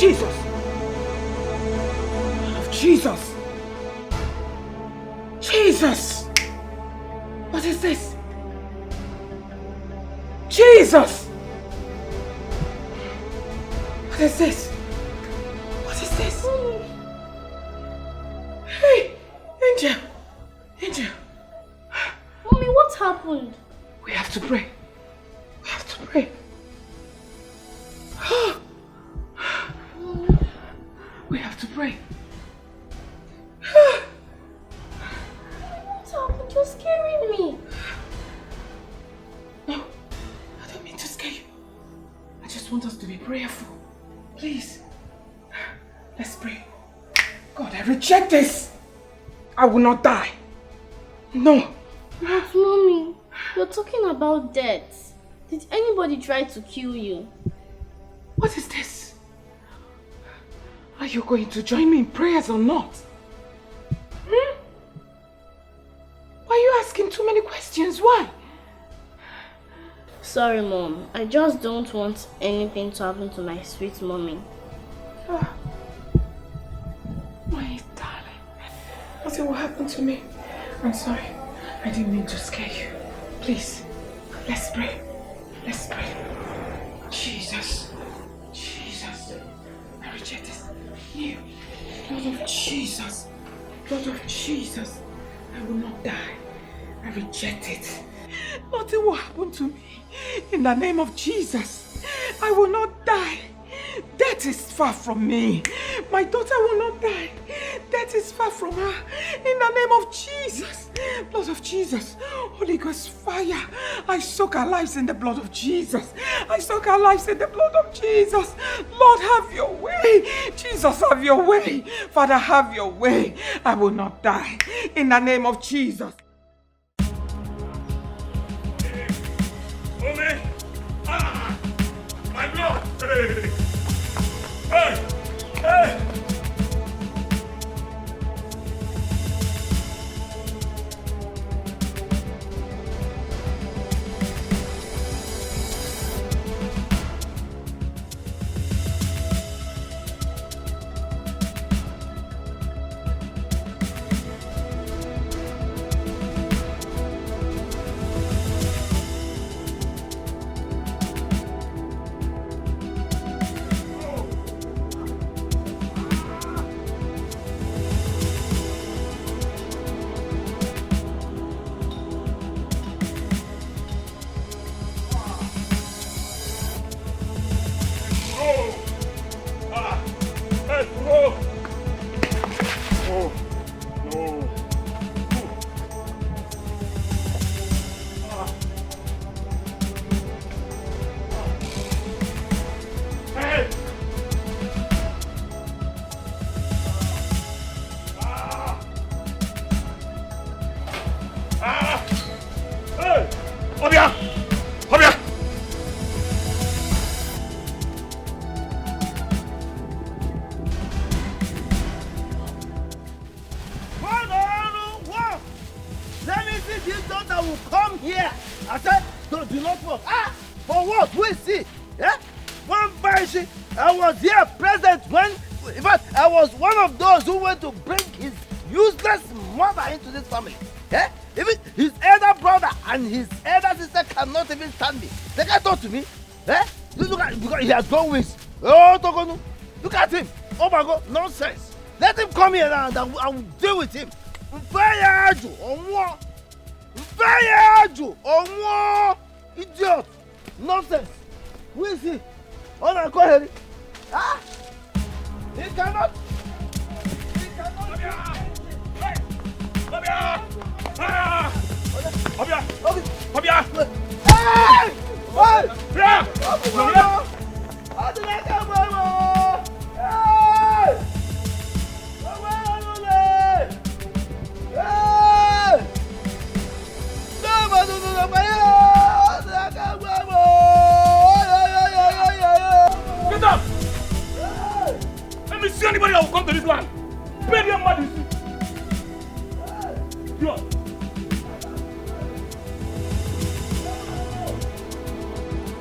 Jesus! Blood of Jesus! Jesus! What is this? Jesus! What is this? What is this? Hey! Angel! Angel! Mommy, what happened? We have to pray. We have to pray. We have to pray. What happened? You're scaring me. No, I don't mean to scare you. I just want us to be prayerful. Please. Let's pray. God, I reject this. I will not die. No. But Mommy, you're talking about death. Did anybody try to kill you? What is this? Are you going to join me in prayers or not? Why are you asking too many questions? Why? Sorry, Mom. I just don't want anything to happen to my sweet mommy. My darling. Nothing will happen to me. I'm sorry. I didn't mean to scare you. Please, let's pray. Let's pray. Jesus. Jesus. I reject this. You. Blood of Jesus. Blood of Jesus. I will not die. I reject it. Nothing will happen to me. In the name of Jesus. I will not die. Death is far from me. My daughter will not die. Death is far from her. In the name of Jesus. Blood of Jesus. Holy Ghost fire. I soak our lives in the blood of Jesus. I soak our lives in the blood of Jesus. Lord, have your way. Jesus, have your way. Father, have your way. I will not die. In the name of Jesus. Mommy! Ah! My blood! Hey! Hey! Hey! Go with. Oh, Togonu. Look at him. Oh my God, nonsense. Let him come here and I will deal with him. Idiot. Nonsense. Who is he? Oh, no, go ahead. Ah? He cannot. Hey! Get up! Let me see anybody that will come to this land. Pay their money.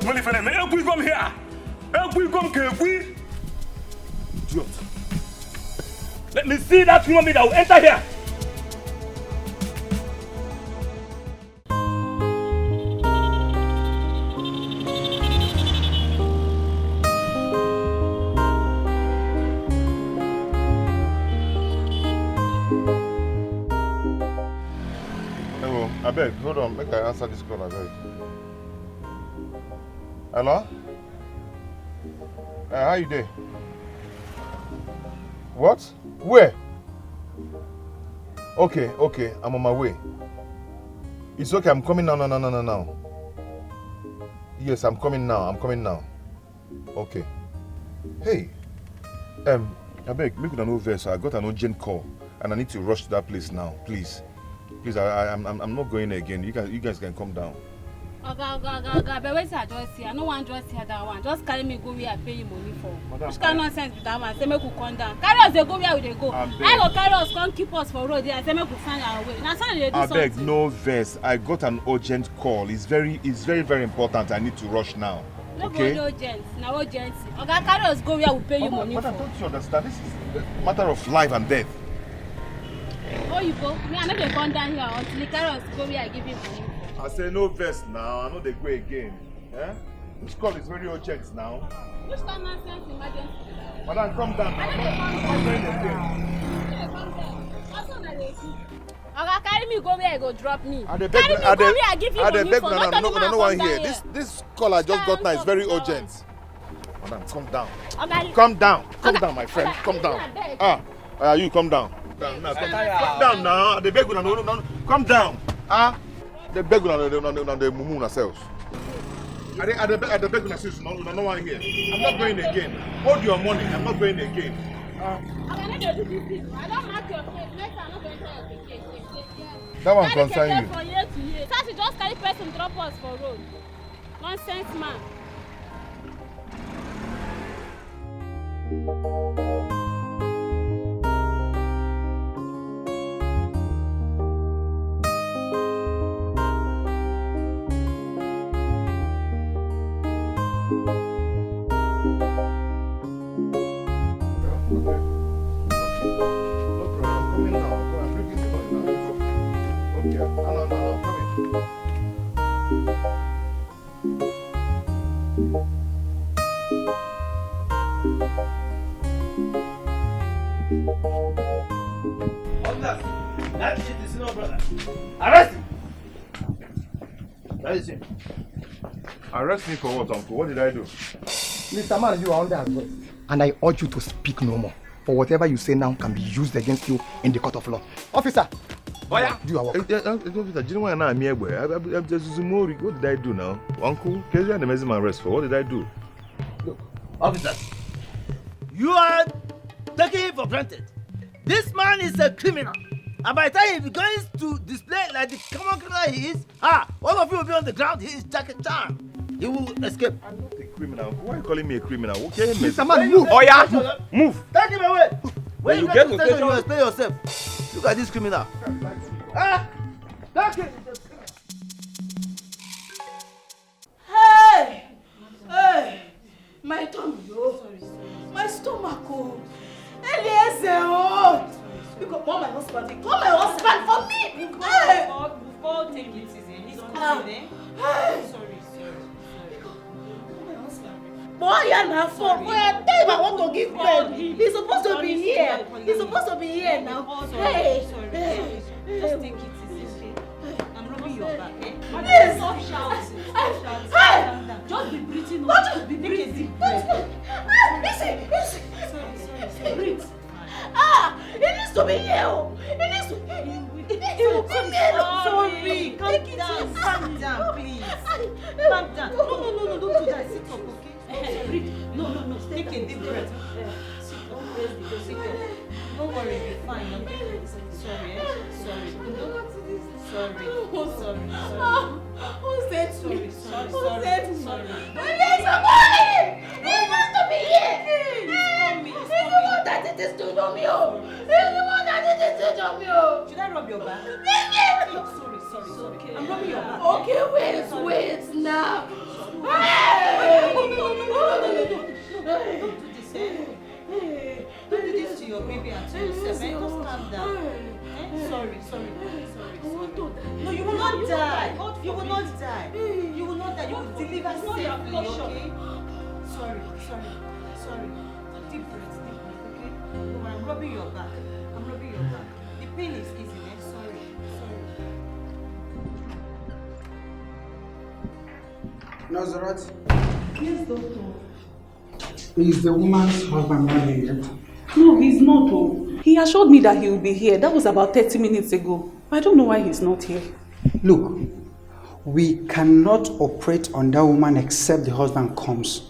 Money for them. Help we come here. Help we come here. Let me see that human being that will enter here. I beg, hold on, make I answer this call, I beg. Hello? How you doing? What? Where? Okay, I'm on my way. It's okay, I'm coming now, no. Yes, I'm coming now. Okay. Hey, I beg, make una no vex. I got an urgent call and I need to rush to that place now, please. Please, I'm not going again. You guys can come down. Okay, but wait till I just here. No one just here that one. Just carry me go where I pay you money for. Which kind of nonsense with that one? Say make we come down. Carry us, they go where they go. I go carry us, come keep us for road there. I say make we find our way. Now something they do something. I beg, no verse. I got an urgent call. It's very, very important. I need to rush now. Okay? No urgent. Now urgency. Okay, carry us go where we pay you money for. Madam, don't you understand? This is a matter of life and death. Oh, you go? Me, I know they come down here until the carry us go where I give you money. I say no verse now. I know they go again. Eh? This call is very urgent now. Which kind of nonsense emergency? Madam, come down. I'm going again. Okay, carry me go where I go drop me. Carry me go where I give you money for. No one here. This call I just got now is very urgent. Madam, come down. Okay. Come down, my friend. Okay. Come down. You come down. Come down now. The beg no. Come down. The beg on the mumu ourselves. At the beg on ourselves, no one here. I'm not going again. Hold your money. I'm not going again. I don't mark your face. Next time I'm not going to tell your case. That one concern you. From year to year. So she just carry person drop us for road. Nonsense man. That shit is no brother. Arrest him! That is him. Arrest me for what, uncle? What did I do? Mr. Man, you are under arrest. And I urge you to speak no more. For whatever you say now can be used against you in the court of law. Officer! Oh yeah? Do your work. Officer, do you know why I'm here? I'm just Zumori. What did I do now? Uncle, can you make my arrest for? What did I do? Look, officer, you are taking him for granted. This man is a criminal. And by the time he begins to display like the common criminal he is, all of you will be on the ground. He is Jackie Chan. He will escape. I'm not a criminal. Why are you calling me a criminal? Okay, Mr. Man, move. Oh yeah, move. Take him away. When you get to to station, you explain yourself. Look at this criminal. Take him. Hey, my tummy, my stomach, Eliezer, you can call my husband. Call my husband for me. We've all take it easy. He's coming, Sorry. Boy, you're not for boy. I tell him I want to give birth. He's supposed to be here. He's supposed to be here now. Hey, Just take it easy, okay? I'm rubbing your back, eh? Yes. Stop shouting. Hey. Just be breathing. What? Be take a deep breath. Sorry. Breathe. He needs to be here. He needs to. He will come here. Sorry. Calm down, please. Calm down. No, don't do that. Sit up, okay? Breathe. No. Take a deep breath. Sit up. Don't worry, be fine, okay? Sorry. Sorry. Who said so? Sorry. He needs to be here. He needs to be here. He's the one that did this to Romeo. Should I rub your back? Sorry. Okay. I'm rubbing your back. Okay, wait now. No. Don't do this, eh? Don't do this to your baby and to yourself. Just calm down. Sorry. No, you will not die. You will not die. You will not die. You will deliver safely, okay? Sorry. Deep breath, okay? No, I'm rubbing your back. The pain is easy, man. Sorry. Nazareth, Yes, doctor. is the woman's husband not here yet? No, he's not. Oh. He assured me that he will be here. That was about 30 minutes ago. I don't know why he's not here. Look, we cannot operate on that woman except the husband comes.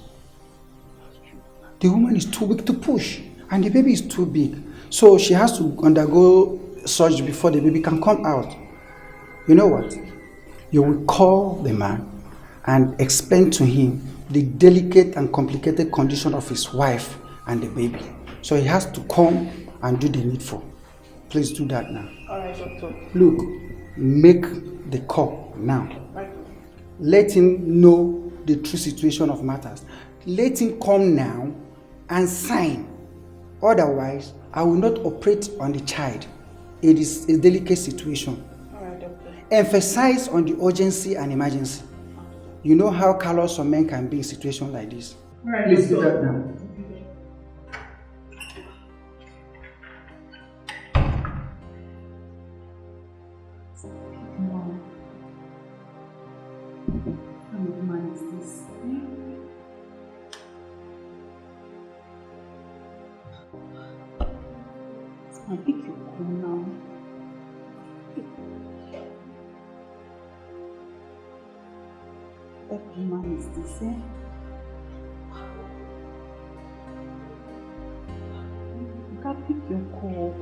The woman is too weak to push, and the baby is too big. So she has to undergo surgery before the baby can come out. You know what? You will call the man and explain to him the delicate and complicated condition of his wife and the baby. So he has to come and do the needful. Please do that now. All right, doctor. Look, make the call now. Right. Let him know the true situation of matters. Let him come now and sign. Otherwise, I will not operate on the child. It is a delicate situation. All right, doctor. Emphasize on the urgency and emergency. You know how callous some men can be in situations like this. All right, Please do doctor. that now. I think you're cool now. What woman is this, eh? You can't pick your call.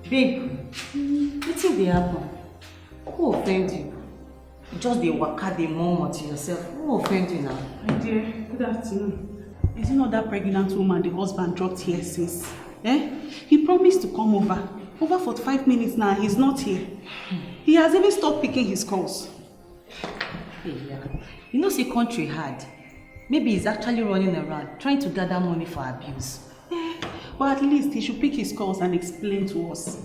Babe, wetin dey happen? Who offend you? Just dey waka dey murmur to yourself. Who offend you now? My dear, good afternoon. Is it not that pregnant woman the husband dropped here since? He promised to come over. Over 45 minutes now, he's not here. He has even stopped picking his calls. Hey, yeah. You know, say country hard. Maybe he's actually running around, trying to gather money for abuse. But at least he should pick his calls and explain to us.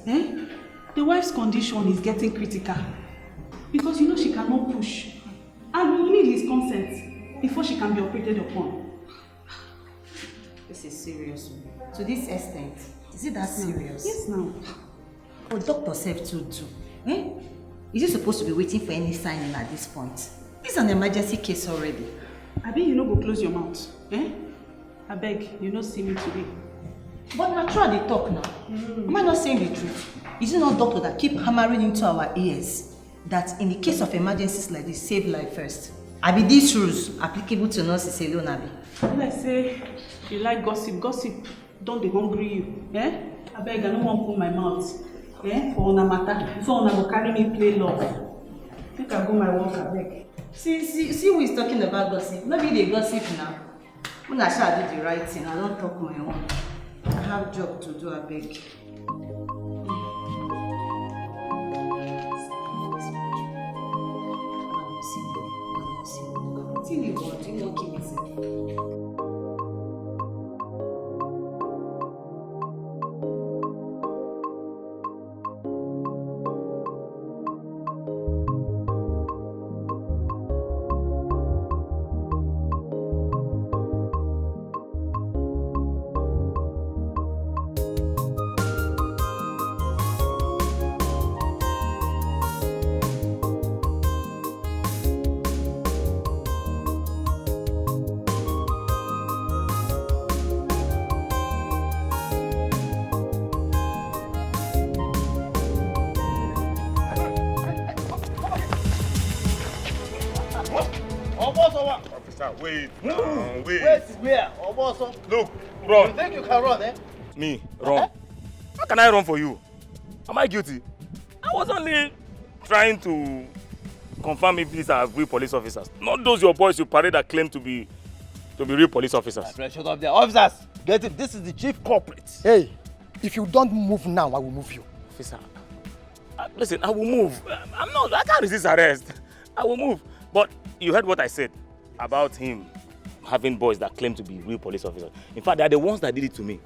The wife's condition is getting critical. Because you know she cannot push. And we need his consent before she can be operated upon. This is serious. To this extent, is it that serious? Yes, now. Oh, doctor said too. Is he supposed to be waiting for any signing at this point? This is an emergency case already. I bet you no go close your mouth. I beg, you no see me today. But naturally they talk now. Am I not saying the truth? Is it not doctor that keep hammering into our ears that in the case of emergencies like this, save life first? Abi these rules applicable to nurses alone, Abi? Like say, you like gossip. Gossip don't dey hungry you. I beg, I no wan put my mouth. For una matter. Before una go carry me play love. Make I go my work, I beg. See who is talking about gossip. Maybe they gossip now. When I shall do the right thing, I don't talk my own. I have job to do, I beg. Officer, wait. Wait. Wait, where? Oboso. Look, You run. think you can run, eh? Me, run. How can I run for you? Am I guilty? I was only trying to confirm if these are real police officers. Not those your boys you parade that claim to be real police officers. My friend, shut up there. Officers, get it. This is the chief culprit. Hey, if you don't move now, I will move you. Officer, listen, I will move. I can't resist arrest. I will move. But you heard what I said about him having boys that claim to be real police officers. In fact, they are the ones that did it to me.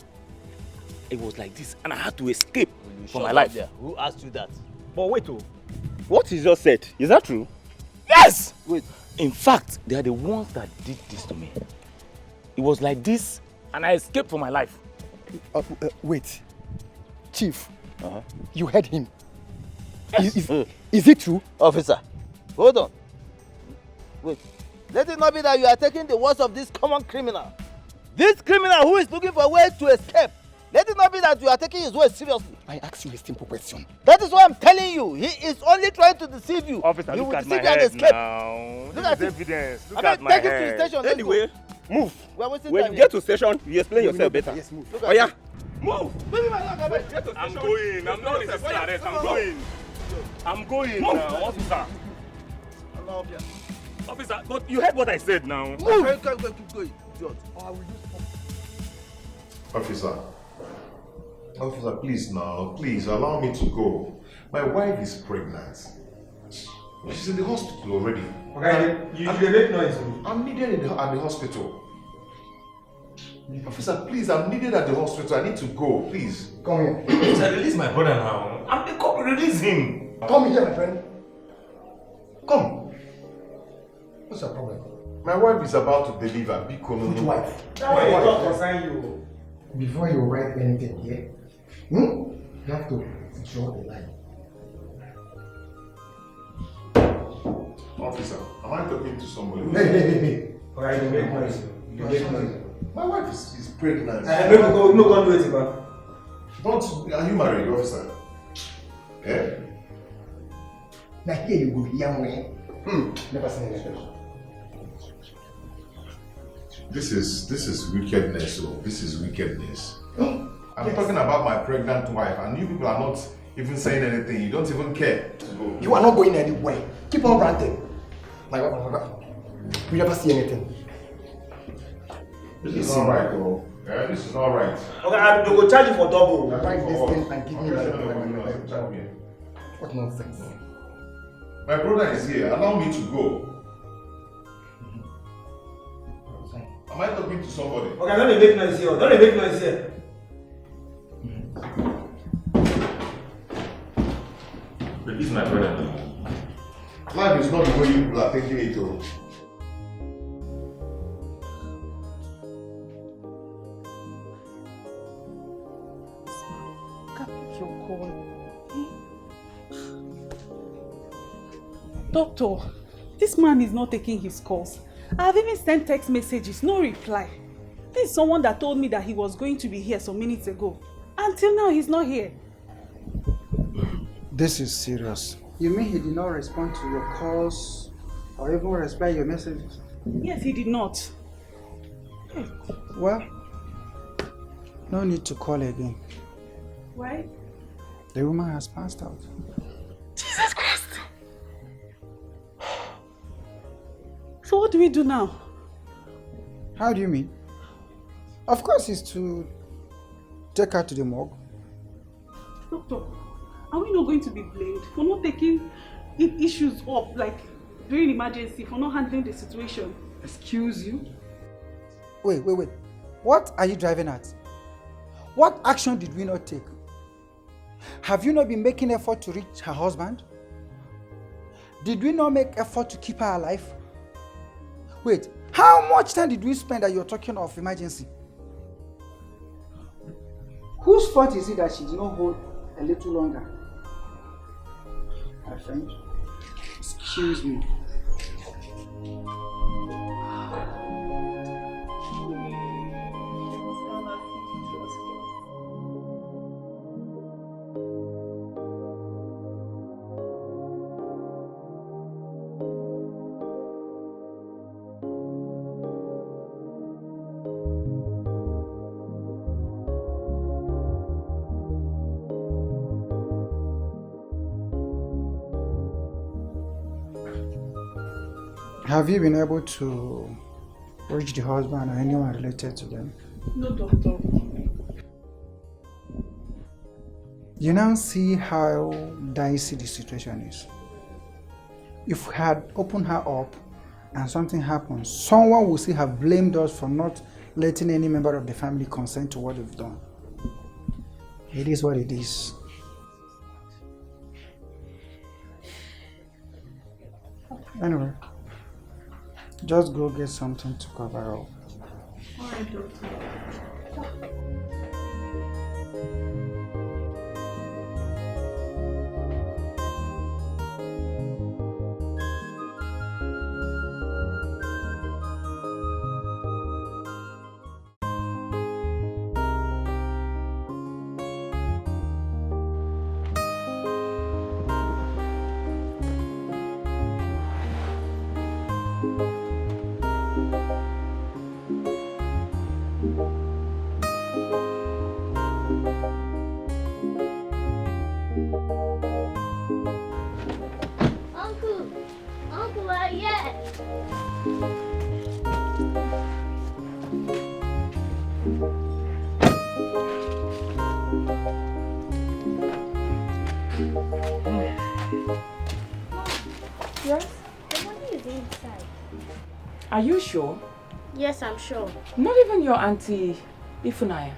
It was like this, and I had to escape for my life. There. Who asked you that? But wait, what you just said, is that true? Yes! Wait. In fact, they are the ones that did this to me. It was like this, and I escaped for my life. Wait, Chief, you heard him. Is it true? Officer, hold on. Wait. Let it not be that you are taking the words of this common criminal. This criminal who is looking for a way to escape. Let it not be that you are taking his words seriously. I ask you a simple question. That is what I'm telling you. He is only trying to deceive you. Officer, you look will at my deceive you and head escape. now. Look at This it. is evidence. Look I mean, at my take it to head. the station. Let's Anyway, go. move. We are wasting When time you here. get to station, you explain yourself better. Yes, move. Look Oh at yeah, it. move. Baby, my love, Wait, get to I'm station. going. I'm not resisting arrest. I'm going. I'm going now, officer. Officer, but you heard what I said now. Move. Keep going. Idiot. Officer, please now, please allow me to go. My wife is pregnant. She's in the hospital already. Okay, you make noise. I'm needed at the hospital. Officer, please, I'm needed at the hospital. I need to go, please. Come here. Officer, release my brother now. I'm the cop. Release him. Come here, my friend. Come. What's your problem? My wife is about to deliver. Which wife? Why you talk concern you? Before you write anything here, you have to draw the line. Officer, am I talking to somebody? Hey. Alright, you make noise. You make noise. My wife is pregnant. No, go do it, man. Are you married, officer? Eh? Now here you go, here never seen anything. This is wickedness, oh. This is wickedness. I'm talking about my pregnant wife, and you people are not even saying anything. You don't even care. You are not going anywhere. Keep on ranting. My wife, we never see anything. This is not right, though. Yeah, this is not right. Okay, I'm going to charge you for double. Write this thing and give me Okay, what nonsense. my brother is here. Allow me to go. Am I talking to somebody? Okay, don't make noise here. Don't make noise here. Release my brother. Life is not the way you people are thinking it, oh. Doctor, this man is not taking his calls. I have even sent text messages, no reply. This is someone that told me that he was going to be here some minutes ago. Until now, he's not here. This is serious. You mean he did not respond to your calls or even reply your messages? Yes, he did not. Well, no need to call again. Why? The woman has passed out. Jesus Christ! So what do we do now? How do you mean? Of course it's to take her to the morgue. Doctor, are we not going to be blamed for not taking issues up, like during emergency, for not handling the situation? Excuse you? Wait. What are you driving at? What action did we not take? Have you not been making effort to reach her husband? Did we not make effort to keep her alive? Wait, how much time did we spend that you're talking of emergency? Whose fault is it that she did not hold a little longer? My friend, excuse me. Have you been able to reach the husband or anyone related to them? No, doctor. You now see how dicey the situation is. If we had opened her up and something happened, someone would still have blamed us for not letting any member of the family consent to what we've done. It is what it is. Anyway, just go get something to cover up. Alright, doctor. Uncle, where are you at? Yes? The money is inside. Are you sure? Yes, I'm sure. Not even your auntie Ifunaya.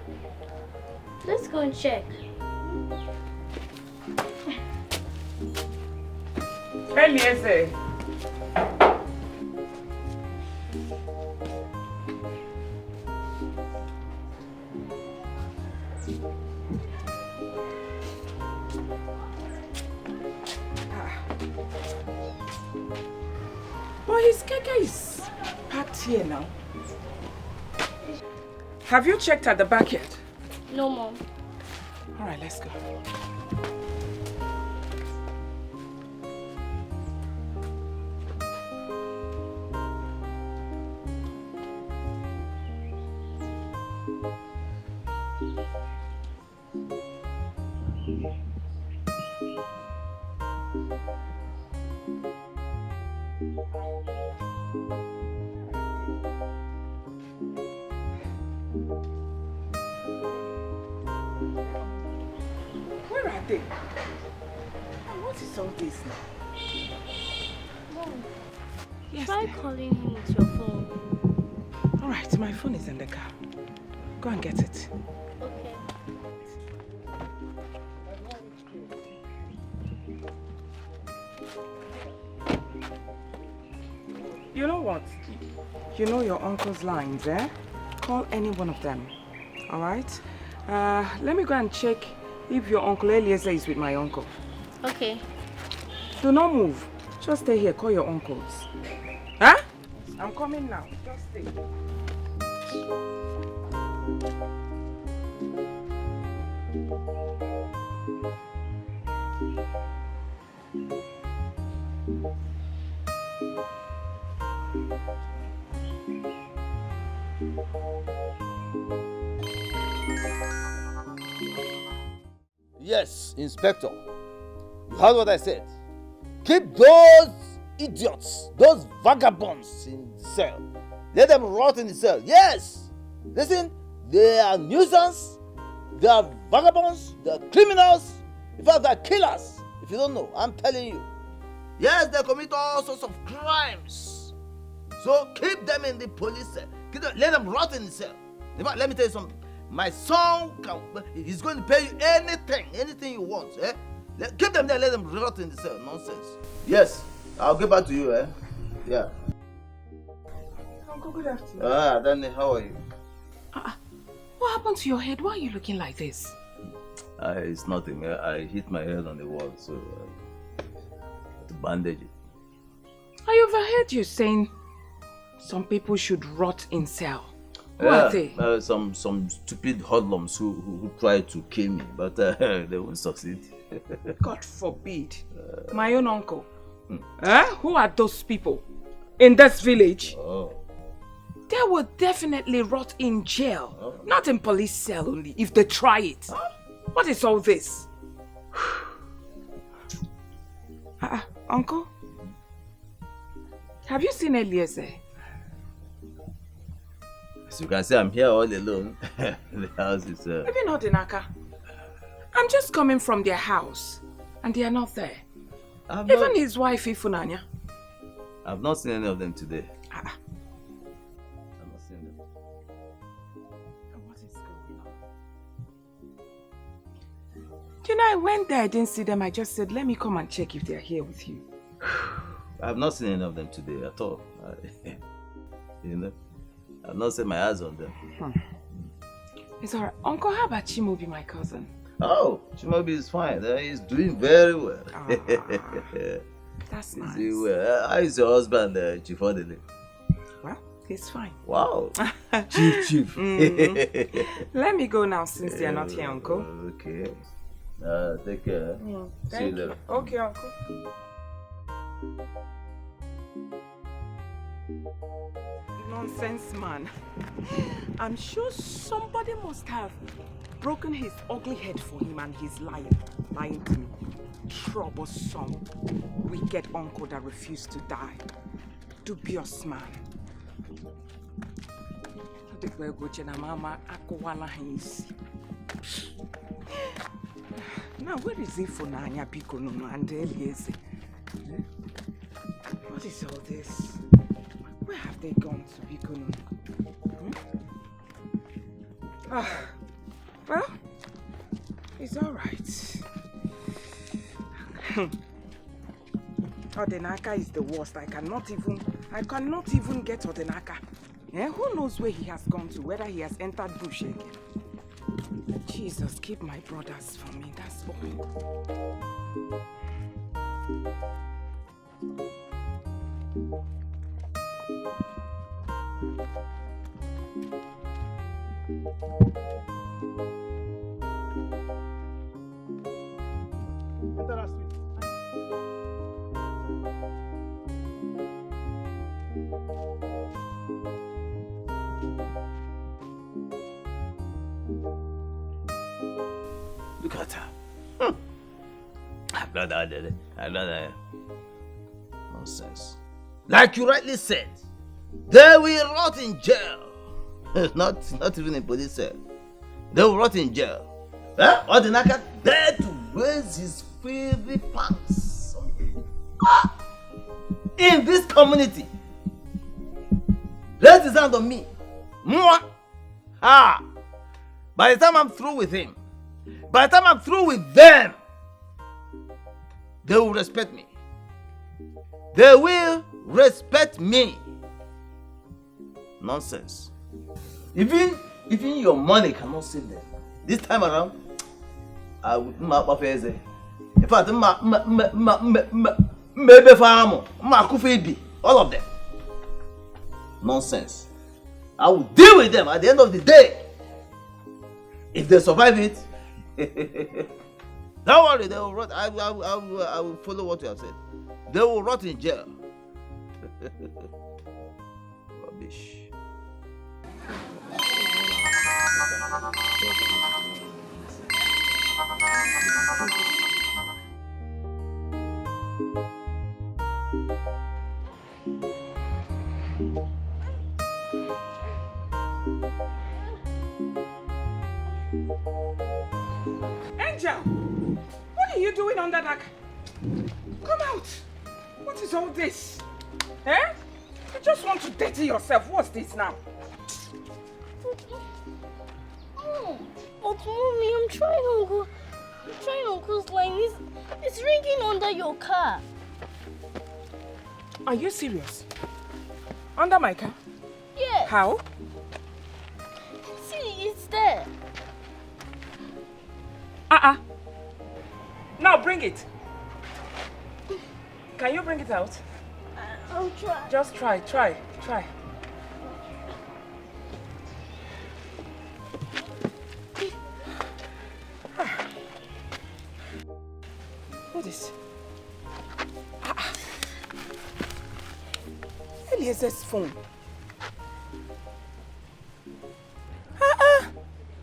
Let's go and check. Eliezer. But his keke is packed here now. Have you checked at the back yet? No, Mom. All right, let's go. Where are they? And what is all this now? Mom, Yes, try dear. calling him with your phone. All right, my phone is in the car. Go and get it. Okay. You know what? You know your uncle's lines, eh? Call any one of them. All right? Let me go and check if your uncle Eliezer is with my uncle. Okay. Do not move. Just stay here. Call your uncles. Huh? I'm coming now. Just stay. Yes, Inspector. You heard what I said. Keep those idiots, those vagabonds in the cell. Let them rot in the cell. Yes! Listen, they are nuisance, they are vagabonds, they are criminals. In fact, they are killers. If you don't know, I'm telling you. Yes, they commit all sorts of crimes. So keep them in the police cell. Let them rot in the cell. In fact, let me tell you something. My son, he's going to pay you anything you want. Eh? Keep them there, let them rot in the cell. Nonsense. Yes, I'll get back to you. Eh? Yeah. Uncle, good afternoon. Danny, how are you? What happened to your head? Why are you looking like this? It's nothing. I hit my head on the wall, so I had to bandage it. I overheard you saying some people should rot in cell. Who are they? Some stupid hoodlums who tried to kill me, but they won't succeed. God forbid. My own uncle. Who are those people in this village? Oh. They will definitely rot in jail, not in police cell only, if they try it. What is all this? Uncle? Have you seen Eliezer? As you can see, I'm here all alone. The house is... Maybe not Denaka. I'm just coming from their house, and they are not there. Even his wife, Ifunanya. I've not seen any of them today. Ah. I've not seen them. What is going on? You know, I went there, I didn't see them. I just said, let me come and check if they're here with you. I've not seen any of them today at all. You know, I've not set my eyes on them. It's alright. Uncle, how about Chimobi, my cousin? Oh, Chimobi is fine. He's doing very well. That's nice. He's doing well. How is your husband, Chief Odele? Well, he's fine. Wow. Chief. Let me go now since they are not here, Uncle. Okay. Take care. See you later. Okay, Uncle. Nonsense, man. I'm sure somebody must have broken his ugly head for him and he's lying to me. Troublesome, wicked uncle that refused to die. Dubious man. Now, where is Ifunanya Bikono and Eliezer? What is all this? Where have they gone to Bikono? Well, it's all right. Odenaka is the worst. I cannot even get Odenaka. Who knows where he has gone to, whether he has entered bush again. Jesus, keep my brothers for me, that's all. Look at her. I'm not that. Nonsense. Like you rightly said, they will rot in jail. not even in police cell. They will rot in jail. Odinaka dared to raise his filthy pants in this community. Raise his hand on me. By the time I'm through with him, by the time I'm through with them, they will respect me. They will respect me. Nonsense. Even your money cannot save them. This time around, I will in fact, all of them. Nonsense. I will deal with them at the end of the day. If they survive it, don't worry, they will rot. I will follow what you have said. They will rot in jail. Rubbish. Angel, what are you doing under that? Come out. What is all this? You just want to dirty yourself. What's this now? Oh, but Mommy, I'm trying Uncle's line. It's ringing under your car. Are you serious? Under my car? Yes. How? See, it's there. Now bring it. Can you bring it out? I'll try. Just try. What is? Eliezer's phone.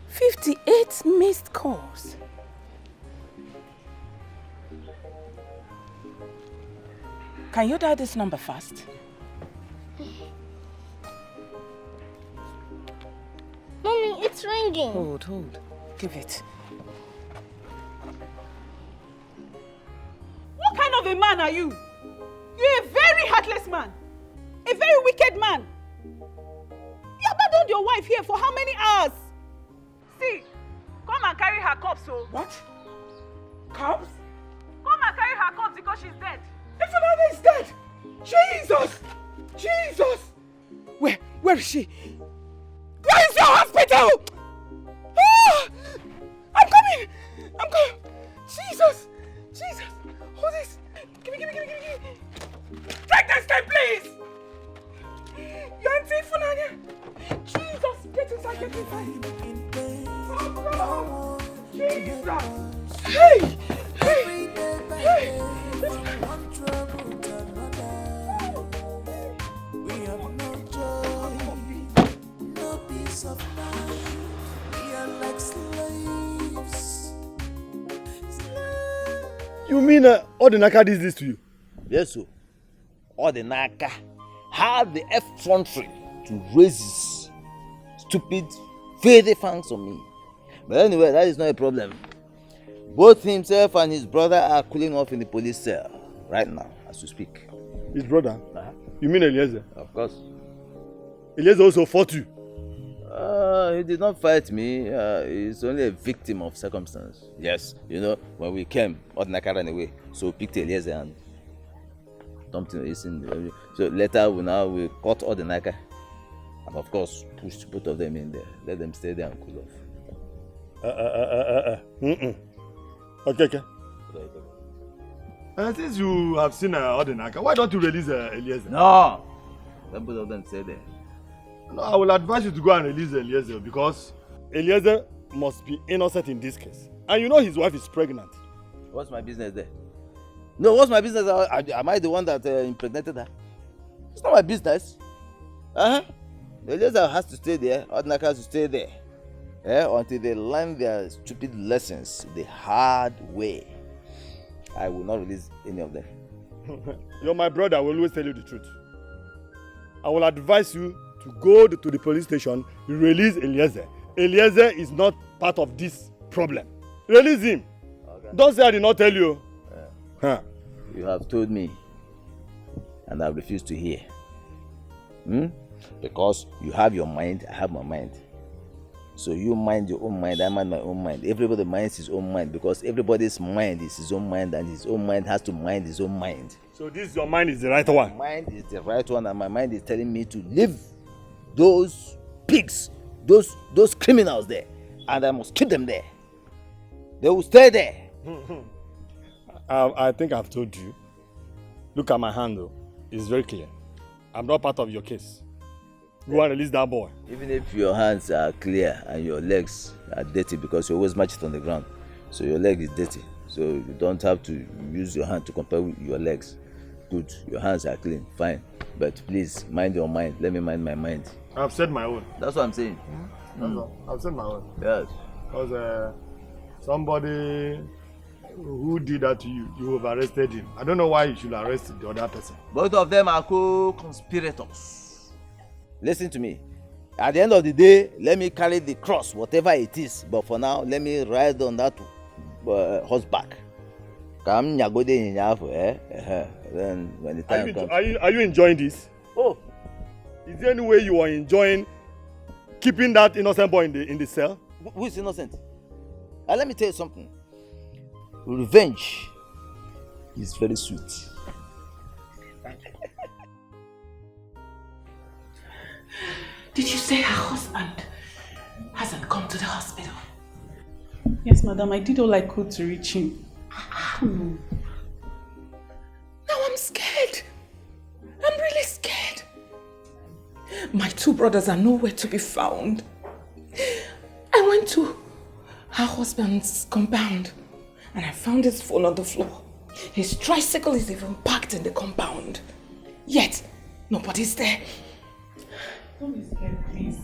58 missed calls. Can you dial this number fast? It's ringing. Hold. Give it. What kind of a man are you? You're a very heartless man. A very wicked man. You abandoned your wife here for how many hours? See, come and carry her corpse, so. What? Corpse? Come and carry her corpse because she's dead. Ifunanya is dead! Jesus! Where is she? Where is your hospital? Ah! I'm coming! Jesus! Hold this! Give me! Take this thing, please! Your auntie Ifunanya! Jesus! Get inside! Oh, Jesus! Hey! You mean Odinaka did this to you? Yes, sir. Odinaka had the effrontery to raise his stupid, filthy fangs on me. But anyway, that is not a problem. Both himself and his brother are cooling off in the police cell right now, as we speak. His brother? You mean Eliezer? Of course. Eliezer also fought you? He did not fight me. He's only a victim of circumstance. Yes, you know, when we came, Odinaka ran away. So we picked Eliezer and dumped him. So later we caught Odinaka. And of course, pushed both of them in there. Let them stay there and cool off. Okay. Since you have seen Odinaka, why don't you release Eliezer? No! Let both of them stay there. No, I will advise you to go and release Eliezer because Eliezer must be innocent in this case. And you know his wife is pregnant. What's my business there? No, what's my business? Am I the one that impregnated her? It's not my business. Eliezer has to stay there. Odinaka has to stay there. Until they learn their stupid lessons the hard way. I will not release any of them. You're my brother. I will always tell you the truth. I will advise you to go to the police station, release Eliezer. Eliezer is not part of this problem. Release him. Okay. Don't say I did not tell you. You have told me, and I refuse to hear. Because you have your mind, I have my mind. So you mind your own mind, I mind my own mind. Everybody minds his own mind because everybody's mind is his own mind and his own mind has to mind his own mind. So this your mind is the right one? My mind is the right one and my mind is telling me to leave those pigs, those criminals there, and I must keep them there. They will stay there. I think I've told you. Look at my hand though. It's very clear. I'm not part of your case. Go and release that boy. Even if your hands are clear and your legs are dirty because you always match it on the ground. So your leg is dirty. So you don't have to use your hand to compare with your legs. Good. Your hands are clean. Fine. But please mind your mind. Let me mind my mind. I've said my own. That's what I'm saying. That's all. I've said my own. Yes. Because somebody who did that to you, you have arrested him. I don't know why you should arrest the other person. Both of them are co-conspirators. Listen to me. At the end of the day, let me carry the cross, whatever it is. But for now, let me ride on that horseback. Then when the time comes. Are you enjoying this? Oh. Is there any way you are enjoying keeping that innocent boy in the cell? Who is innocent? Let me tell you something. Revenge is very sweet. Did you say her husband hasn't come to the hospital? Yes, madam. I did all I could to reach him. Now I'm scared. I'm really scared. My two brothers are nowhere to be found. I went to her husband's compound and I found his phone on the floor. His tricycle is even parked in the compound. Yet, nobody's there. Don't be scared, please.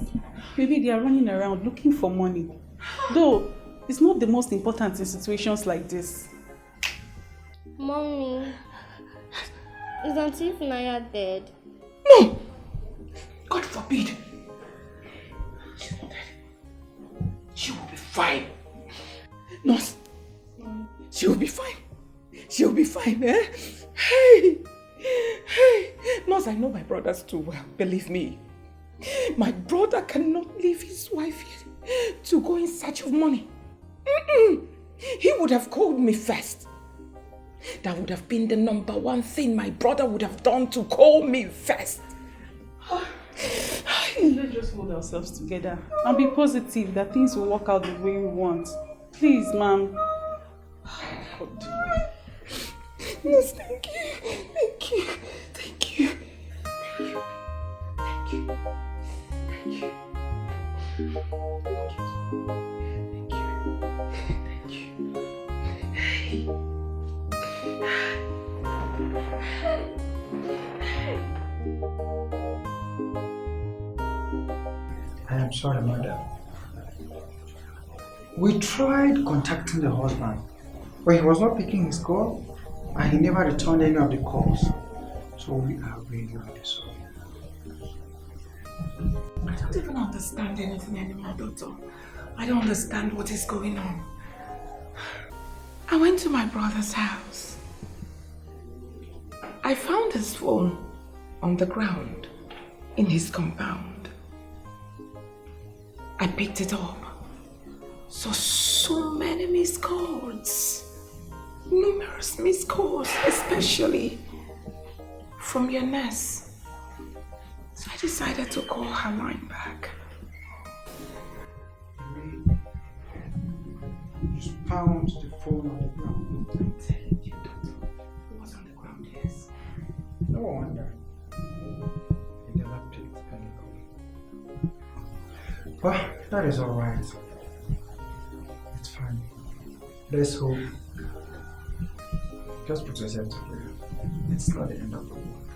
Maybe they are running around looking for money. Though, it's not the most important in situations like this. Mommy, is Auntie Ifunanya dead? No! God forbid. She's not dead. fine. Nurse, she'll be fine. She'll be fine, eh? Hey! Hey! Nurse, I know my brothers too well, believe me. My brother cannot leave his wife here to go in search of money. He would have called me first. That would have been the number one thing my brother would have done, to call me first. Let's just hold ourselves together and be positive that things will work out the way we want. Please, ma'am. Yes, thank you. Thank you. Thank you. Thank you. Thank you. Thank you. Thank you. Thank you. I am sorry, madam. We tried contacting the husband, but he was not picking his call and he never returned any of the calls. So we are really, really sorry. I don't even understand anything anymore, Doctor. I don't understand what is going on. I went to my brother's house. I found his phone on the ground in his compound. I picked it up. So many missed calls. Numerous missed calls, especially from your nurse. So I decided to call her line back. You found the phone on the ground. I'm telling you, Doctor. It was on the ground, yes. No wonder. You never picked any call. Well, that is alright. It's fine. Let's hope. Just put yourself together. It's not the end of the world.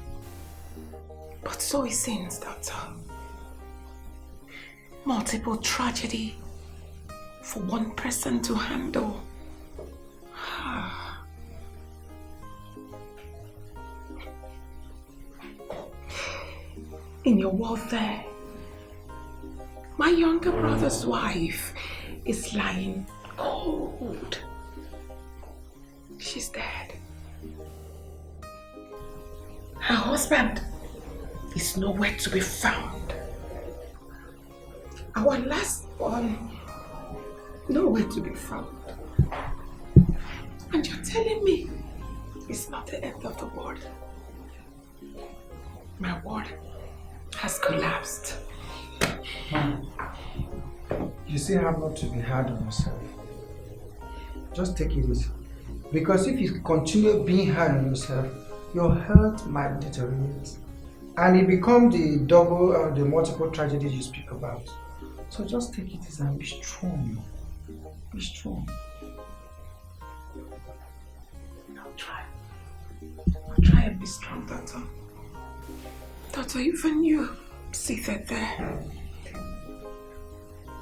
But so it seems, Doctor. Multiple tragedy for one person to handle. In your world there, my younger brother's wife is lying cold. She's dead. Her husband is nowhere to be found. Our last one, nowhere to be found. And you're telling me it's not the end of the world. My world has collapsed. Mom, you still have not to be hard on yourself. Just take it easy. Because if you continue being hard on yourself, your health might deteriorate. And it becomes the double or the multiple tragedies you speak about. So just take it easy and be strong. Be strong. I'll try. I'll try and be strong, Doctor. Doctor, even you seated there.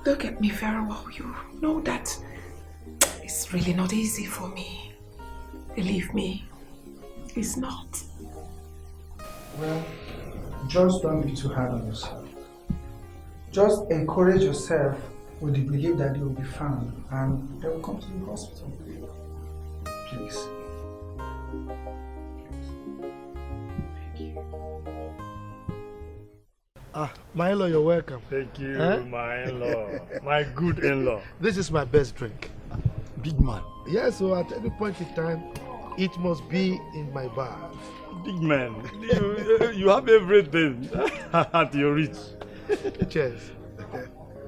Look at me very well. You know that it's really not easy for me. Believe me, it's not. Well, just don't be too hard on yourself. Just encourage yourself with the belief that you will be found and they will come to the hospital. Please. My in-law, you're welcome. Thank you, my in-law. My good in-law. This is my best drink. Big man. Yes, so at any point in time, it must be in my bar. Big man. You have everything at your reach. Cheers.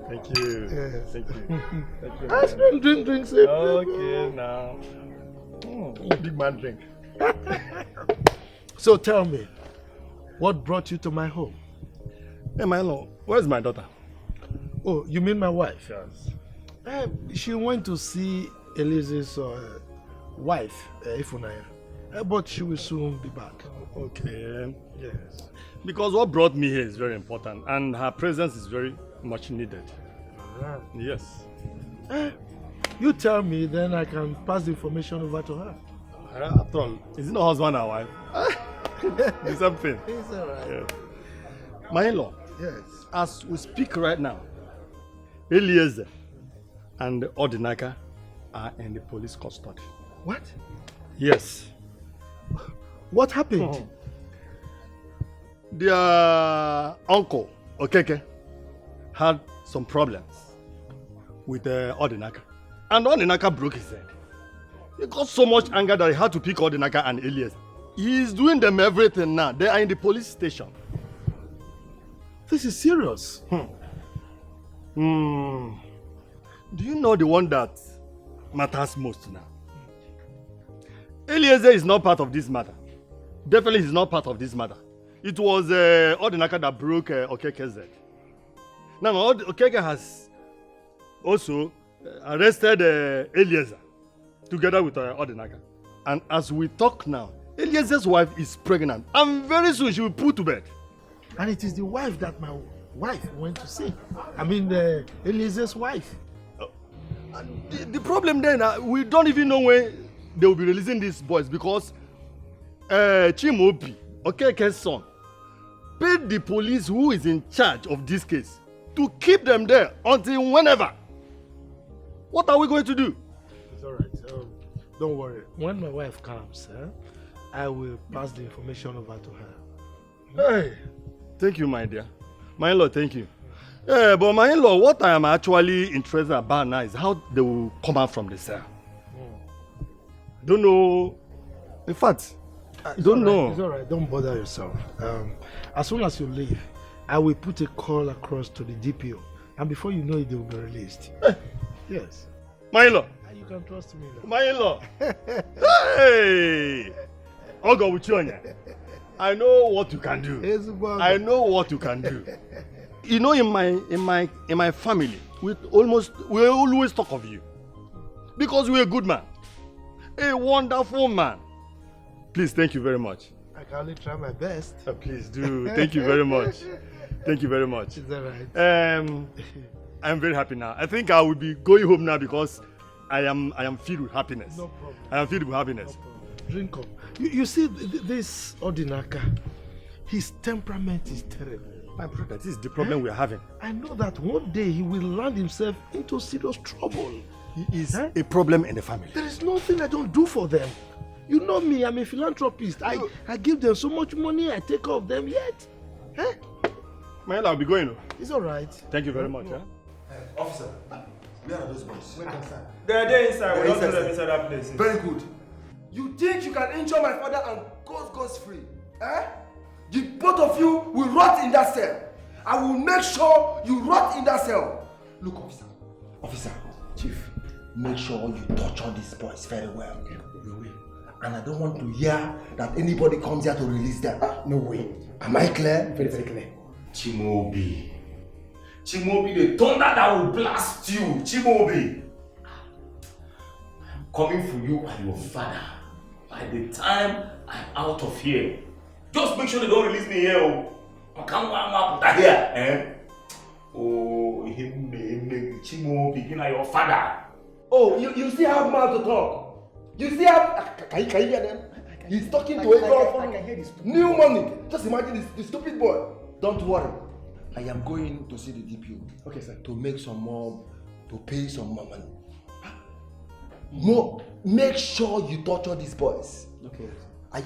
Thank you. Yes. Thank you. Thank you. Drink. Okay, now. Big man drink. So tell me, what brought you to my home? Hey, my in-law, where's my daughter? Oh, you mean my wife? Yes. She went to see Elise's wife, Ifunaya, but she will soon be back. Okay. Yes. Because what brought me here is very important and her presence is very much needed. Yes. You tell me, then I can pass the information over to her. After all, is it not husband and wife? The same thing. It's all right. Yeah. My in-law, yes. As we speak right now, Eliezer and Odinaka are in the police custody. What? Yes. What happened? Their uncle, Okeke, had some problems with Odinaka. And Odinaka broke his head. He got so much anger that he had to pick Odinaka and Elias. He's doing them everything now. They are in the police station. This is serious. Do you know the one that matters most now? Eliezer is not part of this matter. Definitely he's not part of this matter. It was Odinaka that broke Okeke's head. Now Okeke has also arrested Eliezer together with Odinaka. And as we talk now, Eliezer's wife is pregnant. And very soon she will put to bed. And it is the wife that my wife went to see. I mean, Eliezer's wife. The problem then, we don't even know when they will be releasing these boys because Chimobi, Okeke's son, paid the police who is in charge of this case to keep them there until whenever. What are we going to do? It's all right. Don't worry. When my wife comes, I will pass the information over to her. Hey, thank you, my dear. My in-law, thank you. Yeah, but my in-law, what I am actually interested about now is how they will come out from the cell. Don't know. In fact, I don't know. It's all right. Don't bother yourself. As soon as you leave, I will put a call across to the DPO, and before you know it, they will be released. Yes. My in-law. You can trust me. My in-law. Hey, Ogo Uchonya. I know what you can do. I know what you can do. You know, in my family, we always talk of you because you're a good man, a wonderful man. Please, thank you very much. I can only try my best. Please do. Thank you very much. Thank you very much. Is that right? I'm very happy now. I think I will be going home now because I am filled with happiness. No problem. I am filled with happiness. No problem. Drink up. You see, this Odinaka, his temperament is terrible. My brother, this is the problem we are having. I know that one day he will land himself into serious trouble. He is a problem in the family. There is nothing I don't do for them. You know me, I'm a philanthropist. I give them so much money, I take care of them yet. Huh? Man, I'll be going. It's all right. Thank you very much. Officer, where are those boys? They're there inside. We don't put them inside that place. Very good. You think you can injure my father and goes free? Eh? The both of you will rot in that cell. I will make sure you rot in that cell. Look, officer, chief, make sure you torture these boys very well. You will. And I don't want to hear that anybody comes here to release them. No way. Am I clear? Very, very clear. Chimobi, the thunder that will blast you, Chimobi. I'm coming for you and your father. By the time I'm out of here, just make sure they don't release me here. I can't want to here. Oh, Chimobi, you know your father. Oh, you see how mouth to talk. You see how... Can you hear them? He's talking to a girl. New money. Just imagine this stupid boy. Don't worry. I am going to see the DPO. Okay, sir. To make some more... To pay some more money. More. Make sure you torture these boys. Okay.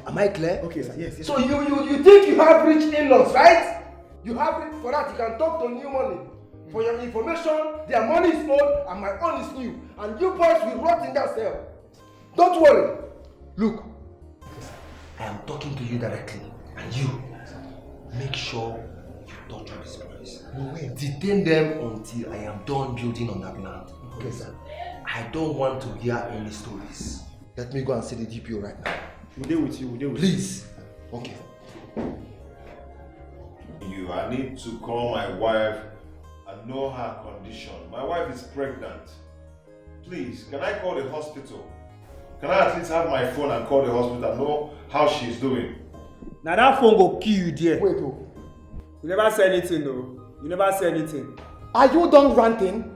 Am I clear? Okay, sir. Yes. So you think you have rich in-laws, right? You have it for that. You can talk to new money. For your information, their money is old and my own is new. And you boys will rot in that cell. Don't worry. Look, I am talking to you directly. And you, make sure you torture these boys. Detain them until I am done building on that land. Okay, sir. I don't want to hear any stories. Let me go and see the DPO right now. We'll deal with you. Please. Okay. I need to call my wife and know her condition. My wife is pregnant. Please, can I call the hospital? Can I at least have my phone and call the hospital and know how she's doing? Now that phone will kill you there. Wait, You never say anything, no. You never say anything. Are you done ranting?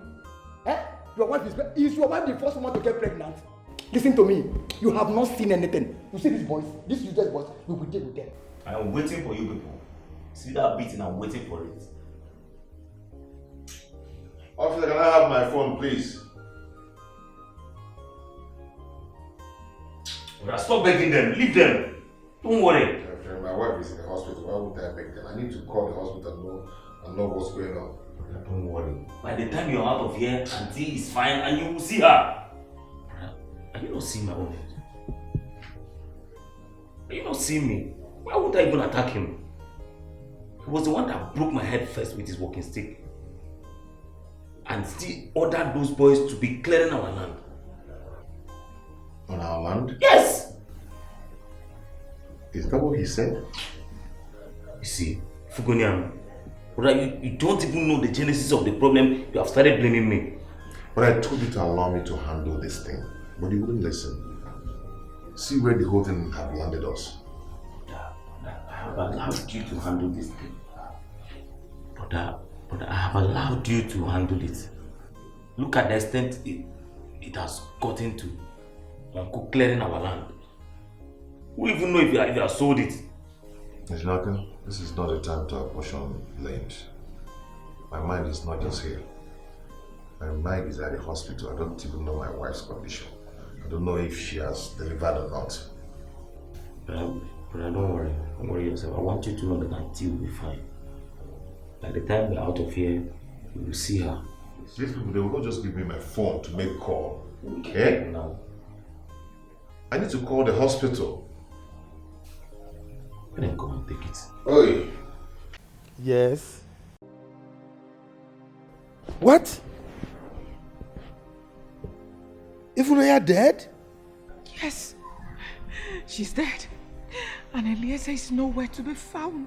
Your wife is your wife the first woman to get pregnant? Listen to me. You have not seen anything. You see these boys, these useless boys, we will deal with them. I am waiting for you people. See that beating, I'm waiting for it. Officer, can I have my phone, please? Stop begging them. Leave them. Don't worry. My wife is in the hospital. Why would I beg them? I need to call the hospital and know what's going on. Don't worry. By the time you're out of here, Auntie is fine and you will see her. Are you not seeing my own head? Are you not seeing me? Why would I even attack him? He was the one that broke my head first with his walking stick. And still ordered those boys to be clearing our land. On our land? Yes! Is that what he said? You see, Fugonian, you don't even know the genesis of the problem. You have started blaming me. But I told you to allow me to handle this thing. But you wouldn't listen. See where the whole thing had landed us. I have allowed you to handle this thing. But I have allowed you to handle it. Look at the extent it has gotten to. Uncle clearing our land. Who even know if you have sold it? Ejinaka, this is not a time to apportion blames. My mind is not just here. My mind is at the hospital. I don't even know my wife's condition. I don't know if she has delivered or not. But don't worry. Don't worry yourself. I want you to know that Auntie will be fine. By the time we're out of here, you will see her. These people, they will not just give me my phone to make call. Okay? Now. I need to call the hospital. Then go and take it. Oi! Yes. What? Ifunanya dead? Yes. She's dead. And Eliezer is nowhere to be found.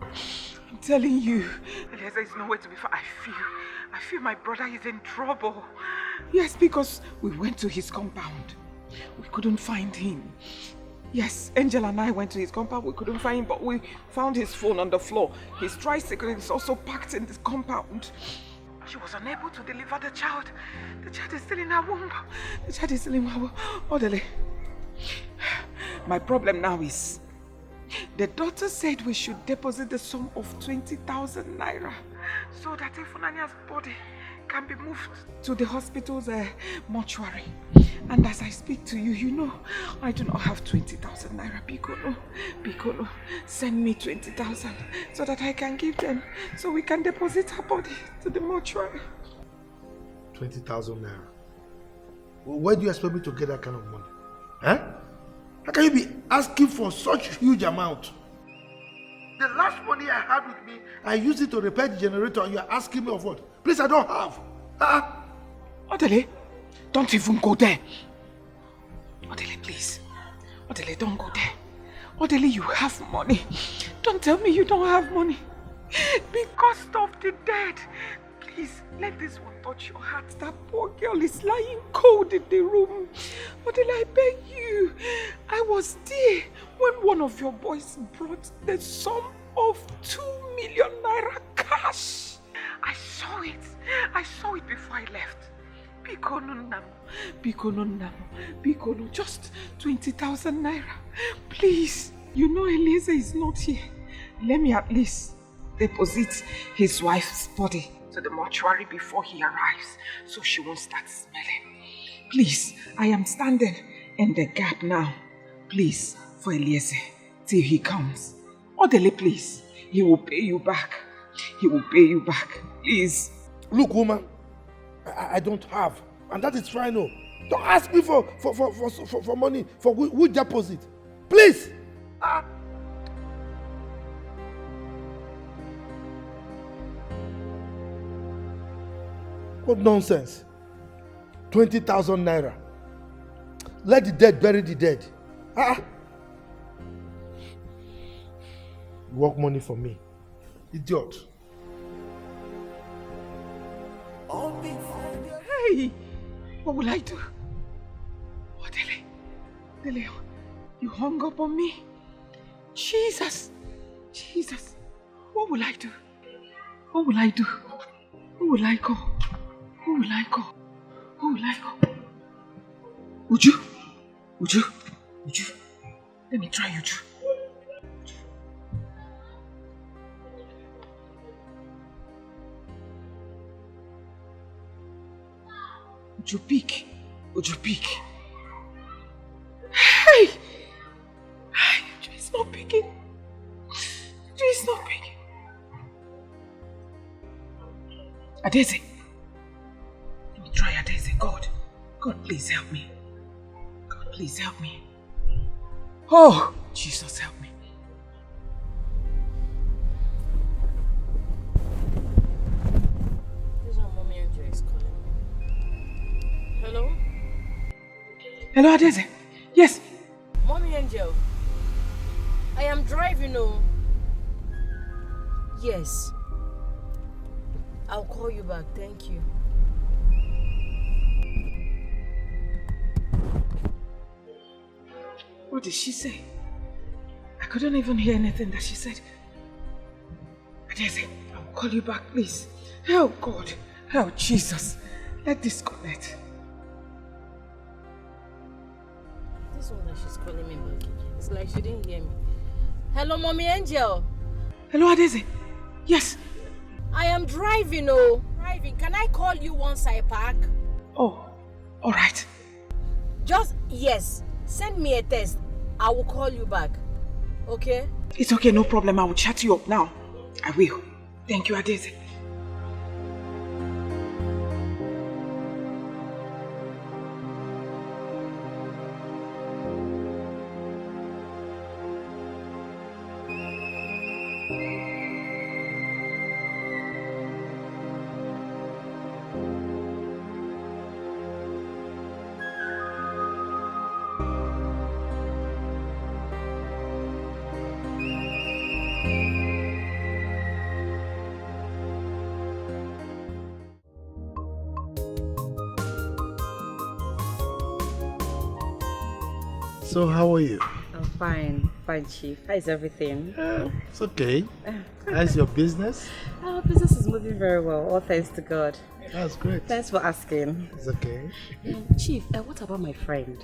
I'm telling you, Eliezer is nowhere to be found. I feel my brother is in trouble. Yes, because we went to his compound. We couldn't find him. Yes, Angel and I went to his compound. We couldn't find him, but we found his phone on the floor. His tricycle is also packed in this compound. She was unable to deliver the child. The child is still in her womb. The child is still in her womb. Odele. My problem now is, the doctor said we should deposit the sum of 20,000 naira so that Ifunanya's body can be moved to the hospital's mortuary. And as I speak to you, you know, I do not have 20,000 naira. Piccolo, send me 20,000 so that I can give them, so we can deposit her body to the mortuary. 20,000 naira. Well, where do you expect me to get that kind of money? Huh? How can you be asking for such huge amount? The last money I had with me, I used it to repair the generator, and you are asking me of what? Please, I don't have. Odele, don't even go there. Odele, please. Odele, don't go there. Odele, you have money. Don't tell me you don't have money. Because of the dead. Please, let this one touch your heart. That poor girl is lying cold in the room. Odele, I beg you. I was there when one of your boys brought the sum of 2 million naira cash. I saw it. I saw it before I left. Bikono, just 20,000 naira. Please, you know Eliezer is not here. Let me at least deposit his wife's body to the mortuary before he arrives, so she won't start smelling. Please, I am standing in the gap now. Please, for Eliezer, till he comes. Odele, please, he will pay you back. He will pay you back. Please. Look, woman, I don't have, and that is fine. No, don't ask me for money for which deposit, please. What nonsense! 20,000 naira. Let the dead bury the dead. Work money for me, idiot. Hey, what will I do? Oh, Dele, you hung up on me. Jesus, what will I do? What will I do? Who will I call? Who will I call? Who will I call? Uju? Let me try Uju. Uju, pick. not picking. He's not picking. Adeze. Let me try Adeze. God, please help me. God, please help me. Oh, Jesus, help me. This is what Mommy Angel is calling. Hello? Hello, Adeze. Yes. Mommy Angel. I am driving, oh. Yes. I'll call you back. Thank you. What did she say? I couldn't even hear anything that she said. Adeze, I'll call you back, please. Help, God. Help, Jesus. Let this connect. This one that she's calling me back. It's like she didn't hear me. Hello, Mommy Angel. Hello, Adeze. Yes. I am driving, oh. Driving. Can I call you once I park? Oh, all right. Yes. Send me a text. I will call you back. Okay? It's okay, no problem. I will chat you up now. I will. Thank you, Adeze. So how are you? I'm fine, Chief. How is everything? It's okay. How's your business? Our business is moving very well, all thanks to God. That's great. Thanks for asking. It's okay. Chief, what about my friend?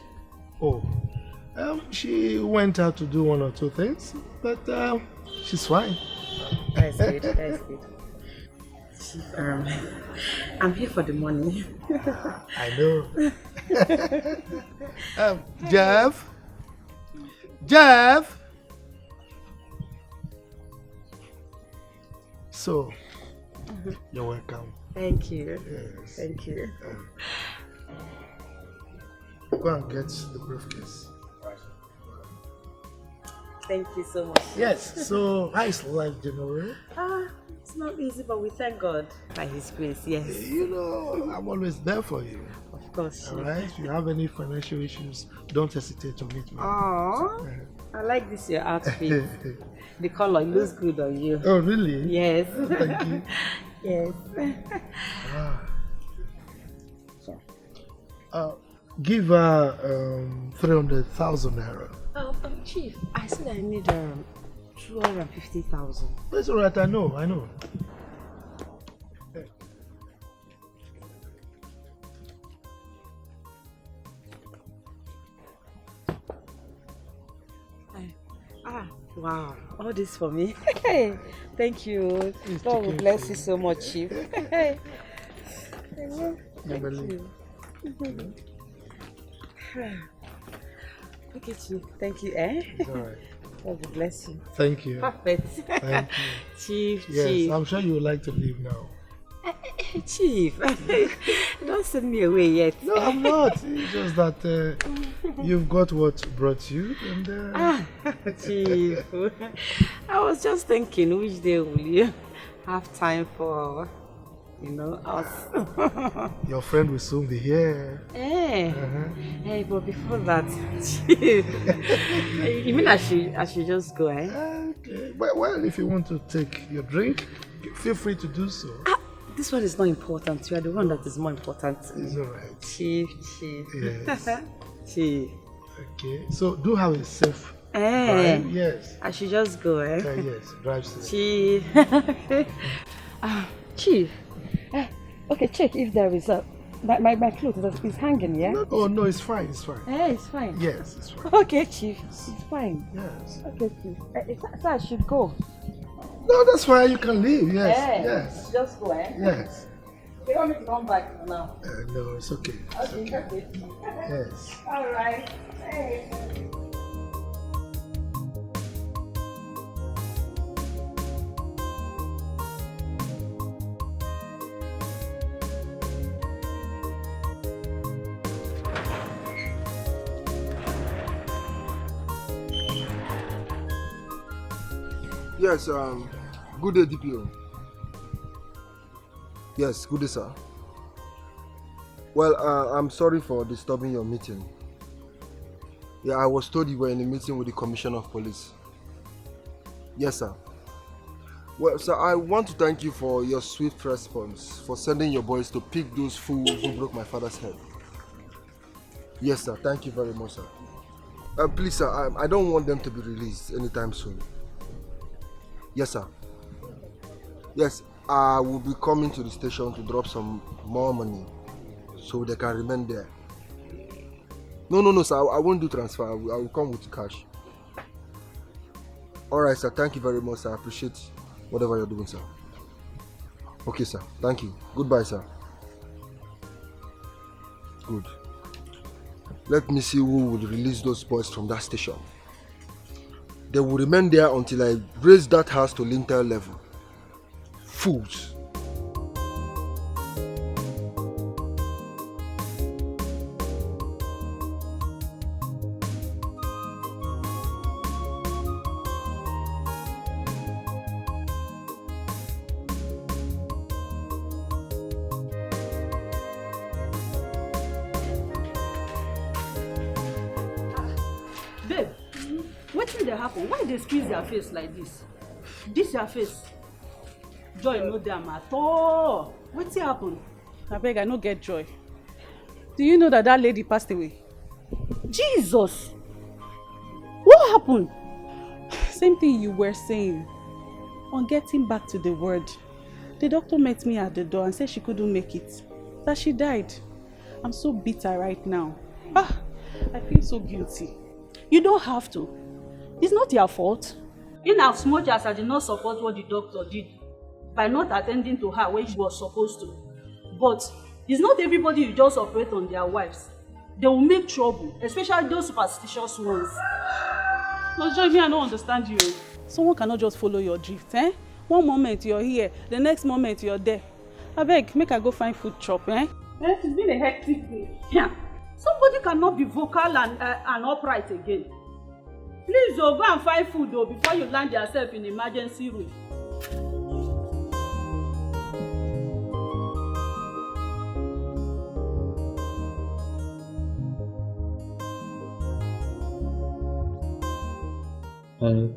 Oh, she went out to do one or two things, but she's fine. That's good, that's good. Chief, I'm here for the money. I know. Jeff? So, you're welcome. Thank you. Yes. Thank you. Go and get the briefcase. Thank you so much. Yes, so how is life generally? It's not easy, but we thank God by His grace, yes. You know, I'm always there for you. Of course. Alright, if you have any financial issues, don't hesitate to meet me. Aww, I like this your outfit. The color looks good on you. Oh, really? Yes. Thank you. Yes. Give her 300,000 naira. Chief, I said I need 250,000. That's alright, I know. Wow, all this for me. Thank you. God will bless you so much, Chief. Thank you. Okay, Chief. Thank you. It's alright. God will bless you. Thank you. Perfect. Thank you. Chief, yes, Chief. I'm sure you would like to leave now. Chief, don't send me away yet. No, I'm not. It's just that you've got what brought you. And, Chief, I was just thinking, which day will you have time for, us? Your friend will soon be here. Hey, but before that, Chief, you mean I should just go, eh? Okay. Well, if you want to take your drink, feel free to do so. This one is not important. You are the one that is more important. It's alright. Chief. Yes. Chief. Okay. So do have a safe drive. Yes. I should just go, eh? Yes. Drive safe. Chief. Chief. Okay, check if there is a my clothes is hanging, yeah? No, it's fine. It's fine. It's fine. Yes, it's fine. Okay, Chief. It's fine. Yes. Okay, Chief. So I should go. No, that's fine. You can leave. Yes. Yes. Just go, eh? Yes. You want me to come back now? No, it's okay. Okay. Yes. All right. Hey. Yes, good day, DPO. Yes, good day, sir. Well, I'm sorry for disturbing your meeting. Yeah, I was told you were in a meeting with the Commissioner of Police. Yes, sir. Well, sir, I want to thank you for your swift response, for sending your boys to pick those fools who broke my father's head. Yes, sir. Thank you very much, sir. Please, sir, I don't want them to be released anytime soon. Yes, sir. Yes, I will be coming to the station to drop some more money so they can remain there. No, sir. I won't do transfer. I will come with cash. Alright, sir. Thank you very much, sir. I appreciate whatever you're doing, sir. Okay, sir. Thank you. Goodbye, sir. Good. Let me see who will release those boys from that station. They will remain there until I raise that house to lintel level. Fools. Babe, what did they happen? Why they squeeze their face like this? This your face. Joy no damn at all. What's happened? I beg, I no get joy. Do you know that lady passed away? Jesus! What happened? Same thing you were saying. On getting back to the word, the doctor met me at the door and said she couldn't make it. That she died. I'm so bitter right now. I feel so guilty. You don't have to. It's not your fault. In as much as I did not support what the doctor did by not attending to her when she was supposed to. But it's not everybody you just operate on their wives. They will make trouble, especially those superstitious ones. No, Joy, I don't understand you. Someone cannot just follow your drift, eh? One moment you're here, the next moment you're there. I beg, make I go find food chop, eh? It's been a hectic day. Yeah. Somebody cannot be vocal and upright again. Please, go and find food before you land yourself in emergency room.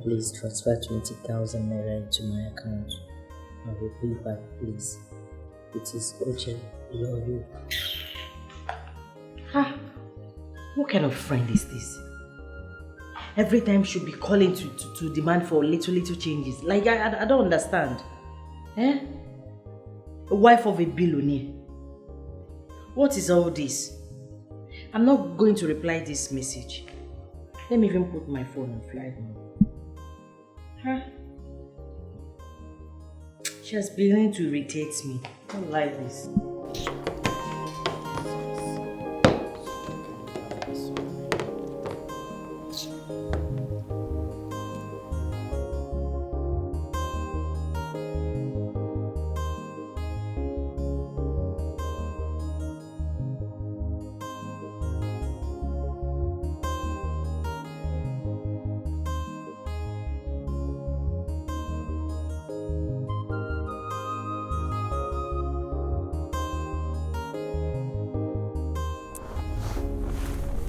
Please transfer 20,000 naira into my account. I will pay back, please. It is urgent. Love you. What kind of friend is this? Every time she'll be calling to demand for little changes. Like, I don't understand. Eh? A wife of a billionaire. What is all this? I'm not going to reply this message. Let me even put my phone on flight mode. She has begun to irritate me. I don't like this.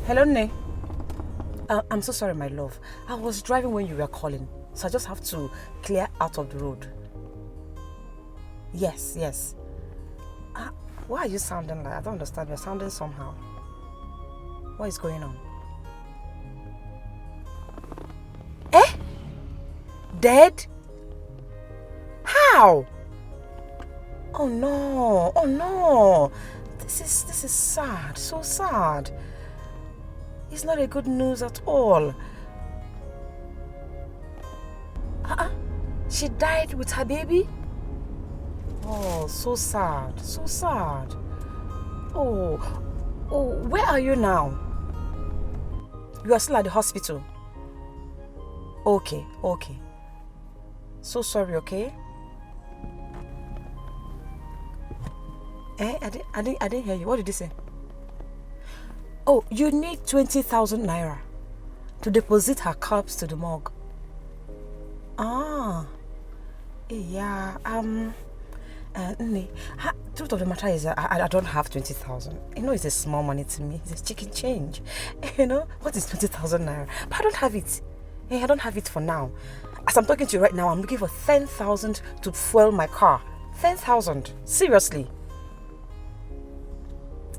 Hello, Ne. I'm so sorry, my love. I was driving when you were calling, so I just have to clear out of the road. Yes. Why are you sounding like? I don't understand. You're sounding somehow. What is going on? Eh? Dead? How? Oh no. This is sad. So sad. It's not a good news at all. She died with her baby? Oh, so sad. Oh, where are you now? You are still at the hospital? Okay. So sorry, okay? I didn't hear you. What did you say? Oh, you need 20,000 naira to deposit her corpse to the morgue. Ah. Yeah, truth of the matter is I don't have 20,000. You know, it's a small money to me. It's a chicken change. You know, what is 20,000 naira? But I don't have it. Hey, I don't have it for now. As I'm talking to you right now, I'm looking for 10,000 to fuel my car. 10,000. Seriously.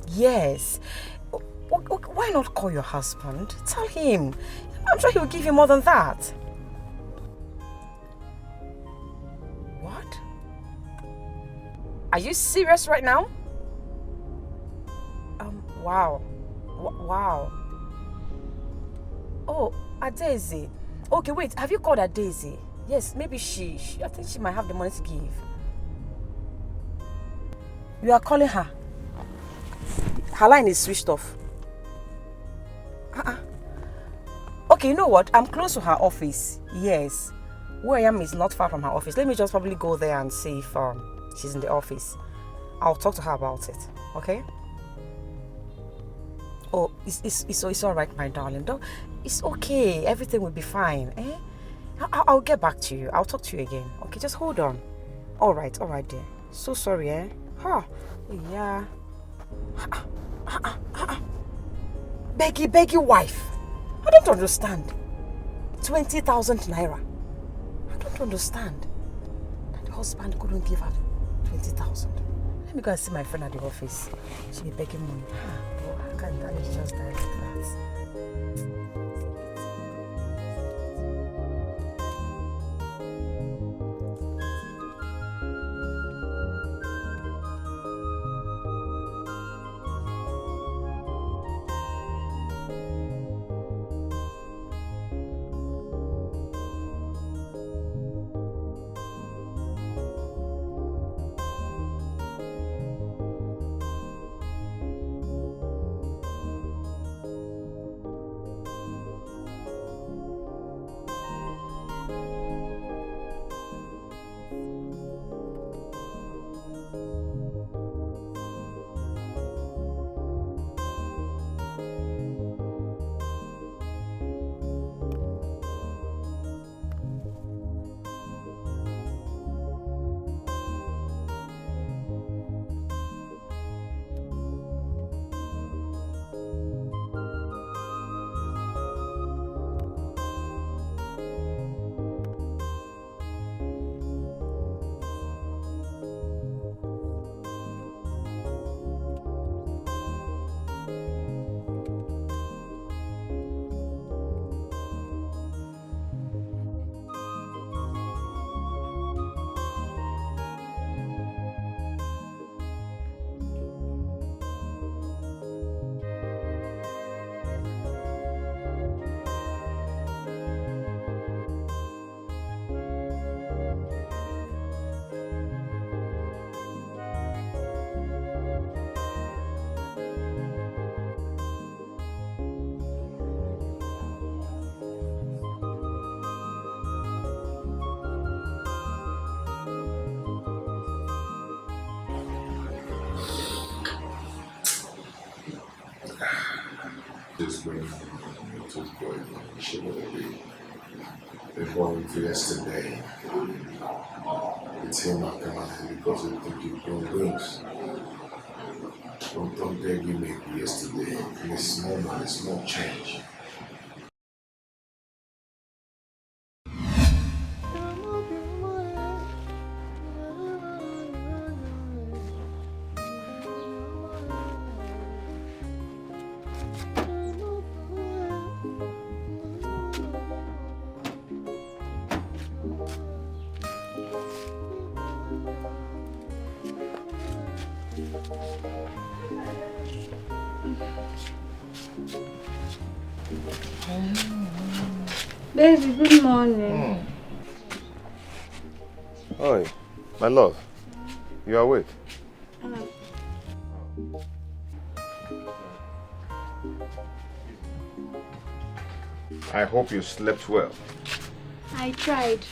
Yes. Why not call your husband? Tell him. I'm sure he will give you more than that. What? Are you serious right now? Wow. Wow. Oh, Adeze. Okay, wait. Have you called Adeze? Yes, maybe I think she might have the money to give. You are calling her. Her line is switched off. Okay, you know what? I'm close to her office. Yes. Where I am is not far from her office. Let me just probably go there and see if she's in the office. I'll talk to her about it. Okay? Oh, it's all right, my darling. Don't, it's okay. Everything will be fine. Eh? I'll get back to you. I'll talk to you again. Okay, just hold on. All right, dear. So sorry, eh? Yeah. Beggy wife. I don't understand. 20,000 naira. I don't understand. That the husband couldn't give her 20,000. Let me go and see my friend at the office. She'll be begging money. How can that just die like that? Just waiting to go before yesterday. It's him not coming because I think you've grown wings. Don't dare give me yesterday. In a small man, a small change. Baby, good morning. Oi, my love. You are awake? I hope you slept well. I tried.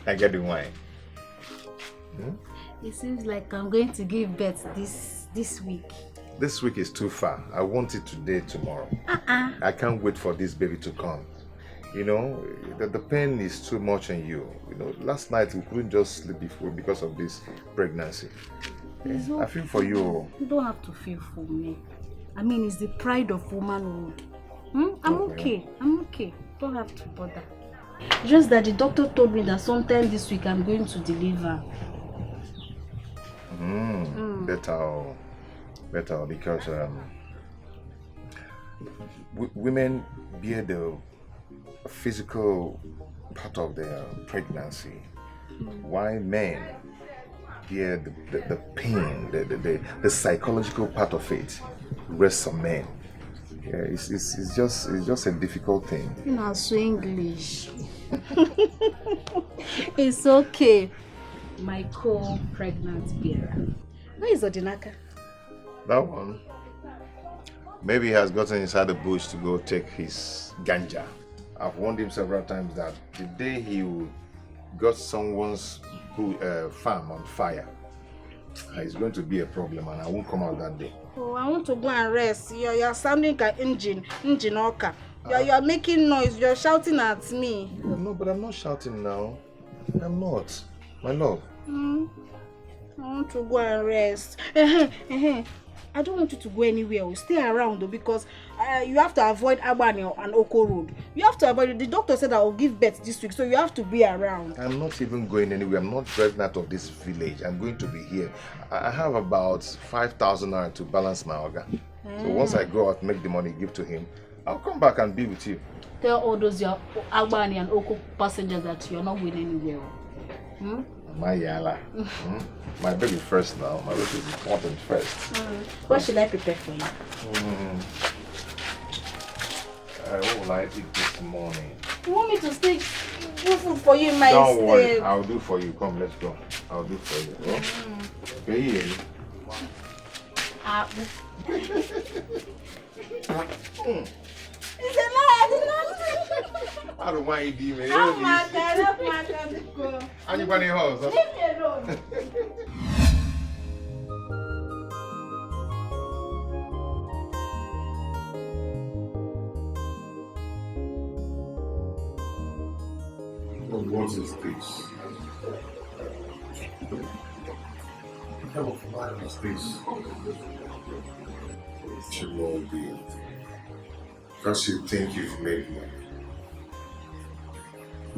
I get the wine. It seems like I'm going to give birth this week. This week is too far. I want it today, tomorrow. I can't wait for this baby to come. You know, the pain is too much on you. You know, last night we couldn't just sleep before because of this pregnancy. I feel for you. You don't have to feel for me. I mean, it's the pride of womanhood. I'm okay. I'm okay. Don't have to bother. Just that the doctor told me that sometime this week I'm going to deliver. Better, because women bear the physical part of their pregnancy, while men bear the pain, the psychological part of it rests on men. Yeah, it's just a difficult thing. You know, so English. It's okay. My co-pregnant bearer. Where is Odinaka? That one. Maybe he has gotten inside the bush to go take his ganja. I've warned him several times that the day he got someone's farm on fire, it's going to be a problem, and I won't come out that day. Oh, I want to go and rest. You're sounding like engine oka. You're making noise. You're shouting at me. No, but I'm not shouting now. I'm not. My love. I want to go and rest. I don't want you to go anywhere. We'll stay around though, because you have to avoid Agbani and Oko Road. You have to avoid. The doctor said I will give birth this week, so you have to be around. I'm not even going anywhere. I'm not driving out of this village. I'm going to be here. I have about 5,000 naira to balance my organ. So once I go out, make the money, give to him, I'll come back and be with you. Tell all those your Agbani and Oko passengers that you're not going anywhere. My yala. My baby first now. My baby is important first. What should I prepare for you? What will I eat this morning? You want me to stay do food for you in my Don't worry, I'll do for you. Come, let's go. I'll do for you. Okay. It's a lie. I don't want you to be Don't matter. Go. Anybody else? Leave me alone. What is this? What kind of life is this? Chimobi, because you think you've made money. I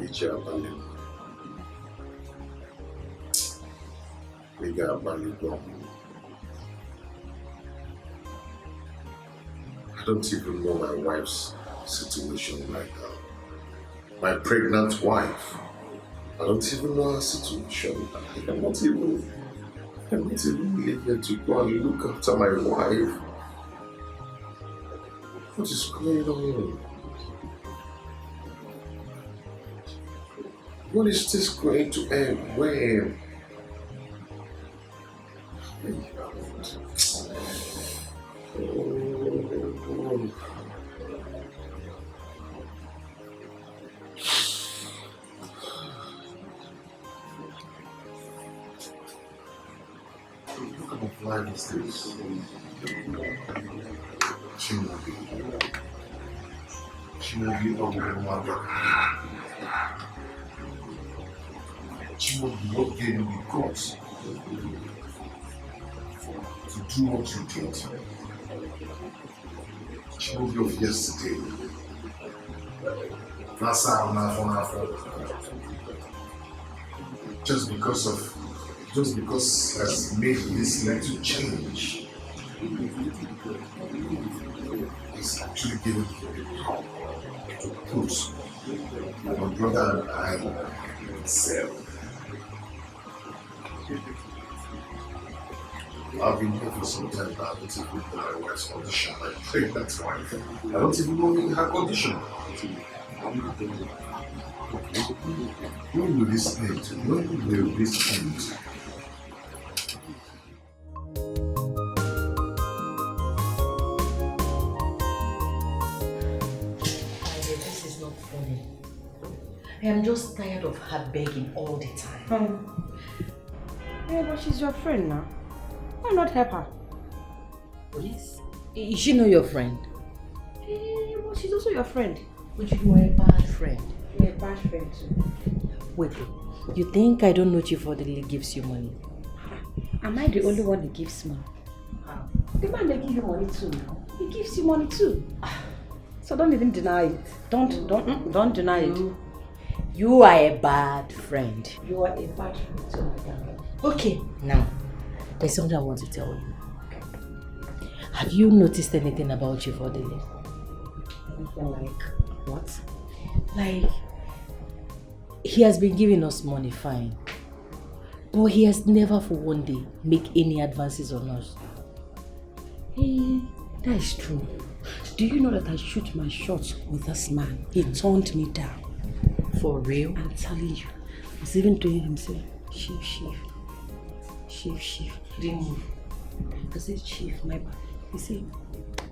don't even know my wife's situation right now. My pregnant wife. I don't even know her situation. I'm not even able to go and look after my wife. What is going on? What is this going to end? When? What kind of life is this? Chimobi, oh my God. Chimobi, what gave you the guts to do what you did? Chimobi of yesterday. That's how just because has made this little change. It's actually given me the power to put my brother and I myself. I've been here for some time now. I don't even know my wife's condition. I pray that's why. I don't even know her condition. When will this end? When will this end? This is not funny. I am just tired of her begging all the time. Yeah, but she's your friend now. Why not help her? Yes. Is she not your friend? Well, she's also your friend. But you are a bad friend. friend. You're a bad friend too. Wait, you think I don't know Chief Orderly gives you money? Am I the only one that gives money? The man they give you money too now. He gives you money too. So don't even deny it. Don't deny it. You are a bad friend. You are a bad friend too, madam. Okay, now there's something I want to tell you. Have you noticed anything about Chief Orderly? Anything like what? Like, he has been giving us money, fine. But he has never for one day make any advances on us. Hey, that is true. Do you know that I shoot my shot with this man? He turned me down. For real? I'm telling you. He's even doing himself. Chief. Didn't move. I said, Chief, my bad. He said,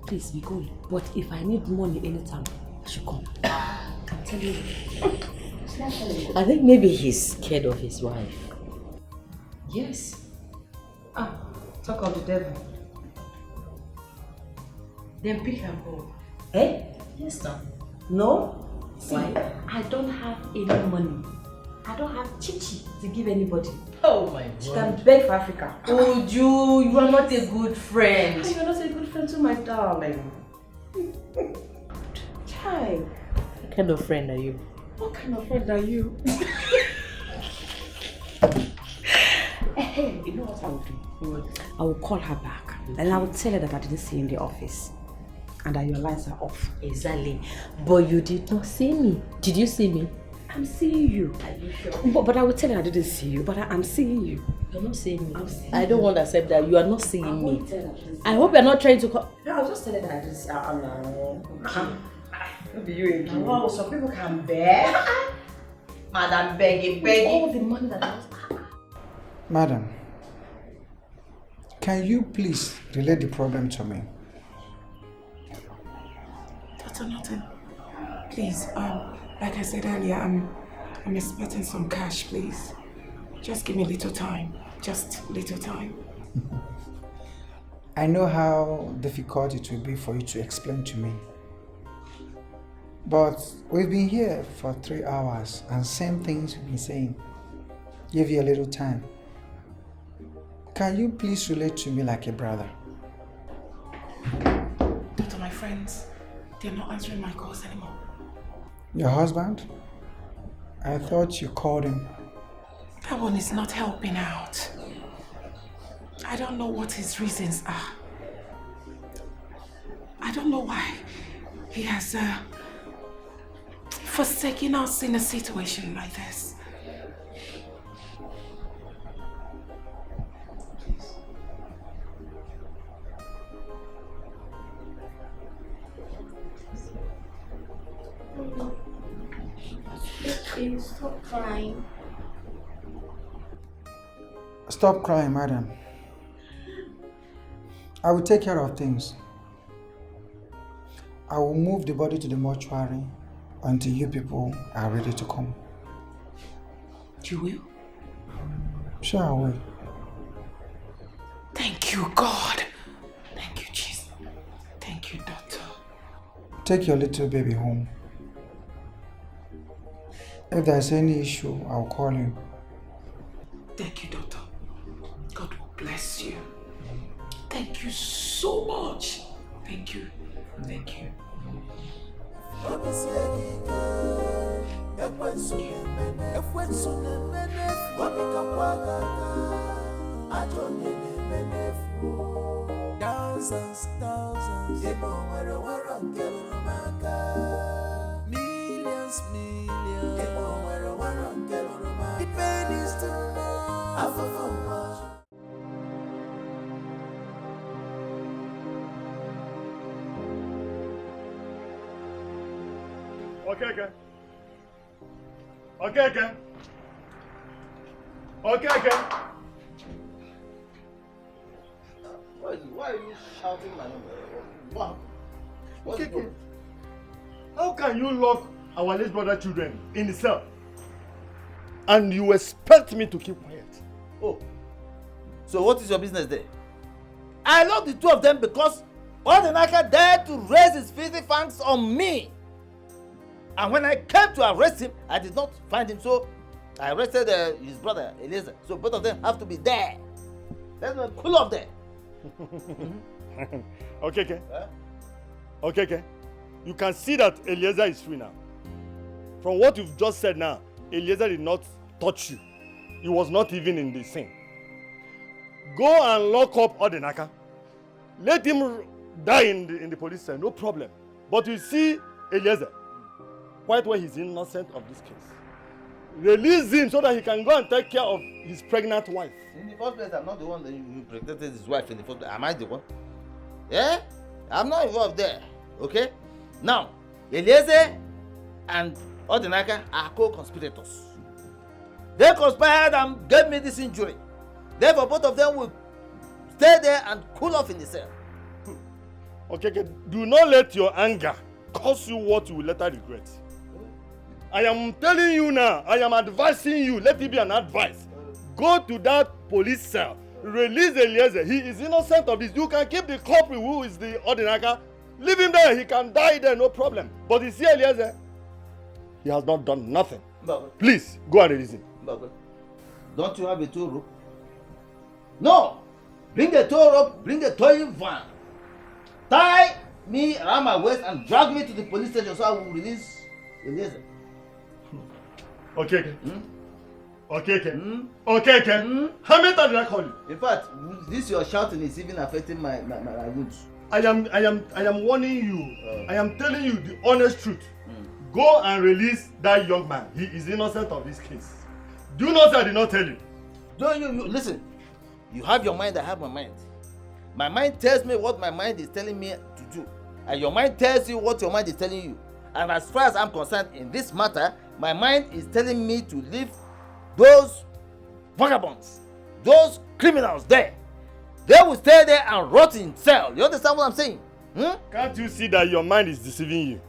please be going. But if I need money anytime, I should come. I'm telling you. I think maybe he's scared of his wife. Yes. Talk of the devil. Then pick and go. Eh? Yes, sir. No? See, why? I don't have any money. I don't have chichi to give anybody. Oh my God. She can beg for Africa. Oh, you are not a good friend. You're not a good friend to my darling. Child. What kind of friend are you? What kind of friend are you? Hey, you know what I will do? I will call her back and I will tell her that I didn't see you in the office and that your lines are off. Exactly. But you did not see me. Did you see me? I'm seeing you. Are you sure? But I will tell her I didn't see you, but I'm seeing you. You're not seeing me. I'm seeing I don't want to accept that. You are not seeing me. I hope you're not trying to call. No, I'll just tell her that I didn't see you. Maybe you again. Oh, some people can beg. Madam begging. All the money that I was. Madam, can you please relate the problem to me? Dr. Norton, please, like I said earlier, I'm expecting some cash, please. Just give me a little time. Just little time. I know how difficult it will be for you to explain to me. But we've been here for 3 hours and same things we've been saying. Give you a little time. Can you please relate to me like a brother? Doctor, my friends, they're not answering my calls anymore. Your husband? I thought you called him. That one is not helping out. I don't know what his reasons are. I don't know why he has forsaken us in a situation like this. Please stop crying. Stop crying, madam. I will take care of things. I will move the body to the mortuary until you people are ready to come. You will? Sure, I will. Thank you, God. Thank you, Jesus. Thank you, doctor. Take your little baby home. If there's any issue, I'll call him. Thank you, doctor. God will bless you. Thank you so much. Thank you. Thank you. Thousands, millions, the pain is too much. Okay. Why are you shouting my name? What? Okay. How can you lock our late brother children in the cell? And you expect me to keep quiet? Oh. So what is your business there? I locked the two of them because Ordinaka dared to raise his filthy fangs on me. And when I came to arrest him, I did not find him, so I arrested his brother, Eliezer. So both of them have to be there. Let them cool off there. Okay. Okay. You can see that Eliezer is free now. From what you've just said now, Eliezer did not touch you. He was not even in the scene. Go and lock up Odinaka. Let him die in the police cell, no problem. But you see Eliezer, quite when he's innocent of this case. Release him so that he can go and take care of his pregnant wife. In the first place, I'm not the one that you protected his wife in the first place. Am I the one? Yeah? I'm not involved there. Okay? Now, Eliezer and Odinaka are co-conspirators. They conspired and gave me this injury. Therefore, both of them will stay there and cool off in the cell. Okay. Do not let your anger cause you what you will later regret. I am telling you now, I am advising you, let it be an advice. Go to that police cell, release Eliezer. He is innocent of this. You can keep the culprit who is the Odinaka. Leave him there, he can die there, no problem. But you see Eliezer, he has not done nothing. Please, go and release him. Don't you have a tow rope? No! Bring a tow rope, bring a towing van. Tie me around my waist and drag me to the police station so I will release Eliezer. Okay. Okay. How many times did I call you? In fact, this your shouting is even affecting my wounds. I am warning you. I am telling you the honest truth. Go and release that young man. He is innocent of this case. Do not say I did not tell you. Don't you listen. You have your mind, I have my mind. My mind tells me what my mind is telling me to do. And your mind tells you what your mind is telling you. And as far as I'm concerned in this matter, my mind is telling me to leave those vagabonds, those criminals there. They will stay there and rot in cell. You understand what I'm saying? Can't you see that your mind is deceiving you?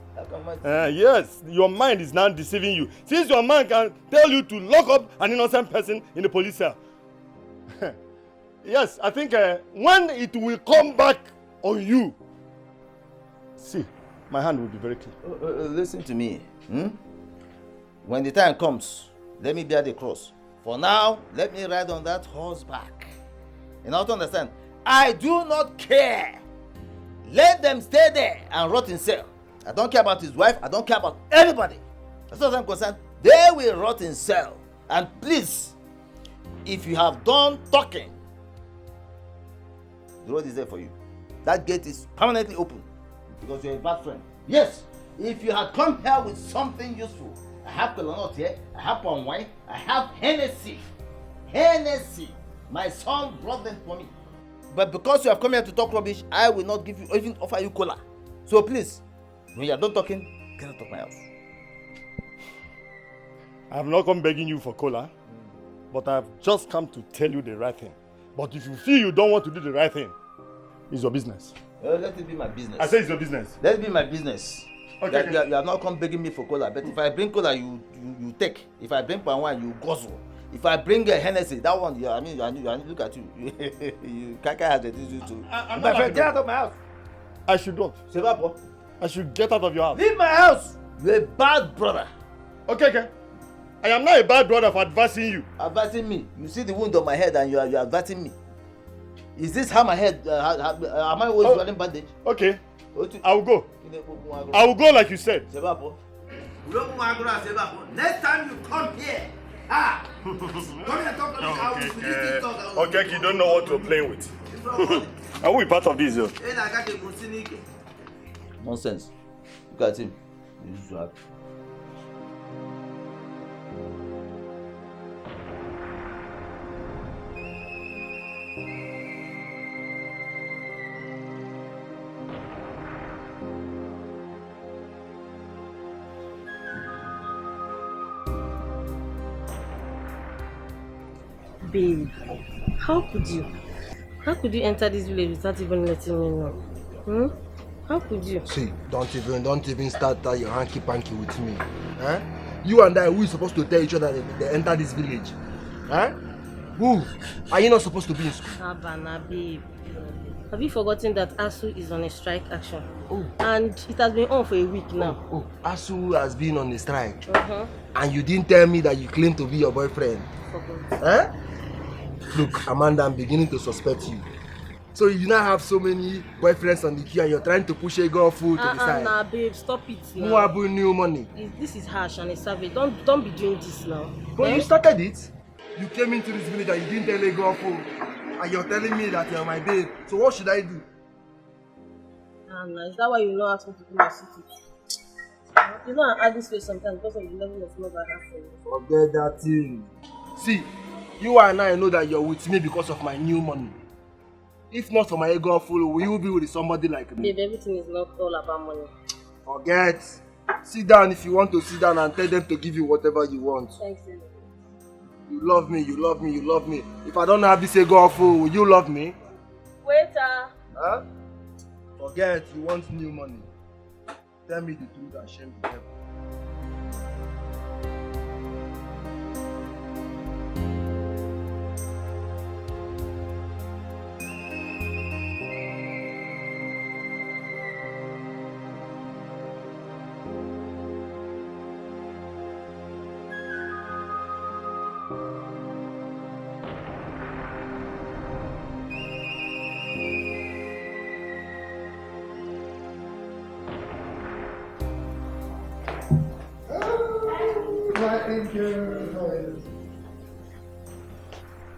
Yes, your mind is now deceiving you. Since your mind can tell you to lock up an innocent person in the police cell. Yes, I think when it will come back on you, see, my hand will be very clear. Listen to me. When the time comes, let me bear the cross. For now, let me ride on that horseback. You know what to understand? I do not care. Let them stay there and rot in cell. I don't care about his wife. I don't care about anybody. As far as I'm concerned, they will rot in cell. And please, if you have done talking, the road is there for you. That gate is permanently open because you're a bad friend. Yes, if you had come here with something useful, I have Kolanot here, I have palm wine, I have Hennessy. My son brought them for me. But because you have come here to talk rubbish, I will not give you, even offer you cola. So please, when you are done talking, get out of my house. I have not come begging you for cola, but I have just come to tell you the right thing. But if you feel you don't want to do the right thing, it's your business. Let it be my business. I say it's your business. Let it be my business. Okay. You have not come begging me for cola, but if I bring cola, you take. If I bring palm wine, you guzzle. If I bring a Hennessy, that one, look at you. You Kaka has a disease too. My friend, get out of my house. I should not. Sevapo. I should get out of your house. Leave my house. You're a bad brother. Okay. I am not a bad brother for advising you. Advising me? You see the wound on my head and you are advising me. Is this how my head, am I always wearing bandage? Okay. I will go. I will go like you said. Sevapo. Next time you come here, come and talk to me. Okay, you don't know what you're playing with. I will be part of this. Nonsense. Look at him. He's so happy. Babe, how could you enter this village without even letting me know? How could you? See, don't even start that your hanky-panky with me. You and I, we supposed to tell each other that they enter this village. Who? Are you not supposed to be in school? Abana, babe. Have you forgotten that ASU is on a strike action? Oh. And it has been on for a week now. Oh. ASU has been on a strike. Uh-huh. And you didn't tell me that you claim to be your boyfriend. Huh? Look, Amanda, I'm beginning to suspect you. So you now have so many boyfriends on the queue and you're trying to push a girl food to the side. Nah, babe, stop it now. Who are new money? This is harsh and it's savage. Don't be doing this now. But you started it. You came into this village and you didn't tell a girl food. And you're telling me that you're my babe. So what should I do? Is that why you not ask me to do my city? You know I add this face sometimes because of the level of love I have for you. Forget that thing. See, you and I know that you're with me because of my new money. If not for my girl fool, will you be with somebody like me? Babe, everything is not all about money. Forget. Sit down if you want to sit down and tell them to give you whatever you want. Thanks, babe. You love me, you love me, you love me. If I don't have this girl fool, will you love me? Waiter. Huh? Forget, you want new money. Tell me the truth and shame the devil.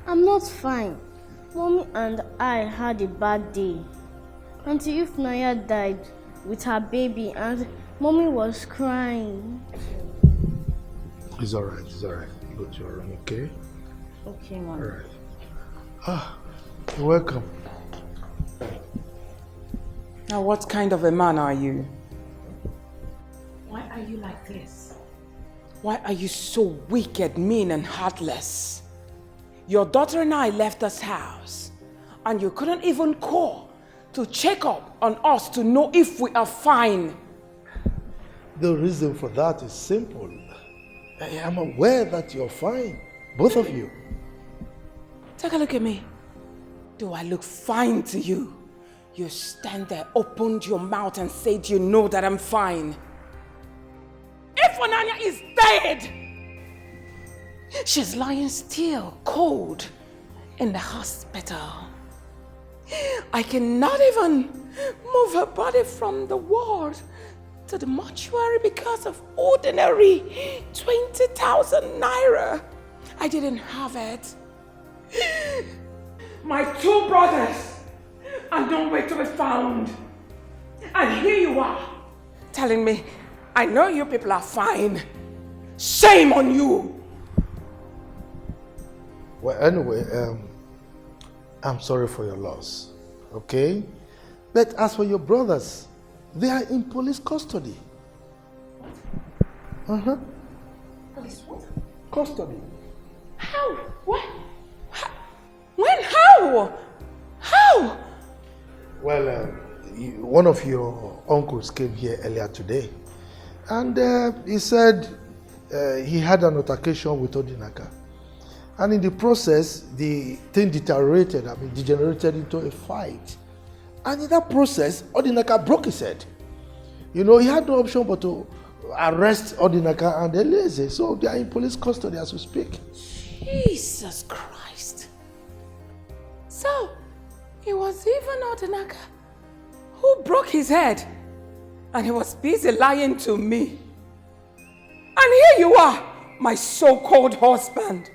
I'm not fine. Mommy and I had a bad day. Auntie Ifnaya died with her baby and Mommy was crying. It's alright, Go to your room, okay? Okay, Mom. Alright. You're welcome. Now what kind of a man are you? Why are you like this? Why are you so wicked, mean and heartless? Your daughter and I left this house and you couldn't even call to check up on us to know if we are fine. The reason for that is simple. I am aware that you're fine, both of you. Take a look at me. Do I look fine to you? You stand there, opened your mouth and said you know that I'm fine. If Onanya is dead, she's lying still, cold, in the hospital. I cannot even move her body from the ward to the mortuary because of ordinary 20,000 naira. I didn't have it. My two brothers are nowhere to be found. And here you are, telling me, I know you people are fine. Shame on you. Well, anyway, I'm sorry for your loss, okay? But as for your brothers, they are in police custody. Uh-huh. Police what? Custody. How? What? When? How? How? Well, one of your uncles came here earlier today. And he said he had an altercation with Odinaka. And in the process, the thing degenerated into a fight. And in that process, Odinaka broke his head. You know, he had no option but to arrest Odinaka and Eleze. So they are in police custody as we speak. Jesus Christ. So, it was even Odinaka who broke his head. And he was busy lying to me. And here you are, my so-called husband.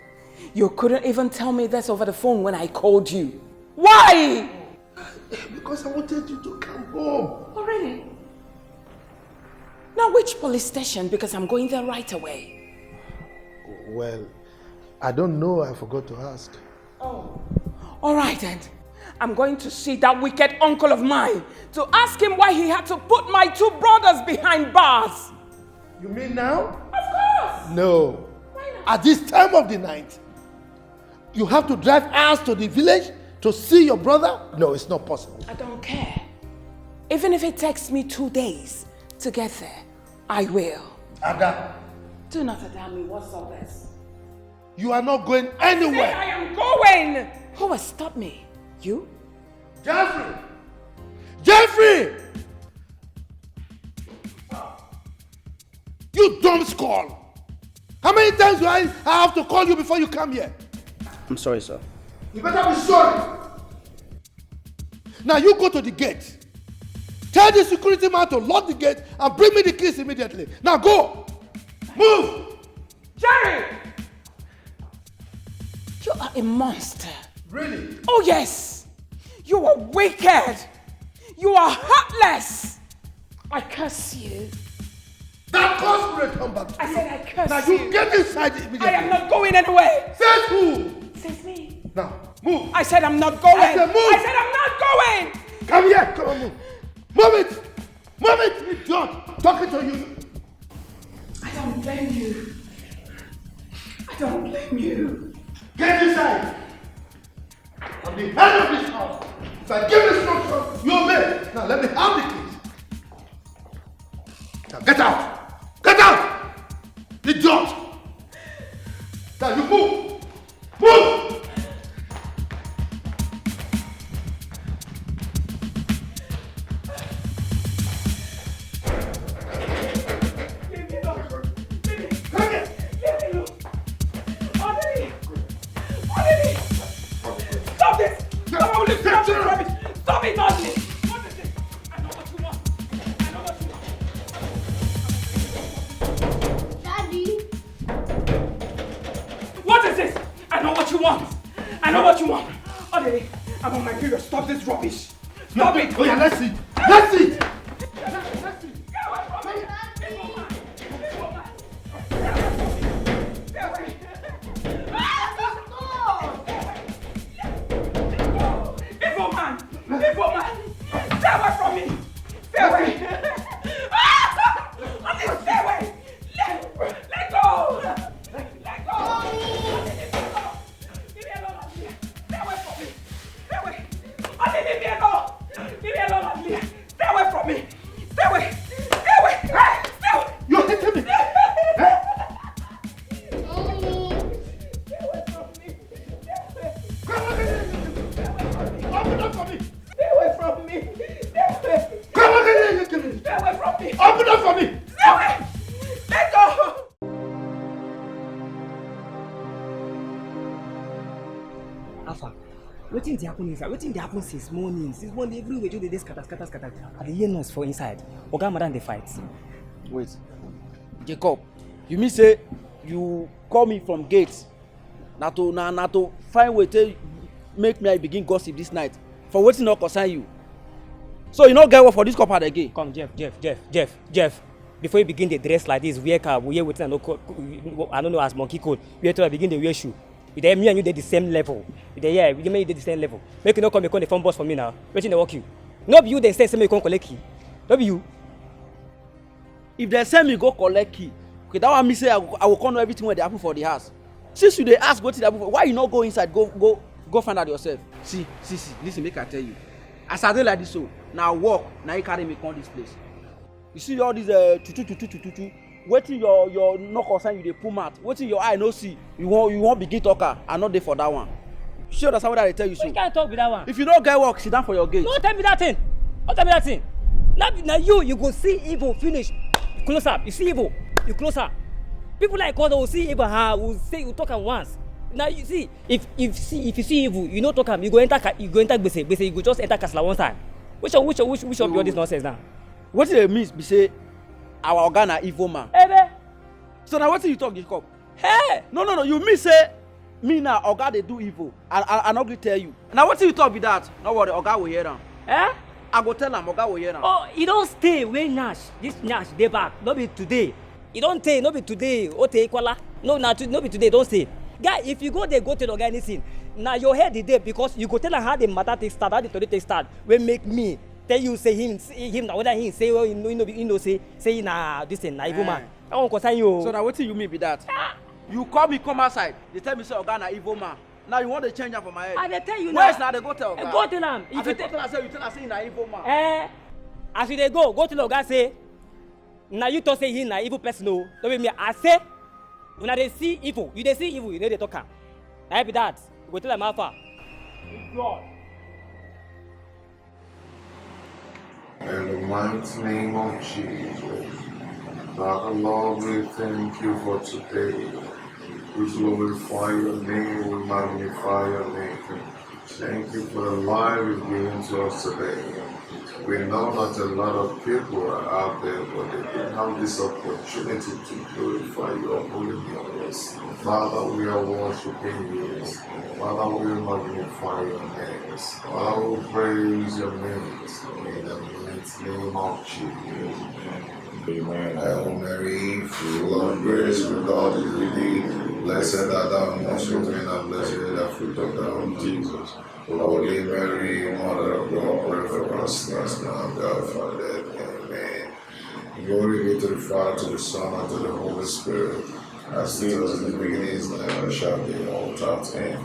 You couldn't even tell me this over the phone when I called you. Why? Because I wanted you to come home. Oh, really? Now, which police station? Because I'm going there right away. Well, I don't know. I forgot to ask. Oh. All right, then. I'm going to see that wicked uncle of mine to ask him why he had to put my two brothers behind bars. You mean now? Of course. No. Why not? At this time of the night, you have to drive us to the village to see your brother? No, it's not possible. I don't care. Even if it takes me 2 days to get there, I will. Ada. Do not tell me what's all this. You are not going anywhere. I am going. Who will stop me? You? Jeffrey! Jeffrey! You dumb skull! How many times do I have to call you before you come here? I'm sorry, sir. You better be sorry. Now you go to the gate. Tell the security man to lock the gate and bring me the keys immediately. Now go! Move! Jerry! You are a monster. Really? Oh yes! You are wicked! You are heartless! I curse you. That curse will come back to you. I said I curse now you get inside immediately. I am not going anywhere. Says who? Says me. Now, move. I said I'm not going. I said move. I said I'm not going. Come here. Come on, move. Move it. Move it. You don't. Talking to you. I don't blame you. I don't blame you. Get inside. I'm the head of this house. If I give instructions, you obey. Now let me have the keys. Now get out. Get out. Idiot. Now you move. Move. Stop this! Stop it! Stop it, Dudley! What is it? I know what you want. I know what you want. Daddy! What is this? I know what you want. I know what you want. Dudley, I'm on my period. Stop this rubbish. Stop it! Oh yeah, let's see. Let's see. Evil man! Stay away from me! Stay away! Stay away! Let go! Let go! Leave me alone, Adlia! Stay away from me! Stay away! Leave me alone! Leave me alone, Adlia! Stay away from me! Stay away! Stay away! Stay away! You're hitting me! Open up for me! Stay away from me! Stay away! Come on, get Stay away from me! Open up for me! Stay away! Let go! Alpha, wetin dey happen inside? Wetin dey happen since morning? Since morning, everywhere you dey scatter. I dey hear noise for inside. Oga Madam dey fight. Wait. Jacob, you mean say you call me from gate na to find way to make me begin gossip this night for wetin no concern you? So you no get work for this compound again? Come, Jeff. Before you begin the dress like this, wear cap, wear wetin I don't know as monkey code. Wait till I begin the wear shoe. You dey me and you dey the same level. You dey here, you dey the same level. Make you no come the phone boss for me now. Wetin dey work you? No be you dey say me you come collect key. No be you. If they send me go collect key, okay, that one me say I will come know everything wey dey happen for the house. Since you dey ask wetin dey happen for, why you no go inside go find out yourself? See, listen, make I tell you. As I dey like this so, na work na you carry me come this place. You see all these tutu. Wetin your no concern you dey pull mouth. Wetin your eye no see, you wan begin talk am. I no dey for that one. You sure understand what I dey tell you so? You can't talk with that one. If you no get work, sit down for your gate. Don't tell me that thing. Now you go see evil finish. Close up. You see evil, you close up. People like us will see evil, will talk am once. Now you see, if you see evil, you no talk am, you go enter gbese, you go just enter castle one time. Which of be all this nonsense now? What dey mean be say our oga na evil man? Ebe. So now wetin you talk, Jacob? Hey! No, you mean say me na oga dey do evil, I no gree tell you. Now wetin you talk be that? No worry, oga will hear am. Eh? I go tell am, oga will hear am. Oh, you don stay wey Nash, this Nash dey back, no be today. You don tey, no be today, ote ekwala. No be today, don stay. Guy, if you go tell oga anything, na your head dey there because you go tell am how the matter take start, how the story take start, wey make me tell you say him na whether him say well, he no say na this thing na evil man. That one concern you. So na wetin you mean be that? You call me come outside, they tell me say oga na evil man. Now you want to change am for my head. I dey tell you now. Where's now they go tell oga? Go tell am. If you tell am say na evil man. As you dey go tell oga say na you talk say he na evil person o. No be me. I say When they see evil, you know they talk am. I be that. You go tell them how far. God. In the mighty name of Jesus, Father Lord, we thank you for today. We glorify your name, we magnify your name. Thank you for the life you've given to us today. We know that a lot of people are out there, but they didn't have this opportunity to glorify your holy name. Father, we are worshiping you. Father, we magnify your names. Father, we praise your names. In the mighty name of Jesus. Amen. Hail Mary, full of grace, the Lord is with thee. Blessed art thou amongst women, and blessed is the fruit of thy womb, Jesus. Holy Mary, Mother of God, pray for us sinners now and God for death. Amen. Glory be to the Father, to the Son, and to the Holy Spirit, as it was in the beginning, is now, and shall be, all without end.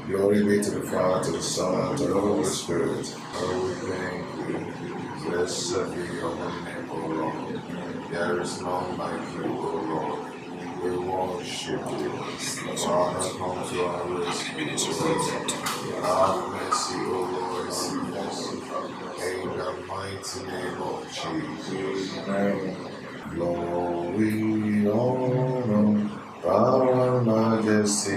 Glory be to the Father, to the Son, and to the Holy Spirit. Oh, we thank you. Blessed be your holy name, O Lord. There is none like you, O Lord. We worship you. Father, come to our rescue. Have mercy, O Lord, have mercy. In the mighty name of Jesus. Amen. Glory, honor, power, majesty,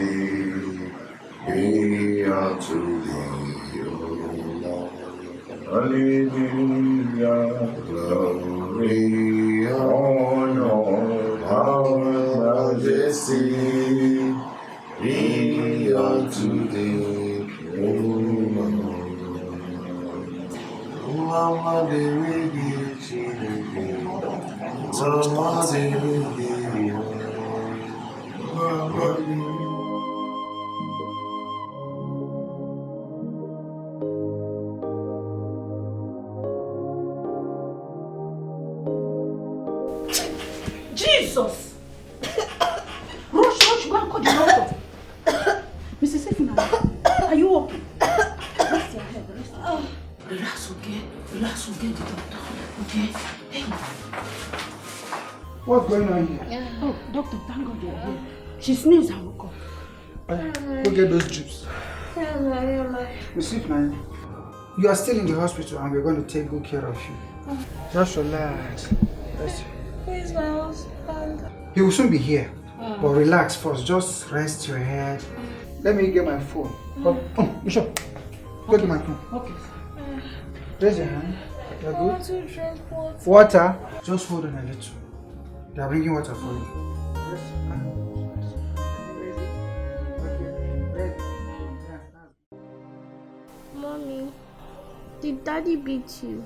be unto thee, O Lord. Hallelujah. Glory, honor, power, majesty, be unto thee, O Lord. Mama, they will give you the Mama, they will give you Jesus! Rush, go and call the doctor. Mrs. Efina, are you okay? Rest your head, rest your head. Relax, okay? Relax, we'll get the doctor, okay? Hey. What's going on here? Yeah. Oh, doctor, thank God you're here. She sneezed and woke up. Go get those drips. Miss Ifnaya, you are still in the hospital and we're going to take good care of you. Just relax. Where's my husband? He will soon be here. But relax first. Just rest your head. Let me get my phone. Oh, Bishop. Go get my phone. Okay. Raise your hand. You're I want good? to drink water. Water? Just hold on a little. They are bringing water for you. Mommy, did Daddy beat you?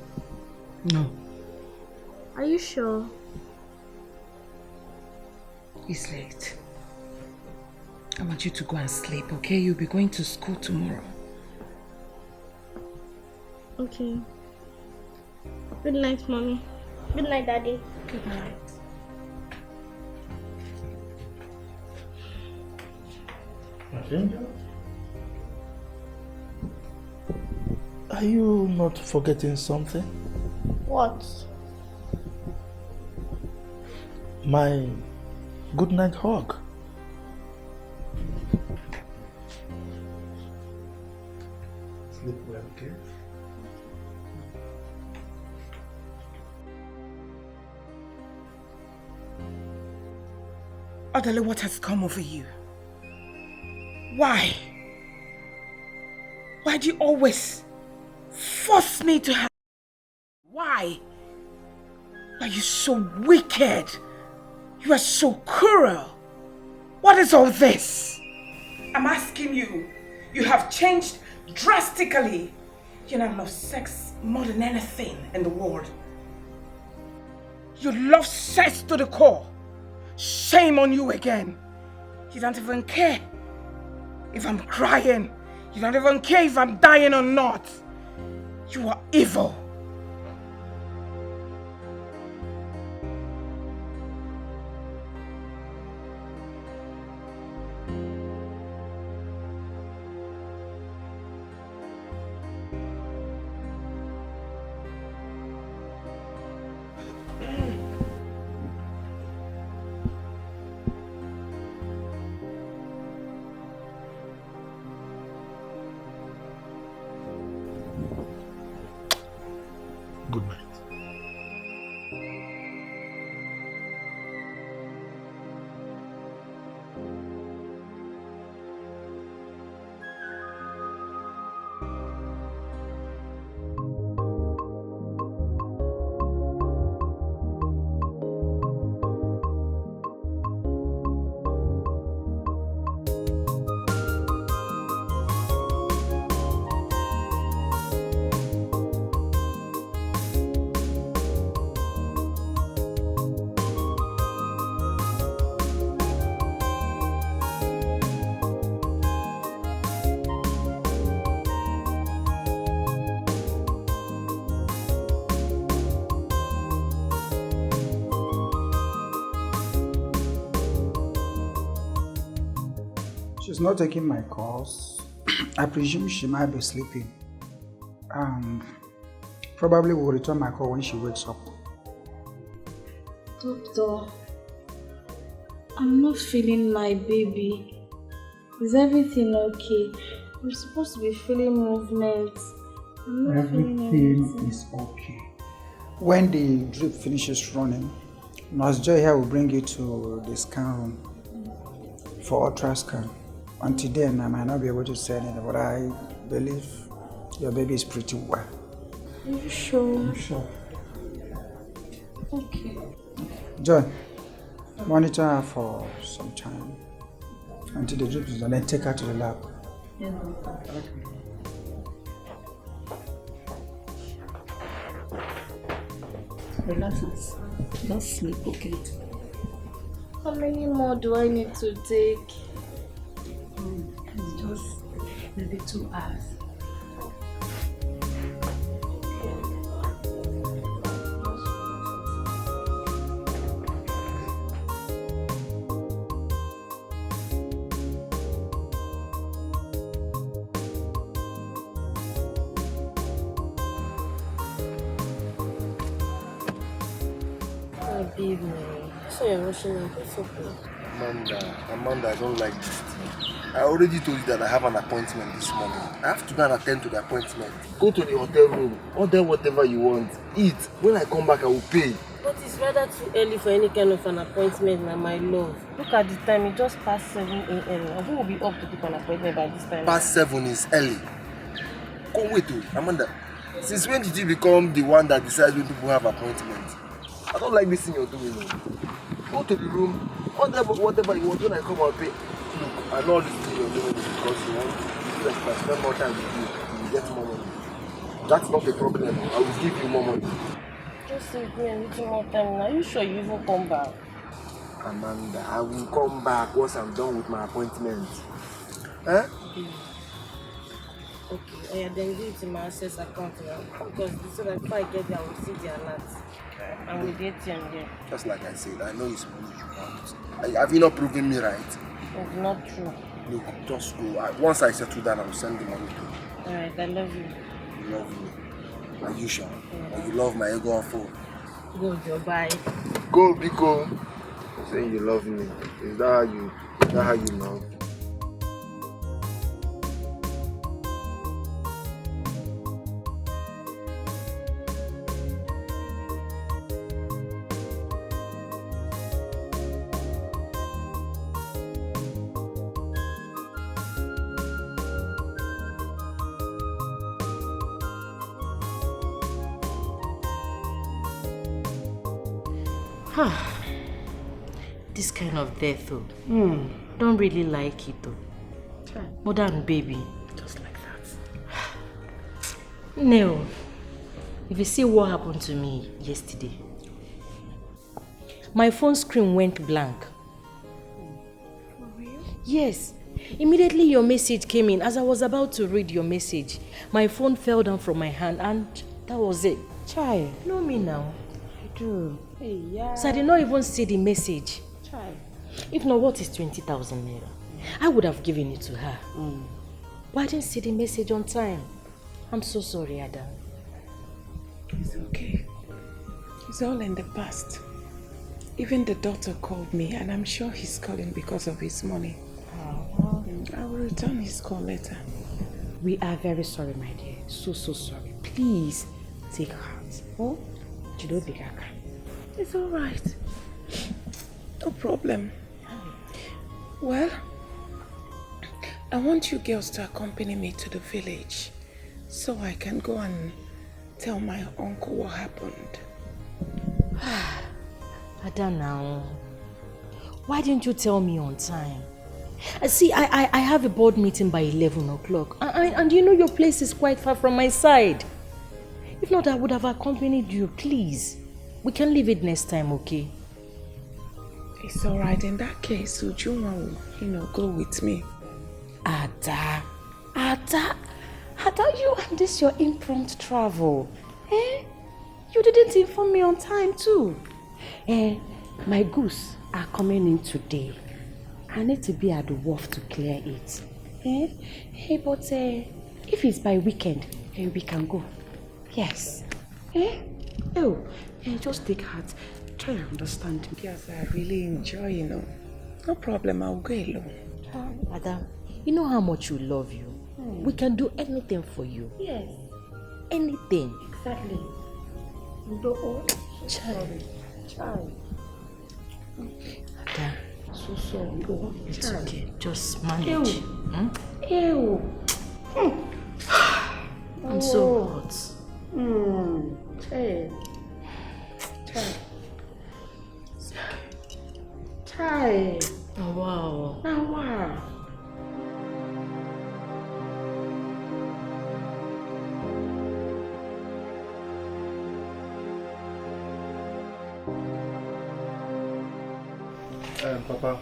No, Are you sure? it's late. I want you to go and sleep, okay? You'll be going to school tomorrow. Okay. Good night, Mommy. Good night, Daddy. Good night. Okay. Are you not forgetting something? What? My good night hug. Sleep well, okay? Adele, what has come over you? Why? Why do you always force me to have... Why? Why are you so wicked? You are so cruel. What is all this? I'm asking you. You have changed drastically. You now love sex more than anything in the world. You love sex to the core. Shame on you again. You don't even care if I'm crying. You don't even care if I'm dying or not. You are evil. She's not taking my calls. I presume she might be sleeping. Probably will return my call when she wakes up. Doctor, I'm not feeling my baby. Is everything okay? I'm supposed to be feeling movement. I'm not feeling anything. Is okay. When the drip finishes running, Nurse Joy here will bring you to the scan room for ultrascan. Until then, I might not be able to say anything, but I believe your baby is pretty well. Are you sure? I'm sure. Okay. Joy, monitor her for some time until the drip is done, then take her to the lab. Yeah. Relax. Just sleep, okay? How many more do I need to take? It's just maybe 2 hours. Baby, so you're rushing out. It's okay. Amanda, I don't like this thing. I already told you that I have an appointment this morning. I have to go and attend to the appointment. Go to the hotel room, order whatever you want, eat. When I come back, I will pay. But it's rather too early for any kind of an appointment now, my love. Look at the time, it just past 7 a.m. Who will be up to keep an appointment by this time? Past 7 is early. Come wait, Amanda. Since when did you become the one that decides when people have appointments? I don't like this thing you're doing. Go to the room, order whatever you want. When I come, I'll pay. Look, I know this thing you're doing because you want to like, if I spend more time with you, you get more money. That's not a problem. I will give you more money. Just give me a little more time now. Are you sure you even come back? Amanda, I will come back once I'm done with my appointment. Eh? Okay, yeah, then give it to my access account now. Because so that if I get there, I will see the alert. And with the ATM there. Just like I said, I know it's money you want. Have you not proven me right? It's not true. Look, just go. Once I settle down, I will send the money to you. Alright, I love you. You love me. Are you sure? Yeah. Or you love my ego and phone? Go, Joe, bye. Go, Biko. Saying you love me. Is that how you love? This kind of death, though. Don't really like it, though. More than baby. Just like that. No. If you see what happened to me yesterday, my phone screen went blank. For real? Yes. Immediately your message came in. As I was about to read your message, my phone fell down from my hand and that was it. Child, know me now. I do. Hey, yeah. So I did not even see the message. Child. If not, what is 20,000 naira? I would have given it to her. But I didn't see the message on time. I'm so sorry, Ada. It's okay. It's all in the past. Even the doctor called me and I'm sure he's calling because of his money. I will return his call later. We are very sorry, my dear. So sorry. Please take heart. Oh? It's all right. No problem. Well, I want you girls to accompany me to the village so I can go and tell my uncle what happened. Ada now. Why didn't you tell me on time? See, I have a board meeting by 11 o'clock. And you know your place is quite far from my side. If not, I would have accompanied you, please. We can leave it next time, okay? It's all right. In that case, Ujunwa will, go with me. Ada, you and this your impromptu travel. You didn't inform me on time too. My goose are coming in today. I need to be at the wharf to clear it. Eh? Hey, but if it's by weekend, we can go. Yes. Eh? Oh, just take heart. Try and understand me. Yes, I really enjoy, you know. No problem, I'll go alone. Madam, you know how much we love you. We can do anything for you. Yes. Anything. Exactly. Child. Madam, so sorry. Oh, it's okay. Just manage. Ew. I'm so hot. Chai. Oh, wow. Oh, wow. Papa,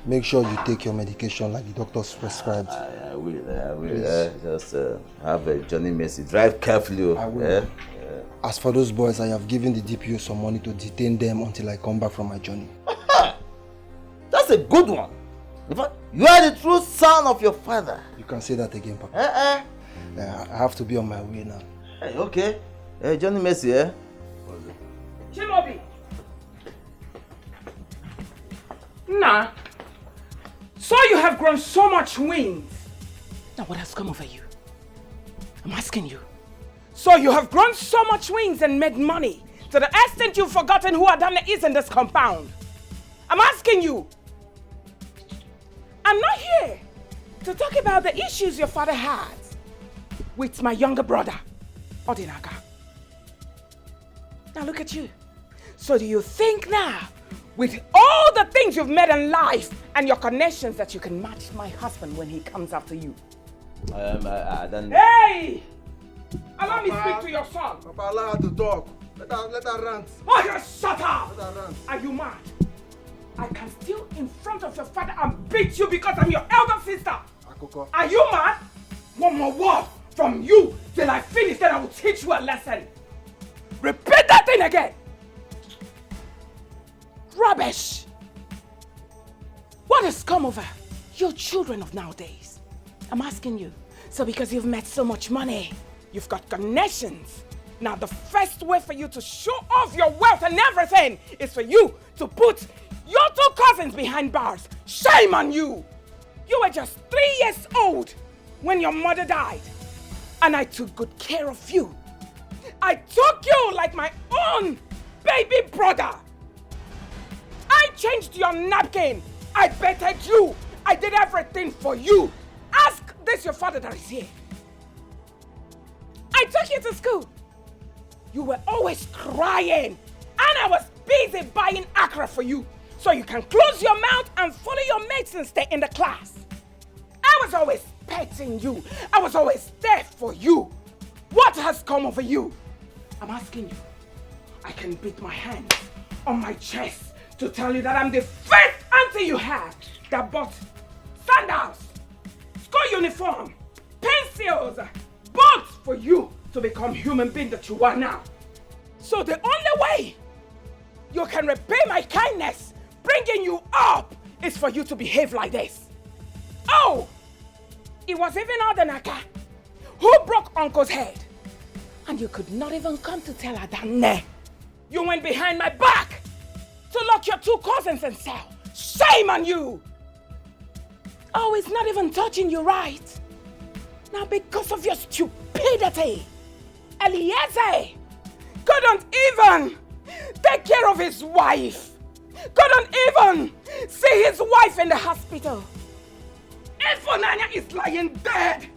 make sure you take your medication like the doctors prescribed. I will. Just have a journey mercy. Drive carefully. I will. As for those boys, I have given the DPO some money to detain them until I come back from my journey. That's a good one. In fact, you are the true son of your father. You can say that again, Papa. I have to be on my way now. Hey, okay. Johnny Mercy, eh? Chimobi! Nah. So you have grown so much wings. Now what has come over you? I'm asking you. So you have grown so much wings and made money to the extent you've forgotten who Adana is in this compound. I'm asking you. I'm not here to talk about the issues your father had with my younger brother, Odinaga. Now look at you. So do you think now, with all the things you've made in life and your connections, that you can match my husband when he comes after you? Hey! Allow me to speak to your son. Papa, allow her to talk. Let her rant. Oh, just shut up! Let her rant. Are you mad? I can steal in front of your father and beat you because I'm your elder sister. Akoko. Are you mad? One more word from you till I finish, then I will teach you a lesson. Repeat that thing again. Rubbish. What has come over your children of nowadays? I'm asking you. So because you've made so much money, you've got connections. Now the first way for you to show off your wealth and everything is for you to put your two cousins behind bars. Shame on you! You were just 3 years old when your mother died. And I took good care of you. I took you like my own baby brother. I changed your napkin. I betted you. I did everything for you. Ask this your father that is here. I took you to school. You were always crying. And I was busy buying Accra for you. So you can close your mouth and follow your mates and stay in the class. I was always petting you. I was always there for you. What has come over you? I'm asking you. I can beat my hands on my chest to tell you that I'm the first auntie you had that bought sandals, school uniform, pencils, books for you to become human being that you are now. So the only way you can repay my kindness bringing you up is for you to behave like this. Oh, it was even Odanaka who broke Uncle's head. And you could not even come to tell Adane. You went behind my back to lock your two cousins in cell. Shame on you! Oh, it's not even touching you right. Now because of your stupidity, Eliezer couldn't even take care of his wife. Couldn't even see his wife in the hospital. Ifunanya is lying dead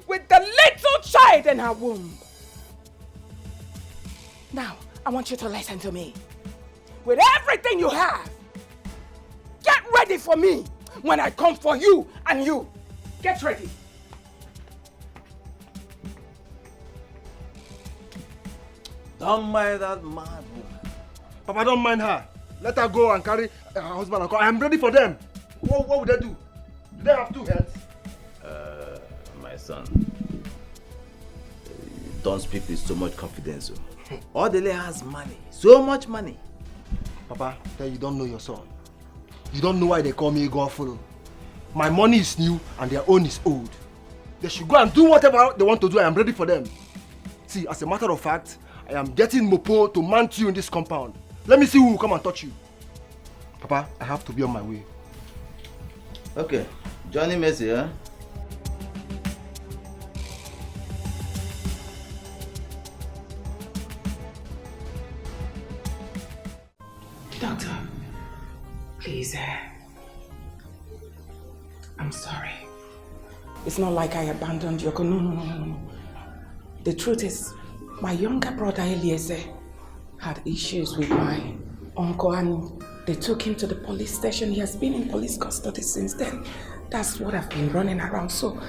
with the little child in her womb. Now, I want you to listen to me. With everything you have, get ready for me when I come for you and you. Get ready. Don't mind that mad woman. Papa, don't mind her. Let her go and carry her husband and call. I'm ready for them. What would they do? Do they have two heads? My son, don't speak with so much confidence. Odele has money, so much money. Papa, then you don't know your son. You don't know why they call me Godfather. My money is new and their own is old. They should go and do whatever they want to do. I am ready for them. See, as a matter of fact, I am getting Mopo to mount you in this compound. Let me see who will come and touch you. Papa, I have to be on my way. Okay, Johnny Messi, huh? Doctor, please, I'm sorry. It's not like I abandoned you. No. The truth is, my younger brother Eliezer had issues with my uncle and they took him to the police station. He has been in police custody since then. That's what I've been running around. So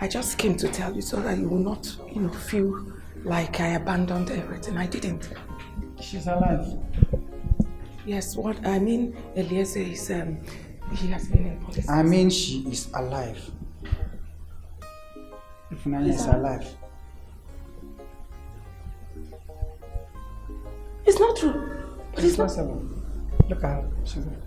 I just came to tell you so that you will not, feel like I abandoned everything. I didn't. She's alive. Yes, what I mean, Eliezer is, he has been in police. I mean, she is alive. Ifunanya is alive. It's not true. But it's possible. Look at her. She's alive.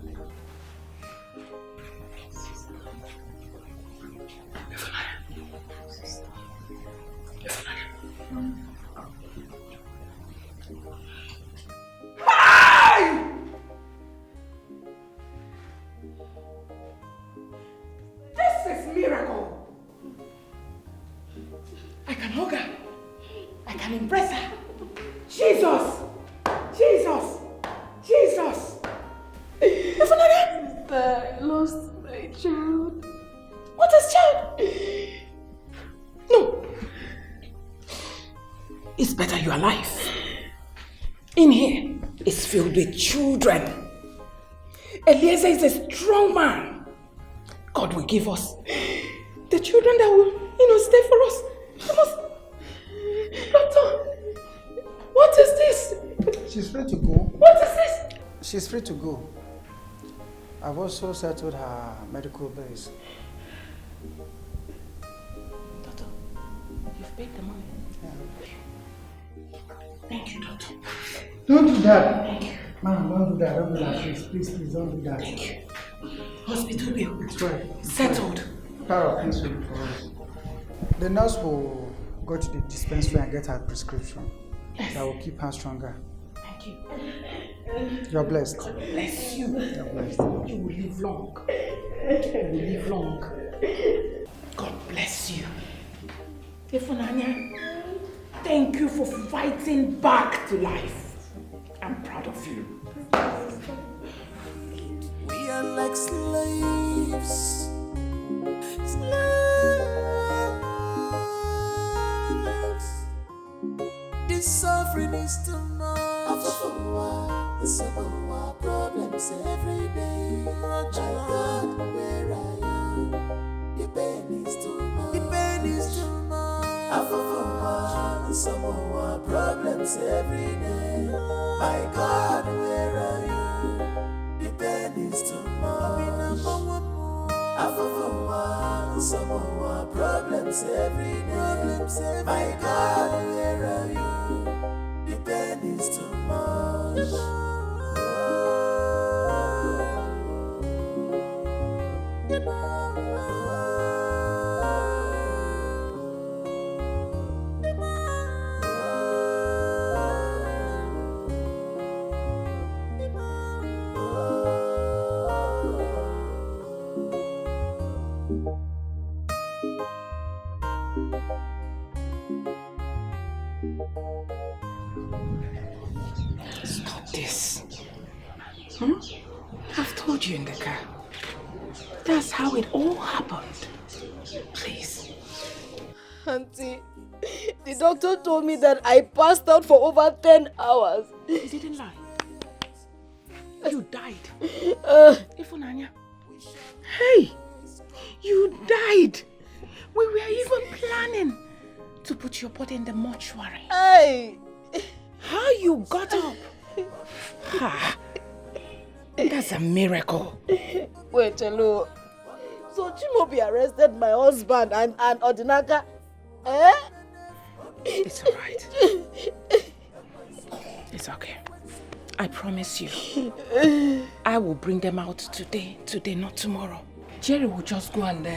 This is miracle. I can hug her. I can embrace her. Jesus! I lost my child. What is child? No. It's better you're alive. In here is filled with children. Eliezer is a strong man. God will give us the children that will, stay for us. I must... Doctor, what is this? She's free to go. What is this? She's free to go. I've also settled her medical bills. Doctor, you've paid the money. Yeah. Thank you, Doctor. Don't do that. Thank you. Ma'am, don't do that. Don't do that. Please, don't do that. Thank you. Hospital bill. It's right. Settled. Power of peace will for us. The nurse will go to the dispensary and get her prescription. Yes. That will keep her stronger. Thank you. You're blessed. God bless you. You're blessed. You will live long. You will live long. God bless you. Ifunanya, thank you for fighting back to life. I'm proud of you. We are like slaves. This suffering is too much. Some of our problems every day. My God, where I am, the pain is too much. The pain is too much. Some of our problems every day. My God, where are you? The pain is too much. Some of our problems every day. My God, where are you? The pain is too much. Stop this. I've told you in the car. That's how it all happened. Please. Auntie, the doctor told me that I passed out for over 10 hours. He didn't lie. You died. Ifunanya. Hey, you died. We were even planning to put your body in the mortuary. Hey. How you got up? That's a miracle. Wait, hello. So Chimobi arrested my husband and Odinaka? Eh? It's alright. It's okay. I promise you. I will bring them out today, not tomorrow. Jerry will just go and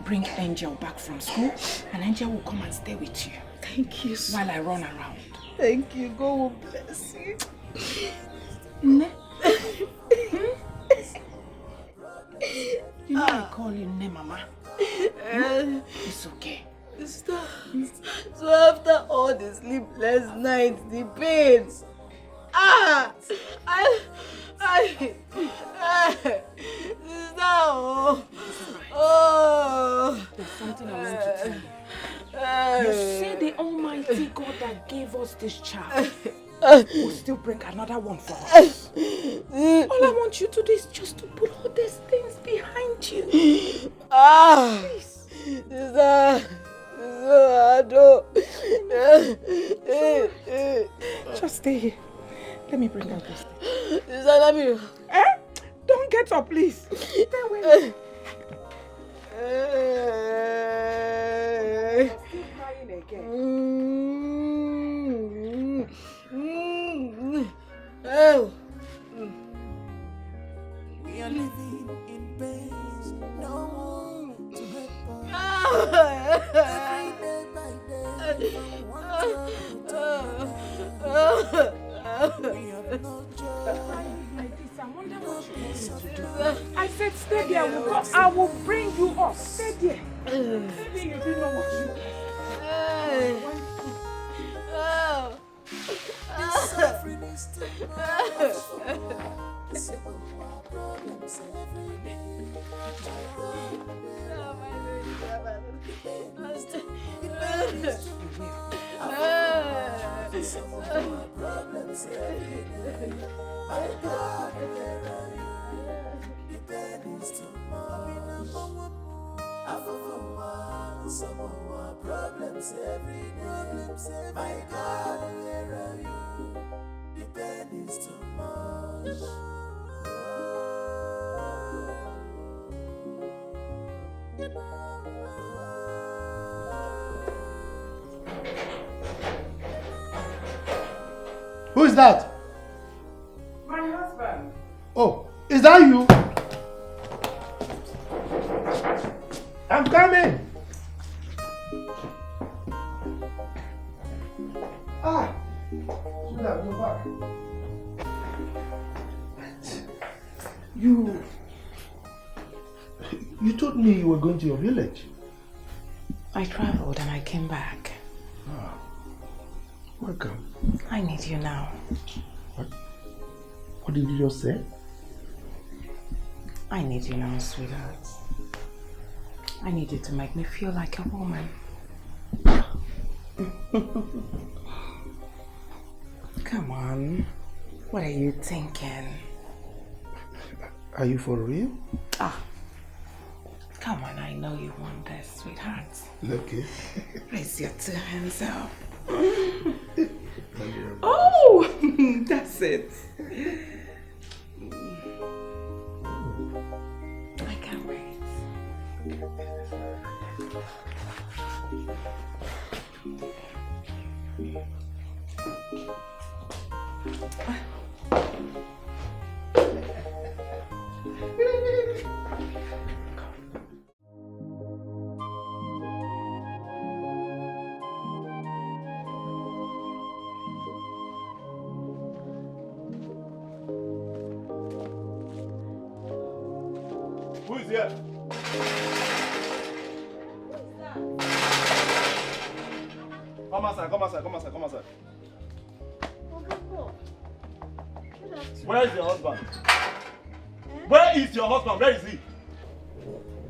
bring Angel back from school, and Angel will come and stay with you. Thank you so while I run around. Thank you. God will bless you. Nne? You know I call you Nne, Mama. It's okay. Stop. So after all the sleepless nights, the pains, There's something I want to tell you. You say the Almighty God that gave us this child will still bring another one for us. All I want you to do is just to put all these things behind you. Please. Just stay here. Let me bring out this thing. Don't get up, please. Stay away. Still crying again. We are living in pain, no one to help us. Every day by day, from one time to another. We have no joy. I said stay there. I will bring you up. Stay there. Maybe you didn't know what you This suffering is too much. Simple problems every day. Problems every day. My God, where are you? The pain is too much. Problems every day. My God, where are you? The pain is too much. Who is that? My husband. Oh, is that you? I'm coming. Sweetheart, go back. You told me you were going to your village. I traveled and I came back. Oh, welcome. I need you now. What did you just say? I need you now, sweetheart. I need you to make me feel like a woman. Come on. What are you thinking? Are you for real? Come on, I know you want this, sweetheart. Okay. Raise your two hands up. Thank you. Oh, that's it. I can't wait. Who is here? Come outside, come outside, come outside, come outside. Where is your husband? Where is your husband? Where is he?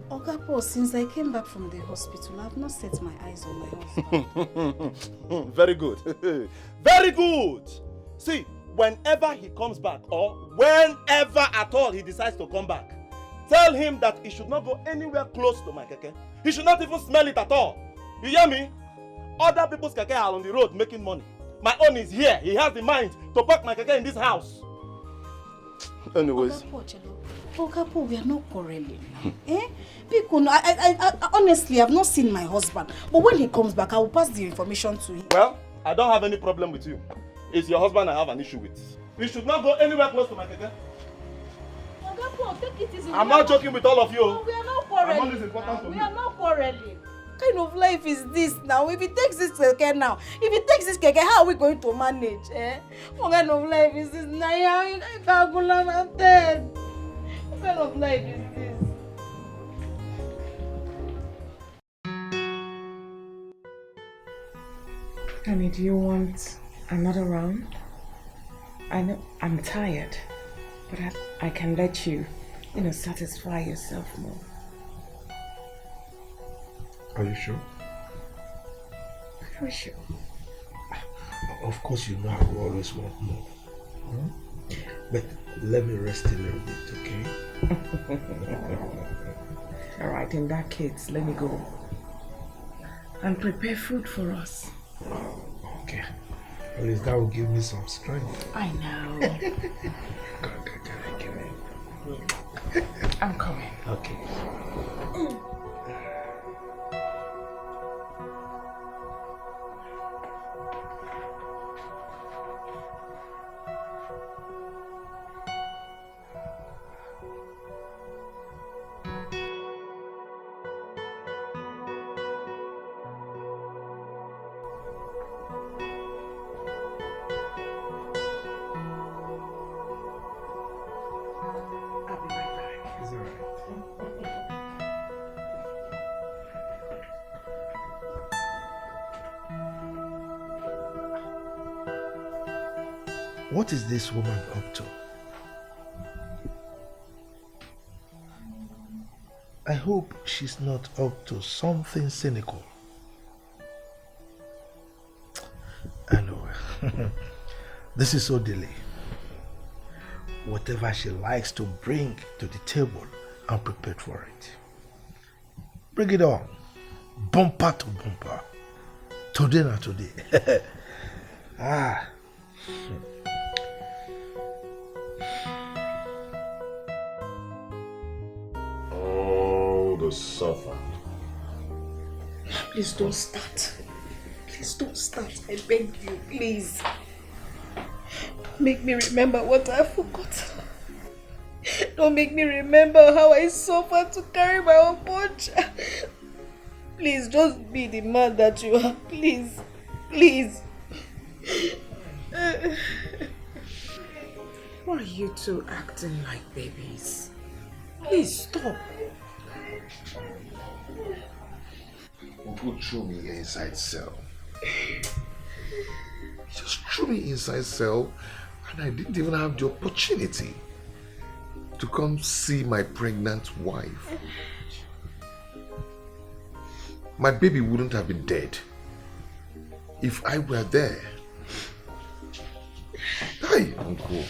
Okapo, since I came back from the hospital, I have not set my eyes on my husband. Very good. Very good. See, whenever he comes back or whenever at all he decides to come back, tell him that he should not go anywhere close to my keke. He should not even smell it at all. You hear me? Other people's keke are on the road making money. My own is here. He has the mind to park my keke in this house. Anyways. Okapo, we are not quarreling. Because I honestly have not seen my husband. But when he comes back, I will pass the information to him. Well, I don't have any problem with you. It's your husband I have an issue with. You should not go anywhere close to my keke. Take it easy. I'm not joking with all of you. No, we are not quarreling. I'm always important to me. We are not quarreling. What kind of life is this now? If he takes this keke now, how are we going to manage? What kind of life is this now? I'm dead. What kind of life is this? Honey, do you want another round? I know I'm tired, but I can let you, satisfy yourself more. Are you sure? Very sure. Of course, you know I will always want more. But let me rest a little bit, okay? Alright, in that case, let me go and prepare food for us. Okay. At least that will give me some strength. I know. I'm coming. Okay. What is this woman up to? I hope she's not up to something cynical. I know. This is Odile. Whatever she likes to bring to the table, I'm prepared for it. Bring it on. Bumper to bumper. Today not today. All the suffer. Please don't start. Please don't start. I beg you, please. Don't make me remember what I forgot. Don't make me remember how I suffered to carry my own bunch. Please, just be the man that you are. Please. Please. Why are you two acting like babies? Please stop. Who threw me inside cell? He just threw me inside cell and I didn't even have the opportunity to come see my pregnant wife. My baby wouldn't have been dead if I were there. Hi, Uncle.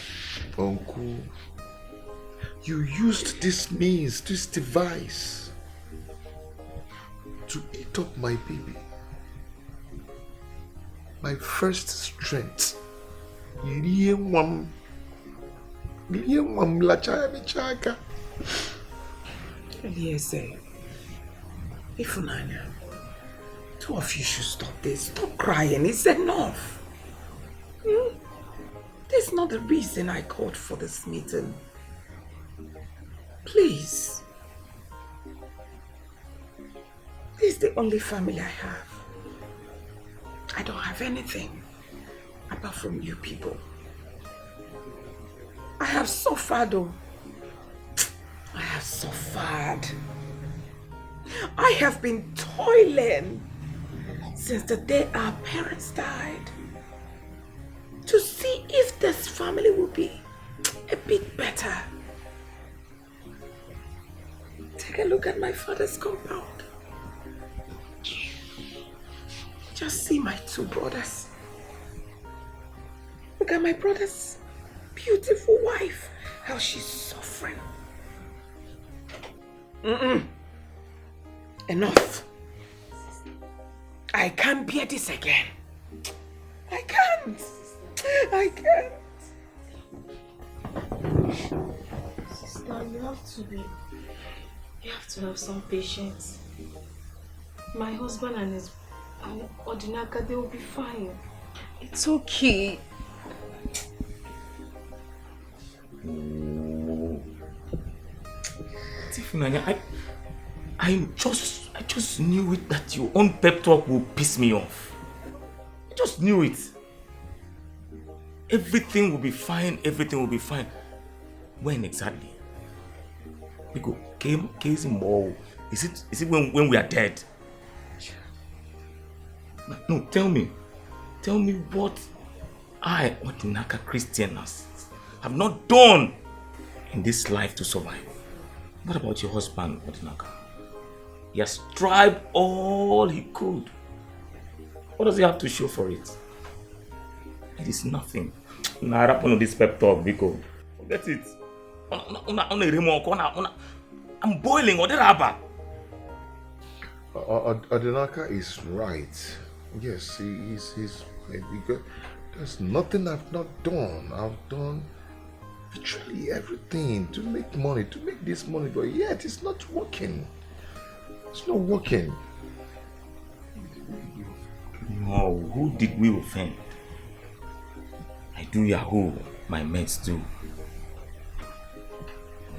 You used this means, this device to eat up my baby. My first strength. Eliezer, Ifunanya, two of you should stop this. Stop crying. It's enough. This is not the reason I called for this meeting. Please. This is the only family I have. I don't have anything apart from you people. I have suffered, though. I have suffered. I have been toiling since the day our parents died to see if this family will be a bit better. Take a look at my father's compound. Just see my two brothers. Look at my brother's beautiful wife, how she's suffering. Enough. I can't bear this again. I can't. Sister, you have to have some patience. My husband and his Odinaka, they will be fine. It's okay. Oh. Tifunanya, I just knew it that your own pep talk will piss me off. I just knew it. Everything will be fine, everything will be fine. When exactly? Because case more. Is it when we are dead? No, tell me what I, Odinaka Christians, have not done in this life to survive. What about your husband, Odinaka? He has tried all he could. What does he have to show for it? It is nothing. Nah, on this pep talk, Biko. Forget it. I'm boiling. Odinaka is right. Yes, he's because there's nothing I've not done. I've done literally everything to make money, to make this money, but yet it's not working. It's not working. No, who did we offend? I do Yahoo, my mates do.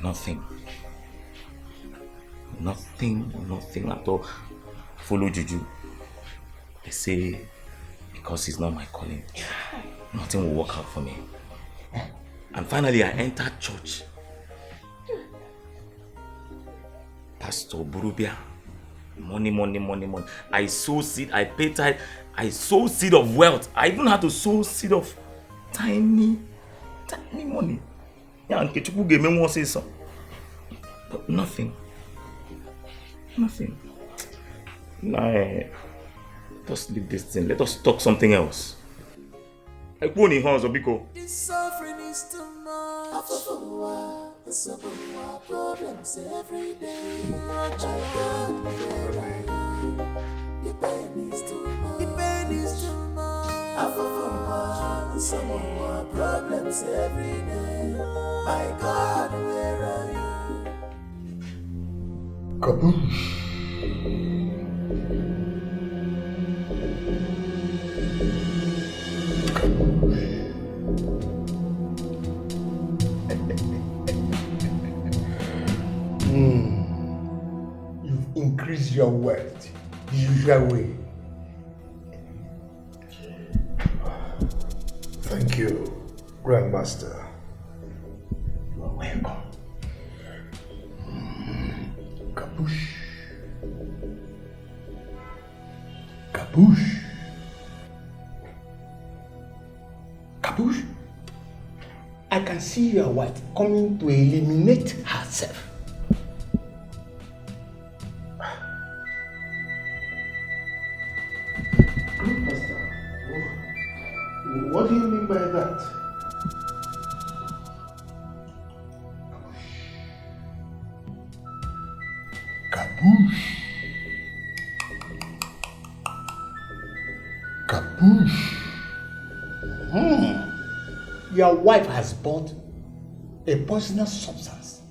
Nothing at all. Follow Juju. They say because it's not my calling, nothing will work out for me. And finally I entered church. Pastor Burubia, money. I sow seed, I pay tithe, I sow seed of wealth. I even had to sow seed of tiny money. Yeah, and Kechuku gave me one say so. But nothing. Nah, just leave this thing. Let us talk something else. I go in house, Obiko. This suffering is too much. Problems every day. My God, where I am. The pain is too much. The pain is too much. Some more problems every day. My God, where are you? Kaboosh. You've increased your wealth the usual way. Thank you, Grandmaster. You are welcome. Kaboosh. Kaboosh. Kaboosh. I can see your wife coming to eliminate herself. Grandmaster, what do you mean by that? Kaboosh. Kaboosh. Your wife has bought a poisonous substance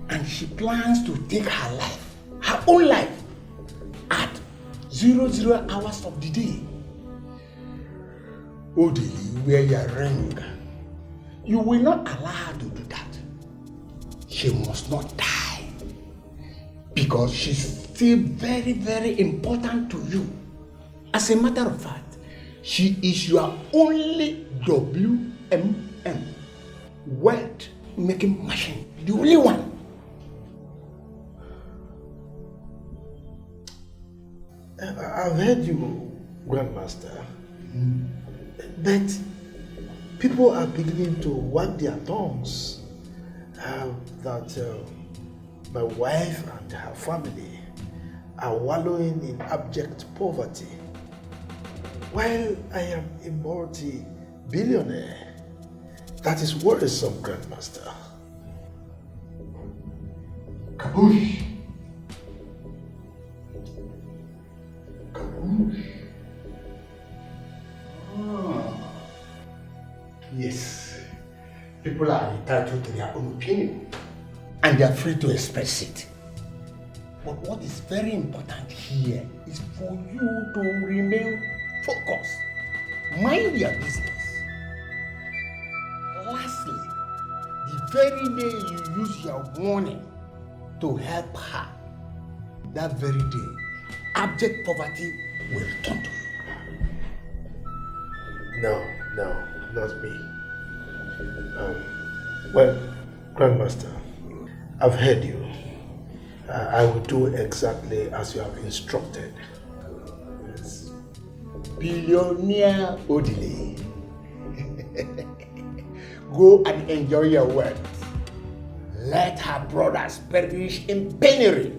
and she plans to take her life, her own life, at 00 hours of the day. Odili, wear your ring. You will not allow her to do that. She must not die because she's still very, very important to you. As a matter of fact, she is your only WMM, wealth making machine, the only one. I've heard you, Grandmaster, but people are beginning to wag their tongues that my wife and her family are wallowing in abject poverty, while I am a multi-billionaire. That is worrisome, Grandmaster. Kaboosh! Kaboosh! Yes, people are entitled to their own opinion and they are free to express it. But what is very important here is for you to remain focused. Mind your business. Lastly, very day you use your warning to help her, that very day, abject poverty will return to you. No, not me. Well, Grandmaster, I've heard you. I will do exactly as you have instructed. Billionaire Odile. Go and enjoy your wealth. Let her brothers perish in penury.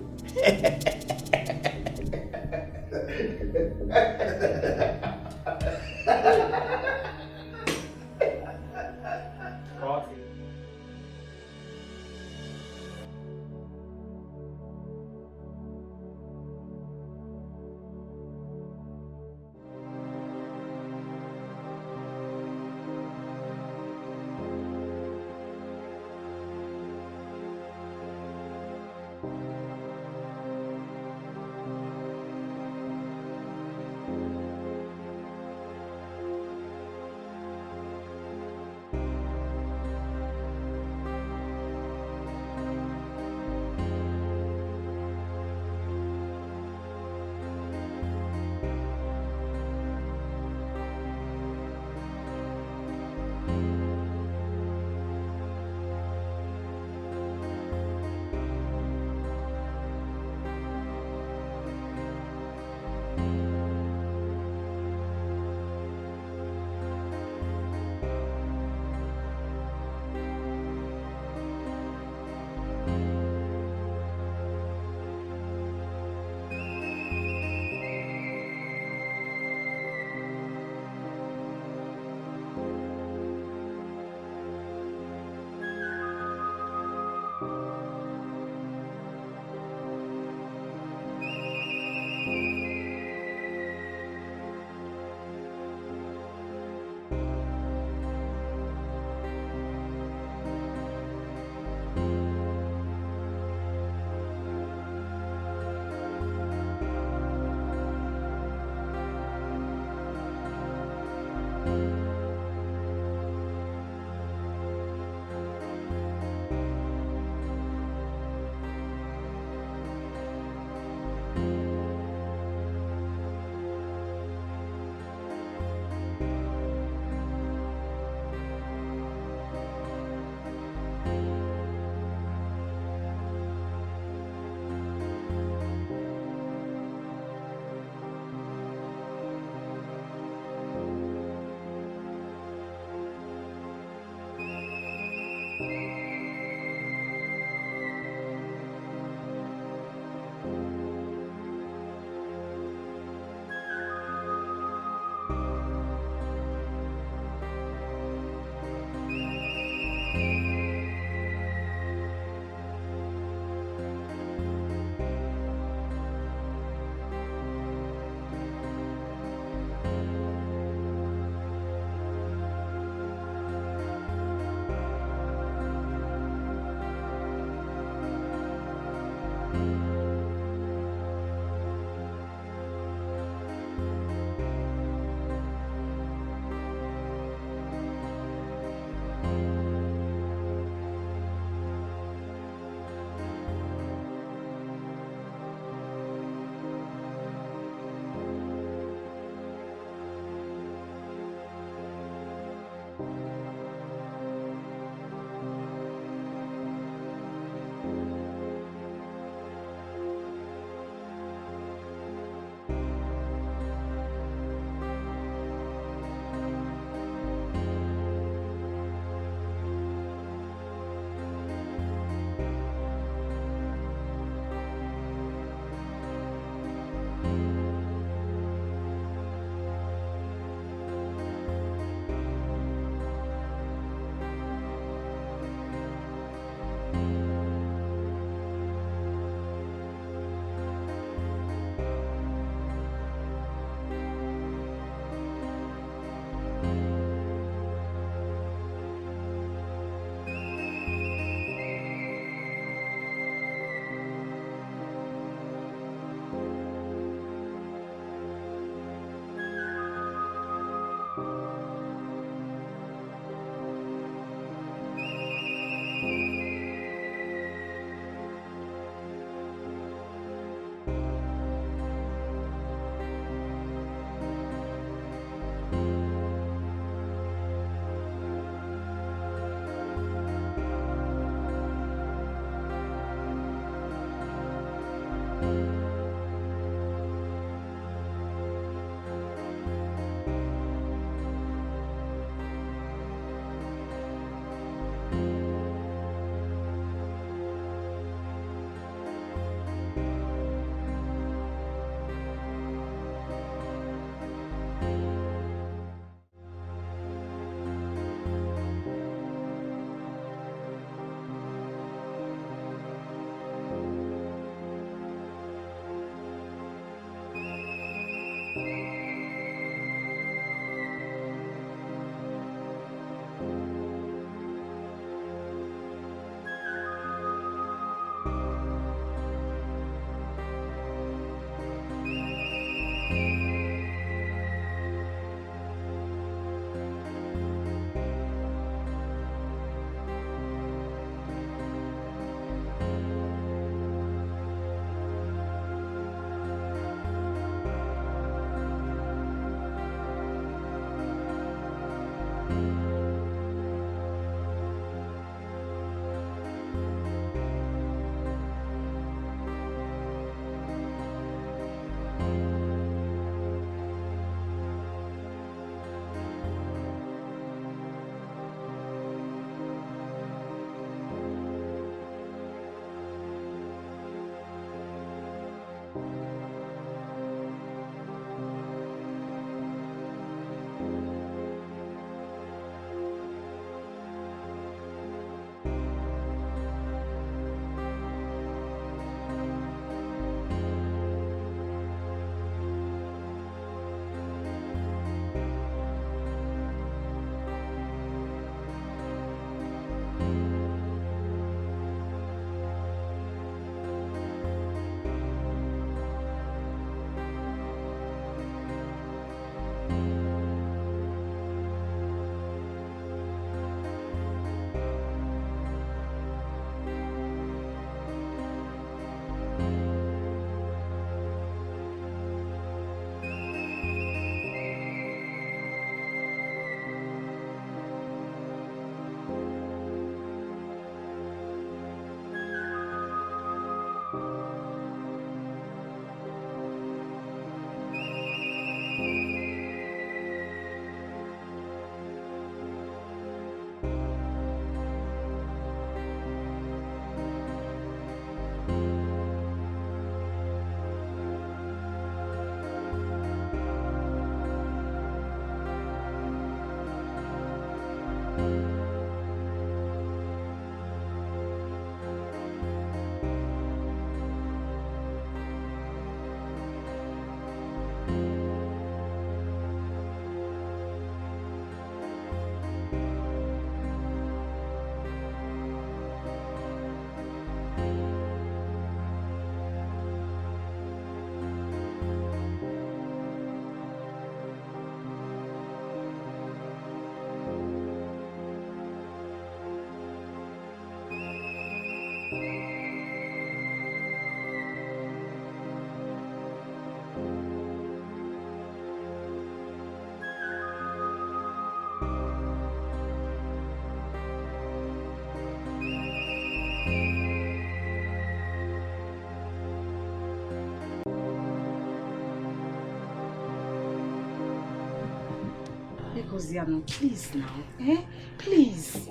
Hosiano, please now. Please.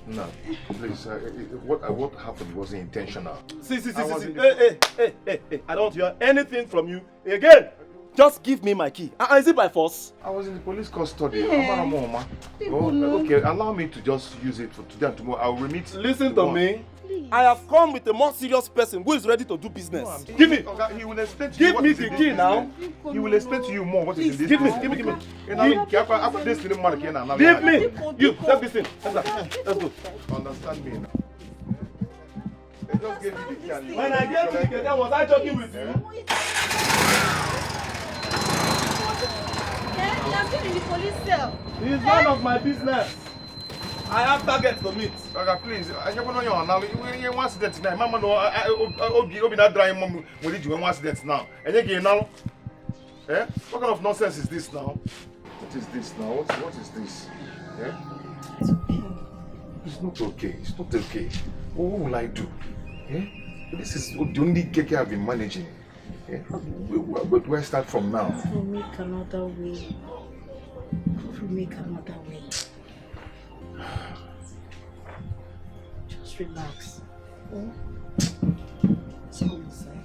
No, please. What happened wasn't intentional. See. Hey. I don't hear anything from you again. Just give me my key. Is it by force? I was in the police custody. Yeah. Okay, allow me to just use it for today and tomorrow. I will remit. Listen to me. Please. I have come with a more serious person who is ready to do business. No, give me. Okay, he will explain to give you what me is the in key this now. business. He will explain to you more what is in this. Give me. Give me. Give me. You, take this thing. Let's go. Understand me now. They just gave you the key and when I gave you the key, was I joking with you? Yeah, I'm still in the police cell. It's none of my business. I have targets to meet. Okay, please. I just want to know now. You want accident now. Mama no. Obi not dry mom. We need you one accident now. And again now. Eh? What kind of nonsense is this now? What is this now? What is this? Eh? It's not okay. It's not okay. What will I do? Eh? This is the only cake I've been managing. Yeah? Where do I start from now? We'll make another way. We'll make another way. Just relax. Oh. Let's go inside.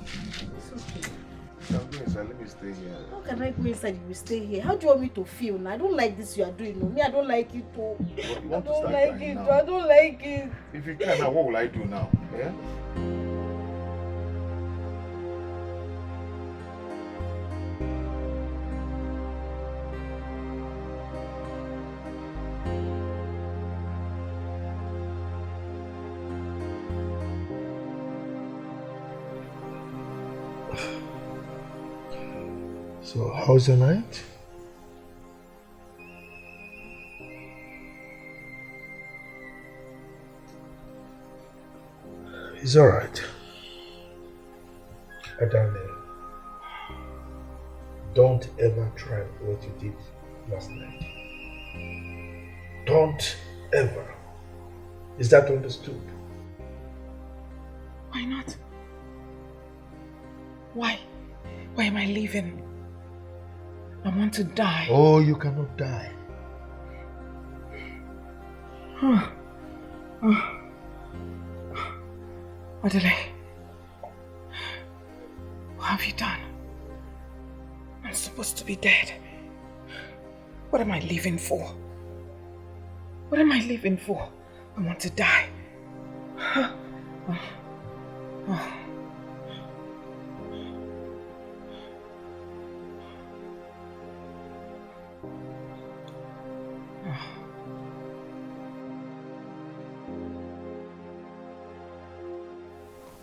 It's okay. I'm going inside. Let me stay here. How can I go inside if you stay here? How do you want me to feel now? I don't like this you are doing. No, me, I don't like it too. You want to I don't start like crying it. now? I don't like it. If you can, now what will I do now? Yeah? So, how's the night? It's alright. Darling, don't ever try what you did last night. Don't ever. Is that understood? Why not? Why? Why am I leaving? I want to die. Oh, you cannot die. Adele, what have you done? I'm supposed to be dead. What am I living for? What am I living for? I want to die.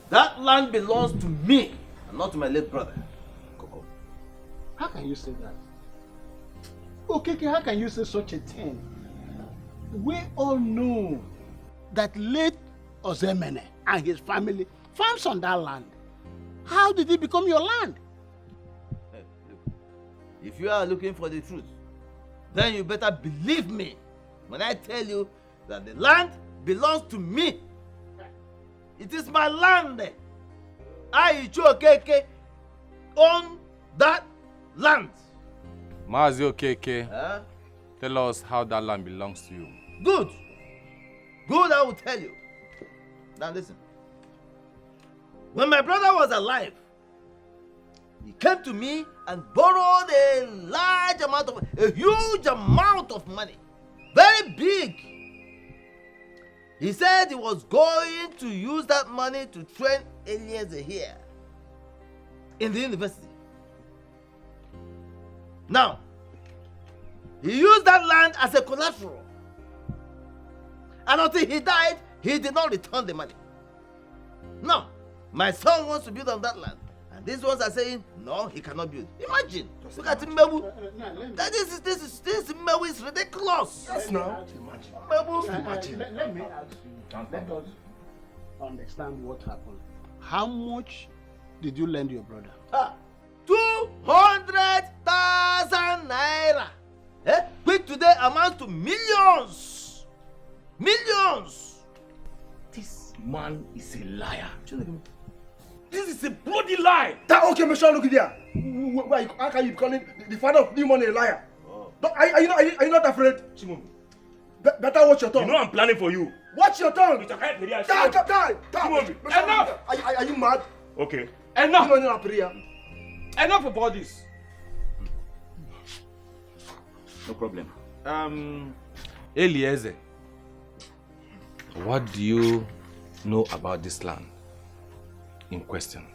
That land belongs to me and not to my late brother. Coco, how can you say that? Okay, how can you say such a thing? We all know that late Ozemene and his family farms on that land. How did it become your land? Hey, look, if you are looking for the truth, then you better believe me when I tell you that the land belongs to me. It is my land. I, Ichokeke, own that land. Mazi Okeke, tell us how that land belongs to you. Good. Good, I will tell you. Now listen. When my brother was alive, he came to me and borrowed a huge amount of money. Very big. He said he was going to use that money to train Eliezer here in the university. Now, he used that land as a collateral. And until he died, he did not return the money. Now, my son wants to build on that land. And these ones are saying, no, he cannot build. Imagine. Look at Mbewu. This Mbewu is ridiculous. Yes, now. Imagine. Let me ask you. Let us understand what happened. How much did you lend your brother? 200,000 naira. Which today amounts to millions. Millions. This man is a liar. This is a bloody lie. Okay, Michelle, look there. How can you be calling the father of new money a liar? Oh. Are you not afraid? Better watch your tongue. You know I'm planning for you. Watch your tongue. Die. Enough. Are you mad? Okay. Enough about this. No problem. Eliezer, what do you know about this land in question?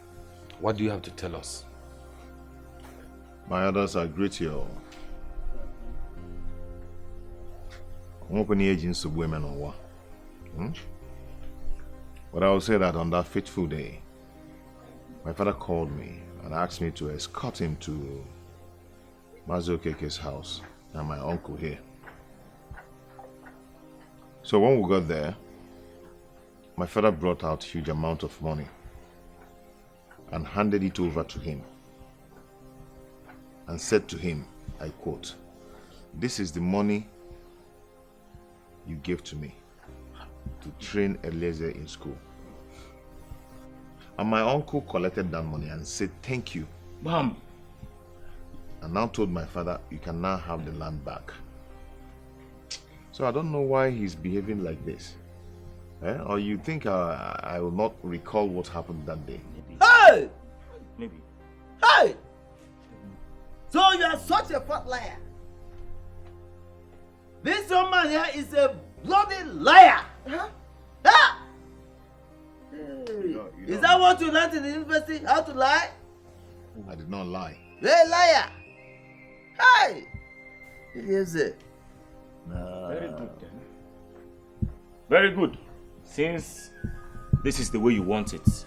What do you have to tell us? My others are great here. But I will say that on that fateful day, my father called me and asked me to escort him to Mazokeke's house and my uncle here. So when we got there, my father brought out a huge amount of money and handed it over to him and said to him, I quote, "This is the money you gave to me to train Eliezer in school." And my uncle collected that money and said thank you. Bam! And now told my father, you can now have the land back. So I don't know why he's behaving like this. Or you think I will not recall what happened that day? Hey! Maybe. Hey! So you are such a fat liar. This young man here is a bloody liar. Huh? Ah! Hey. Is that what you learned in the university? How to lie? I did not lie. You're a liar. Hey! Yes, it. Very good then. Very good. Since this is the way you want it,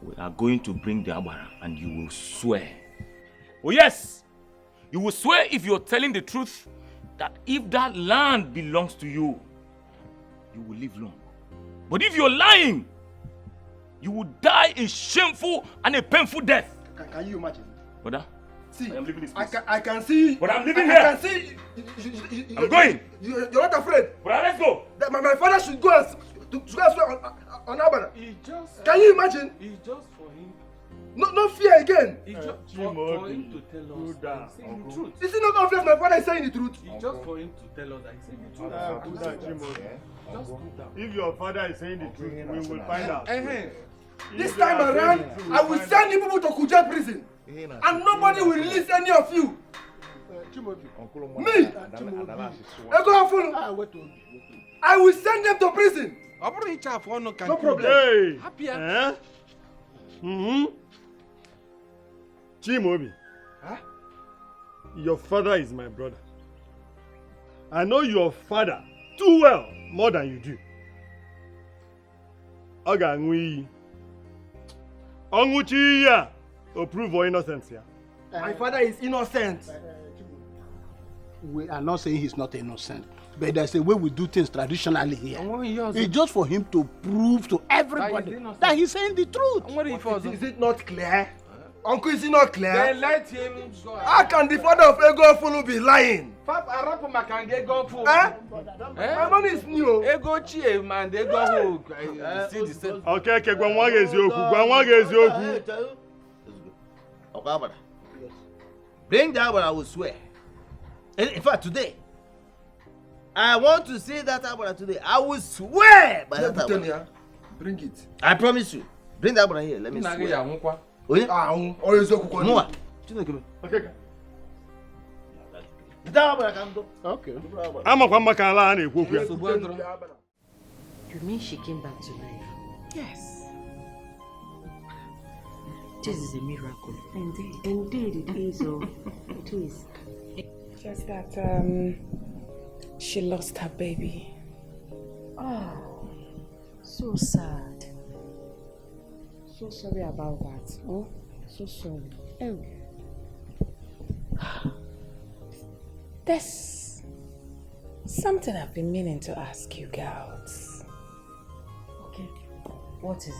we are going to bring the Agbara and you will swear. Oh yes! You will swear if you're telling the truth that if that land belongs to you, you will live long. But if you're lying, you will die a shameful and a painful death. Can you imagine? Brother, see, I am leaving this place. I can see. But I'm leaving here. I can see. I'm going. You're not afraid. Brother, let's go. That my father should go and swear on Abana. Can you imagine? It's just for him. No fear again. It's just for him to tell us the truth. Is it not obvious my father is saying the truth? It's just for him to tell us that he's saying the truth. Just do that. If your father is saying the truth, we will find out. This time around, I will send you people to Kuja prison. And nobody will release any of you. Me? I will send them to prison. No problem. Hey! Chimobi, your father is my brother. I know your father too well, more than you do. Ogangui. Onguchiya to prove your innocence here. My father is innocent. We are not saying he's not innocent, but there's a way we do things traditionally here. It's just for him to prove to everybody that he's saying the truth. Is it not clear? Uncle, is it not clear? Then let him go. How can the father of Ego Fulu be lying? My money is new. Ego Chie, man, they go see the same. Okay, Gwangwage is yoku. Gwangwage is yoku. Okay, bring that one, I will swear. In fact, today, I want to see that Abara today. I will swear by that Abara. Bring it. I promise you. Bring that Abara here. Let me swear. Okay. You mean she came back to life? Yes. This is a miracle. Indeed. Indeed, it is. It is. Just that she lost her baby. Oh, so sad. So sorry about that. Oh, so sorry. Oh. There's something I've been meaning to ask you girls. Okay. What is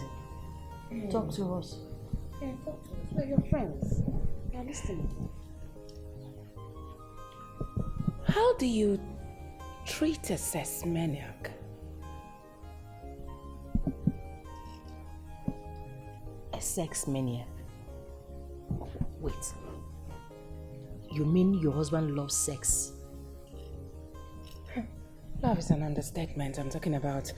it? Talk to us. Yeah, talk to us. We're your friends. Now listen. How do you treat a sex maniac? A sex maniac? Wait. You mean your husband loves sex? Love is an understatement. I'm talking about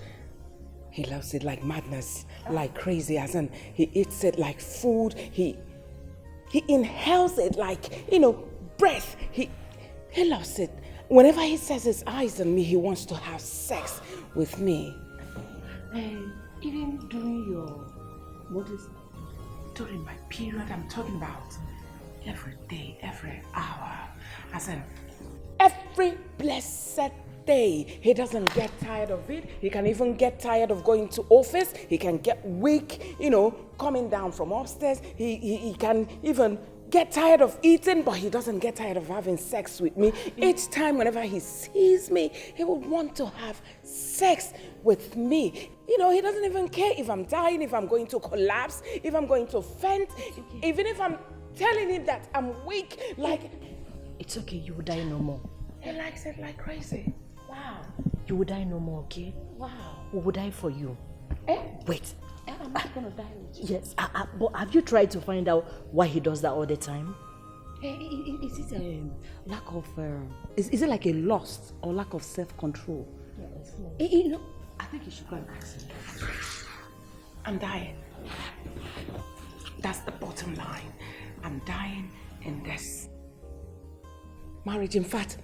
he loves it like madness, like crazy, as in he eats it like food. He inhales it like, breath. He loves it. Whenever he sets his eyes on me, he wants to have sex with me. Even during during my period, I'm talking about every day, every hour. As in, every blessed day. He doesn't get tired of it. He can even get tired of going to office. He can get weak, coming down from upstairs. He can even get tired of eating, but he doesn't get tired of having sex with me. Each time, whenever he sees me, he would want to have sex with me. He doesn't even care if I'm dying, if I'm going to collapse, if I'm going to faint, even if I'm telling him that I'm weak, like... It's okay, you will die no more. He likes it like crazy. Wow. You will die no more, okay? Wow. We will die for you. Wait. I'm not gonna die with you. Yes, but have you tried to find out why he does that all the time? Is it a lack of... is it like a lust or lack of self-control? Yes. I think you should go and ask him. I'm dying. That's the bottom line. I'm dying in this marriage. In fact,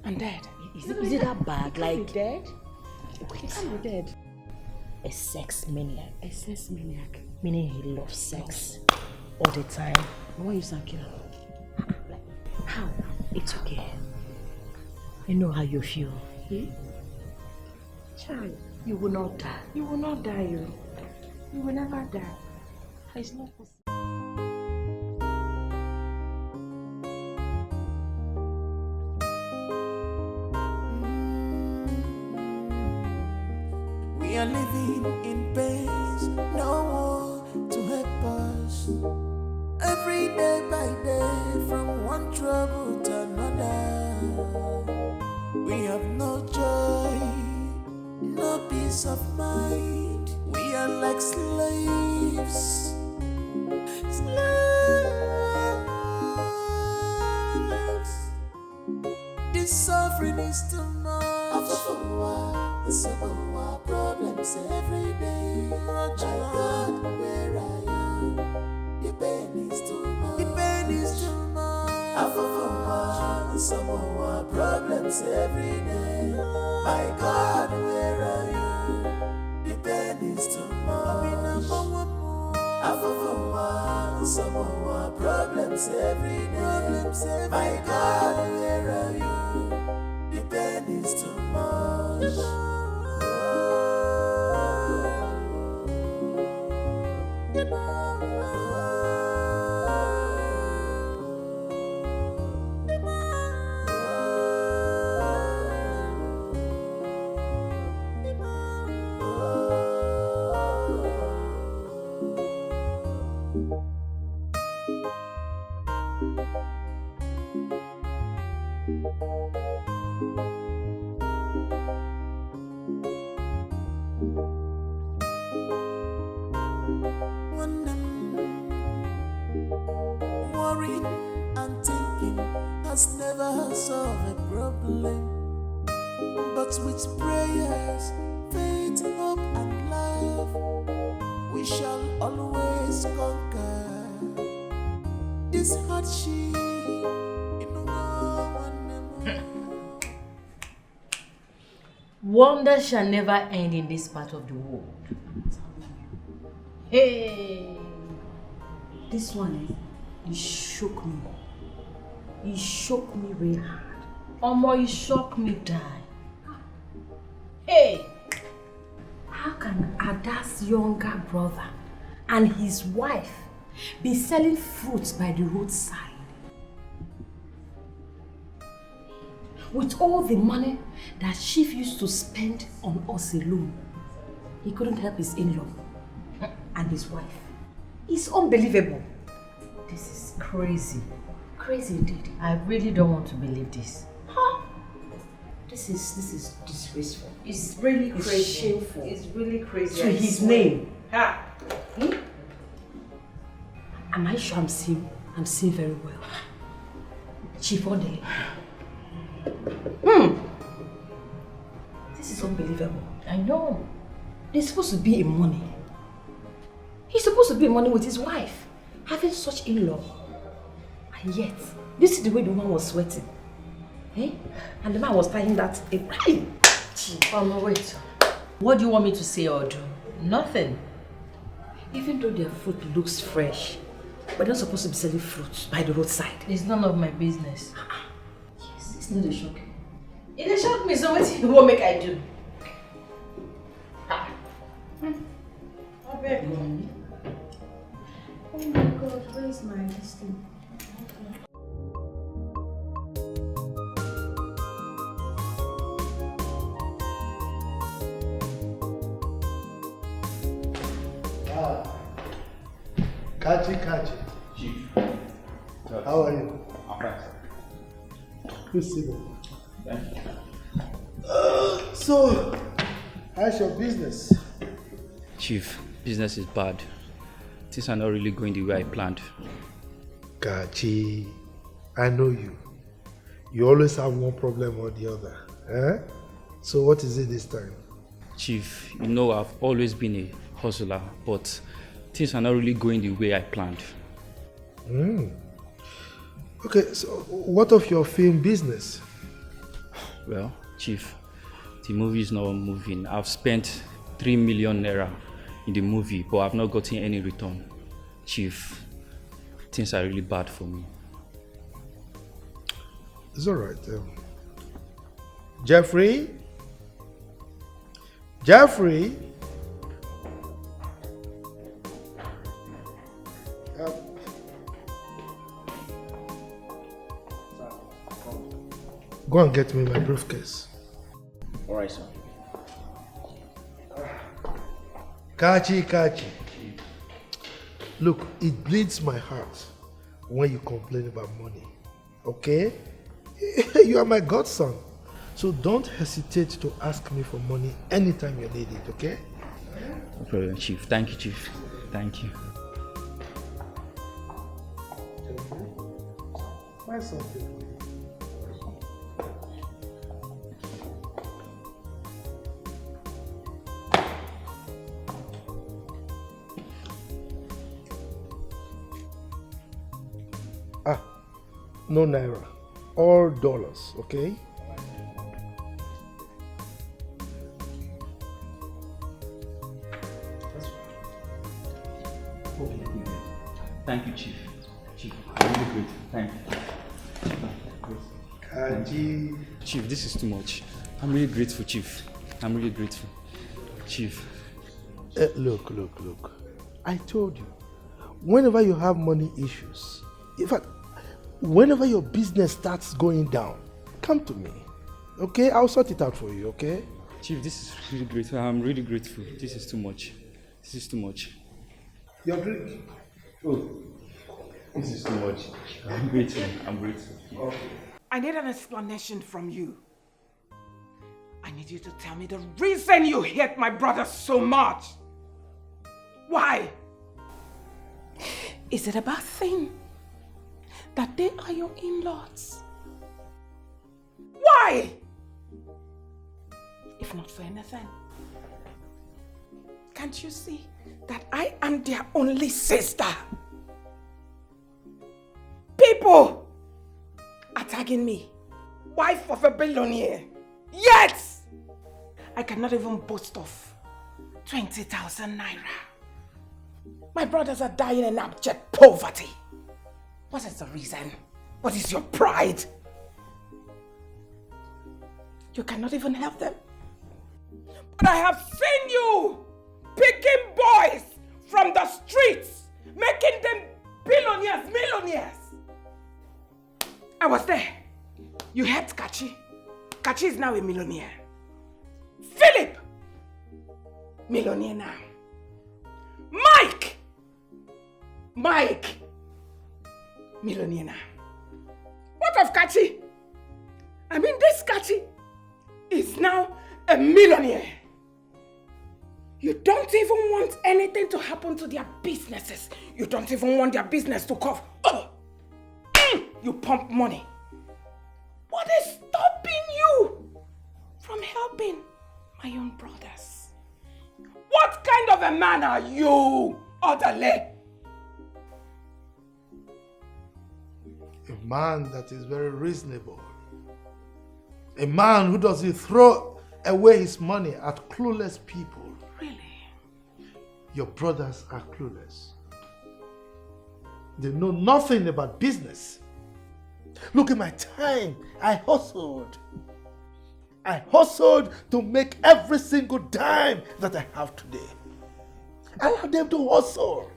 I'm dead. Is it that bad? Like... Be dead? Wait. He can't be dead. A sex maniac. A sex maniac. Meaning he loves sex all the time. Why you sound killer? How? It's okay. I know how you feel. Child, you will not die. You will not die, you. You will never die. It's not possible. We are living in pain, no one to help us. Every day by day, from one trouble to another. We have no joy, no peace of mind. We are like slaves. This suffering is too much. Problems every day. My God, where I am, the pain is too much. The pain is too much. Some more problems every day. My God, where are you? The pain is too much. Some more problems every day. My God, where are you? The pain is too much. Worrying and thinking has never solved a problem, but with prayers, faith, hope and love, we shall always conquer this hardship. Wonder shall never end in this part of the world. Hey, this one, it shook me. It shook me very hard. Omo, it shook me die. Hey, how can Ada's younger brother and his wife be selling fruits by the roadside? With all the money that Chief used to spend on us alone, he couldn't help his in-law and his wife. It's unbelievable. This is crazy. Crazy indeed. I really don't want to believe this. Huh? This is disgraceful. It's really crazy. It's shameful. It's really crazy. To his name. Ha! Am I sure I'm seeing very well? Chief Ode. This is unbelievable. I know. They're supposed to be in money. He's supposed to be in money with his wife, having such in-law. And yet, this is the way the woman was sweating. Eh? And the man was tying that in. Wait. What do you want me to say or do? Nothing. Even though their fruit looks fresh, but they're not supposed to be selling fruits by the roadside. It's none of my business. Yes, it's not a shock. It a shock me, so what make I do? Oh, baby. Oh my God, where is my destiny? Kachi. Chief. How are you? I'm fine. Please sit down. Thank you. So, how's your business? Chief, business is bad. Things are not really going the way I planned. Kachi, I know you. You always have one problem or the other. Eh? So what is it this time? Chief, you know I've always been a hustler, but things are not really going the way I planned. Okay, so what of your film business? Well, Chief, the movie is not moving. I've spent 3 million naira in the movie, but I've not gotten any return. Chief, things are really bad for me. It's alright. Jeffrey? Jeffrey? Go and get me my briefcase. Alright, sir. Kachi. Look, it bleeds my heart when you complain about money. Okay? You are my godson. So don't hesitate to ask me for money anytime you need it, okay? No problem, Chief. Thank you, Chief. Thank you. Find something. No naira, all dollars, okay? Thank you, Chief. Chief, I'm really grateful. Thank you. Kaji. Chief, this is too much. I'm really grateful, Chief. I'm really grateful. Chief. Look. I told you, whenever you have money issues, in fact, whenever your business starts going down, come to me. Okay? I'll sort it out for you, okay? Chief, this is really grateful. I'm really grateful. This is too much. This is too much. Your drink? Oh, this is too much. I'm grateful. Okay. I need an explanation from you. I need you to tell me the reason you hate my brother so much. Why? Is it a bad thing that they are your in-laws? Why? If not for anything, can't you see that I am their only sister? People are tagging me, wife of a billionaire. Yet, I cannot even boast of 20,000 naira. My brothers are dying in abject poverty. What is the reason? What is your pride? You cannot even help them. But I have seen you picking boys from the streets, making them billionaires, millionaires. I was there. You helped Kachi. Kachi is now a millionaire. Philip, millionaire now. Mike, millionaire now. What of Kachi? I mean, this Kachi is now a millionaire. You don't even want anything to happen to their businesses. You don't even want their business to cough. Oh! You pump money. What is stopping you from helping my own brothers? What kind of a man are you, Odale? A man that is very reasonable. A man who doesn't throw away his money at clueless people. Really? Your brothers are clueless. They know nothing about business. Look at my time. I hustled. I hustled to make every single dime that I have today. Allow them to hustle.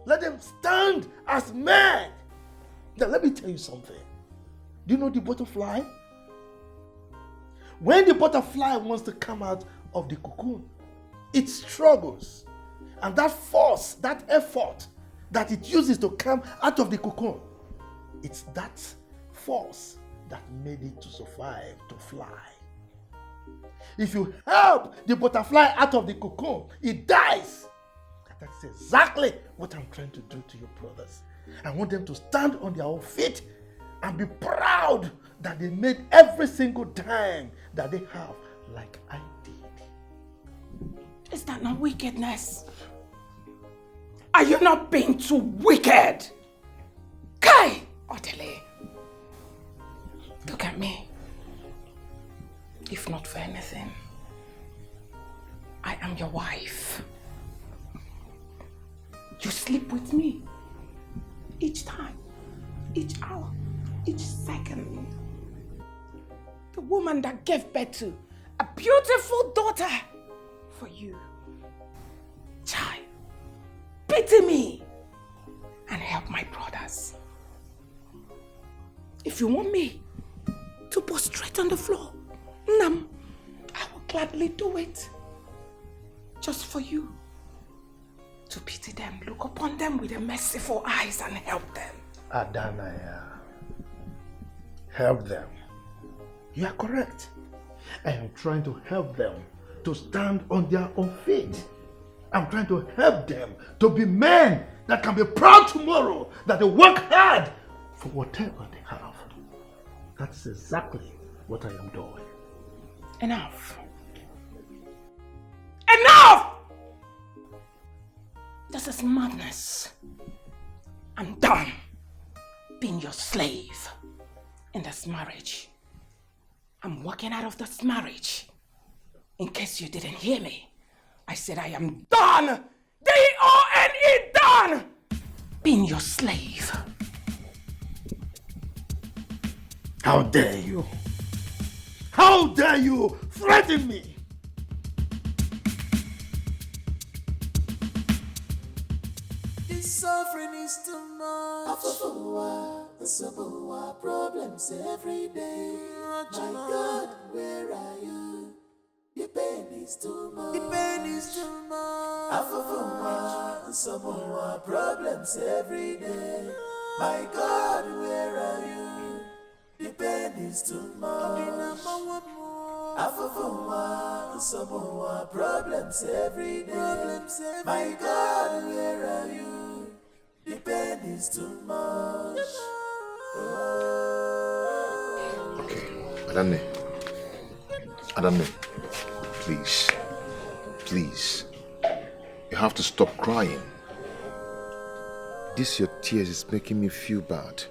Let them stand as men. Now let me tell you something. Do you know the butterfly? When the butterfly wants to come out of the cocoon, it struggles. And that force, that effort that it uses to come out of the cocoon, it's that force that made it to survive, to fly. If you help the butterfly out of the cocoon, it dies. That's exactly what I'm trying to do to your brothers. I want them to stand on their own feet and be proud that they made every single dime that they have like I did. Is that not wickedness? Are you not being too wicked? Kai, Odele, look at me. If not for anything, I am your wife. You sleep with me each time, each hour, each second. The woman that gave birth to a beautiful daughter for you. Child, pity me and help my brothers. If you want me to prostrate on the floor, Nam, I will gladly do it. Just for you. To pity them, look upon them with a merciful eyes and help them. Adanaya, help them. You are correct. I am trying to help them to stand on their own feet. I'm trying to help them to be men that can be proud tomorrow, that they work hard for whatever they have. That's exactly what I am doing. Enough. Enough! This is madness. I'm done being your slave in this marriage. I'm walking out of this marriage. In case you didn't hear me, I said I am done! D-O-N-E, done! Being your slave. How dare you? How dare you threaten me? This suffering is too much. Problems every day. My God, where are you? The pain is too much. The pain is too much. Problems every day. My God, where are you? The pain is too much. Problems every day. My God, where are you? The pain is too much. Okay, Adane, please, you have to stop crying. This your tears is making me feel bad.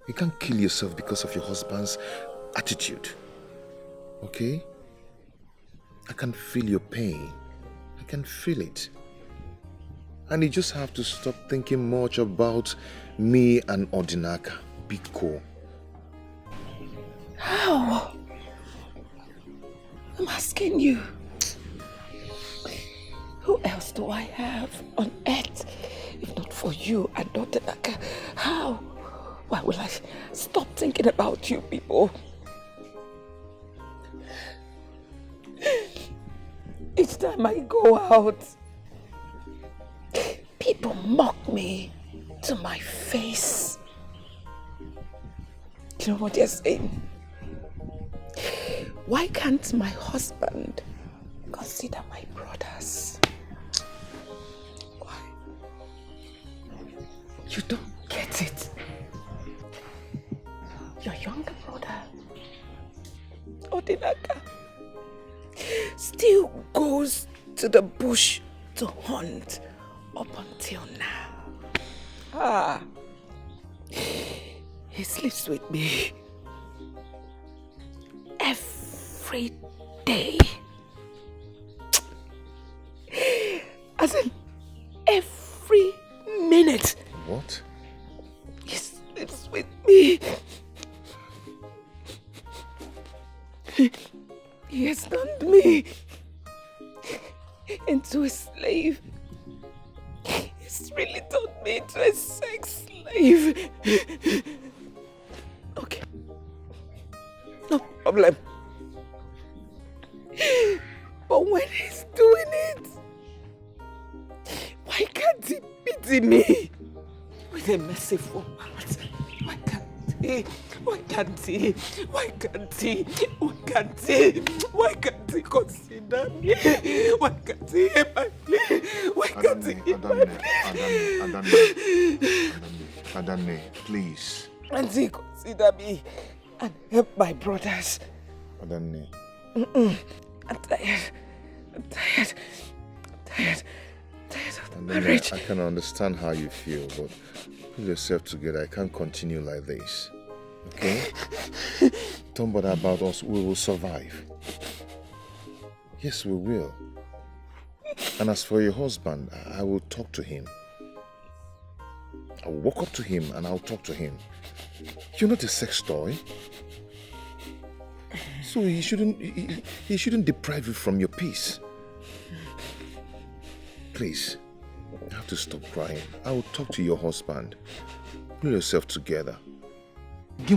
You can't kill yourself because of your husband's attitude, okay? I can feel your pain. I can feel it. And you just have to stop thinking much about me and Odinaka. Be cool. How? I'm asking you. Who else do I have on earth if not for you and Odinaka? How? Why will I stop thinking about you people? Each time I go out, people mock me to my face. You know what they're saying? Why can't my husband consider my brothers? Why? You don't get it. Your younger brother, Odinaka, still goes to the bush to hunt up until now. He sleeps with me every day. As in, every minute. What? He sleeps with me. He has turned me into a slave. He's really turned me into a sex slave. Okay. No problem. But when he's doing it, why can't he pity me with a merciful heart? Why can't he Why can't he? Why can't he? Why can't he? Why can't he consider me? Why can't he hear my plea? Why can't he hear my plea? Adane, please. Can't he consider me and help my brothers? Adane. I'm tired. I'm tired. I'm tired. I'm tired of the marriage. I can understand how you feel, but pull yourself together. I can't continue like this. Okay? Don't bother about us. We will survive. Yes, we will. And as for your husband, I will talk to him. I will walk up to him and I'll talk to him. You're not a sex toy. So he shouldn't deprive you from your peace. Please, you have to stop crying. I will talk to your husband. Pull yourself together. If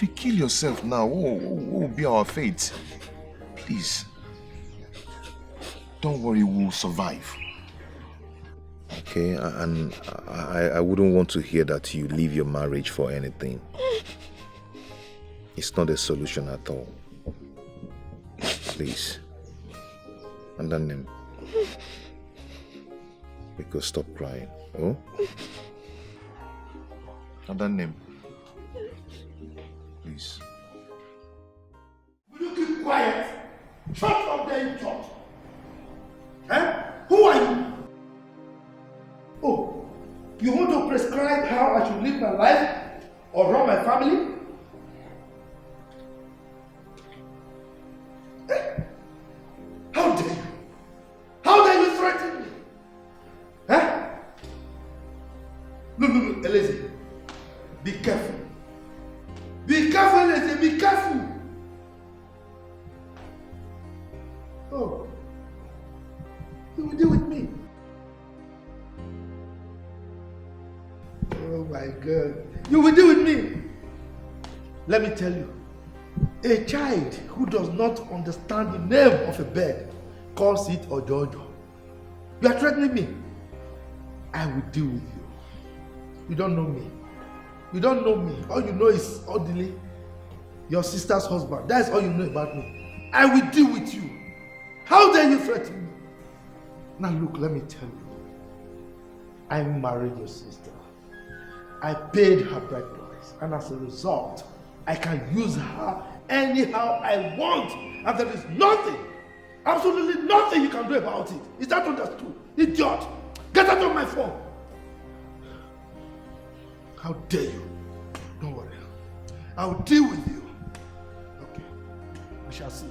you kill yourself now, what will be our fate? Please. Don't worry, we'll survive. Okay, and I wouldn't want to hear that you leave your marriage for anything. It's not a solution at all. Please. And then because stop crying. Oh? And then please. Will you keep quiet? Shut up there, you church. Eh? Who are you? Oh, you want to prescribe how I should live my life or run my family? Eh? How dare you? How dare you threaten me? Eh? No, Elise. Be careful. Be careful, Elise. Be careful. Oh. You will deal with me. Oh my God. You will deal with me. Let me tell you. A child who does not understand the name of a bed calls it Ojojo. You are threatening me. I will deal with you. You don't know me. You don't know me. All you know is Odili, your sister's husband. That's all you know about me. I will deal with you. How dare you threaten me? Now look, let me tell you. I married your sister. I paid her bride price. And as a result, I can use her anyhow I want. And there is nothing, absolutely nothing you can do about it. Is that understood? Idiot! Get out of my phone! How dare you? Don't worry. I will deal with you. Okay. We shall see.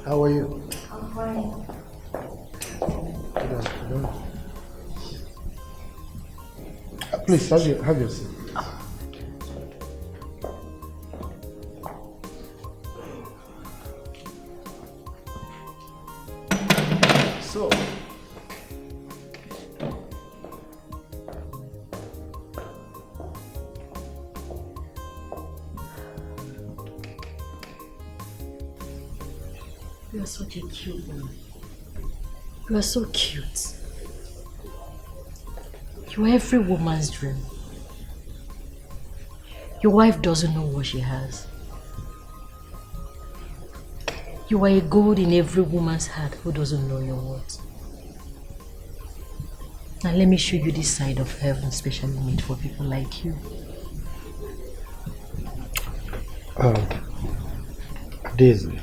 How are you? I'm fine. Good afternoon. Please, have your seat. So, You are such a cute woman. You are so cute. You are every woman's dream. Your wife doesn't know what she has. You are a gold in every woman's heart who doesn't know your worth. Now let me show you this side of heaven specially made for people like you. Daisy,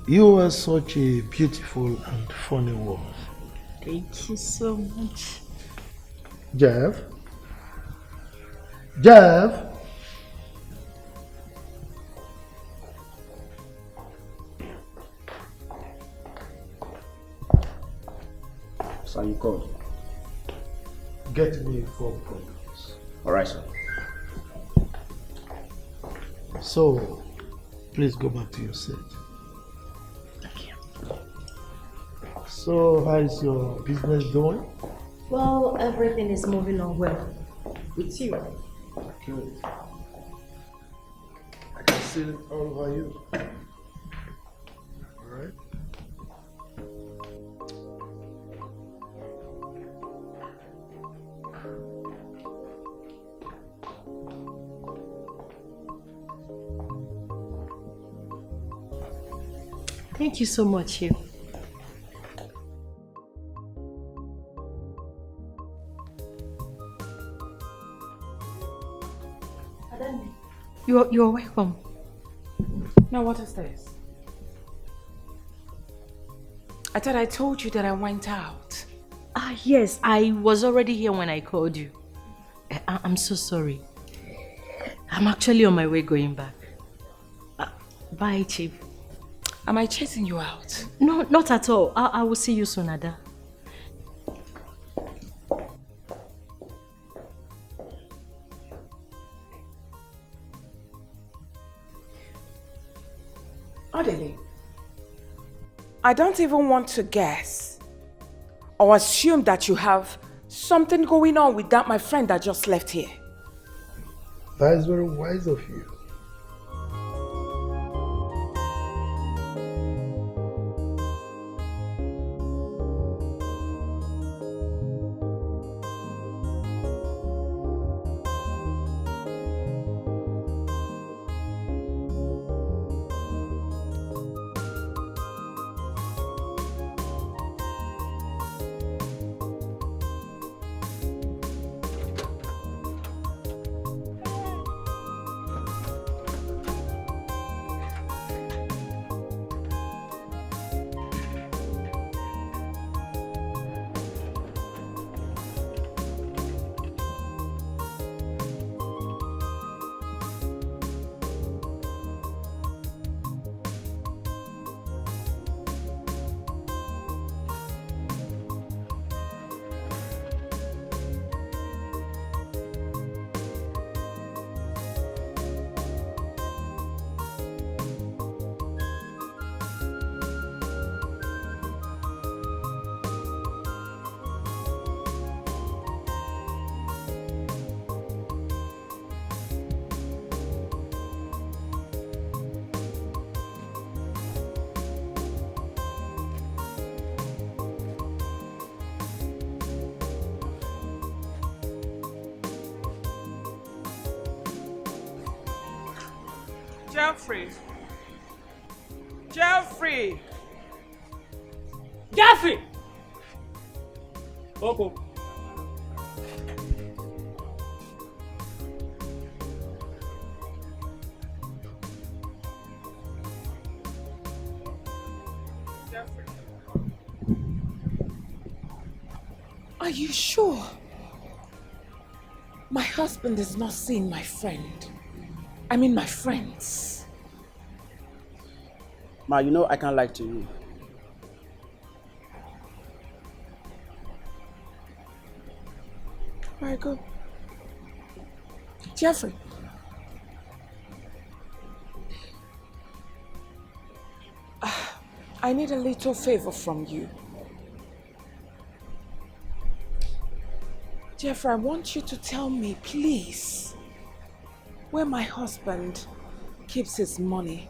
you are such a beautiful and funny woman. Thank you so much. Jeff? Jeff? So you called? Get me 4 problems. Alright, sir. So, please go back to your seat. Thank you. So, how is your business doing? Well, everything is moving on well. With you. Good. I can see it all over you. Alright? Thank you so much, Hugh. You're welcome. Now what is this? I thought I told you that I went out. Yes, I was already here when I called you. I'm so sorry. I'm actually on my way going back. Bye, Chief. Am I chasing you out? No, not at all. I will see you soon, Ada. Adele, I don't even want to guess or assume that you have something going on with that my friend that just left here. That is very wise of you. Jeffrey! Jeffrey! Jeffrey! Coco. Are you sure? My husband is not seeing my friend. I mean my friends. Ma, you know I can't lie to you. Very good. Jeffrey. I need a little favor from you. Jeffrey, I want you to tell me, please, where my husband keeps his money.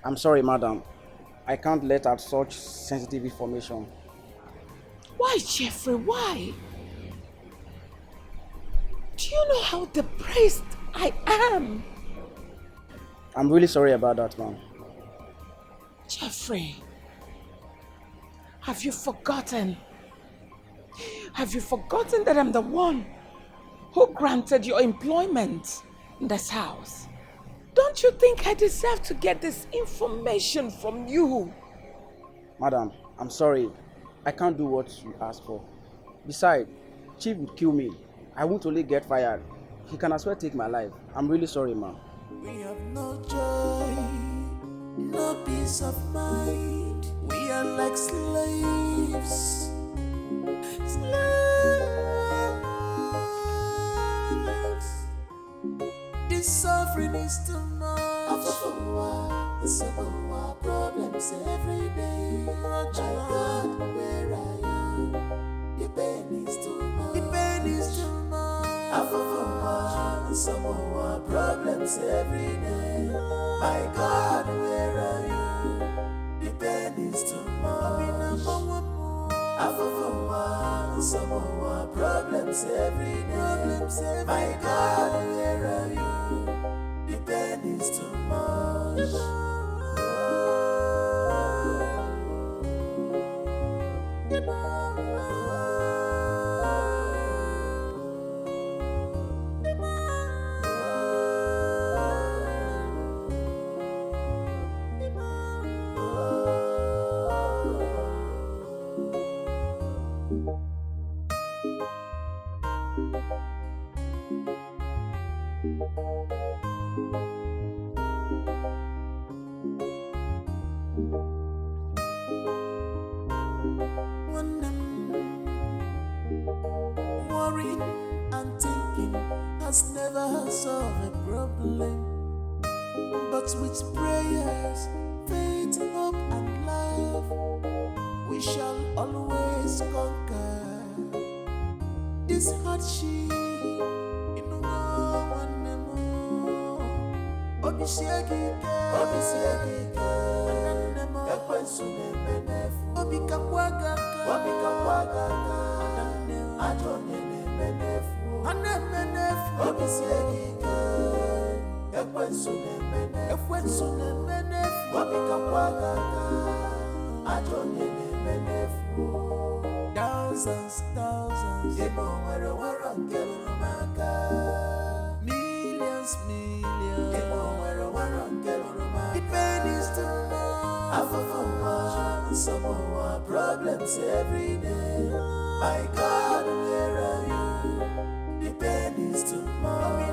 I'm sorry, madam. I can't let out such sensitive information. Why, Jeffrey? Why? Do you know how depressed I am? I'm really sorry about that, ma'am. Jeffrey, have you forgotten? Have you forgotten that I'm the one who granted your employment in this house? Don't you think I deserve to get this information from you? Madam, I'm sorry. I can't do what you asked for. Besides, Chief would kill me. I won't only get fired. He can as well take my life. I'm really sorry, ma'am. We have no joy, no peace of mind. We are like slaves. Slaves. This suffering is too much. Problems every day. My God, where I am, the pain is too much. The pain is too much. Some more problems every day. My God, where are you? The pain is too much. Some more problems every day. My God, where are you? The pain is too much. Worrying and thinking has never solved a problem, but with prayers, faith, hope and love, we shall always conquer this hardship. Thousands, millions, millions. The pain is too much. Some more problems every day. My God, where are you? The pain is too much.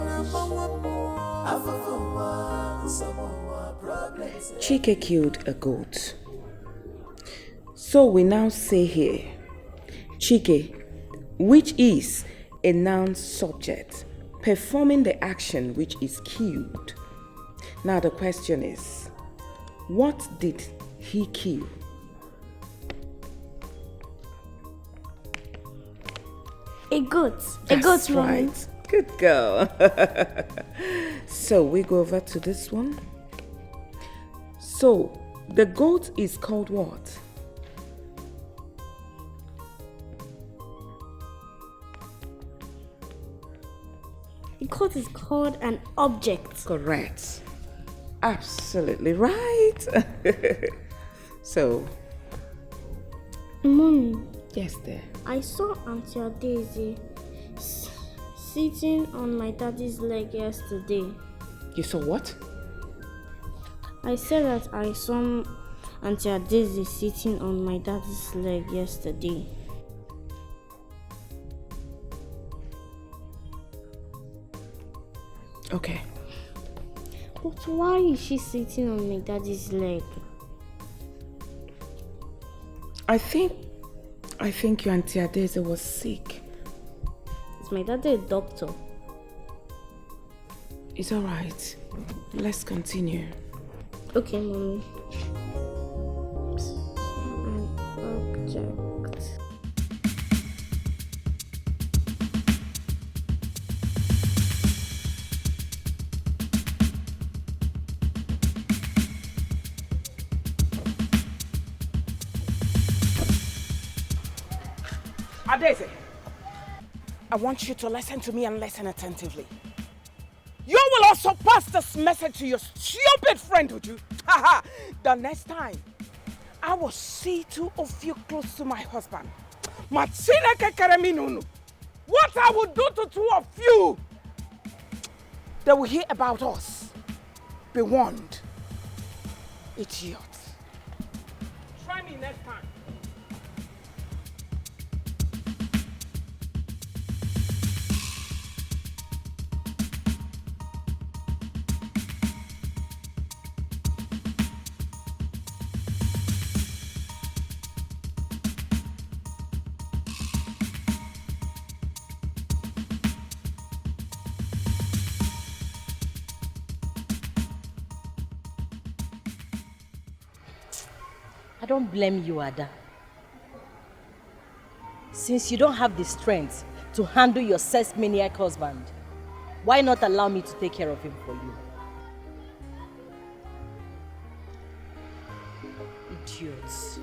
Some more problems. Chike killed a goat. So we now say here, Chike, which is a noun subject, performing the action which is killed. Now the question is, what did he kill? A goat. That's A goat, mommy. right. Good girl. So we go over to this one. So the goat is called what? The goat is called an object. Correct. Absolutely right. So, Mommy. Yes, dear. I saw Auntie Daisy sitting on my daddy's leg yesterday. You saw what? I said that I saw Auntie Daisy sitting on my daddy's leg yesterday. Okay. But why is she sitting on my daddy's leg? I think your Auntie Adeze was sick. Is my daddy a doctor? It's all right. Let's continue. Okay, Mommy. An object. Adeze, I want you to listen to me and listen attentively. You will also pass this message to your stupid friend, would you? Haha! The next time, I will see two of you close to my husband. What I will do to two of you, they will hear about us. Be warned. Idiots. Try me next time. I don't blame you, Ada. Since you don't have the strength to handle your sex maniac husband, why not allow me to take care of him for you? Idiots.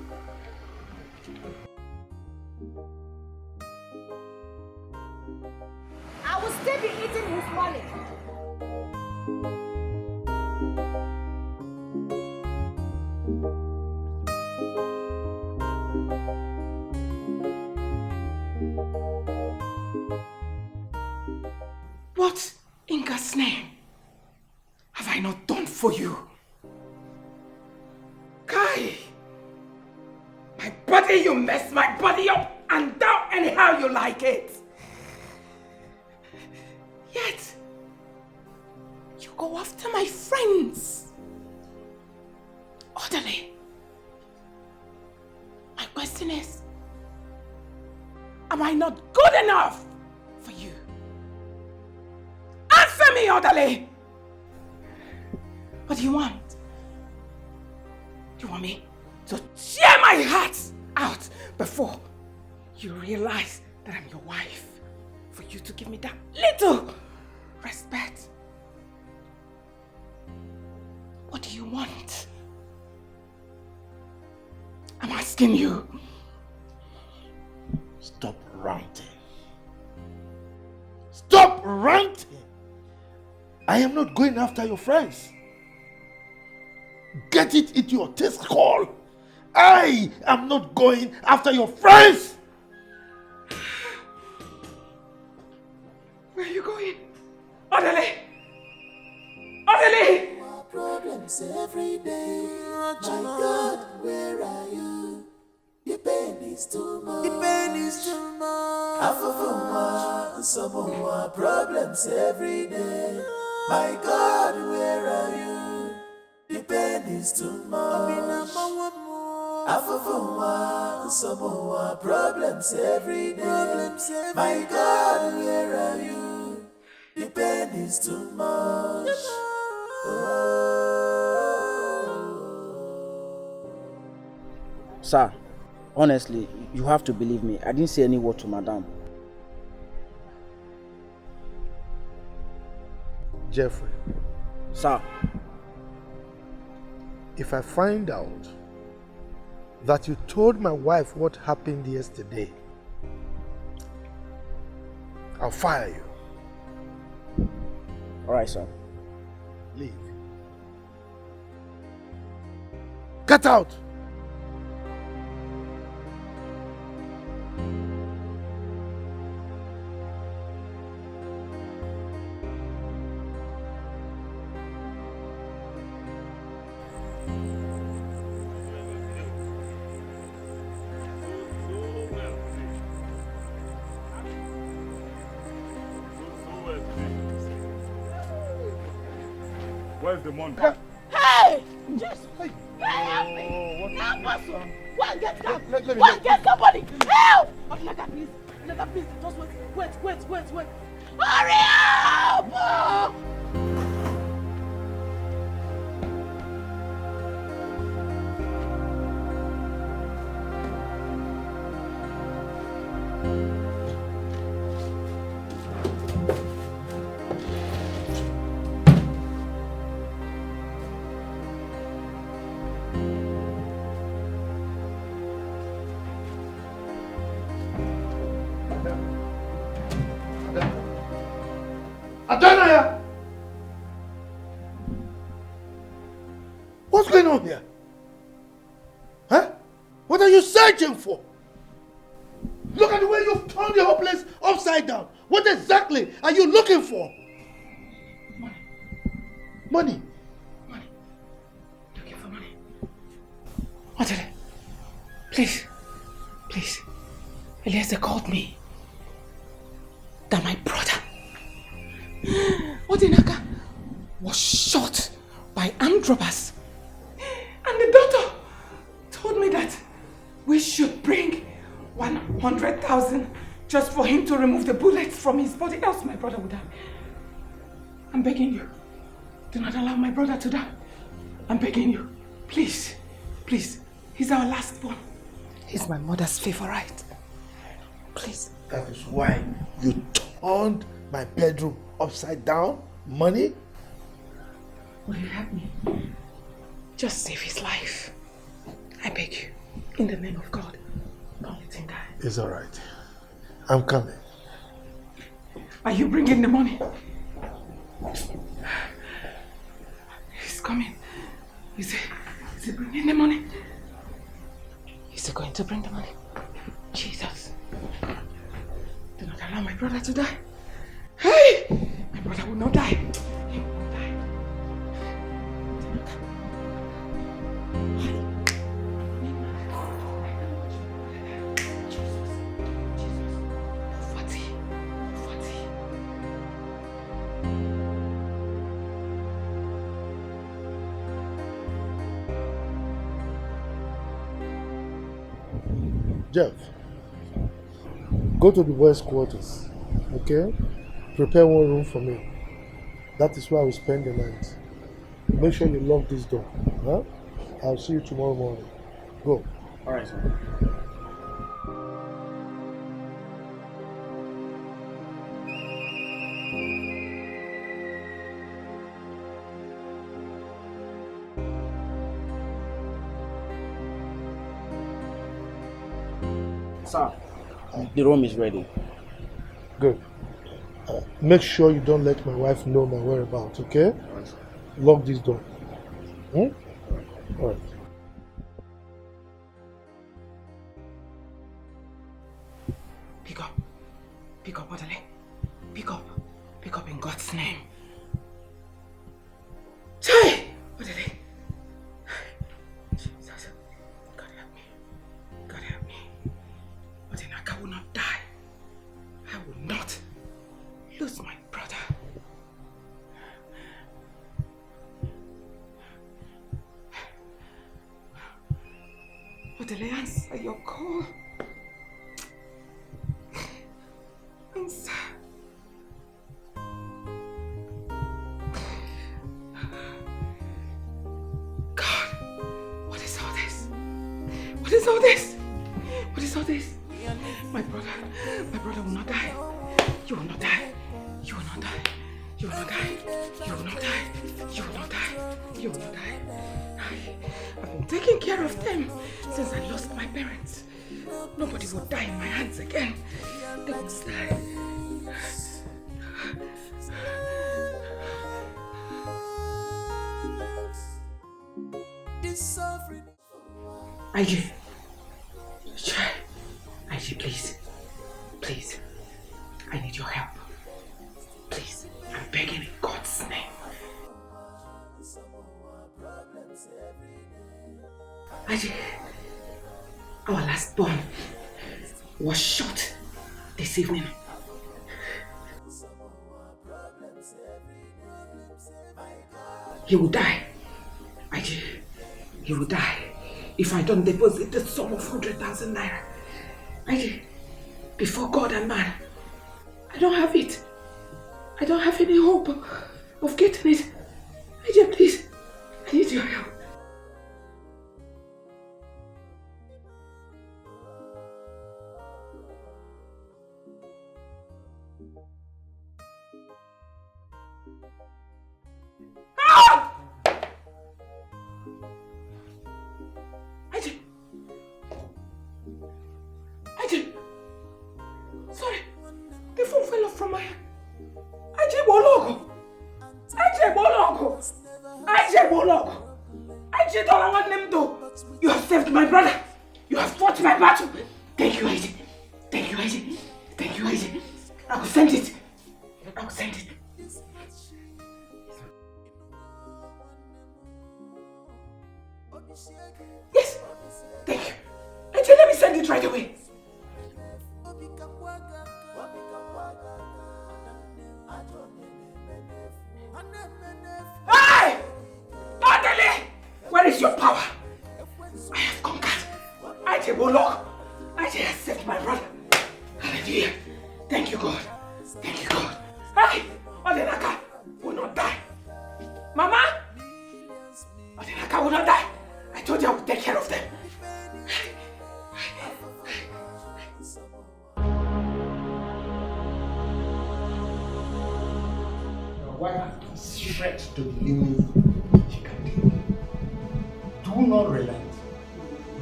I will still be eating his money. What in God's name have I not done for you? Kai! My body, you mess my body up and down anyhow you like it. Yet, you go after my friends. Orderly. My question is, am I not good enough for you? Answer me, orderly! What do you want? Do you want me to tear my heart out before you realize that I'm your wife? For you to give me that little respect? What do you want? I'm asking you. Stop ranting. Stop ranting! I am not going after your friends. Get it into your taste call. I am not going after your friends. Where are you going? Orderly! Orderly! Problems every day. My God, where are you? The pain is too much. The pain is too much. Some more problems every day. My God, where are you? The pain is too much. Some more problems every day. My God, where are you? The pain is too much. Sir, honestly, you have to believe me. I didn't say any word to Madame. Jeffrey. Sir. If I find out that you told my wife what happened yesterday, I'll fire you. Alright, sir. Leave. Get out! Where's the money? Hey! Just hey, help me! Help us! Go and get that! Go and get somebody! Help! Onaga, please! Onaga, please! Just wait! Hurry up! Adonai! What's going on here? Huh? What are you searching for? Look at the way you've turned the whole place upside down. What exactly are you looking for? Money. Looking for money. Odele, please. Eliezer called me that my brother, Odinaka, was shot by armed robbers. And the doctor told me that we should bring 100,000 just for him to remove the bullets from his body, else my brother would die. I'm begging you, do not allow my brother to die. I'm begging you, please, he's our last born. He's my mother's favorite. Please. That is why you turned my bedroom upside down? Money? Will you help me? Just save his life. I beg you, in the name of God. Don't let him die. It's all right. I'm coming. Are you bringing the money? He's coming. Is he bringing the money? Is he going to bring the money? Jesus. Do not allow my brother to die. Hey! My brother will not die. He will not die. Jeff, go to the boys' quarters, okay? Prepare one room for me. That is where I will spend the night. Make sure you lock this door, huh? I'll see you tomorrow morning. Go. All right, sir. Sir, the room is ready. Good. Make sure you don't let my wife know my whereabouts, okay? Lock this door. Hmm? All right. Pick up, Odele. Pick up in God's name. Chai! Odele. Jesus. God help me. Odinaka will not die. I will not lose my brother. Odele, answer your call. Answer. God, what is all this? What is all this? My brother will not die. You will not die. I've been taking care of them since I lost my parents. Nobody will die in my hands again. They will die. IG, please. I need your help. Please, I'm begging in God's name. IG, our last born was shot this evening. He will die. IG, he will die if I don't deposit the sum of 100,000 naira. IG, before God and man, I don't have it. I don't have any hope of getting it. IG, please, I need your help. Sorry. you, Aisha. Thank you, Aisha. I will send it. I will send it. Yes. Thank you. Aisha, let me send it right away. Hey! Adele! Where is your power? I have conquered. I take Bolok. I take accept my brother. Hallelujah. Thank you, God. Thank you, God. Hey! Odenaka will not die. Mama! Odenaka will not die. I told you I would take care of them. Your wife stretched to the limit she can take. Do not relent.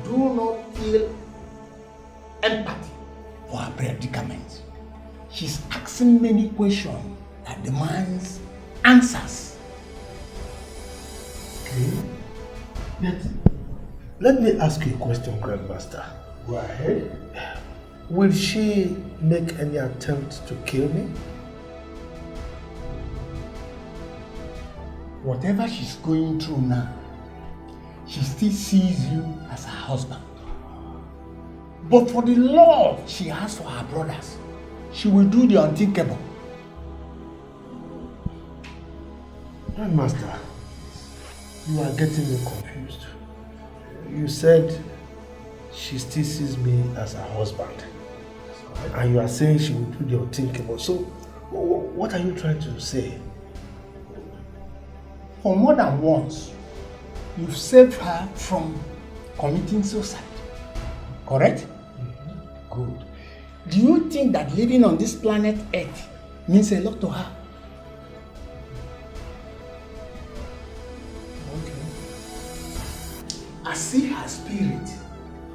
Do not feel empathy for her predicament. She's asking many questions that demands answers. Okay? Let me ask you a question, Grandmaster. Go ahead. Will she make any attempt to kill me? Whatever she's going through now, she still sees you as her husband. But for the love she has for her brothers, she will do the unthinkable. Grandmaster, you are getting me confused. You said she still sees me as her husband. And you are saying she will do the unthinkable. So, what are you trying to say? For more than once, you've saved her from committing suicide. Correct? Good. Do you think that living on this planet Earth means a lot to her? Okay. I see her spirit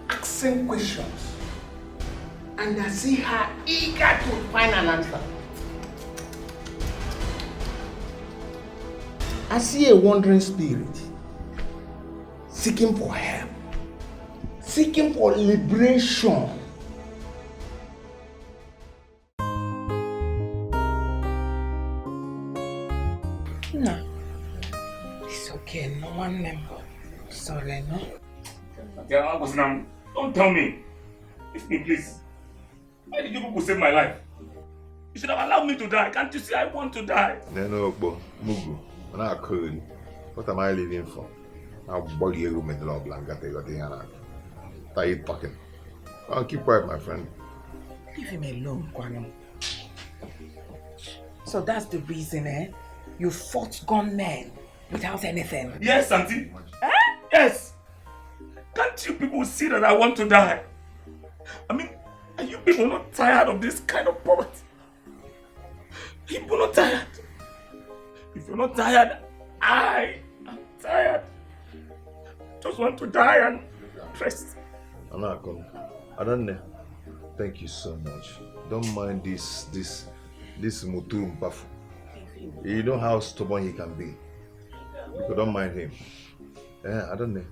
asking questions, and I see her eager to find an answer. I see a wandering spirit seeking for help, seeking for liberation. No, it's okay. No one name. Sorry, no. Don't tell me. Please. Why did you people save my life? You should have allowed me to die. Can't you see I want to die? No, Mugu. I'm not cold. What am I living for? I'll body a room in the long blanket. Tired talking. I'll keep quiet, my friend. Leave him alone, Kwano. So that's the reason, eh? You fought gunmen without anything. Yes, Auntie. Eh? Yes. Can't you people see that I want to die? I mean, are you people not tired of this kind of poverty? Are you people not tired? If you're not tired, I am tired. Just want to die and rest. Anakon, I don't know. Thank you so much. Don't mind this Mutum Pafu. You know how stubborn he can be. You don't mind him. I don't know.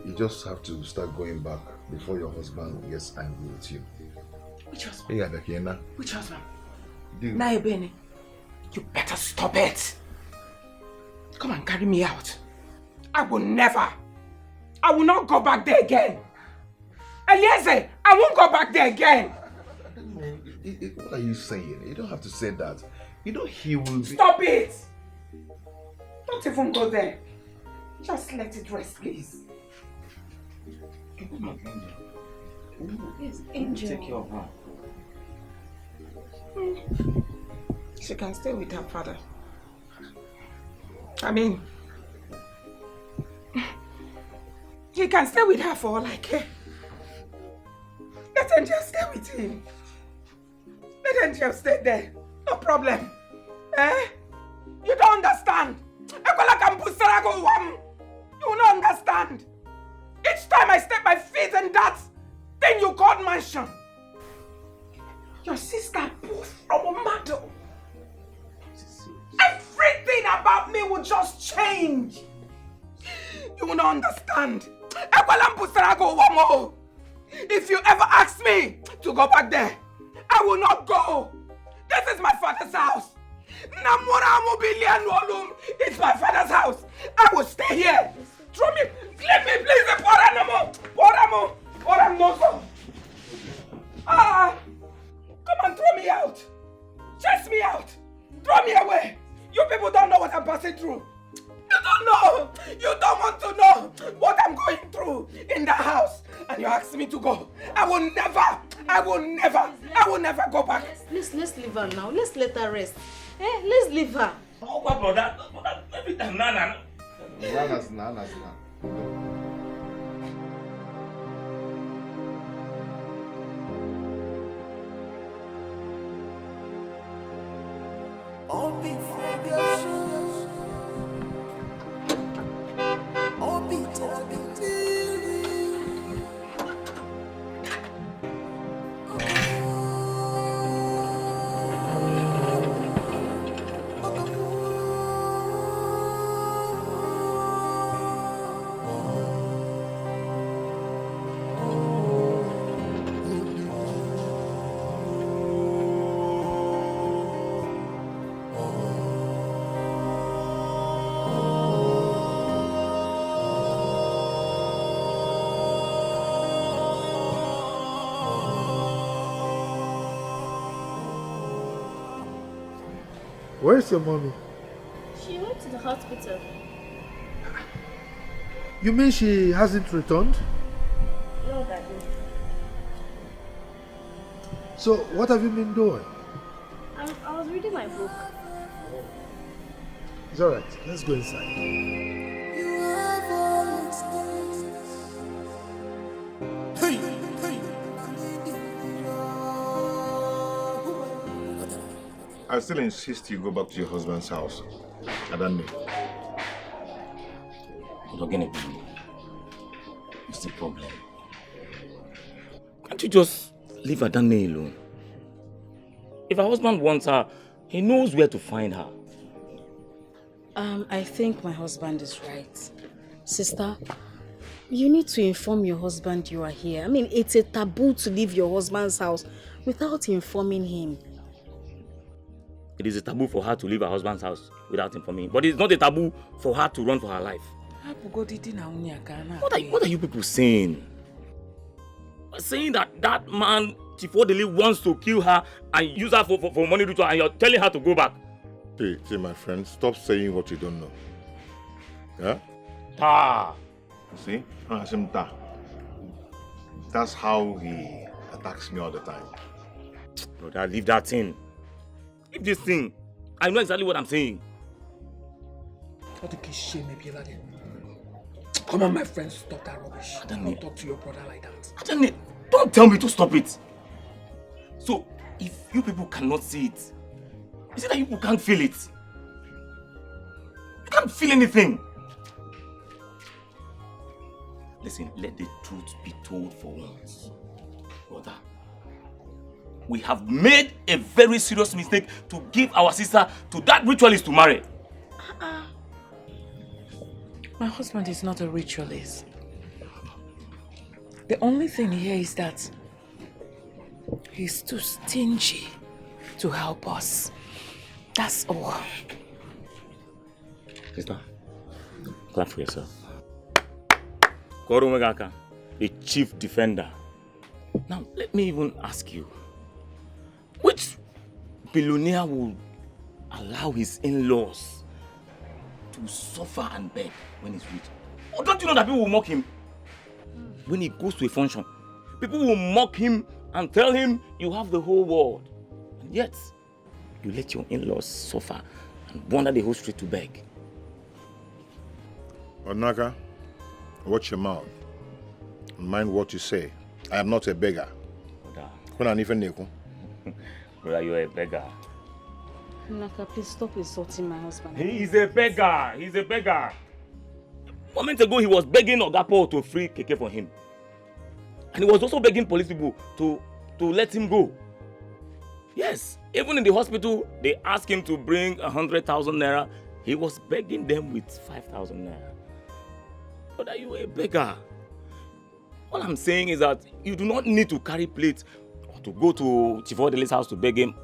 You just have to start going back before your husband gets angry with you. Which husband? Yeah, which husband? Naibene, you better stop it. Come and carry me out. I will not go back there again. Eliezer, I won't go back there again. What are you saying? You don't have to say that. You know he will be... Stop it! Don't even go there. Just let it rest, please. Yes, Angel. Take care of her. She can stay with her father. I mean, he can stay with her for all I care. Let Angel stay with him. Let Angel stay there. No problem. Eh? You don't understand. You will not understand. Each time I step my feet in that thing you called mansion, your sister pulled from a model. Everything about me will just change. You will not understand. If you ever ask me to to go back there. I will not go. This is my father's house. It's my father's house. I will stay here. Throw me. Leave me, please. Come and throw me out. Chase me out. Throw me away. You people don't know what I'm passing through. You don't know. You don't want to know what I'm going through in the house. And you ask me to go. I will never go back. Let's leave her now. Let's let her rest. Let's leave her. Oh, brother. Every time, Nana. All be focused. All be talking. Where's your mommy? She went to the hospital. You mean she hasn't returned? No, Daddy. So, what have you been doing? I was reading my book. It's alright, let's go inside. I still insist you go back to your husband's house. I don't know. But again, what's the problem? Can't you just leave Adane alone? If her husband wants her, he knows where to find her. I think my husband is right. Sister, you need to inform your husband you are here. I mean, it's a taboo to leave your husband's house without informing him. It is a taboo for her to leave her husband's house without informing him. But it's not a taboo for her to run for her life. What are you people saying? Saying that man, Chief Odele, wants to kill her and use her for money ritual, and you're telling her to go back? See, my friend, stop saying what you don't know. Yeah? Ta. See? Ta. That's how he attacks me all the time. Brother, leave that thing. Leave this thing. I know exactly what I'm saying. Come on, my friend, stop that rubbish. Don't talk to your brother like that. Don't tell me to stop it. So, if you people cannot see it, is it that you people can't feel it? You can't feel anything. Listen, let the truth be told for once. Brother, we have made a very serious mistake to give our sister to that ritualist to marry. My husband is not a ritualist. The only thing here is that he's too stingy to help us. That's all. Sister, clap for yourself. Koro Megaka, the chief defender. Now, let me even ask you, which billionaire will allow his in-laws to suffer and beg when he's rich? Or don't you know that people will mock him? When he goes to a function, people will mock him and tell him you have the whole world. And yet, you let your in-laws suffer and wander the whole street to beg. Onaka, watch your mouth. Mind what you say. I am not a beggar. Brother, you're a beggar. Naka, please stop insulting my husband. He is a beggar. He's a beggar. A moment ago, he was begging Ogapo to free Keke for him. And he was also begging police people to let him go. Yes, even in the hospital, they asked him to bring 100,000 naira. He was begging them with 5,000 naira. But are you a beggar? All I'm saying is that you do not need to carry plates or to go to Chief Odele's house to beg him,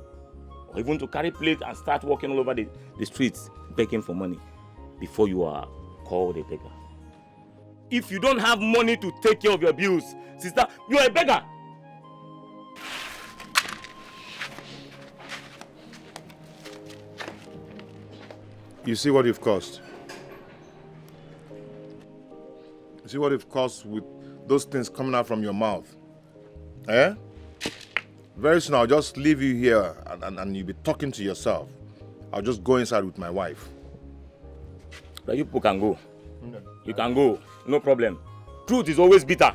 or even to carry plate and start walking all over the streets begging for money before you are called a beggar. If you don't have money to take care of your bills, sister, you are a beggar. You see what you've caused? You see what you've caused with those things coming out from your mouth? Eh? Very soon I'll just leave you here and you'll be talking to yourself. I'll just go inside with my wife. But you people can go. You can go, no problem. Truth is always bitter.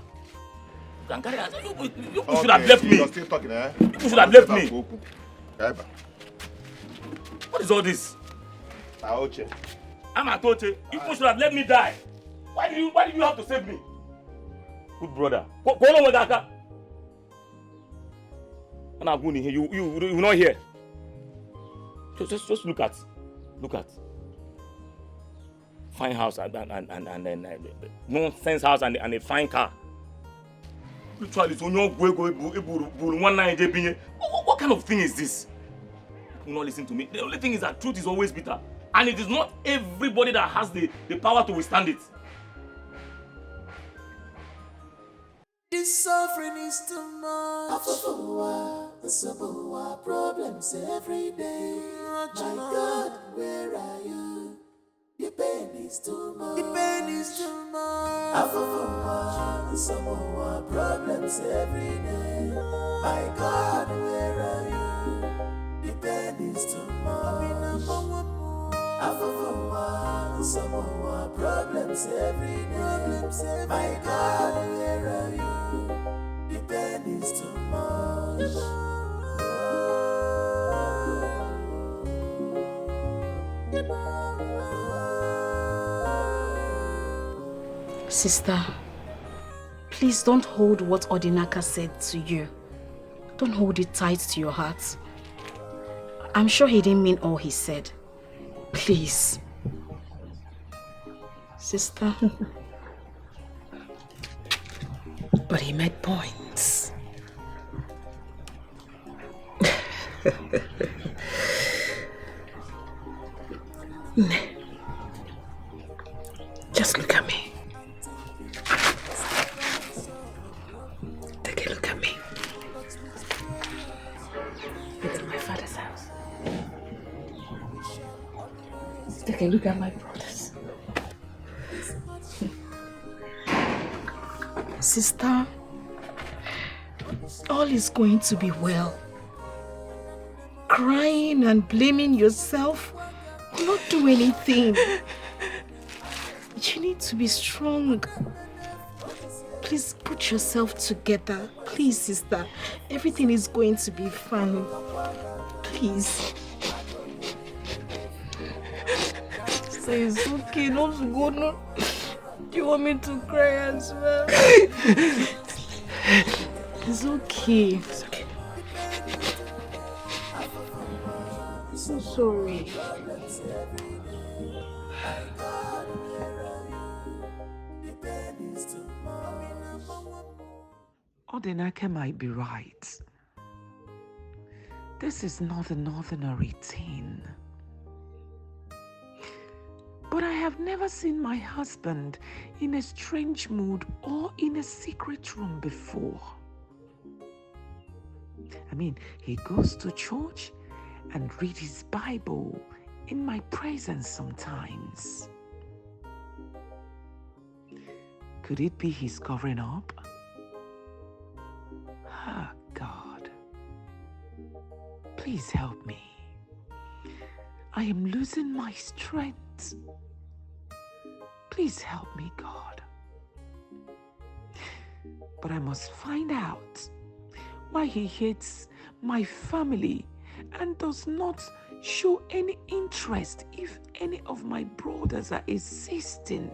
You can carry us. You should have left me. You're still talking, eh? You should have left me. What is all this? Aoche. I'm Atoche. You should have let me die. Why did you have to save me? Good brother. Go on with that. You will not hear. Just look at. Fine house and nonsense house and a fine car. Literally, what kind of thing is this? You not listen to me. The only thing is that truth is always bitter. And it is not everybody that has the power to withstand it. This suffering is too much. Problems every day. My God, where are you? The pain is too much. The pain is too much. Problems every day. My God, where are you? The pain is too much. Problems every day. My God, where are you? The pain is too much. Sister, please don't hold what Odinaka said to you. Don't hold it tight to your heart. I'm sure he didn't mean all he said. Please. Sister. But he made points. Just look at me. Take a look at me. It's my father's house. Take a look at my brothers. Sister, all is going to be well. Crying and blaming yourself will not do anything. You need to be strong. Please put yourself together. Please, sister. Everything is going to be fine. Please. Say it's okay not to go. No. Do you want me to cry as well? It's okay. It's okay. I'm so sorry. Odinaka might be right. This is not an ordinary thing. But I have never seen my husband in a strange mood or in a secret room before. I mean, he goes to church and reads his Bible in my presence sometimes. Could it be he's covering up? Ah, God. Please help me. I am losing my strength. Please help me, God. But I must find out why he hates my family and does not show any interest if any of my brothers are assisting.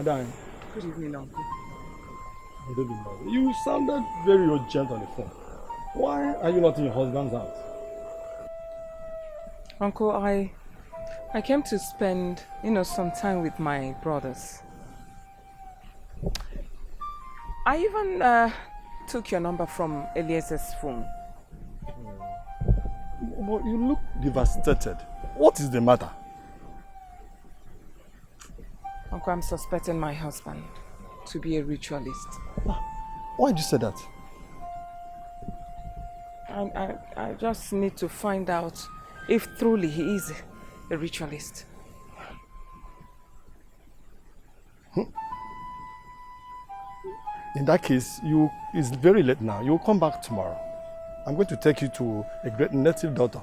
darling. Good evening, Uncle. Good evening, mother. You sounded very urgent on the phone. Why are you not in your husband's house? Uncle, I came to spend, some time with my brothers. I even took your number from Eliezer's phone. But you look devastated. What is the matter? Uncle, I'm suspecting my husband to be a ritualist. Why did you say that? I just need to find out if truly he is a ritualist. In that case, it's very late now. You'll come back tomorrow. I'm going to take you to a great native doctor.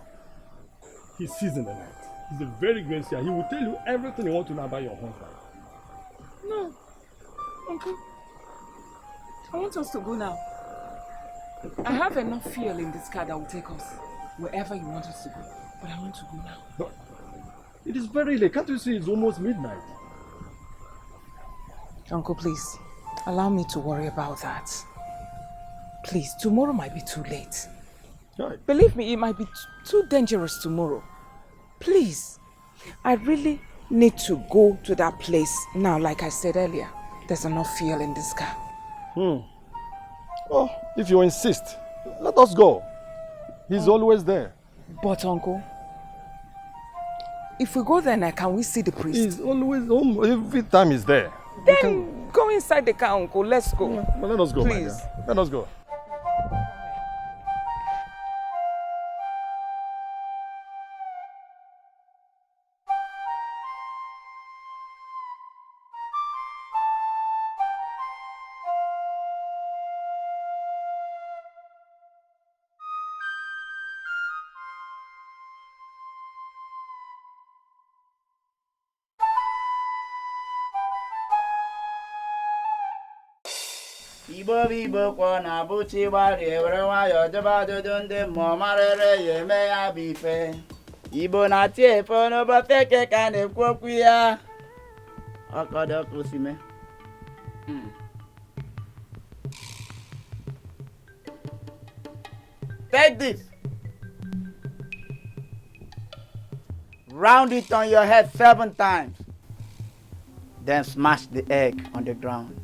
He sees in the night. He's a very great seer. He will tell you everything you want to know about your husband. No, Uncle. I want us to go now. I have enough fuel in this car that will take us wherever you want us to go. But I want to go now. No. It is very late. Can't you see it's almost midnight? Uncle, please, allow me to worry about that. Please, tomorrow might be too late. Right. Believe me, it might be too dangerous tomorrow. Please, I really need to go to that place now, like I said earlier. There's enough fuel in this car. Oh, if you insist, let us go. He's always there. But Uncle, if we go there now, can we see the priest? He's always home. Every time he's there. Then go inside the car, Uncle. Let's go. Well, let us go, please. My dear. Let us go. Ibo bibo kwa na buchi wari were wa yo jaba jojunde mo marere ye me ya bife. Ibo na tie fo no ba feke ka ne kwoku ya. Akodo kusime. Take this. Round it on your head 7 times. Then smash the egg on the ground.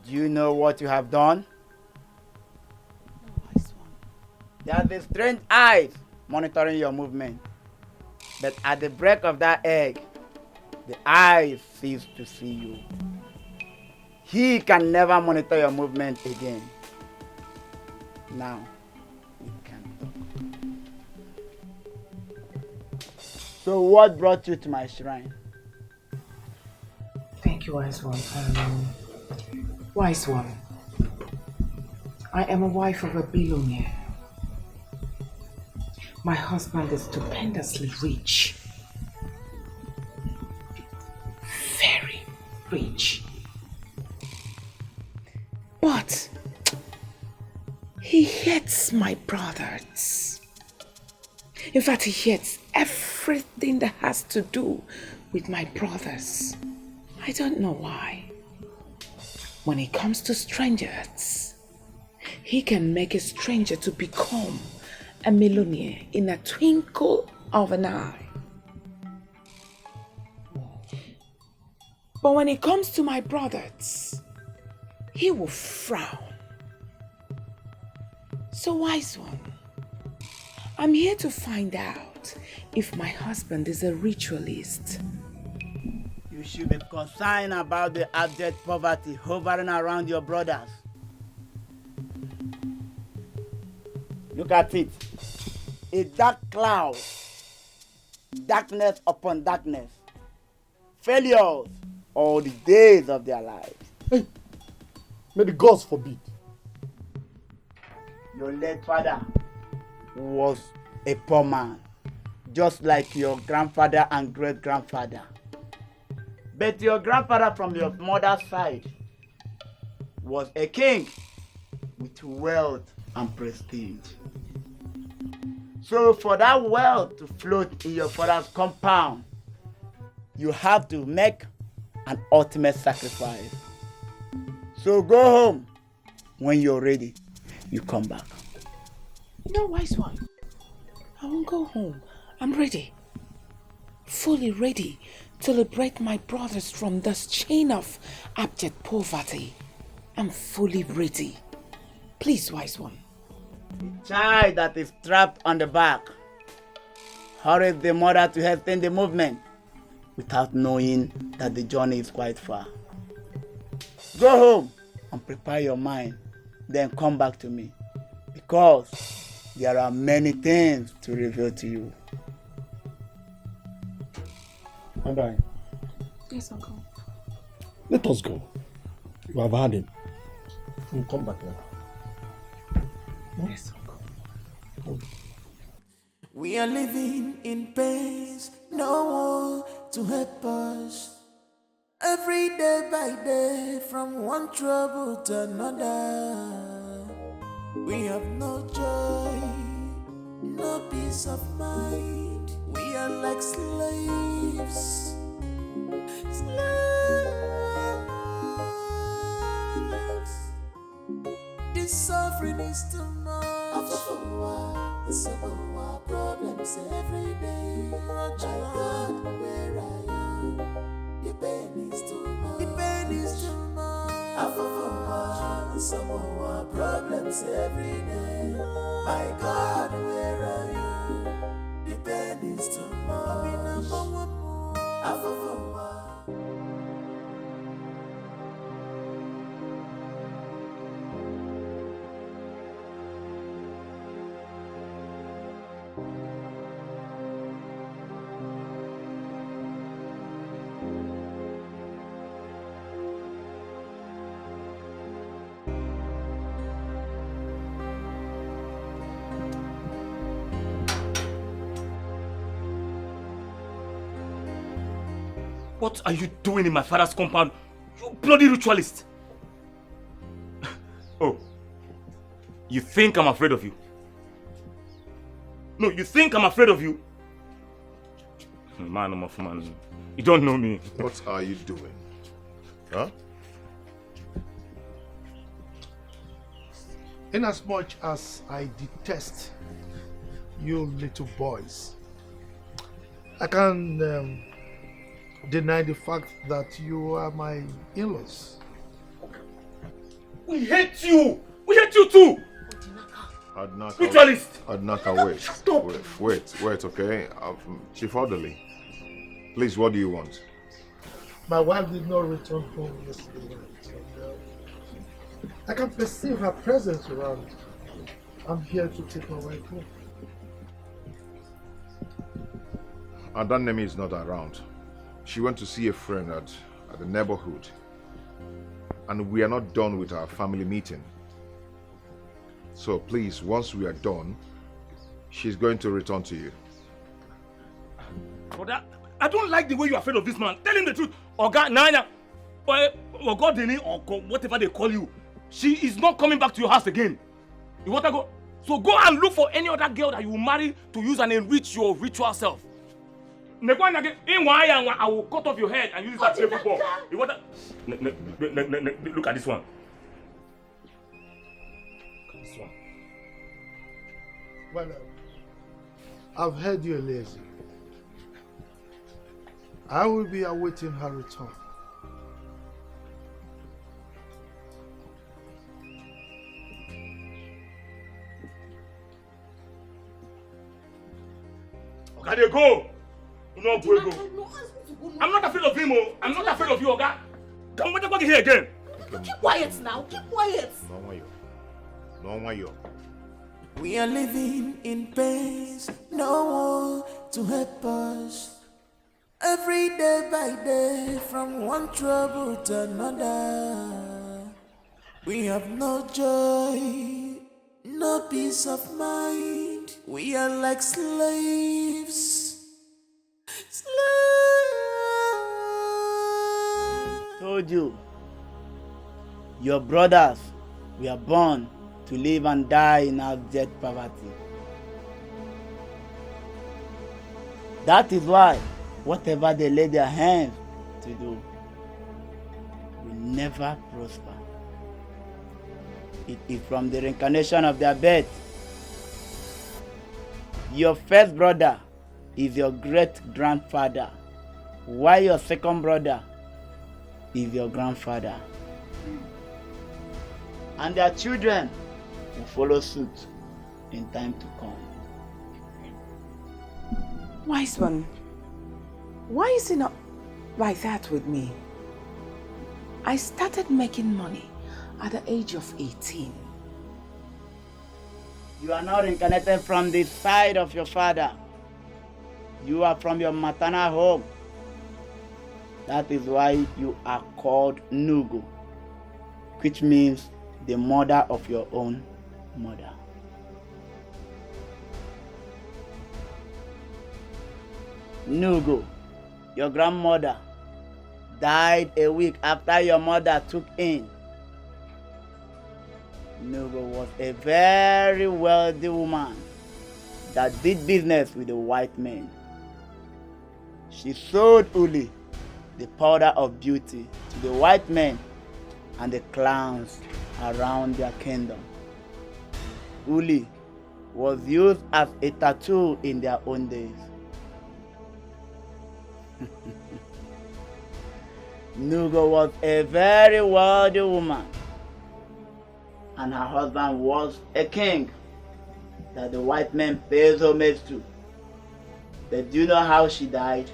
Do you know what you have done? There's the strange eyes monitoring your movement. But at the break of that egg, the eyes cease to see you. He can never monitor your movement again. Now, you can talk. So what brought you to my shrine? Thank you, Wise One. Wise One, I am a wife of a billionaire. My husband is stupendously rich. Very rich. But he hates my brothers. In fact, he hates everything that has to do with my brothers. I don't know why. When it comes to strangers, he can make a stranger to become a millionaire in a twinkle of an eye. But when it comes to my brothers, he will frown. So, Wise One, I'm here to find out if my husband is a ritualist. You should be concerned about the abject poverty hovering around your brothers. Look at it. A dark cloud. Darkness upon darkness. Failures all the days of their lives. Hey, may the gods forbid. Your late father was a poor man, just like your grandfather and great-grandfather. But your grandfather from your mother's side was a king with wealth and prestige. So for that wealth to float in your father's compound, you have to make an ultimate sacrifice. So go home. When you're ready, you come back. No, wise one. I won't go home. I'm ready. Fully ready to liberate my brothers from this chain of abject poverty. I'm fully ready. Please, wise one. The child that is trapped on the back hurries the mother to hasten the movement without knowing that the journey is quite far. Go home and prepare your mind, then come back to me, because there are many things to reveal to you. And I, Yes, Uncle. let us go. You have had him. We'll come back now. Yes, Uncle. We are living in pains, no one to help us. Every day by day, from one trouble to another. We have no joy, no peace of mind. We are like slaves. This suffering is too much. Problems every day. My God, where I am, the pain is too much. The pain is too much. Some more problems every day. My God, where are you? The pain is too much. What are you doing in my father's compound? You bloody ritualist! Oh, you think I'm afraid of you? No, you think I'm afraid of you? Man, I'm off, man. You don't know me. What are you doing? Huh? Inasmuch as I detest you little boys, I can deny the fact that you are my in-laws. We hate you! We hate you too! Adnaka, Ritualist! Adnaka, wait. Stop! Wait, okay? Chief Orderly, please, what do you want? My wife did not return home yesterday night. I can perceive her presence around. I'm here to take my wife home. Adanemi is not around. She went to see a friend at the neighborhood. And we are not done with our family meeting. So please, once we are done, she's going to return to you. Brother, I don't like the way you're afraid of this man. Tell him the truth. Oga, Nanya, or God, or whatever they call you. She is not coming back to your house again. You want to go? So go and look for any other girl that you will marry to use and enrich your ritual self. I will cut off your head and use it as a football. You want to... Look at this one. This one. Well, I've heard you're lazy. I will be awaiting her return. Okay, they go. No, go. I'm not afraid of him. I'm not afraid of you, Oga. Come on, here again. Keep quiet now. Keep quiet. No, Mayo. We are living in pains, no one to help us. Every day by day, from one trouble to another. We have no joy, no peace of mind. We are like slaves. Told you. Your brothers were born to live and die in abject poverty. That is why whatever they lay their hands to do will never prosper. It is from the reincarnation of their birth. Your first brother is your great-grandfather, while your second brother is your grandfather. And their children will follow suit in time to come. Wise one, why is it not like that with me? I started making money at the age of 18. You are not reincarnated from the side of your father. You are from your maternal home. That is why you are called Nugu, which means the mother of your own mother. Nugu, your grandmother, died a week after your mother took in. Nugu was a very wealthy woman that did business with the white men. She sold Uli, the powder of beauty, to the white men and the clowns around their kingdom. Uli was used as a tattoo in their own days. Nugu was a very wealthy woman, and her husband was a king that the white men paid homage to. But do you know how she died?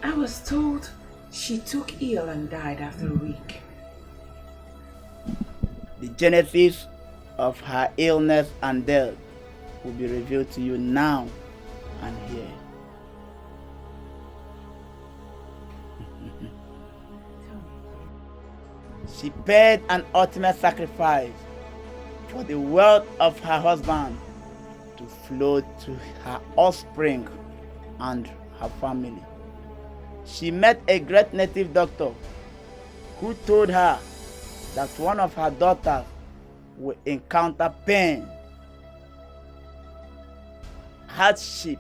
I was told she took ill and died after a week. The genesis of her illness and death will be revealed to you now and here. She paid an ultimate sacrifice for the wealth of her husband to flow to her offspring and her family. She met a great native doctor who told her that one of her daughters will encounter pain, hardship,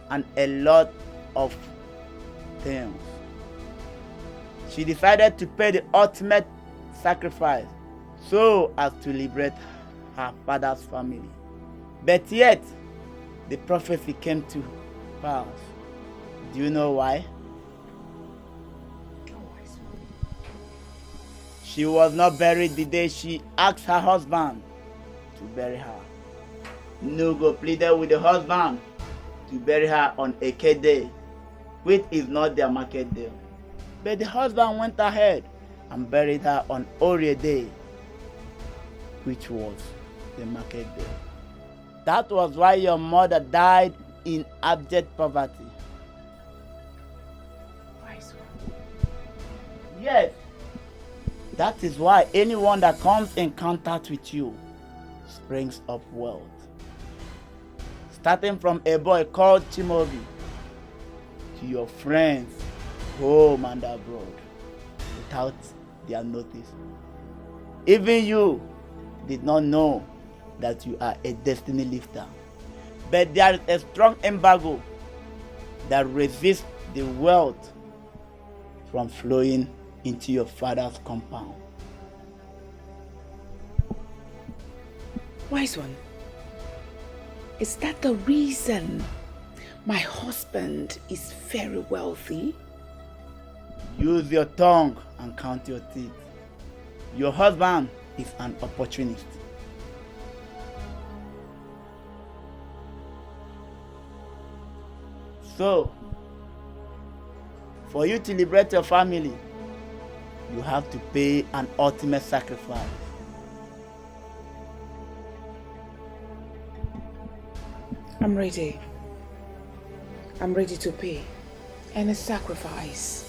and a lot of things. She decided to pay the ultimate sacrifice so as to liberate her father's family. But yet, the prophecy came to pass. Do you know why? She was not buried the day she asked her husband to bury her. Nugu pleaded with the husband to bury her on Eke Day, which is not their market day. But the husband went ahead and buried her on Orie Day, which was the market day. That was why your mother died in abject poverty. Yes, that is why anyone that comes in contact with you springs up wealth. Starting from a boy called Chimobi to your friends home and abroad without their notice. Even you did not know that you are a destiny lifter. But there is a strong embargo that resists the wealth from flowing into your father's compound. Wise one, is that the reason my husband is very wealthy? Use your tongue and count your teeth. Your husband is an opportunist. So, for you to liberate your family, you have to pay an ultimate sacrifice. I'm ready. I'm ready to pay any sacrifice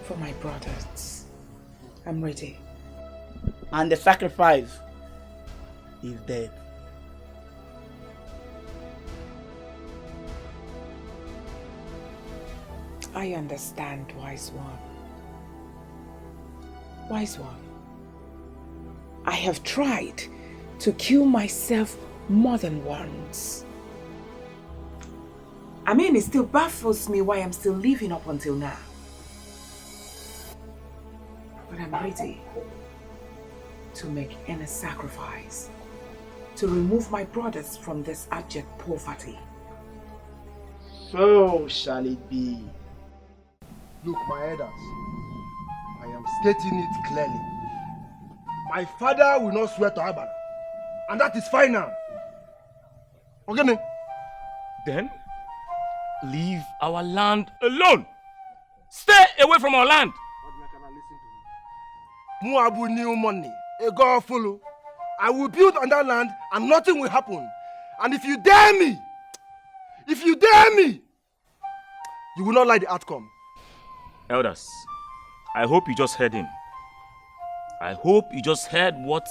for my brothers. I'm ready. And the sacrifice is death. I understand, wise one. Wise one. I have tried to kill myself more than once. I mean, it still baffles me why I'm still living up until now. But I'm ready to make any sacrifice to remove my brothers from this abject poverty. So shall it be. Look, my elders, I am stating it clearly. My father will not swear to Abara, and that is fine now. Okay? Then, leave our land alone. Stay away from our land. Muabu new money, a god follow. I will build on that land and nothing will happen. And if you dare me, you will not like the outcome. Elders, I hope you just heard him. I hope you just heard what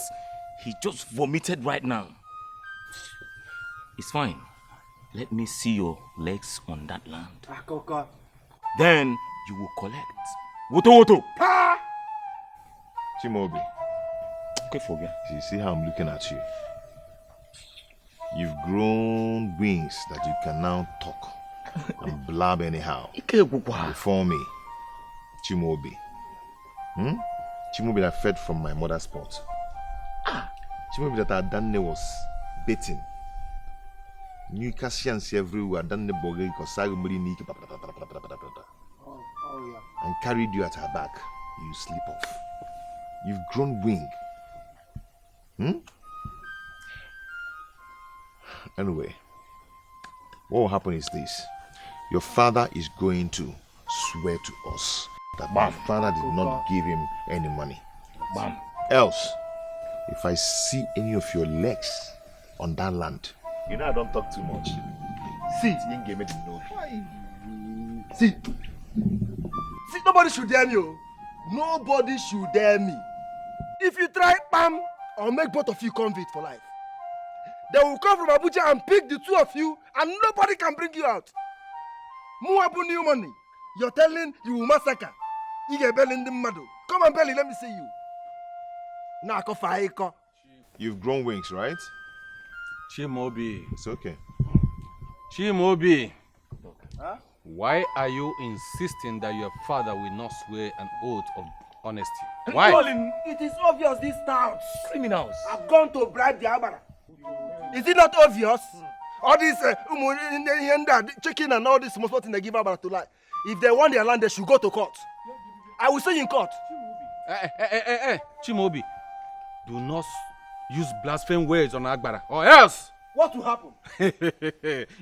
he just vomited right now. It's fine. Let me see your legs on that land. Then you will collect. Woto. Chimobi. Okay, forget. You see how I'm looking at you? You've grown wings that you can now talk and blab anyhow. Before me, Chimobi. Chimobi that fed from my mother's pot. Chimobi that Adanne was baiting. New Cassians everywhere, Adanne Boge, Kosagumuri Niki, and carried you at her back. You slip off. You've grown wing. Anyway, what will happen is this. Your father is going to swear to us that my father did not give him any money. Else, if I see any of your legs on that land, you know I don't talk too much. See, nobody should dare me. Nobody should dare me. If you try, bam, I'll make both of you convict for life. They will come from Abuja and pick the two of you, and nobody can bring you out. Muabu new money. You're telling you will massacre. You get belly in the mado. Come on, belly, let me see you. Nako faiko. You've grown wings, right? Chimobi. It's okay. Chimobi. Huh? Why are you insisting that your father will not swear an oath of honesty? Why? It is obvious these touts, criminals, have gone to bribe the Abara. Is it not obvious? All this chicken and all this small thing they give Abara to lie. If they want their land, they should go to court. I will say in court. Chimobi, do not use blaspheme words on Agbara, or else. What will happen?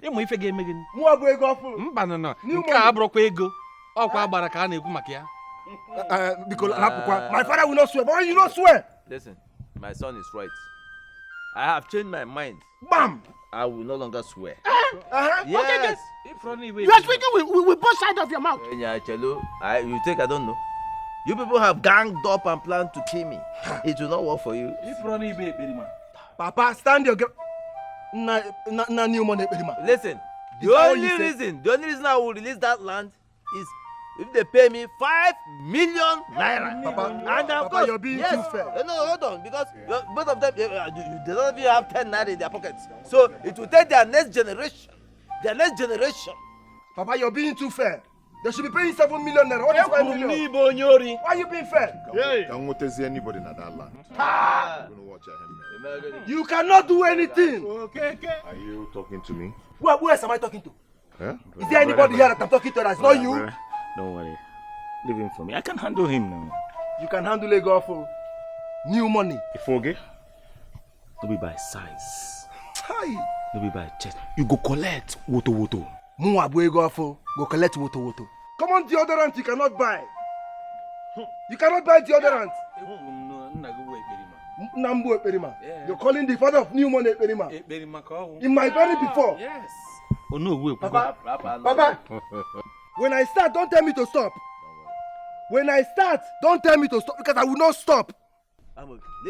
Emo ife game again. Muabu ego full. Mbanana. Nke abrokwa ego. Okwa Agbara ka na-ekwu maka ya. Because my father will not swear. But why you not swear? Listen, my son is right. I have changed my mind. Bam! I will no longer swear. Yes. Okay, you are speaking with both sides of your mouth. You think I don't know? You people have ganged up and planned to kill me. It will not work for you. Papa, stand your ground. Na new money. Listen, the only reason I will release that land is if they pay me 5 million naira. Papa, and of course, you're being too fair. No, hold on, because both of them, they don't even have 10 naira in their pockets. So it will take their next generation. Papa, you're being too fair. They should be paying 7 million naira. What is 5 million? Why are you being fair? Can't see anybody in that land. You cannot do anything. Okay. Are you talking to me? Who else am I talking to? Huh? Is there anybody here that I'm talking to that's not you? Brother, don't worry. Leave him for me. I can handle him now. You can handle a girl for new money. If okay, don't be by size. Hi. Don't be by chest. You go collect woto. Muabu ego for go collect woto. Come on, deodorant you cannot buy. You cannot buy deodorant. Nambu Eperima. You're calling the father of new money Eperima. In my body before. Yes. Oh no, Papa. When I start, don't tell me to stop. When I start, don't tell me to stop because I will not stop.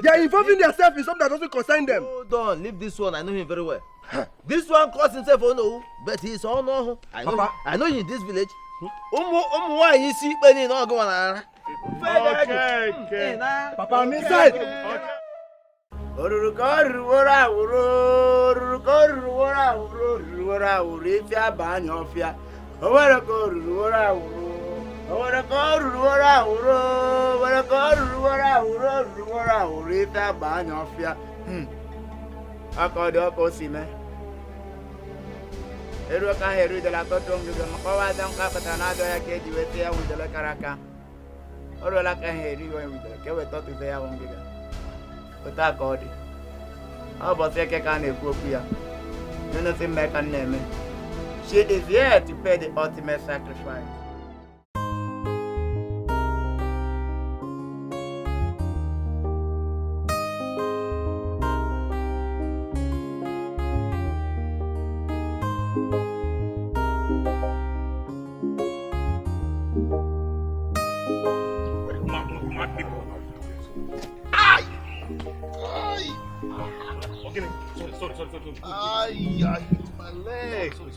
They are involving themselves in something that doesn't concern them. Hold on, leave this one. I know him very well. This one calls himself Ono, but he's Ono. I know him in this village. Okay. Papa, I'm inside. Eru ka heru de la kotong juga makawa dang ka patana do ya ke diwete ya wudele la karaka. Oro la ka heru wa wudele ke we to tu ya wongiga. Ota ko di. Abo se ke kan e ku ya. Nene se me kan neme. She is here to pay the ultimate sacrifice. Sorry. I hit my leg. Sorry.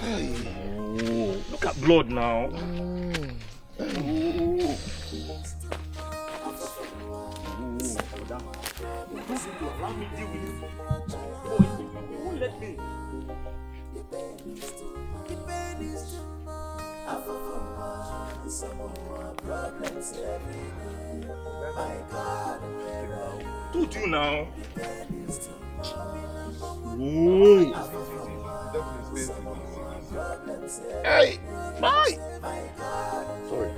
Oh, look at blood now. Allow me to deal with this. Won't let me. Told you now. Whoa. Hey, bye. Sorry.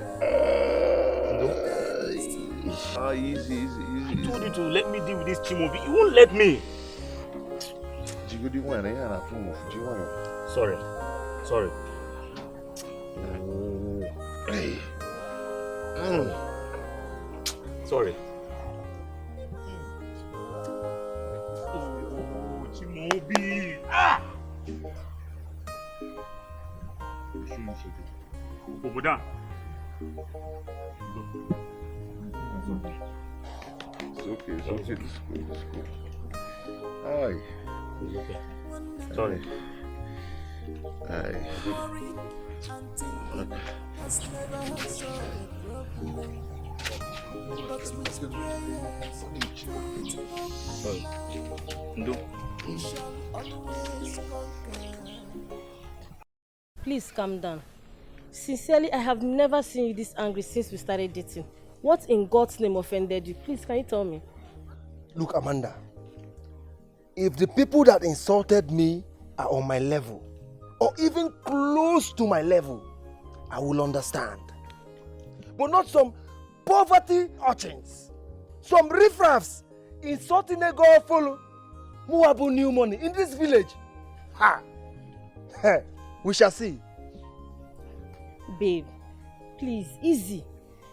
Easy. I told you to let me deal with this Chimobi. You won't let me. Sorry. Hey. Sorry. Oh, Chimobi. Ah! Oboda. It's okay. It's good. Aye. It's okay. Sorry. Aye. Please calm down. Sincerely, I have never seen you this angry since we started dating. What in God's name offended you? Please, can you tell me? Look, Amanda, if the people that insulted me are on my level, or even close to my level, I will understand. But not some poverty urchins, some riffraffs insulting a girl follow Muabu new money in this village. Ha! We shall see. Babe, please, easy.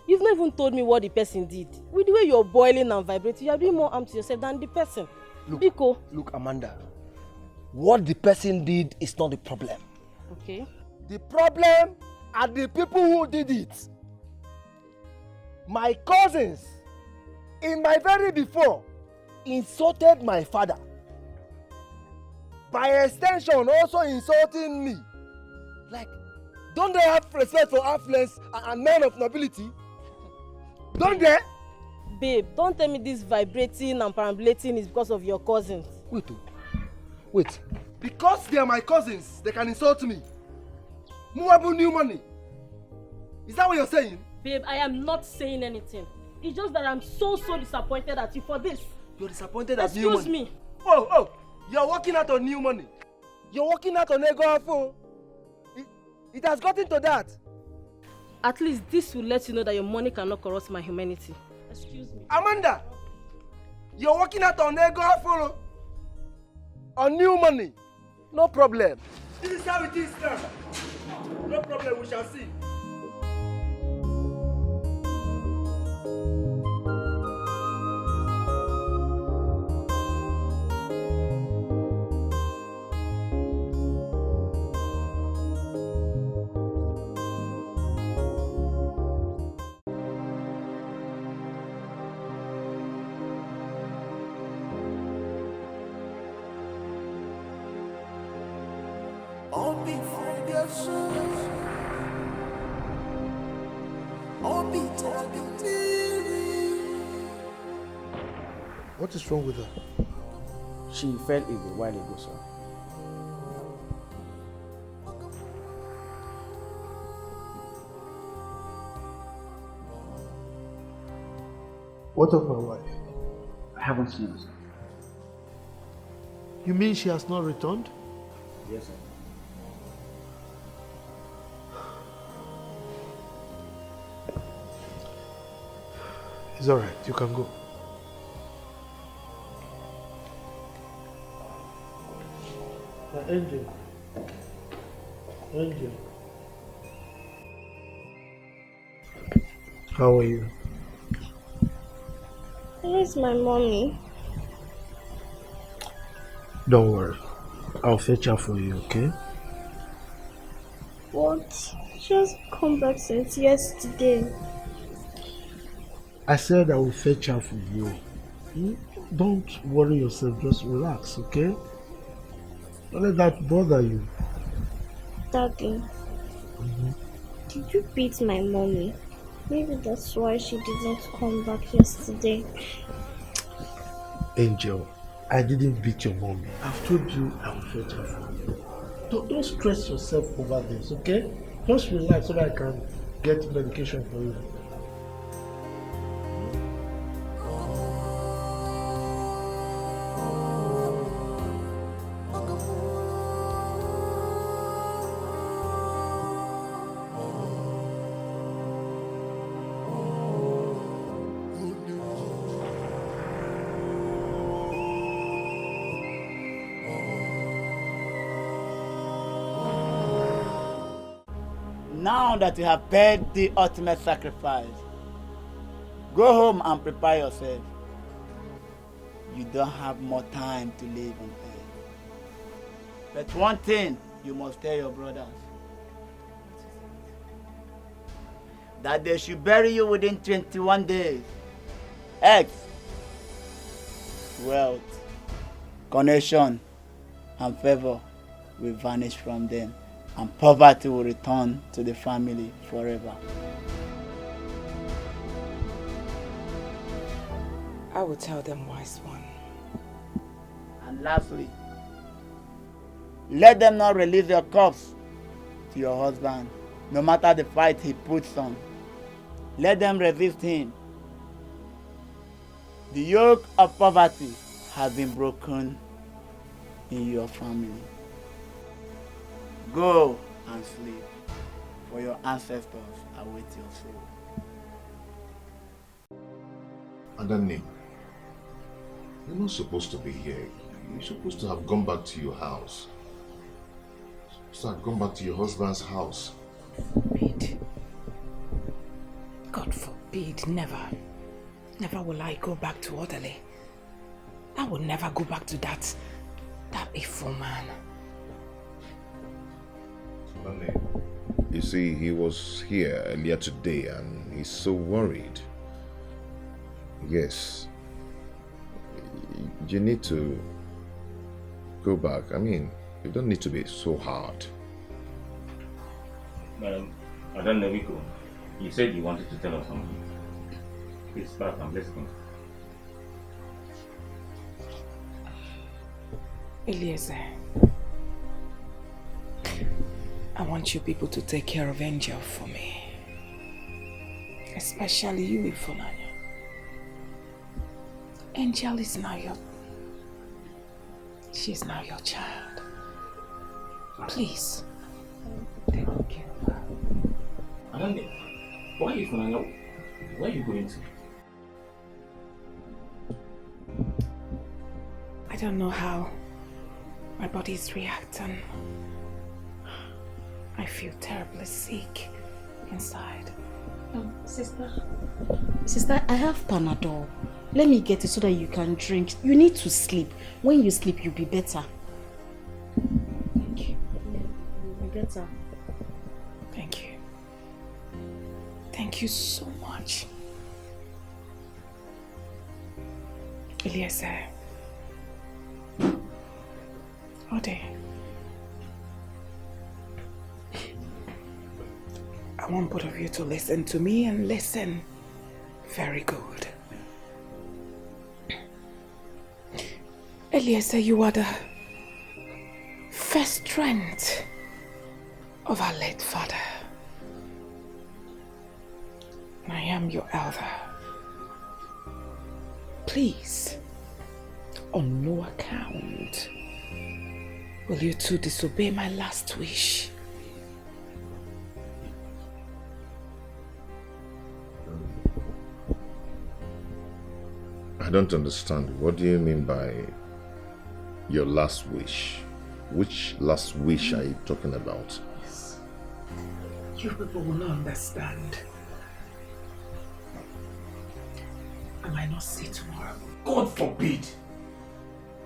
You've not even told me what the person did. With the way you're boiling and vibrating, you're doing more harm to yourself than the person. Look, Amanda, what the person did is not the problem. Okay. The problem are the people who did it. My cousins, in my very before, insulted my father. By extension, also insulting me. Like, don't they have respect for affluence and men of nobility? Don't they? Babe, don't tell me this vibrating and perambulating is because of your cousins. Wait. Because they are my cousins, they can insult me. Muabu new money. Is that what you're saying? Babe, I am not saying anything. It's just that I'm so disappointed at you for this. You're disappointed at new money? Excuse me. Oh, you're working out on new money. You're working out on ego phone. It has gotten to that. At least this will let you know that your money cannot corrupt my humanity. Excuse me. Amanda, you're working out on ego phone. On new money. No problem. This is how it is now. No problem, we shall see. On What is wrong with her? She fell ill a while ago, sir. What of my wife? I haven't seen her, sir. You mean she has not returned? Yes, sir. It's all right. You can go. Angel. Angel. How are you? Where's my mommy? Don't worry. I'll fetch her for you, okay? What? She hasn't come back since yesterday. I said I will fetch her for you. Don't worry yourself. Just relax, okay? Don't let that bother you. Daddy, did you beat my mommy? Maybe that's why she did not come back yesterday. Angel, I didn't beat your mommy. I've told you I will fetch her for you. Don't stress yourself over this, okay? Just relax so that I can get medication for you. Now that you have paid the ultimate sacrifice, go home and prepare yourself. You don't have more time to live on earth. But one thing you must tell your brothers, that they should bury you within 21 days. X, wealth, connection, and favor will vanish from them, and poverty will return to the family forever. I will tell them, wise one. And lastly, let them not release your corpse to your husband, no matter the fight he puts on. Let them resist him. The yoke of poverty has been broken in your family. Go and sleep, for your ancestors await your soul. Adani, you're not supposed to be here. You're supposed to have gone back to your house. You're supposed to have gone back to your husband's house. Forbid. God forbid, never. Never will I go back to orderly. I will never go back to that evil man. You see, he was here earlier today and he's so worried. Yes. You need to go back. I mean, you don't need to be so hard. Madam, Madam Neviko, you said you wanted to tell us something. Please start, I'm listening. Eliezer, I want you people to take care of Angel for me. Especially you, Ifunanya. Angel is now she's now your child. Please, take care of her. Anande, why Ifunanya? Where are you going to? I don't know how my body is reacting. I feel terribly sick inside. Sister, I have Panadol. Let me get it so that you can drink. You need to sleep. When you sleep, you'll be better. Thank you. You'll be better. Thank you. Thank you so much. Eliezer. Ode. want both of you to listen to me and listen very good. Eliezer, you are the first strength of our late father. I am your elder. Please, on no account will you two disobey my last wish. I don't understand. What do you mean by your last wish? Which last wish are you talking about? Yes. You people will not understand. I might not see tomorrow. God forbid!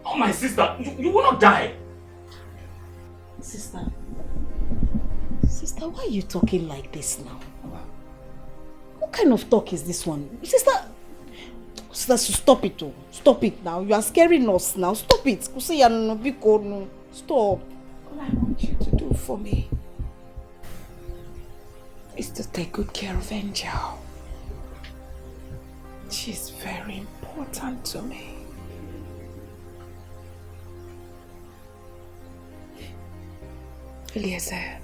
Oh, my sister, you will not die! Sister, why are you talking like this now? What kind of talk is this one? Sister, stop it. Oh. Stop it now. You are scaring us now. Stop it. Stop. All I want you to do for me is to take good care of Angel. She's very important to me. Eliezer,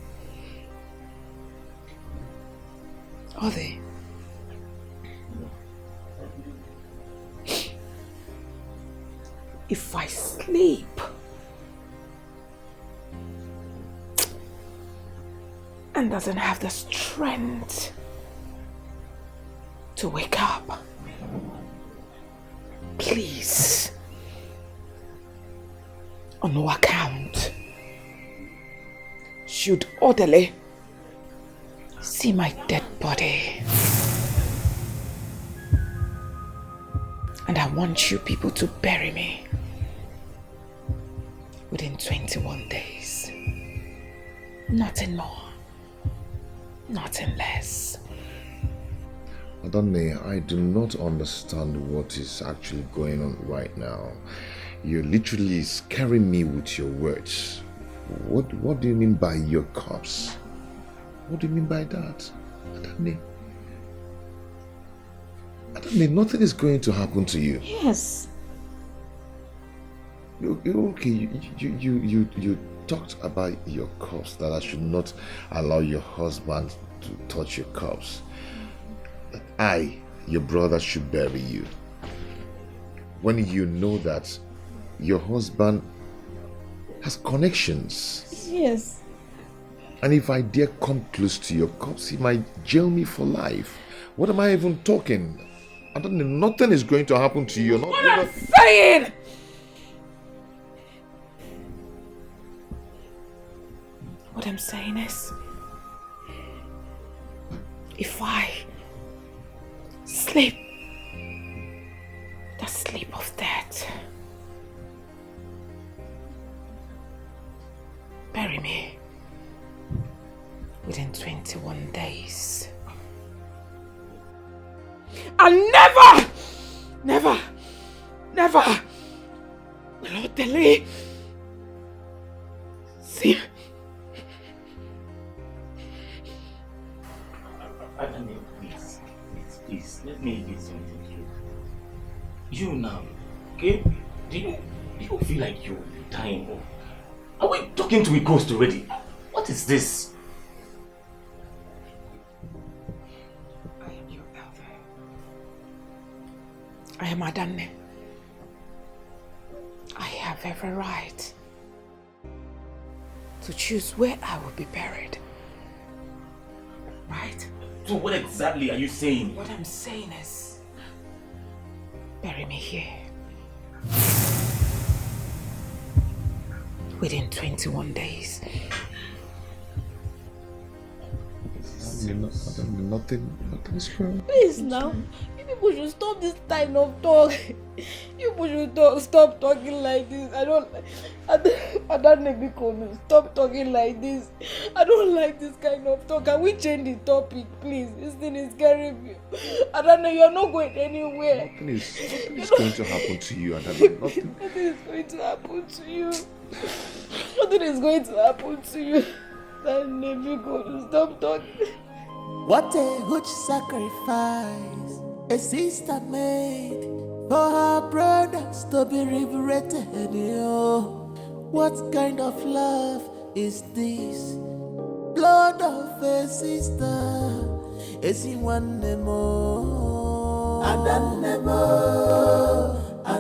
Ode, if I sleep, and doesn't have the strength to wake up, please, on no account should orderly see my dead body. And I want you people to bury me within 21 days. Nothing more, nothing less. Adane, I do not understand what is actually going on right now. You're literally scaring me with your words. What do you mean by your corpse? What do you mean by that? Adane, nothing is going to happen to you. Yes. Okay, you talked about your corpse, that I should not allow your husband to touch your corpse. That I, your brother, should bury you. When you know that your husband has connections. Yes. And if I dare come close to your corpse, he might jail me for life. What am I even talking? I don't know, nothing is going to happen to you. What I'm saying! What I'm saying is, if I sleep the sleep of death, bury me within 21 days. And never will delay. See? Please, let me get something clear. You now, okay? Do you feel like you're dying? Or are we talking to a ghost already? What is this? I am your elder. I am Adane. I have every right to choose where I will be buried. Right? So what exactly are you saying? What I'm saying is, bury me here within 21 days. Nothing is wrong. Please now, you people should stop this kind of talk. You people should stop talking like this. I don't stop talking like this. I don't like this kind of talk. Can we change the topic, please? This thing is scaring me. I don't know, you're not going anywhere. Nothing is going to happen to you. Nothing is going to happen to you. Nothing is going to happen to you. Then if you go to stop talking. What a huge sacrifice a sister made for her brothers to be liberated. What kind of love is this? Blood of a sister. Is he one more? And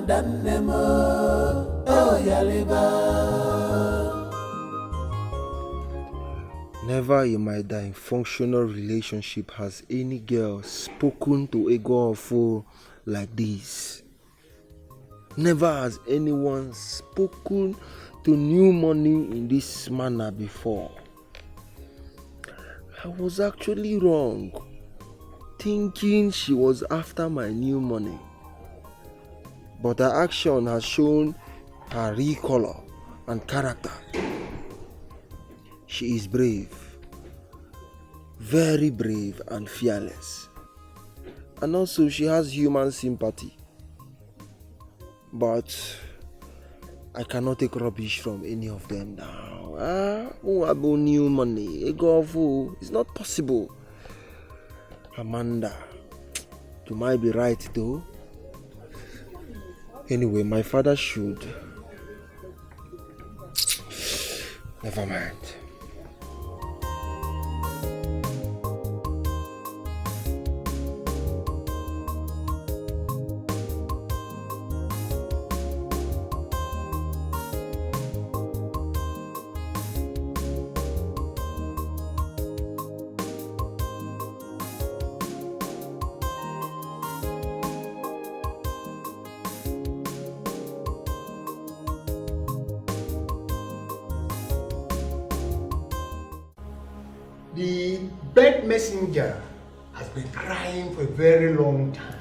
then more. Oh, Yaliba. Never in my functional relationship has any girl spoken to a girl for like this. Never has anyone spoken to new money in this manner before. I was actually wrong, thinking she was after my new money. But her action has shown her real color and character. She is brave, very brave and fearless. And also she has human sympathy. But I cannot take rubbish from any of them now. Who about new money? A girl fool. It's not possible. Amanda, you might be right though. Anyway, my father should. Never mind. The bed messenger has been crying for a very long time.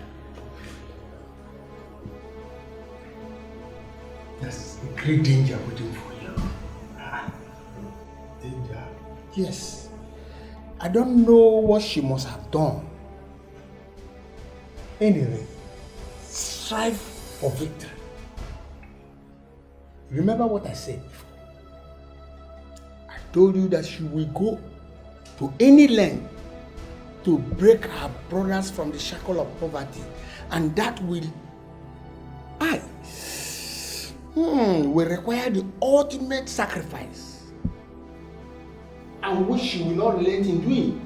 There's a great danger waiting for you. Danger? Yes. I don't know what she must have done. Anyway, strive for victory. Remember what I said before. I told you that she will go to any length to break her brothers from the shackle of poverty, and that will require the ultimate sacrifice, and which she will not relent in doing,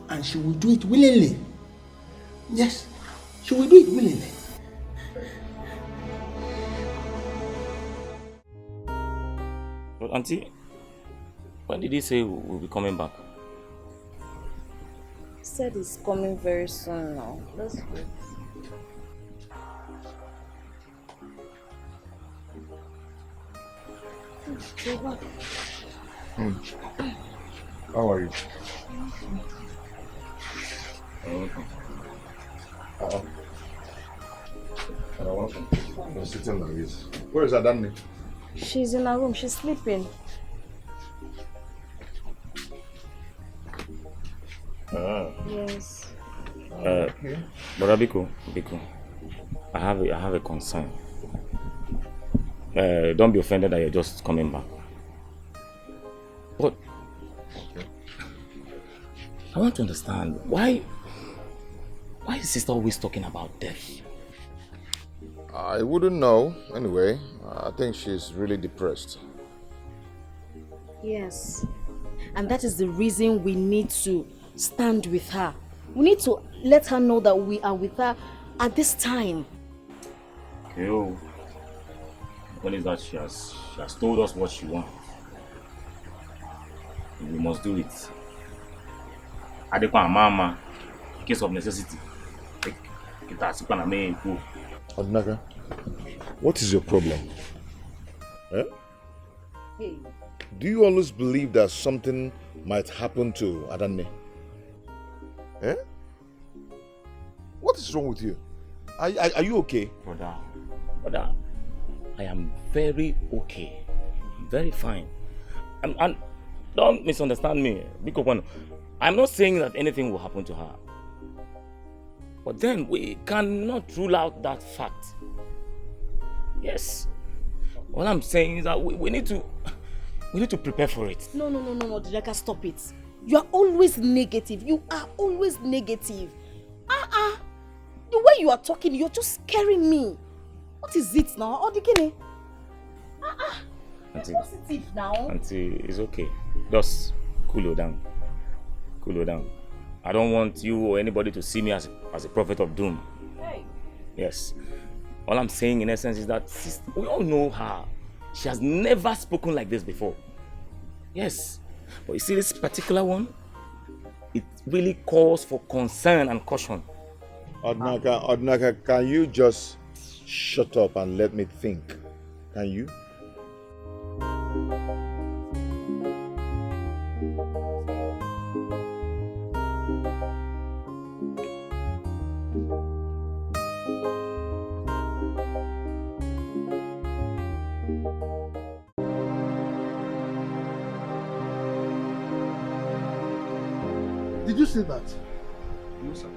and she will do it willingly. Yes, she will do it willingly. But Auntie, when did he say we'll be coming back? He said he's coming very soon now. Let's wait. How are you? Welcome. You're sitting like this. Where is Adanne? She's in her room. She's sleeping. Yes. Brother Biko, I have a concern. Don't be offended that you're just coming back. But I want to understand why is sister always talking about death? I wouldn't know. Anyway, I think she's really depressed. Yes. And that is the reason we need to stand with her. We need to let her know that we are with her at this time. Okay, what is that? She has told us what she wants. We must do it. Adequate mama, in case of necessity. Odnaga, what is your problem? Eh? Hey. Do you always believe that something might happen to Adanne? Eh? What is wrong with you? Are you okay? Brother, I am very okay. Very fine. And don't misunderstand me. Because I'm not saying that anything will happen to her. But then we cannot rule out that fact. Yes. All I'm saying is that we need to prepare for it. No, Direka, stop it. You are always negative. You are always negative. The way you are talking, you're just scaring me. What is it now? Oh, the Auntie, be positive now. Auntie, it's okay. Just cool her down. Cool her down. I don't want you or anybody to see me as a prophet of doom. Hey. Yes. All I'm saying in essence is that we all know her. She has never spoken like this before. Yes. But you see this particular one? It really calls for concern and caution. Odnaka, can you just shut up and let me think? Can you? Did you see that? No, sir.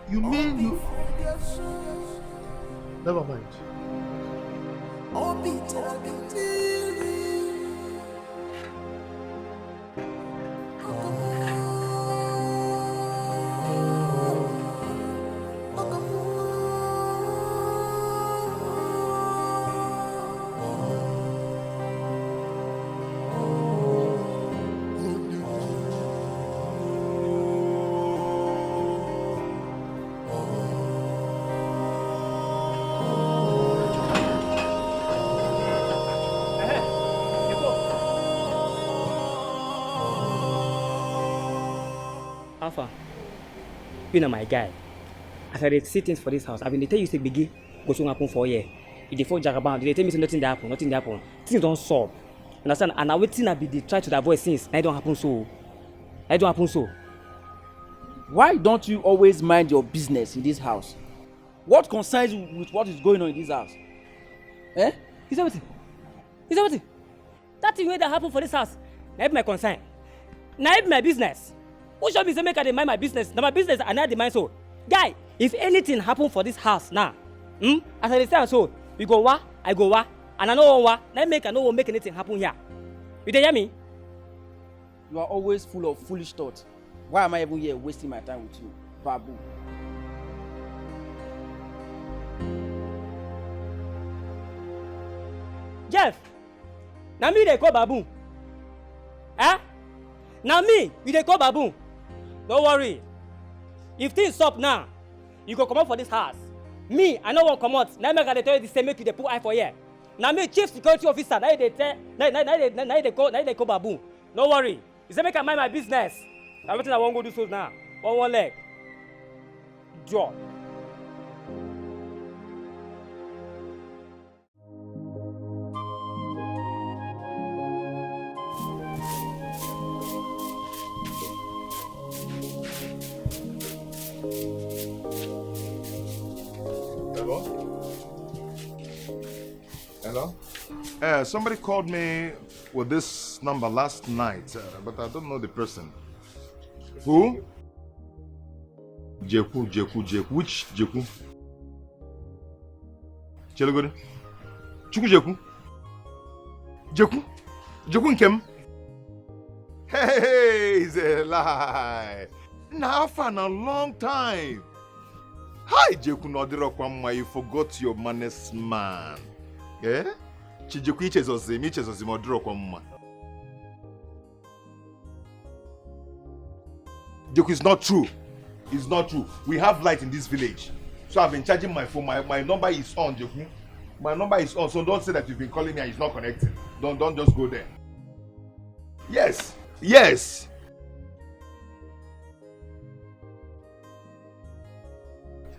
You mean you... Never mind. Alpha, you know my guy. As I see things for this house, I've been tell you say biggie go soon happen for a year. If they fall jagaban, they tell me say nothing happen. Things don't solve. Understand? And now waiting I be they try to avoid things. It don't happen so. Why don't you always mind your business in this house? What concerns you with what is going on in this house? Eh? Is everything? That thing that happen for this house, not my concern. Not my business. Who should be say make I mind my business? Now my business and not the mind so. Guy, if anything happen for this house now, as I say so, you go wa, I go wa, and I know wa, I know make anything happen here. You hear me? You are always full of foolish thoughts. Why am I even here wasting my time with you, Babu? Jeff, now me they call Babu. Eh? Now me, you they call Babu. Don't worry. If things stop now, you go come out for this house. Me, I know one come out. Now make I tell you the same make you they put eye for here. Now me chief security officer. Now they tell. Now they call Babu. Don't worry. You say make I mind my business. Everything I won't go do so now. One leg. Draw. Hello? Somebody called me with this number last night, but I don't know the person. Who? Jeku. Which Jeku? Chelogode? Chuku Jeku? Jeku Nkem? Hey, it's a lie. Now for a long time. Hi, Jeku Nodiro Kwamma, you forgot your manners, man. Eh? Chijeku ichezozim Odiro Kwamma. Jeku, it's not true. It's not true. We have light in this village. So I've been charging my phone. My number is on, Jeku. My number is on. So don't say that you've been calling me and it's not connected. Don't just go there. Yes.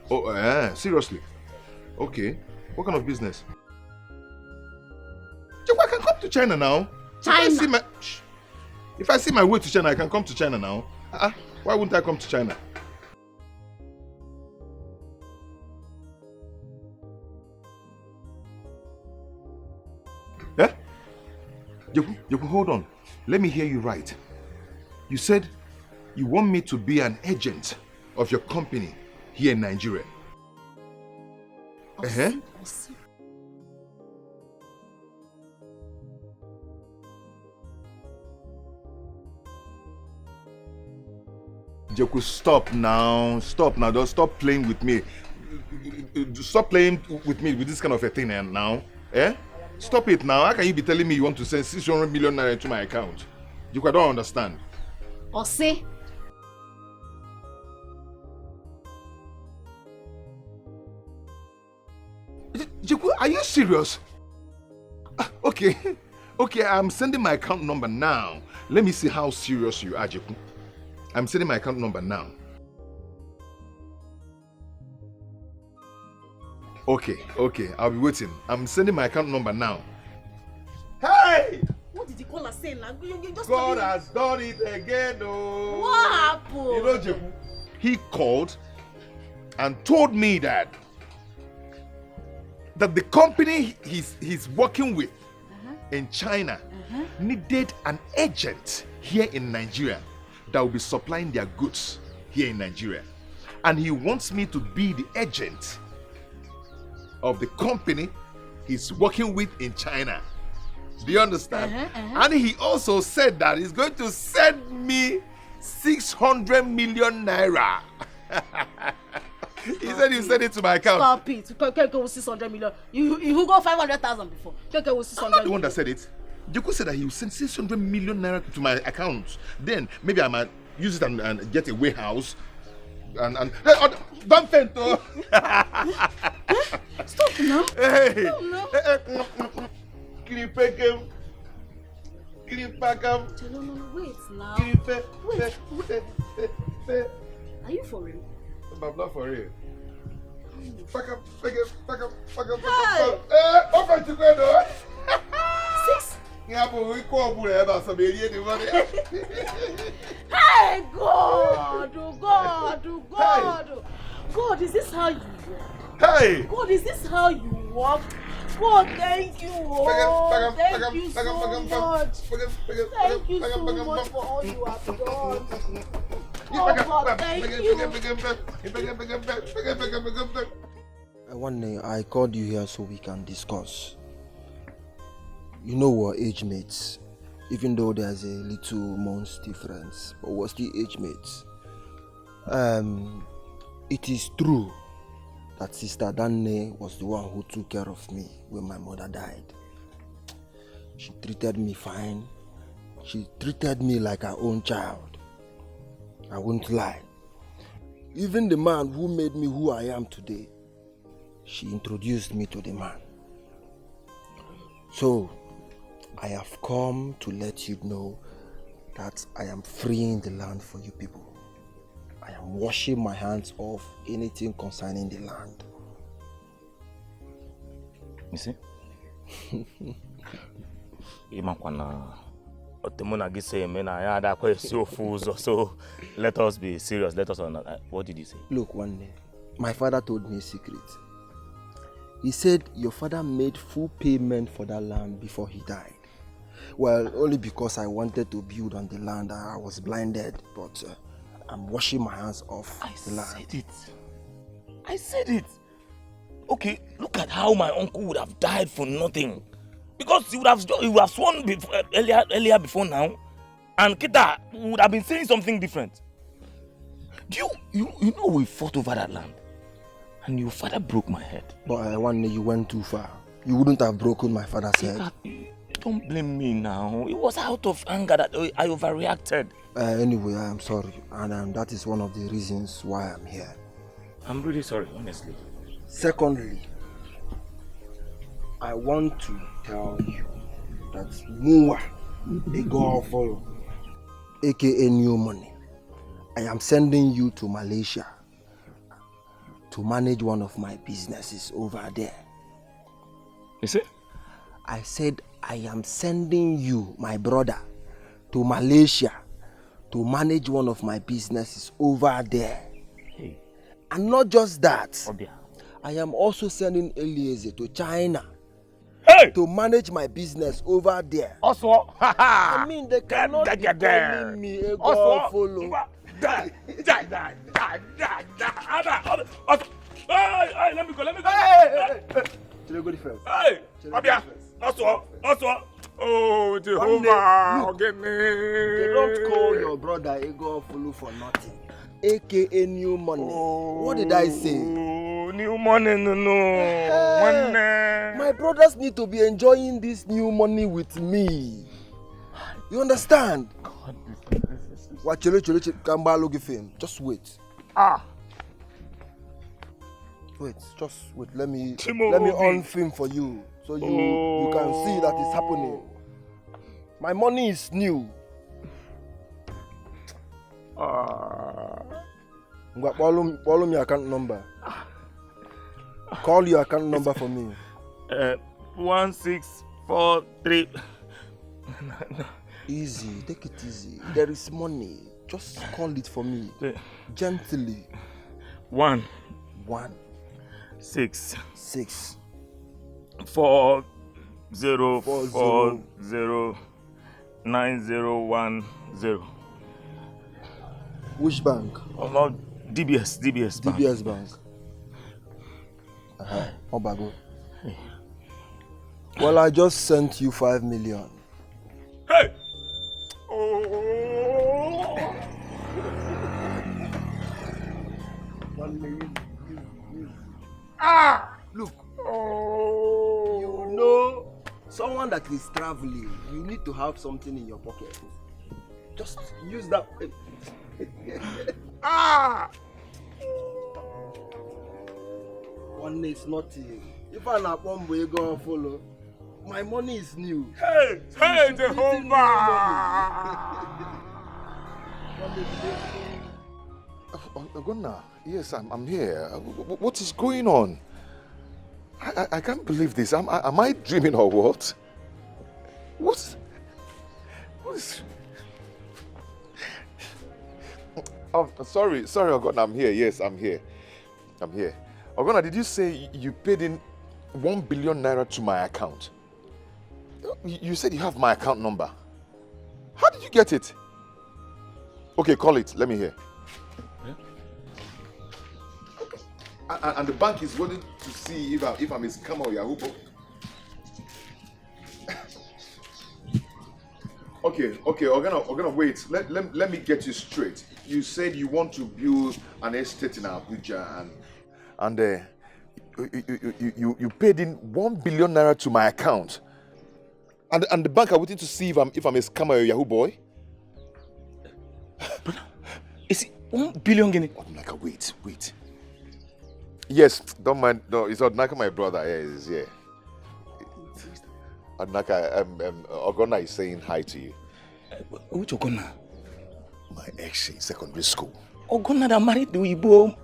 Oh, seriously? Okay. What kind of business? Jeku, I can come to China now. China? If I see my way to China, I can come to China now. Why wouldn't I come to China? Eh? Jeku, hold on. Let me hear you right. You said you want me to be an agent of your company here in Nigeria. Jeku, stop now. Stop now. Don't stop playing with me. Stop playing with me with this kind of a thing now. Eh? Stop it now. How can you be telling me you want to send 600 million naira into my account? Jeku, I don't understand. Or say. Jeku, are you serious? Okay. Okay, I'm sending my account number now. Let me see how serious you are, Jeku. I'm sending my account number now. Okay, I'll be waiting. I'm sending my account number now. Hey! What did you call her saying? Like, you just God has done it again, oh. What happened? You know, Jeku, he called and told me that the company he's working with in China needed an agent here in Nigeria that will be supplying their goods here in Nigeria. And he wants me to be the agent of the company he's working with in China. Do you understand? And he also said that he's going to send me 600 million naira. He said he sent it to my account. Stop it. Keke was 600 million. You got 500,000 before. Keke was 600 I'm not the one that said it. Jeku said that he will send 600 million naira to my account. Then maybe I might use it and get a warehouse. And hey, don't faint, oh. Stop now. Hey. Stop now. No, wait now. Wait. Are you for real? I'm not for real. Pack up. Hey! Open to go, 6? Yeah, but we call Bureba, so be the money. Hey, God! God, is this how you walk? Hey! God, is this how you walk? God, thank you. Oh, thank you so much. Thank you so much for all you have done. Oh, God, thank you. One day I called you here so we can discuss. You know we're age mates, even though there's a little months difference, but we're still age mates. It is true that Sister Danne was the one who took care of me when my mother died. She treated me fine. She treated me like her own child. I won't lie. Even the man who made me who I am today, she introduced me to the man. So, I have come to let you know that I am freeing the land for you people. I am washing my hands off anything concerning the land. You see? So let us be serious. Let us not. What did he say? Look, one day, my father told me a secret. He said your father made full payment for that land before he died. Well, only because I wanted to build on the land, I was blinded, but I'm washing my hands off the land. I said it. Okay, look at how my uncle would have died for nothing. Because he would have sworn before, earlier before now, and Kita would have been saying something different. Do you know we fought over that land? And your father broke my head. But one day you went too far. You wouldn't have broken my father's head. Don't blame me now. It was out of anger that I overreacted. Anyway, I am sorry. And that is one of the reasons why I'm here. I'm really sorry, honestly. Secondly, I want to tell you that Mua, a girl follow, aka New Money, I am sending you to Malaysia to manage one of my businesses over there. You see? I said I am sending you, my brother, to Malaysia to manage one of my businesses over there. Hey. And not just that, Obia. I am also sending Eliezer to China hey! to manage my business over there. Also, I mean, they cannot be calling me a girl follow. Hey, let me go. Hey! Go first. Hey, Obia. Also. Oh, Jehovah, forgive me. They don't call your brother a girl follow for nothing. aka new money. What did I say? New money, no. My brothers need to be enjoying this new money with me. You understand? God, just wait. Wait, just wait. Let me on film for you, so you can see that it's happening. My money is new. Call me your account number. Call your account number for me. 1643. Easy, take it easy. There is money. Just call it for me. Gently. 1 6 4 0 4 0 9010. Which bank? Oh, no, DBS Bank. DBS Bank. Obago. Well, I just sent you 5 million. Hey! Look. You know, someone that is traveling, you need to have something in your pocket. Just use that. One is nothing. If I'm not one way go follow, my money is new. Hey, Jehovah! Ogonna, yes, I'm here. What is going on? I can't believe this. Am I dreaming or what? What is... Oh, sorry, Ogonna, I'm here. Yes, I'm here. Ogonna, did you say you paid in 1 billion naira to my account? You said you have my account number. How did you get it? Okay, call it. Let me hear. And the bank is waiting to see if I'm a scammer or Yahoo. Okay, Ogonna, wait. Let me get you straight. You said you want to build an estate in Abuja, and you paid in 1 billion naira to my account, and the bank are waiting to see if I'm a scammer or Yahoo boy. Is it 1 billion guinea? Odnaka, wait. Yes, don't mind. No, it's Odnaka, my brother. Yes, yeah. Odnaka, Ogonna is saying hi to you. Which Ogonna? My ex in secondary school. Ogonna that married the Igbo.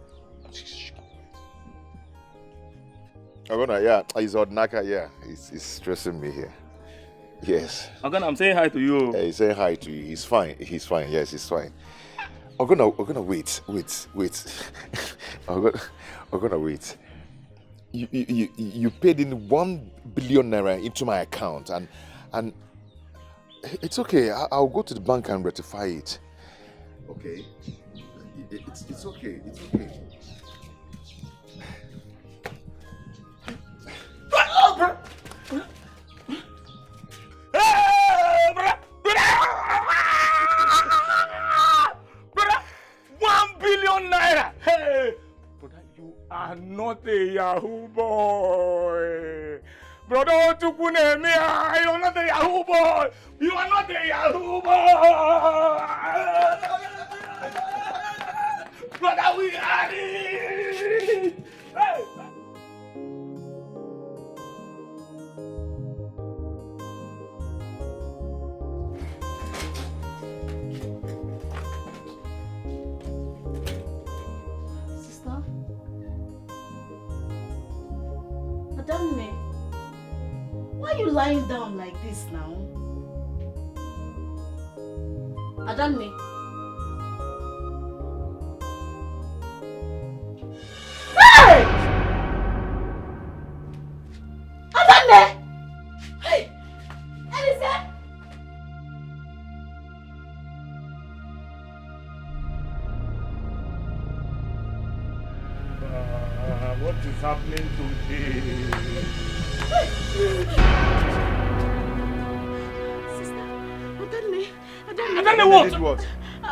Ogonna, yeah, it's Odnaka, yeah. He's stressing me here. Yes. Ogonna, I'm saying hi to you. Yeah, he's saying hi to you. He's fine. Yes, he's fine. Ogonna, wait. Ogonna, wait. You paid in 1 billion naira into my account, and it's okay. I'll go to the bank and rectify it. Okay. It's okay. It's okay. 1 billion naira! Hey! Brother, you are not a Yahoo boy! Brother, you are not a Yahoo boy! You are not a Yahoo boy! Brother, we are it! Hey! Adanne, why are you lying down like this now? Adanne. Hey! Adanne! Hey! Elise! What is happening today? Sister, Adanne, what? I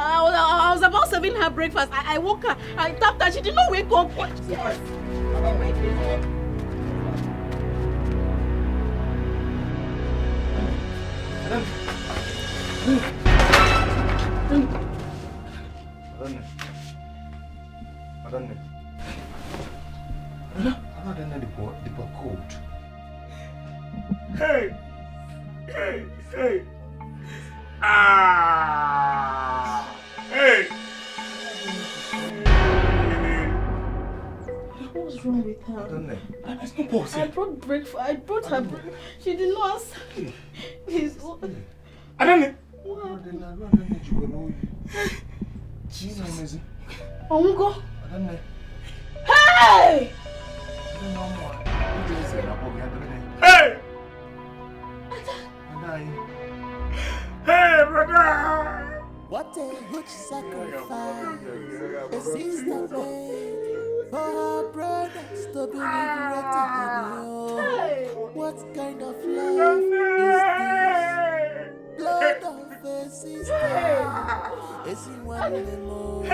I was about serving her breakfast. I woke her. I tapped her. She did not wake up. Yes. Oh my goodness. The cold. Hey! Hey! Hey! Ah! Hey! What's wrong with her? I brought breakfast. I brought her breakfast. She did not answer. Please. I don't know. Ongo. Hey! Hey! Hey, brother! What a huge sacrifice a sister made for her brothers to be liberated. What kind of love is this? Blood of a sister. Is it one more?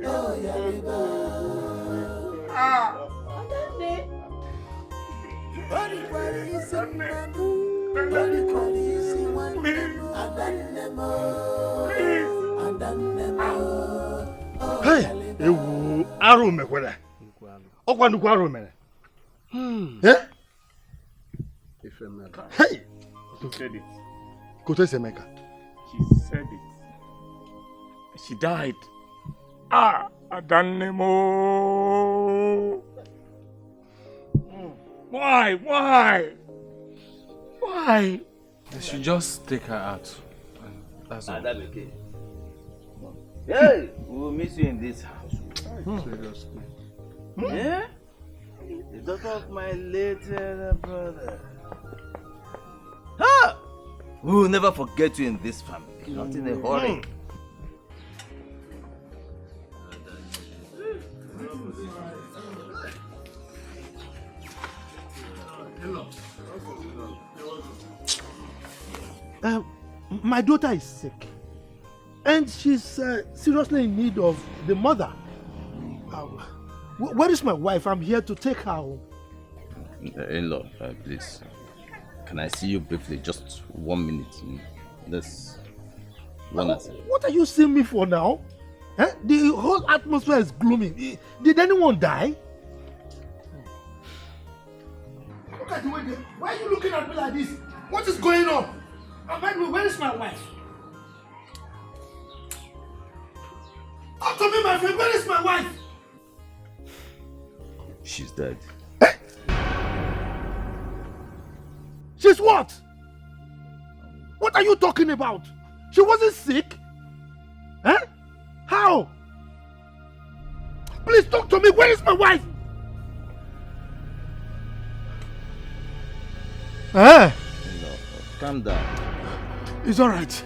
Oh, yeah, Hey, ewu arụ mekwere. Ọkwa nnukwu arụ mere. Hey! She said it. Kote Semeka. She said it. She died. Adanemo. Why? Why? They should just take her out. That's all. That's okay. Hey, we will miss you in this house. Seriously. Yeah? The daughter of my late brother. Ha! We will never forget you in this family. Not in a hurry. My daughter is sick, and she's seriously in need of the mother. Where is my wife? I'm here to take her home. In-law, please. Can I see you briefly? Just 1 minute. This one. What are you seeing me for now? The whole atmosphere is gloomy. Did anyone die? Look at the way why are you looking at me like this? What is going on? Where is my wife? Talk to me, my friend. Where is my wife? She's dead. She's what? What are you talking about? She wasn't sick? How? Please talk to me. Where is my wife? Calm down. It's all right.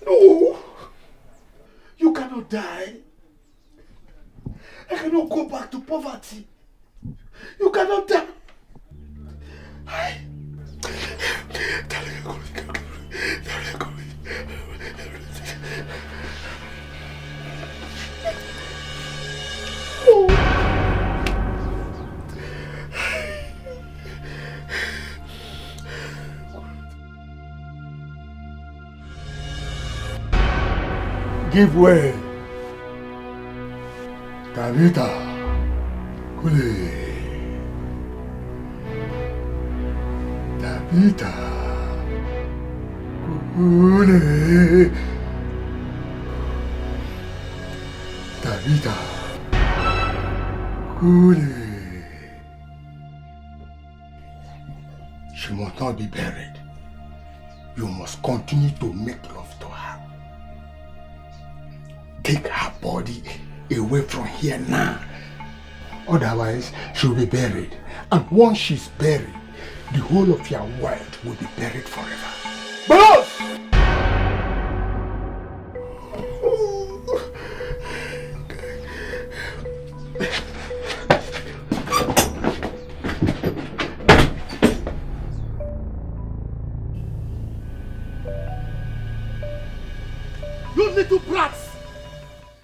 No! You cannot die. I cannot go back to poverty. You cannot tell. Give way. Tabitha. Kule. Tabitha. Kule. Tabitha. Kule. She must not be buried. You must continue to make love to her. Take her body away from here now. Otherwise, she'll be buried. And once she's buried, the whole of your world will be buried forever. Boss! You little brats!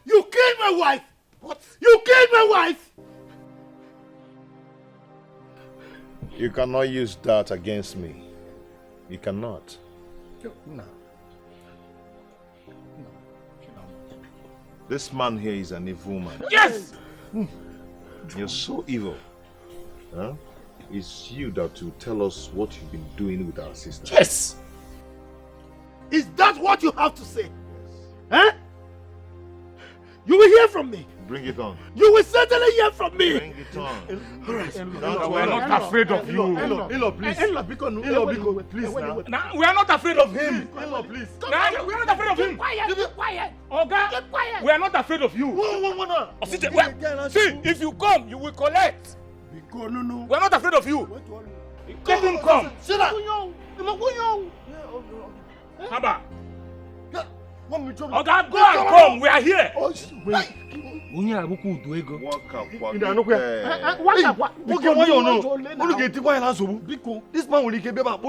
You killed my wife! What? You killed my wife! You cannot use that against me. You cannot. No. This man here is an evil man. Yes! You're so evil. Huh? It's you that will tell us what you've been doing with our sister. Yes! Is that what you have to say? Huh? You will hear from me. Bring it on. You will certainly hear from me. Bring it on. We're not afraid of you. Elo, please. Please now. Now, we are not afraid of him. Elo, please. Now, we are not afraid of him. Keep quiet. Oga, Keep quiet. we are not afraid of you. See, if you come, you will collect. We are not afraid of you. Let him come. Sit down. Haba. Oga, go and come. We are here. This man will keep about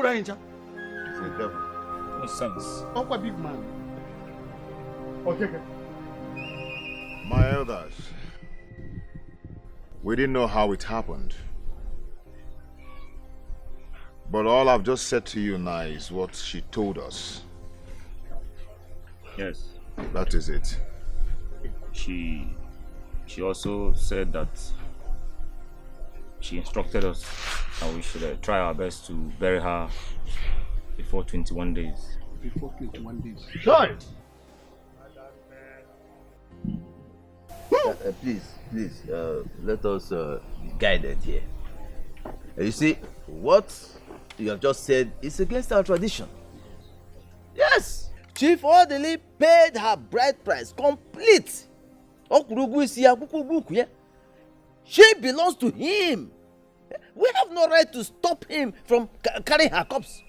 no sense. Uncle big man. Okay. My elders, we didn't know how it happened. But all I've just said to you now is what she told us. Yes. That is it. She also said that she instructed us that we should try our best to bury her before 21 days. Before 21 days. Sure. Please, let us be guided here. You see, what you have just said is against our tradition. Yes, Chief Orderly paid her bride price complete. She belongs to him. We have no right to stop him from carrying her corpse.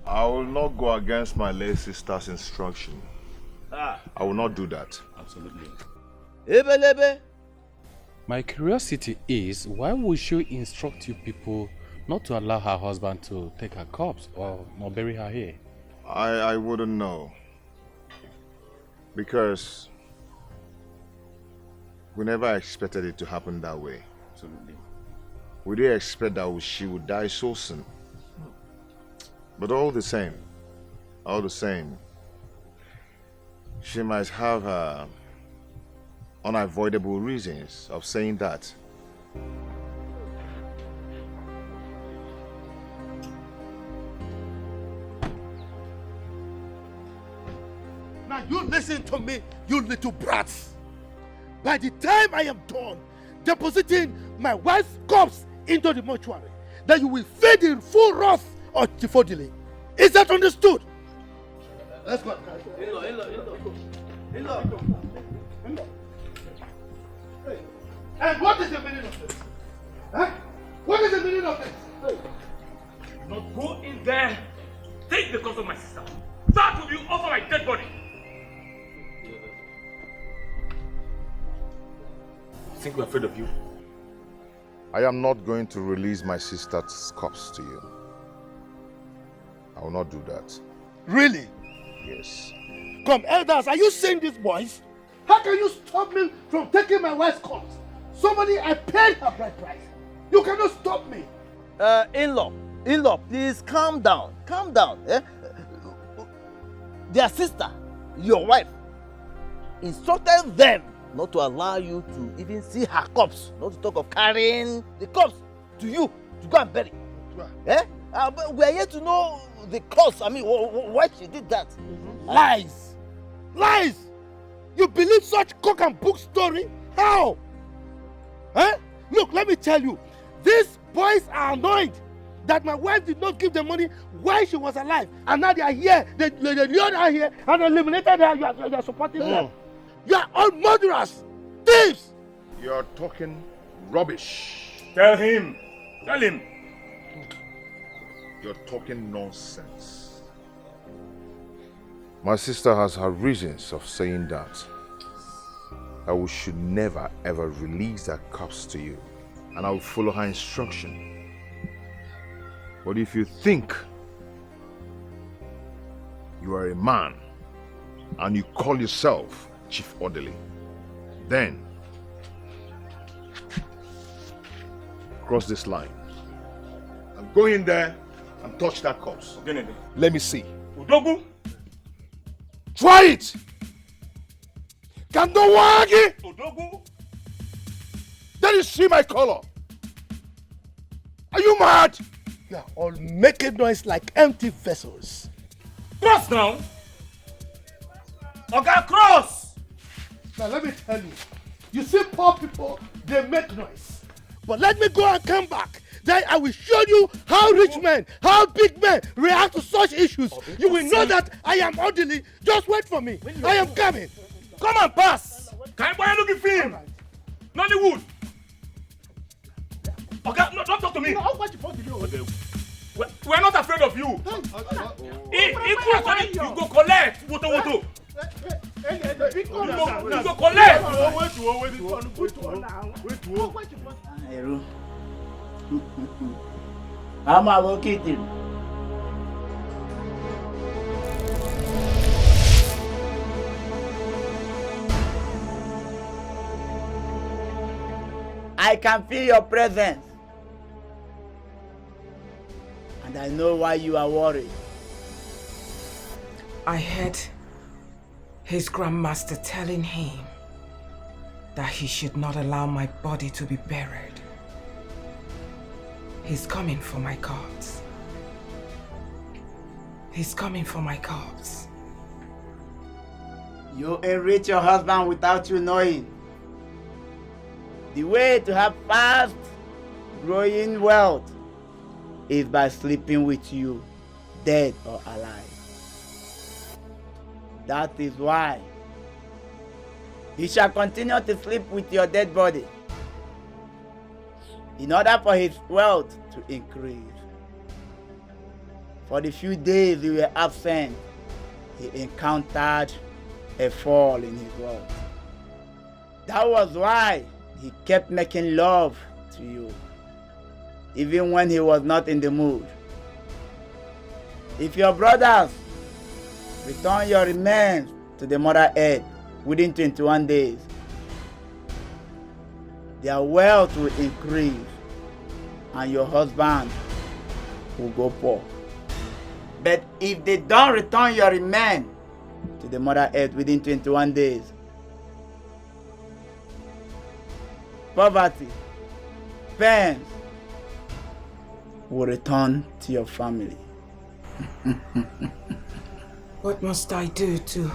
I will not go against my late sister's instruction. I will not do that. Absolutely. My curiosity is, why would she instruct you people not to allow her husband to take her corpse or not bury her here? I wouldn't know. Because we never expected it to happen that way. Absolutely. We didn't expect that she would die so soon. But all the same, she might have unavoidable reasons of saying that. Now you listen to me, you little brats. By the time I am done depositing my wife's corpse into the mortuary, then you will fade in full wrath of Chief Orderly. Is that understood? Let's go. And what is the meaning of this? Huh? What is the meaning of this? Not go in there, take the corpse of my sister. That will you offer my dead body. think we're afraid of you? I am not going to release my sister's corpse to you. I will not do that. Really? Yes. Come, elders, are you seeing these boys? How can you stop me from taking my wife's corpse? Somebody, I paid her bride price. You cannot stop me. In-law, please calm down. Calm down. Eh? Their sister, your wife, instructed them not to allow you to even see her corpse, not to talk of carrying the corpse to you to go and bury. Eh? But we are here to know the cause. I mean, why she did that. Lies! Lies! You believe such cock and book story? How? Eh? Look, let me tell you, these boys are annoyed that my wife did not give them money while she was alive, and now they are here. They lured her here and eliminated her. You are supporting them. You are all murderers, thieves. You are talking rubbish. Tell him. Tell him. You're talking nonsense. My sister has her reasons of saying that. We should never ever release that corpse to you, and I will follow her instruction. But if you think you are a man and you call yourself Chief Orderly, then cross this line and go in there and touch that corpse. Let me see. Udogu. Try it. Kandowagi. Udogu. Then you see my color. Are you mad? You are all making noise like empty vessels. Cross now. Okay, cross. Now let me tell you. You see poor people, they make noise. But let me go and come back. Then I will show you how rich men, how big men react to such issues. You will know that I am orderly. Just wait for me. I am coming. Come and pass. Can I buy a looking film? Nollywood. Okay, no, don't talk to me. We're not afraid of you. You go collect. Woto. You go collect. I'm allocated. I can feel your presence. And I know why you are worried. I heard his grandmaster telling him that he should not allow my body to be buried. He's coming for my corpse. He's coming for my corpse. You enrich your husband without you knowing. The way to have fast growing wealth is by sleeping with you, dead or alive. That is why he shall continue to sleep with your dead body in order for his wealth to increase. For the few days you were absent, he encountered a fall in his wealth. That was why he kept making love to you, even when he was not in the mood. If your brothers return your remains to the mother earth within 21 days, their wealth will increase and your husband will go poor. But if they don't return your remains to the mother earth within 21 days, poverty, pain will return to your family. What must I do to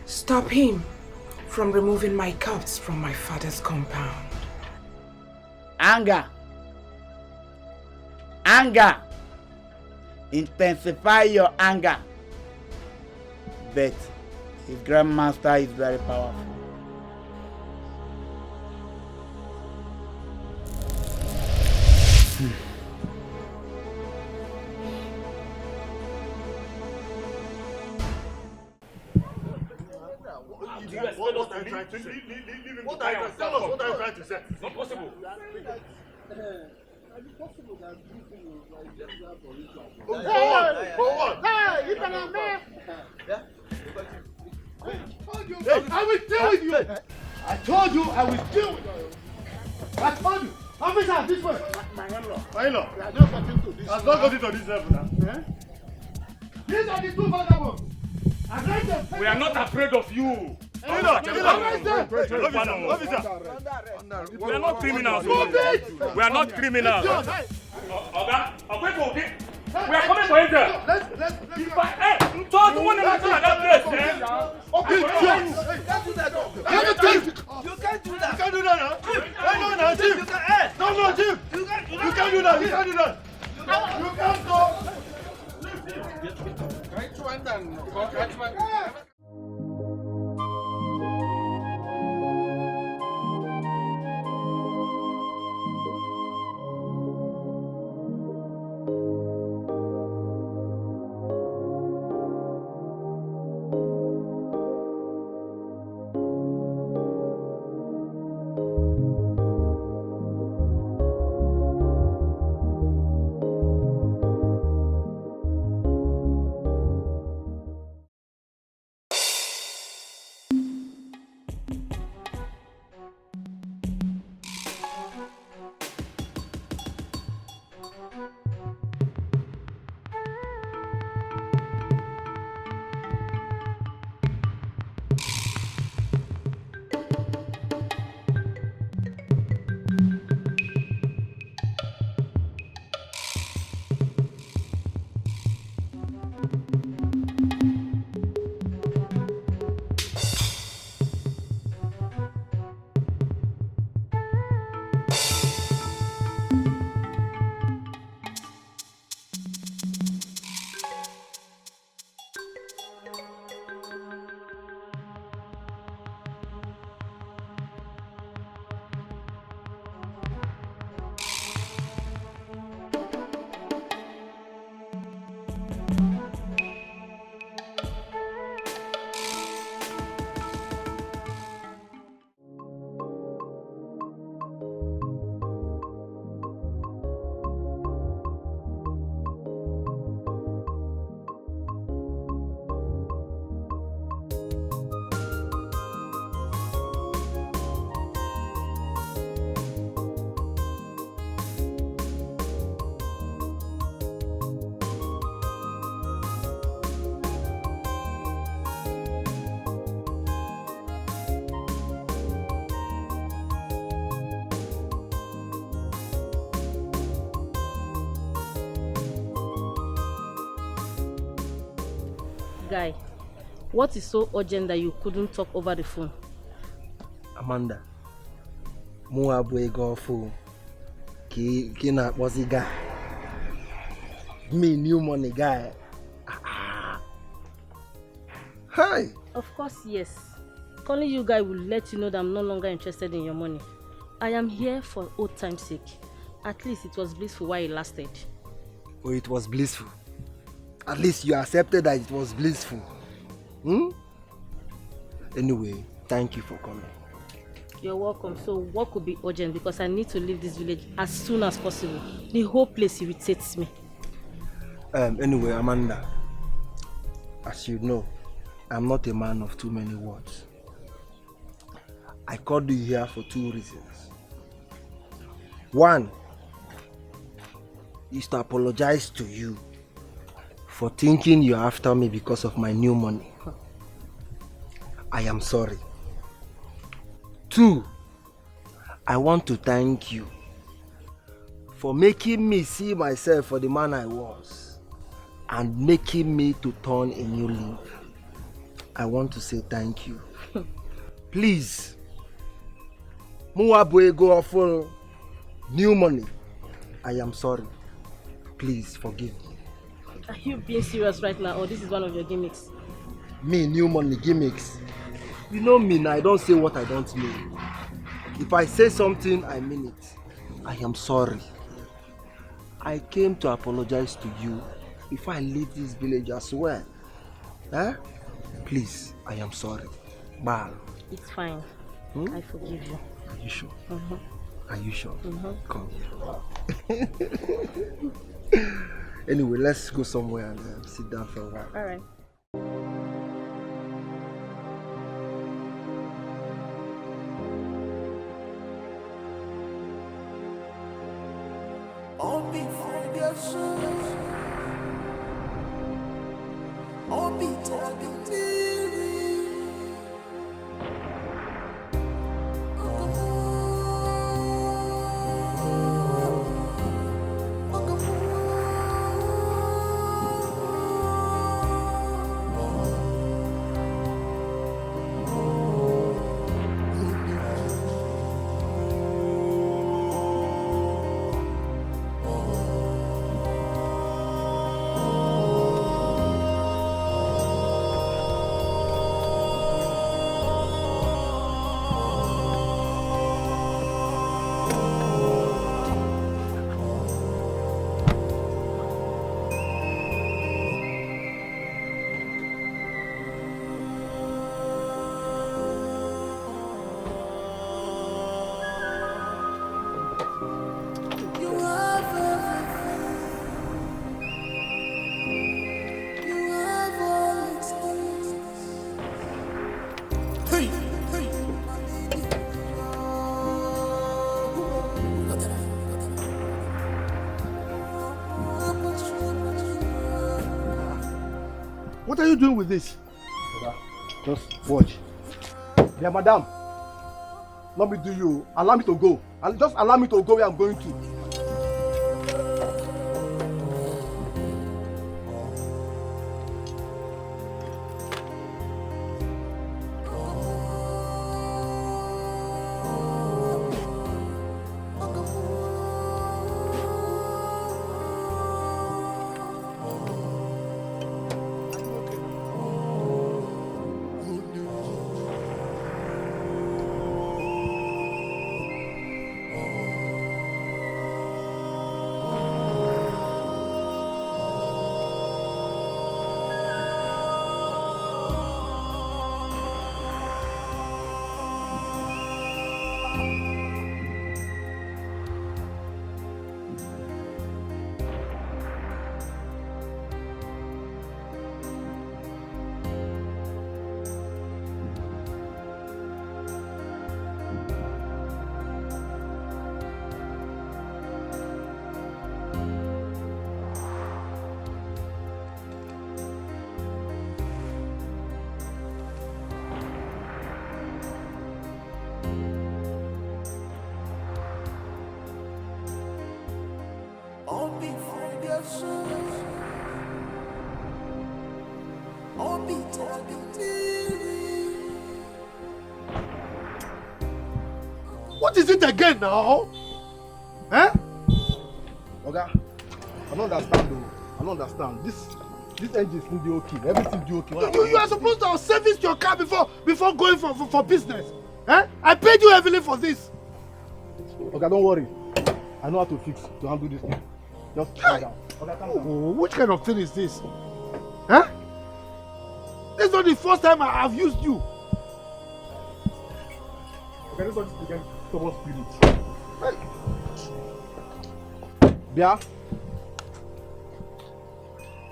stop him from removing my corpse from my father's compound? Anger. Anger. Intensify your anger. But his grandmaster is very powerful. expect us to leave him to die on Tell us, what are you trying to say? It's not possible. For what? Hey, you can man. Hey, I will deal with you. I told you I will deal with you. I told you. Officer, this way. My in-law. My in-law. We are just talking to this. I've not got it to this level now. These are the two vagabonds. We are not afraid of you. We are not criminals. We are not criminals. We are coming for intel. Hey, so the one that at that place, eh? Okay, you can't do that. You can't do that. You can't do that now. No, Chief. No, Chief. You can't do that. You can't do that. You can't go. Guy, what is so urgent that you couldn't talk over the phone? Amanda, mo abu ego ofu ki na akpozi guy. Me new money guy. Hi. Of course, yes. Calling you guy will let you know that I'm no longer interested in your money. I am here for old time's sake. At least it was blissful while it lasted. Oh, it was blissful. At least you accepted that it was blissful. Anyway, thank you for coming. You're welcome. So what could be urgent? Because I need to leave this village as soon as possible. The whole place irritates me. Anyway, Amanda, as you know, I'm not a man of too many words. I called you here for two reasons. One is to apologize to you for thinking you're after me because of my new money. I am sorry. Two, I want to thank you for making me see myself for the man I was and making me to turn a new leaf. I want to say thank you. Please, Muabu ego offer new money. I am sorry. Please forgive me. Are you being serious right now, or this is one of your gimmicks? Me, new money gimmicks. You know me now, I don't say what I don't mean. If I say something, I mean it. I am sorry. I came to apologize to you before I leave this village as well. Please, I am sorry. Bye. It's fine. I forgive you. Are you sure? Mm-hmm. Are you sure? Mm-hmm. Come. Anyway, let's go somewhere and sit down for a while. All right. What are you doing with this? Just watch. Yeah, madam. Let me do you. Allow me to go. Just allow me to go where I'm going to. What is it again now? Eh? Okay. I don't understand though. I don't understand. This engine is still okay. Everything do okay. You are supposed to have serviced your car before going for business. Eh? I paid you heavily for this. Okay, don't worry. I know how to handle this thing. Just calm down. Okay, calm down. Oh, which kind of thing is this? Huh? This is not the first time I have used you. Okay, this one is again stubborn spirit. Hey. Bia.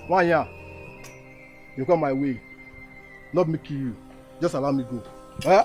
One year. You come my way. Not me kill you. Just allow me go. Eh?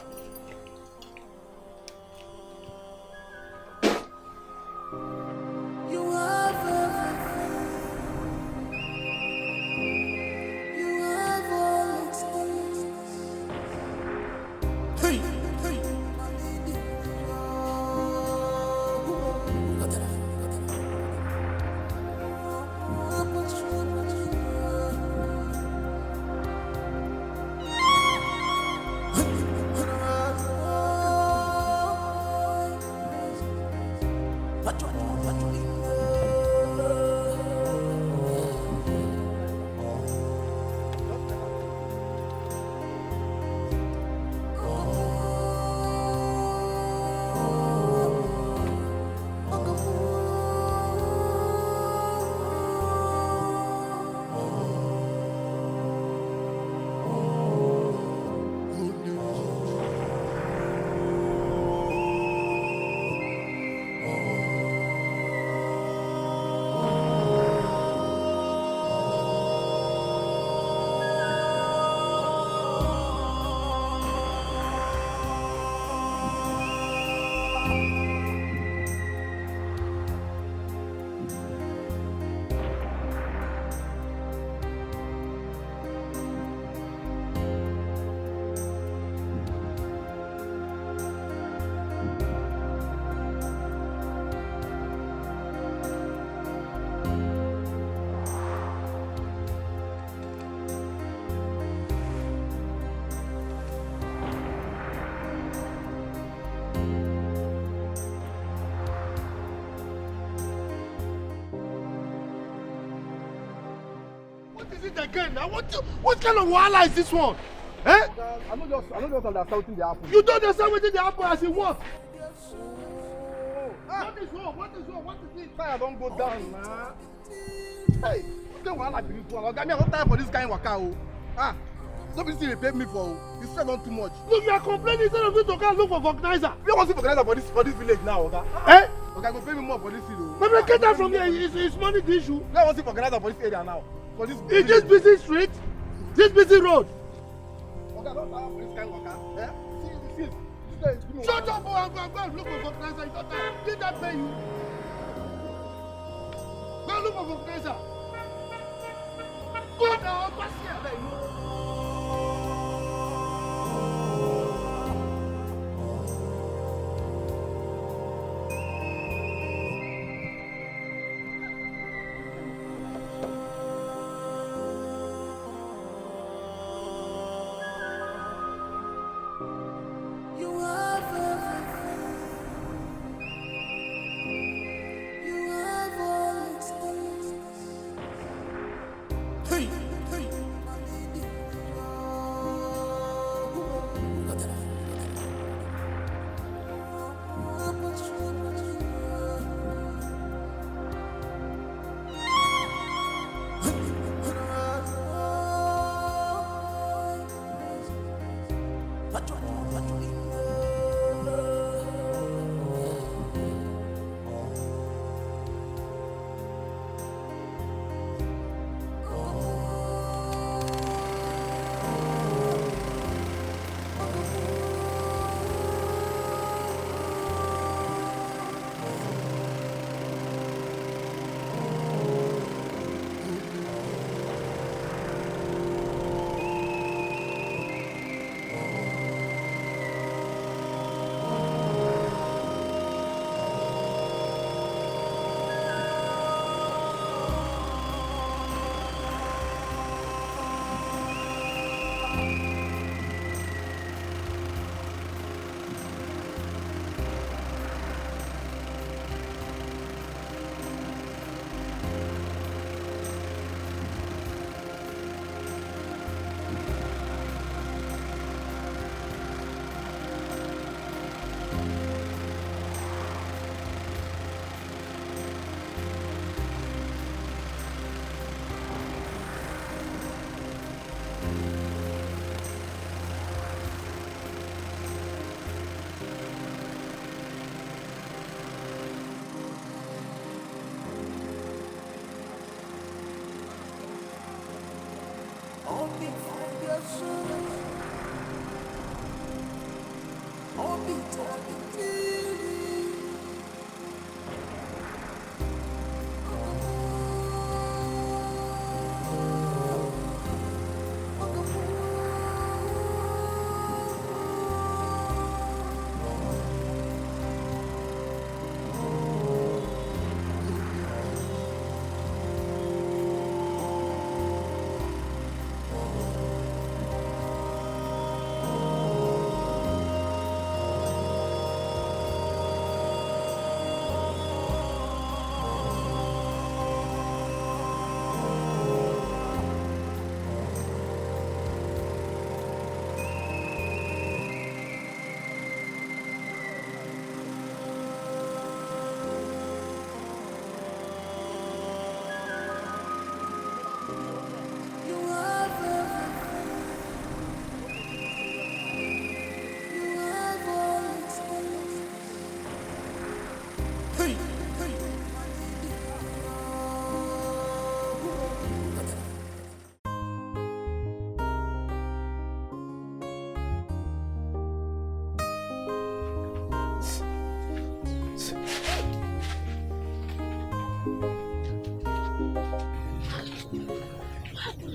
What is it again now? What kind of wahala is this one? Eh? I'm not just understand wetin dey happen. You don't understand wetin dey happen as in what? What is wrong? What is wrong? What is it? Tire don go down na. Hey, what kind of wahala be this one? Oga, me I don tire for this kind waka o. Ah, no be say dey pay me for o. The stress don too much. Look, you are complaining instead of you to go and look for vulcanizer. We wan see vulcanizer for this village now, Oga. Eh? Oga go pay me more for this field o. My man, get out from here. It's money the issue. We wan see vulcanizer for this area now. For this In this busy street, this busy road. Oga don tire for this kind waka. Eh? See. Shut up, go and look for vulcanizer. You don't tire. Did that pay you? Go and look for vulcanizer. Go now, pass here.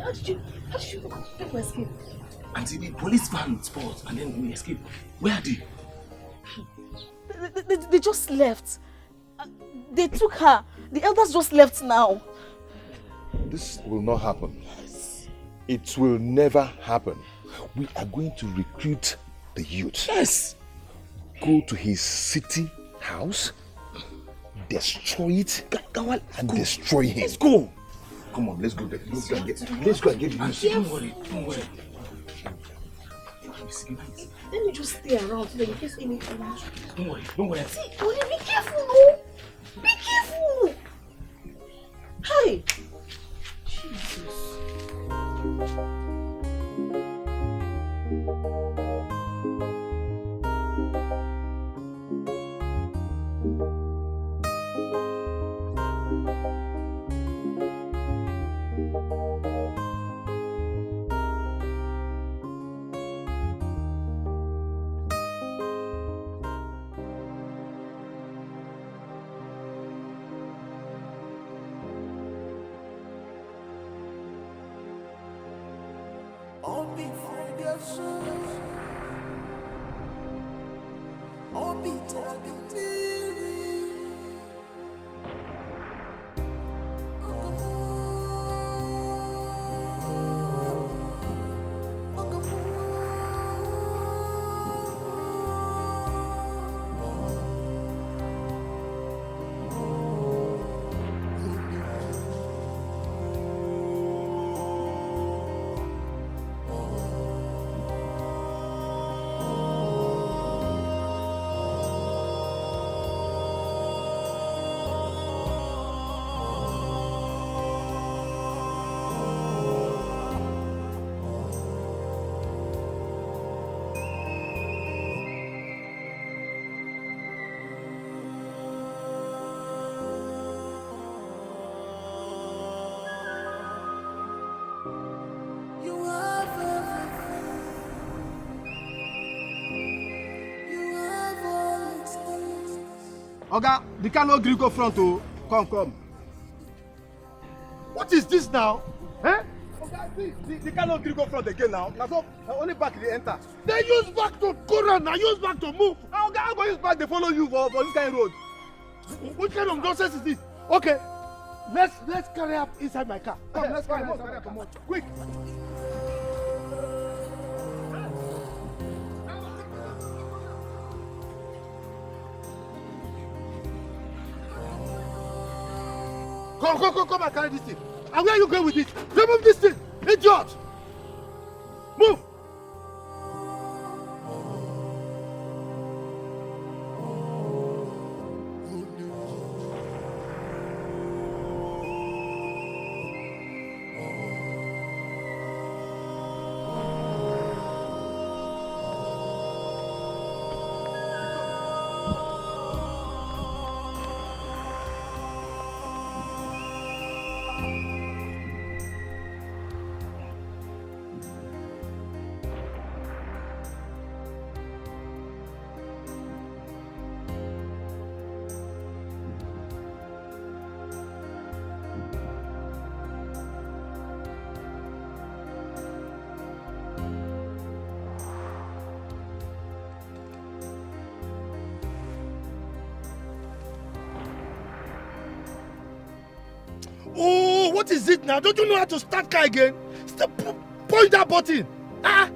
How did you people escape? Auntie, the police van spot and then we escape. Where are they? They just left. They took her. The elders just left now. This will not happen. It will never happen. We are going to recruit the youth. Yes. Go to his city house, destroy it, and destroy him. Let's go. Come on, let's go there. Let's go and get the news. Don't worry. Let me just stay around so that in case anything. Don't worry. See, Tony, be careful, no? Be careful. Hey. Jesus. Oga, the car no gree go front o. Come. What is this now? Eh? Oga, the car no gree go front again now. Na so only back dey enter. They use back to go round, na use back to move. Oga, how go use back dey follow you for this kind of road? Which kind of nonsense is this? Okay, let's carry up inside my car. Come, let's carry up. Come on, quick. Come and carry this thing. And where are you going with it? Remove this thing, idiot! Move! Oh, what is it now? Don't you know how to start car again? Stop, point that button. Ah!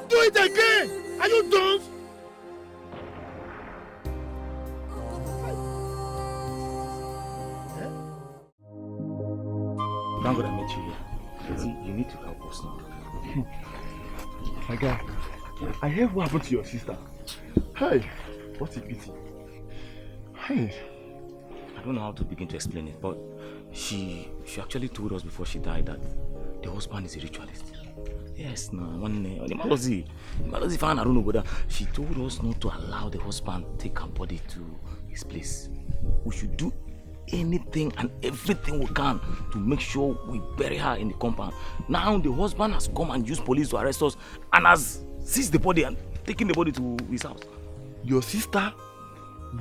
Do it again! Are you done? Thank God I met you here. See, you need to help us now. My guy, I heard what happened to your sister. Hey, what a pity. Hey. I don't know how to begin to explain it, but she actually told us before she died that the husband is a ritualist. Yes, no, the Malozi fan, I don't know, but she told us not to allow the husband take her body to his place. We should do anything and everything we can to make sure we bury her in the compound. Now the husband has come and used police to arrest us and has seized the body and taken the body to his house. Your sister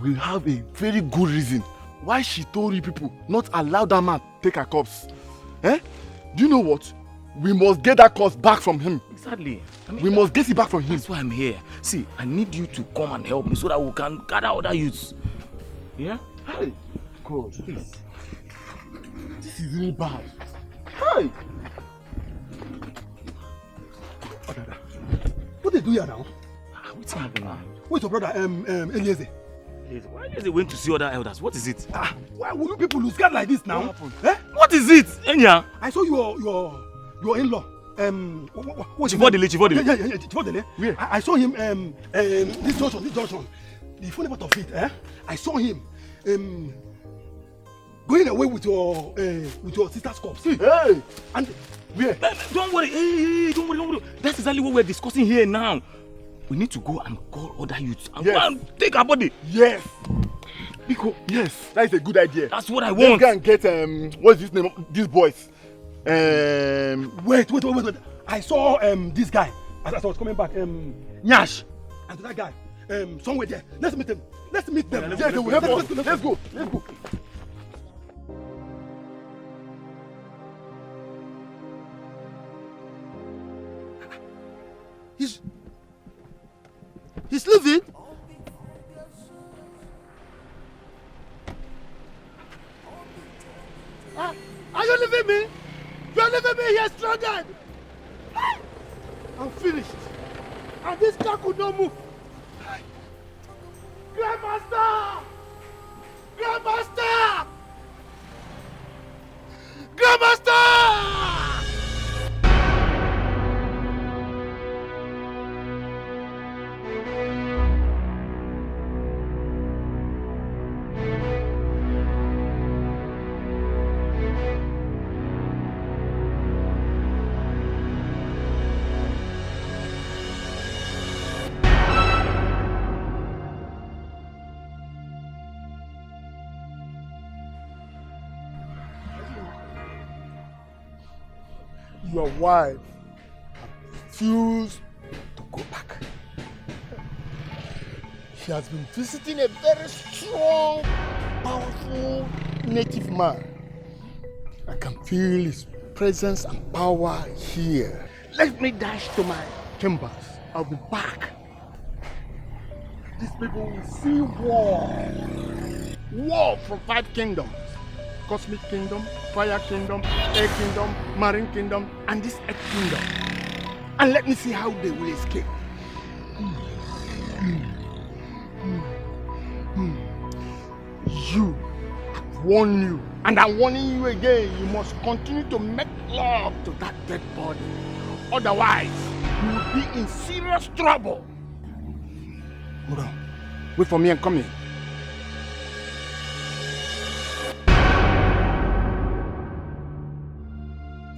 will have a very good reason why she told you people not allow that man take her corpse. Eh? Do you know what? We must get that corpse back from him. Exactly. We must get it back from him. That's why I'm here. See, I need you to come and help me so that we can gather other youths. Yeah? Hey, God, please. This is really bad. Hey! What the do here now? What's happening now? Where's your brother, Eliezer? Why is he went to see other elders? What is it? Why will you people lose guard like this now? What happened? What is it, Enya? I saw your in-law. Chivodele. Yeah, Chivodele. Where? I saw him. This junction. The funny part of it, I saw him. Going away with your sister's corpse. Hey! And where? Don't worry. Hey, don't worry. That's exactly what we're discussing here now. We need to go and call other youths and go and take our body. Yes. Because yes, that is a good idea. That's what I want. Let's go and get what's his name? These boys. Wait. I saw this guy as I was coming back. Nyash, and that guy. Somewhere there. Let's meet them. Let's go. He's leaving. Are you leaving me? You're leaving me here stranded. I'm finished. And this car could not move. Grandmaster! Your wife refused to go back. She has been visiting a very strong, powerful native man. I can feel his presence and power here. Let me dash to my chambers. I'll be back. These people will see war. War from 5 kingdoms. Cosmic kingdom, fire kingdom, air kingdom, marine kingdom, and this earth kingdom. And let me see how they will escape. You, I've warned you, and I'm warning you again. You must continue to make love to that dead body. Otherwise, you will be in serious trouble. Hold on. Wait for me and come here.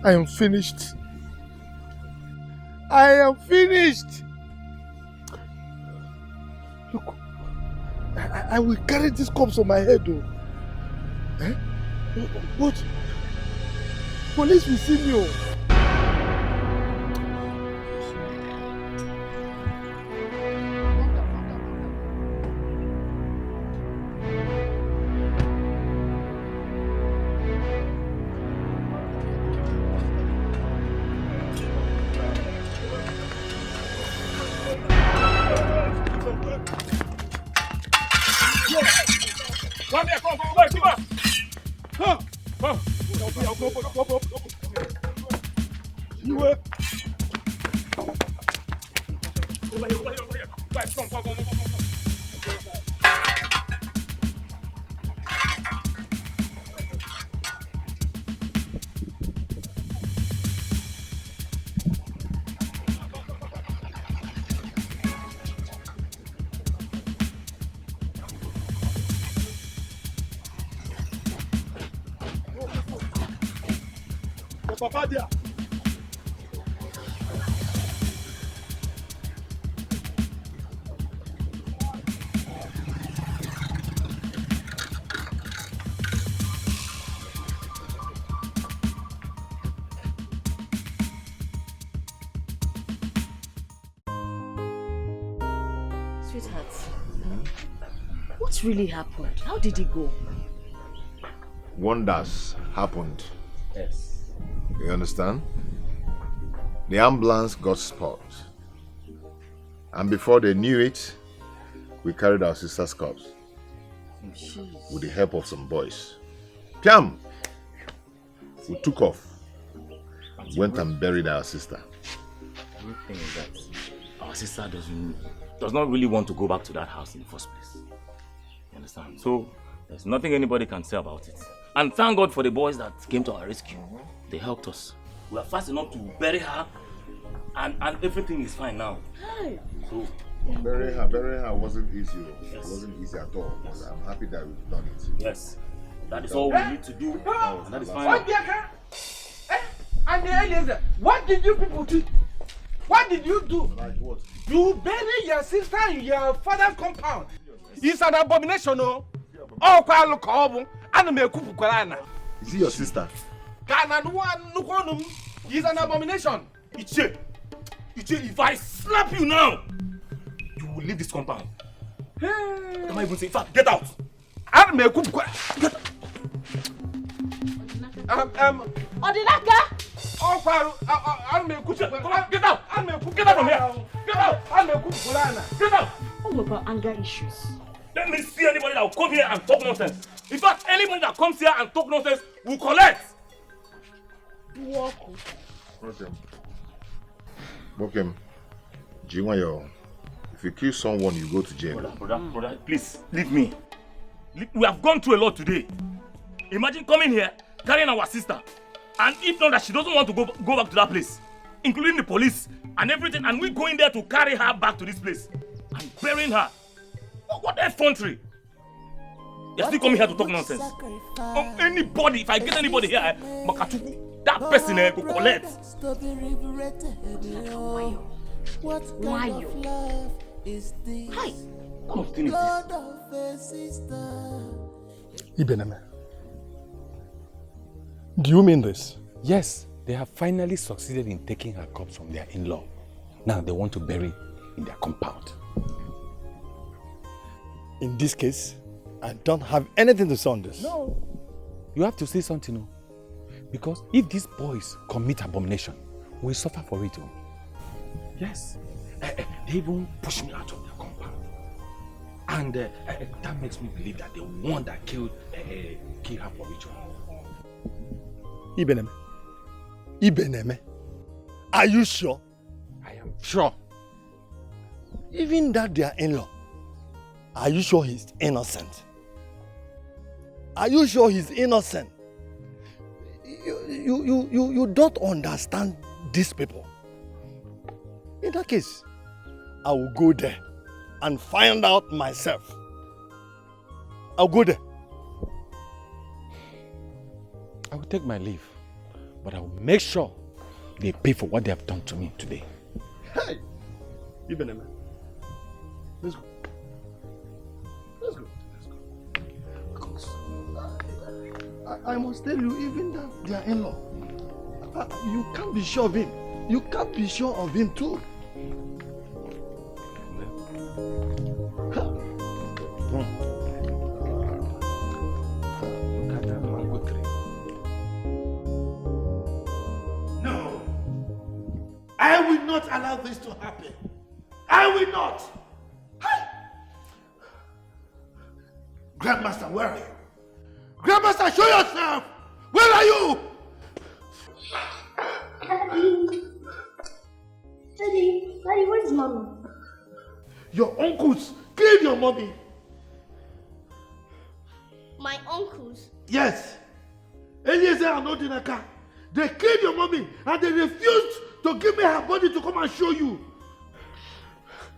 I am finished. Look, I will carry this corpse on my head, though. But police will see me. Come here, come. You were. Papa there. Sweetheart, what really happened? How did it go? Wonders happened. Yes. You understand? The ambulance got spot. And before they knew it, we carried our sister's corpse. Jeez. With the help of some boys. Piam! We took off. Went and buried our sister. The good thing is that our our sister does not really want to go back to that house in the first place. You understand? So there's nothing anybody can say about it. And thank God for the boys that came to our rescue. They helped us. We are fast enough to bury her, and everything is fine now. Hi. So burying her wasn't easy. Yes. It wasn't easy at all. But I'm happy that we've done it. Yes. That is all we need to do. And that is fine. What did you people do? What did you do? Like what? You bury your sister in your father's compound. It's an abomination, no? Oh, is he your sister? He's an abomination. Iche, if I slap you now, you will leave this compound. What am I even saying? In fact, get out. Get out. Odinaka! Oh, get out! Get out from here! Get out! Get out! What about anger issues? Let me see anybody that will come here and talk nonsense. In fact, anybody that comes here and talk nonsense will collect. Okay. Jiwayo, if you kill someone, you go to jail. Brother, please, leave me. We have gone through a lot today. Imagine coming here, carrying our sister. And if not that she doesn't want to go back to that place, including the police and everything, and we going there to carry her back to this place and burying her. What effrontery? You're still coming here to talk nonsense. Anybody, if I get anybody here, Makatuku, that person will collect. Why you? Hi. What kind of thing is this? Ibeneme, do you mean this? Yes, they have finally succeeded in taking her corpse from their in-law. Now they want to bury in their compound. In this case, I don't have anything to say on this. No. You have to say something, no? Because if these boys commit abomination, we'll suffer for it. Yes. They even push me out of their compound. And that makes me believe that the one that killed her for ritual. Ibeneme, are you sure? I am sure. Even that their in-law, are you sure he's innocent? Are you sure he's innocent? You don't understand these people. In that case, I will go there and find out myself. I'll go there. I will take my leave, but I will make sure they pay for what they have done to me today. Hey! Ibeneme, let's go. Let's go. Because I must tell you, even that their in-law, you can't be sure of him. You can't be sure of him too. No, I will not allow this to happen. I will not. Hey! Grandmaster, where are you? Grandmaster, show yourself! Where are you? Daddy, where's mommy? Your uncles killed your mommy. My uncles? Yes. Eliezer and Odinaka. They killed your mommy and they refused to give me her body to come and show you.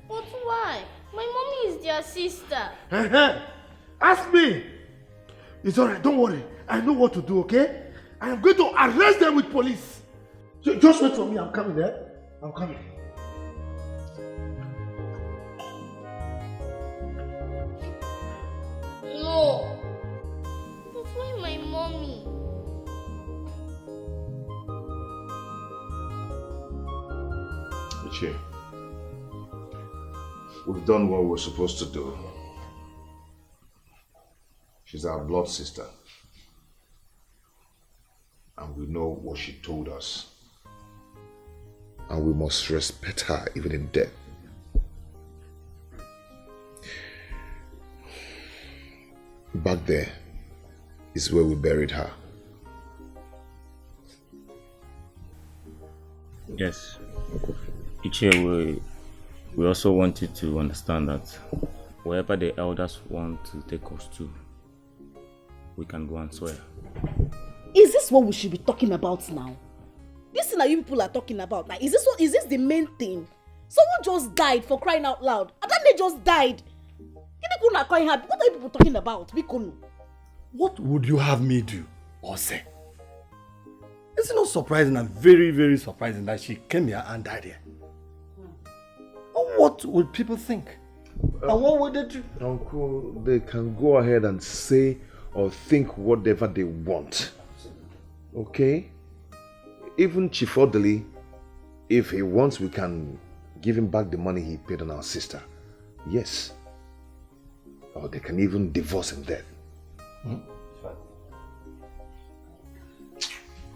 But why? My mommy is their sister. Ask me. It's alright, don't worry. I know what to do, okay? I am going to arrest them with police. Just wait for me, I'm coming there. I'm coming. No. But why my mommy? Ichi, we've done what we're supposed to do. She's our blood sister. And we know what she told us. And we must respect her even in death. Back there is where we buried her. Yes. Ichi, we also want you to understand that wherever the elders want to take us to, we can go and swear. Is this what we should be talking about now? This thing that you people are talking about, like, is this the main thing? Someone just died, for crying out loud. Adane just died. What are you people talking about? What would you have me do or say? It's not surprising and very, very surprising that she came here and died here. What would people think? And what would they do? Uncle, they can go ahead and say or think whatever they want. Okay? Even Chief Odili, if he wants, we can give him back the money he paid on our sister. Yes. Or they can even divorce him then.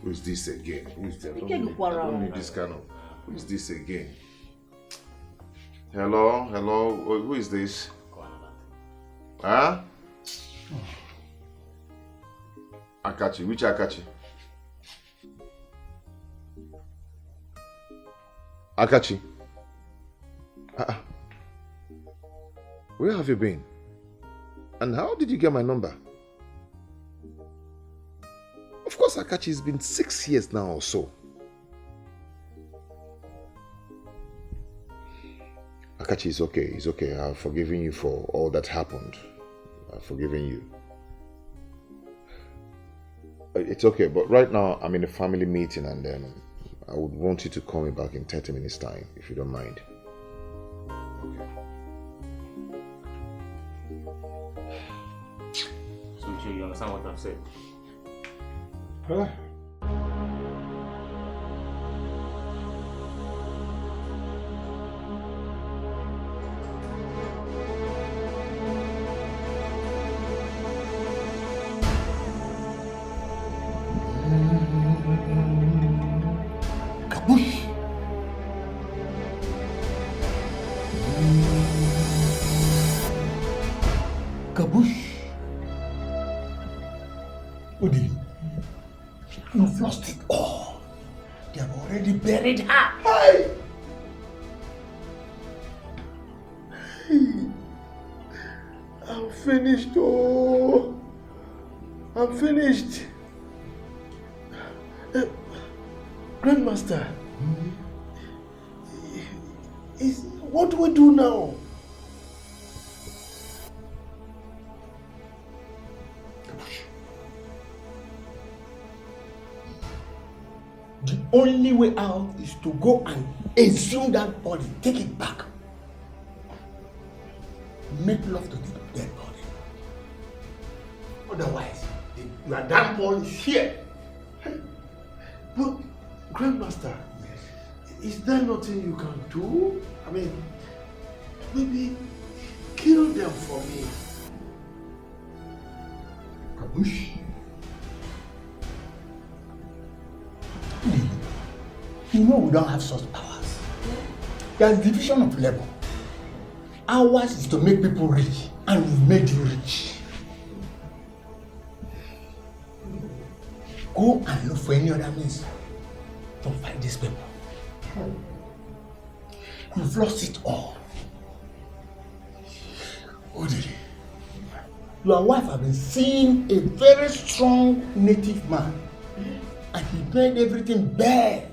Who is this again? Who is that? I don't need this kind of... Who is this again? Hello? Hello? Who is this? Huh? Akachi. Which Akachi? Akachi. Where have you been? And how did you get my number? Of course, Akachi, it's been 6 years now or so. Akachi, it's okay. It's okay. I've forgiven you for all that happened. I've forgiven you. It's okay, but right now I'm in a family meeting and I would want you to call me back in 30 minutes time, if you don't mind. So you understand what I've said? Huh? You've lost it all. They have already buried her. Hey! I'm finished, oh. I'm finished. Grandmaster, what do we do now? The only way out is to go and exhume that body, take it back. Make love to the dead body. Otherwise, your damn boy is here. But, Grandmaster, is there nothing you can do? I mean, maybe kill them for me. Kabush. You know we don't have such powers. There's division of labor. Ours is to make people rich, and we've made you rich. Go and look for any other means to fight these people. You've lost it all. Odili, your wife has been seeing a very strong native man, and he made everything bare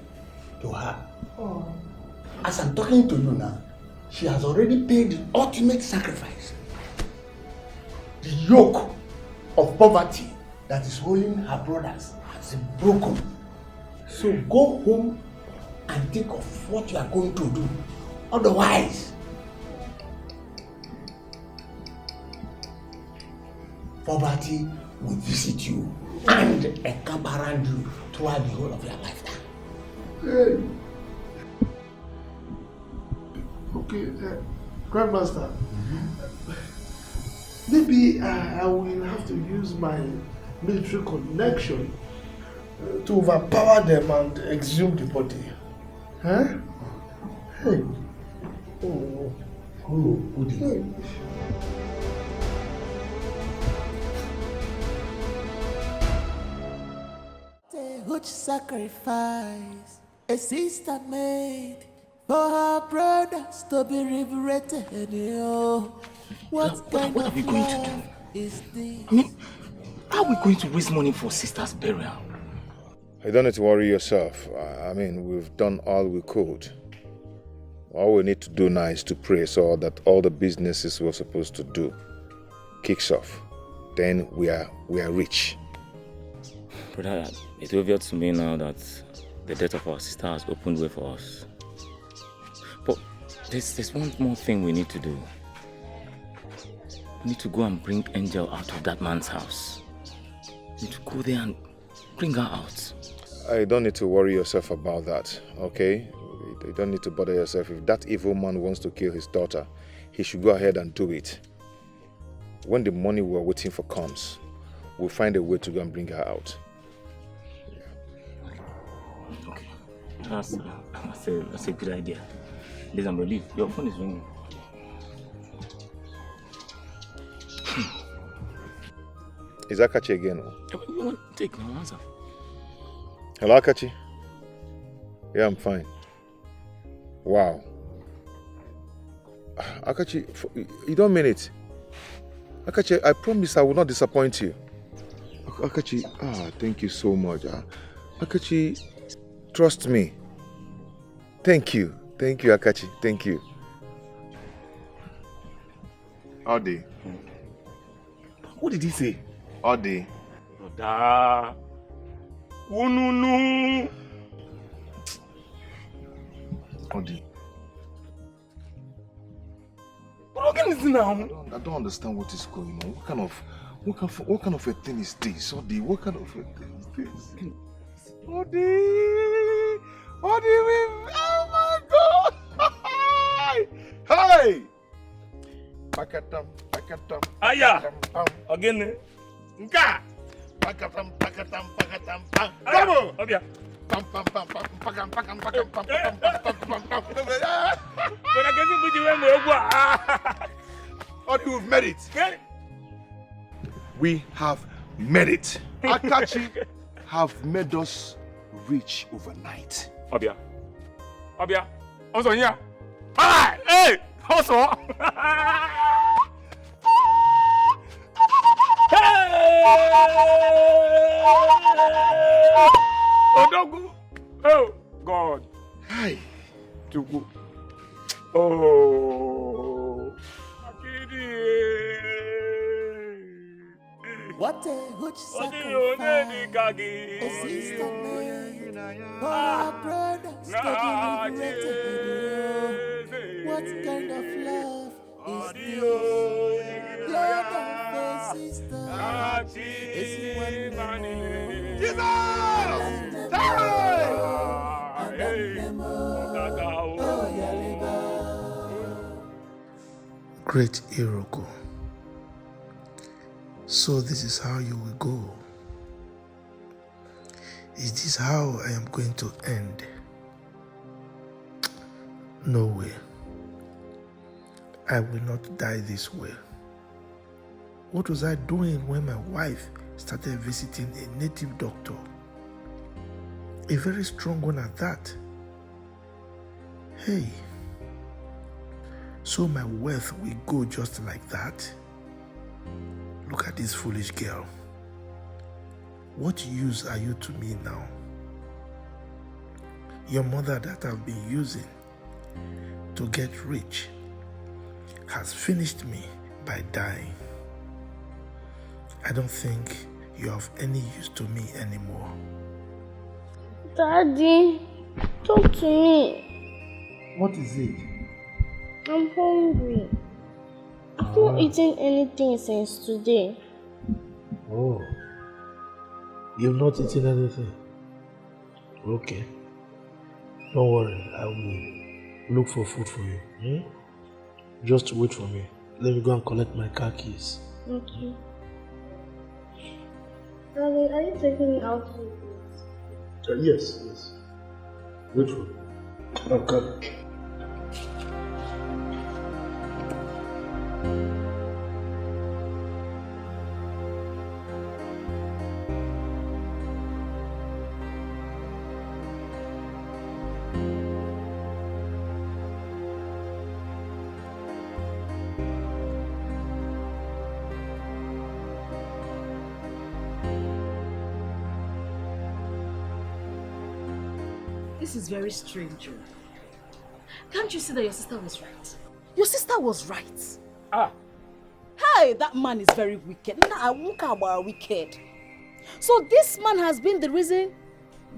to her. Oh. As I'm talking to you now, she has already paid the ultimate sacrifice. The yoke of poverty that is holding her brothers has been broken. So go home and think of what you are going to do. Otherwise, poverty will visit you and encamp around you throughout the whole of your lifetime. Hey. Okay, Grandmaster, maybe I will have to use my military connection to overpower them and exhume the body. Huh? Hey. Oh, good. Hey. Huge sacrifice a sister made For her brothers to be liberated, What kind are we of going to love is this? I mean, how are we going to raise money for sister's burial? You don't need to worry yourself. I mean, we've done all we could. All we need to do now is to pray so that all the businesses we're supposed to do kicks off. Then we are rich. Brother, it's obvious to me now that the death of our sister has opened way for us. But there's one more thing we need to do. We need to go and bring Angel out of that man's house. We need to go there and bring her out. I don't need to worry yourself about that, okay? You don't need to bother yourself. If that evil man wants to kill his daughter, he should go ahead and do it. When the money we're waiting for comes, we'll find a way to go and bring her out. Okay. That's a good idea. Listen, I'm relieved. Your phone is ringing. Is Akachi again? Take no answer. Hello, Akachi? Yeah, I'm fine. Wow. Akachi, you don't mean it. Akachi, I promise I will not disappoint you. Akachi, thank you so much. Akachi, trust me. Thank you. Thank you, Akachi. Thank you. Odi. What did he say? Odi. Brother. Ununu. Odi. What is now? I don't understand what is going on. What kind of a thing is this? Odi, what kind of a thing is this? Odi! Odi, oh my God! Hey! Pakatam, pakatam. Aya! Again. Nka! Pakatam, pakatam, pakatam, pam. Bravo! Obia. Pam, pam, pam, pam, pakam, pakam, pakam, pam, pam, pam, pam, pam, pam. Odi, we've made it. We have made it. Akachi have made us rich overnight. Obia. Obia. Also here. Hi! Hey! Also. Odogu. Oh God. Hi. Tugu. Oh. What a huge sacrifice a sister made for our brothers to be liberated. What kind of love is this? Blood of a sister is one Great Iroko. So this is how you will go. Is this how I am going to end? No way. I will not die this way. What was I doing when my wife started visiting a native doctor? A very strong one at that. Hey. So my wealth will go just like that? Look at this foolish girl. What use are you to me now? Your mother that I've been using to get rich has finished me by dying. I don't think you're of any use to me anymore. Daddy, talk to me. What is it? I'm hungry. I've not eaten anything since today. Oh. You've not eaten anything? Okay. Don't worry, I will look for food for you. Just wait for me. Let me go and collect my car keys. Okay. Daddy, are you taking me out to eat? Yes. Wait for me. I'm coming. This is very strange. Can't you see that your sister was right? Your sister was right. Hey, that man is very wicked. Nah, I won't care about wicked. So this man has been the reason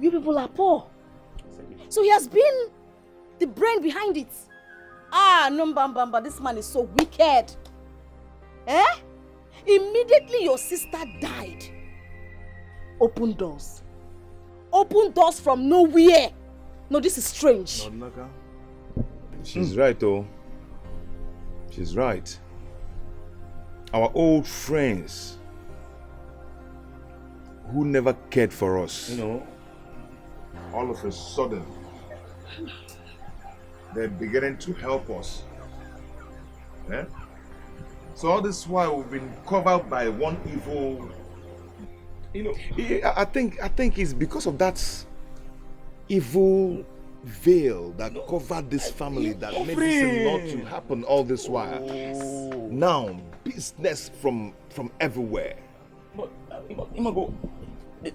you people are poor. So he has been the brain behind it. No, Bamba, this man is so wicked. Immediately your sister died. Open doors. Open doors from nowhere. No, this is strange. She's right, though. She's right. Our old friends who never cared for us, all of a sudden, they're beginning to help us. So all this while we've been covered by one evil. I think it's because of that evil veil that covered this family that made this not to happen all this while. Now, business from everywhere. But Imago,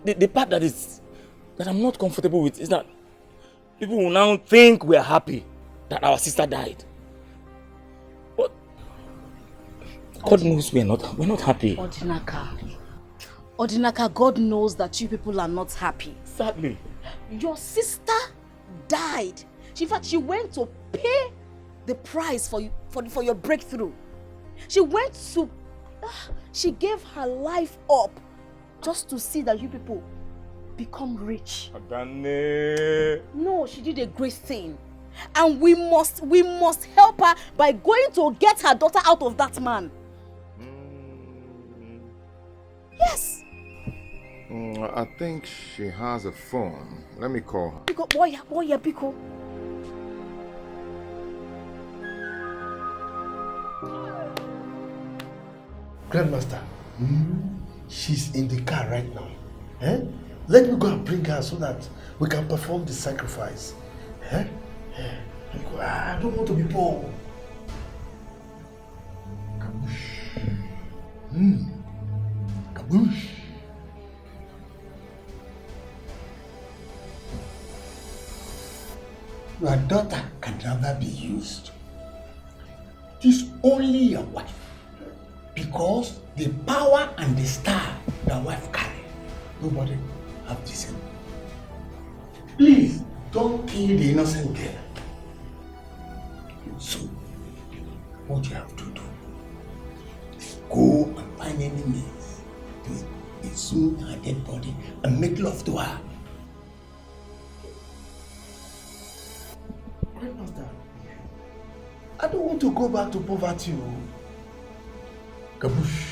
the part that I'm not comfortable with is that people will now think we are happy that our sister died. But God knows we're not happy. Odinaka, God knows that you people are not happy. Sadly. Your sister died. In fact, she went to pay the price for your breakthrough. She gave her life up just to see that you people become rich. No, she did a great thing. And we must help her by going to get her daughter out of that man. Yes. I think she has a phone. Let me call her. Biko. Grandmaster, she's in the car right now. Let me go and bring her so that we can perform the sacrifice. I don't want to be poor. Kaboosh. Kaboosh. Your daughter can never be used. It is only your wife. Because the power and the star the wife carry, nobody have the same. Please, don't kill the innocent girl. So, what you have to do is go and find any means to exhume her dead body and make love to her. Grandmaster, I don't want to go back to poverty. Kaboosh.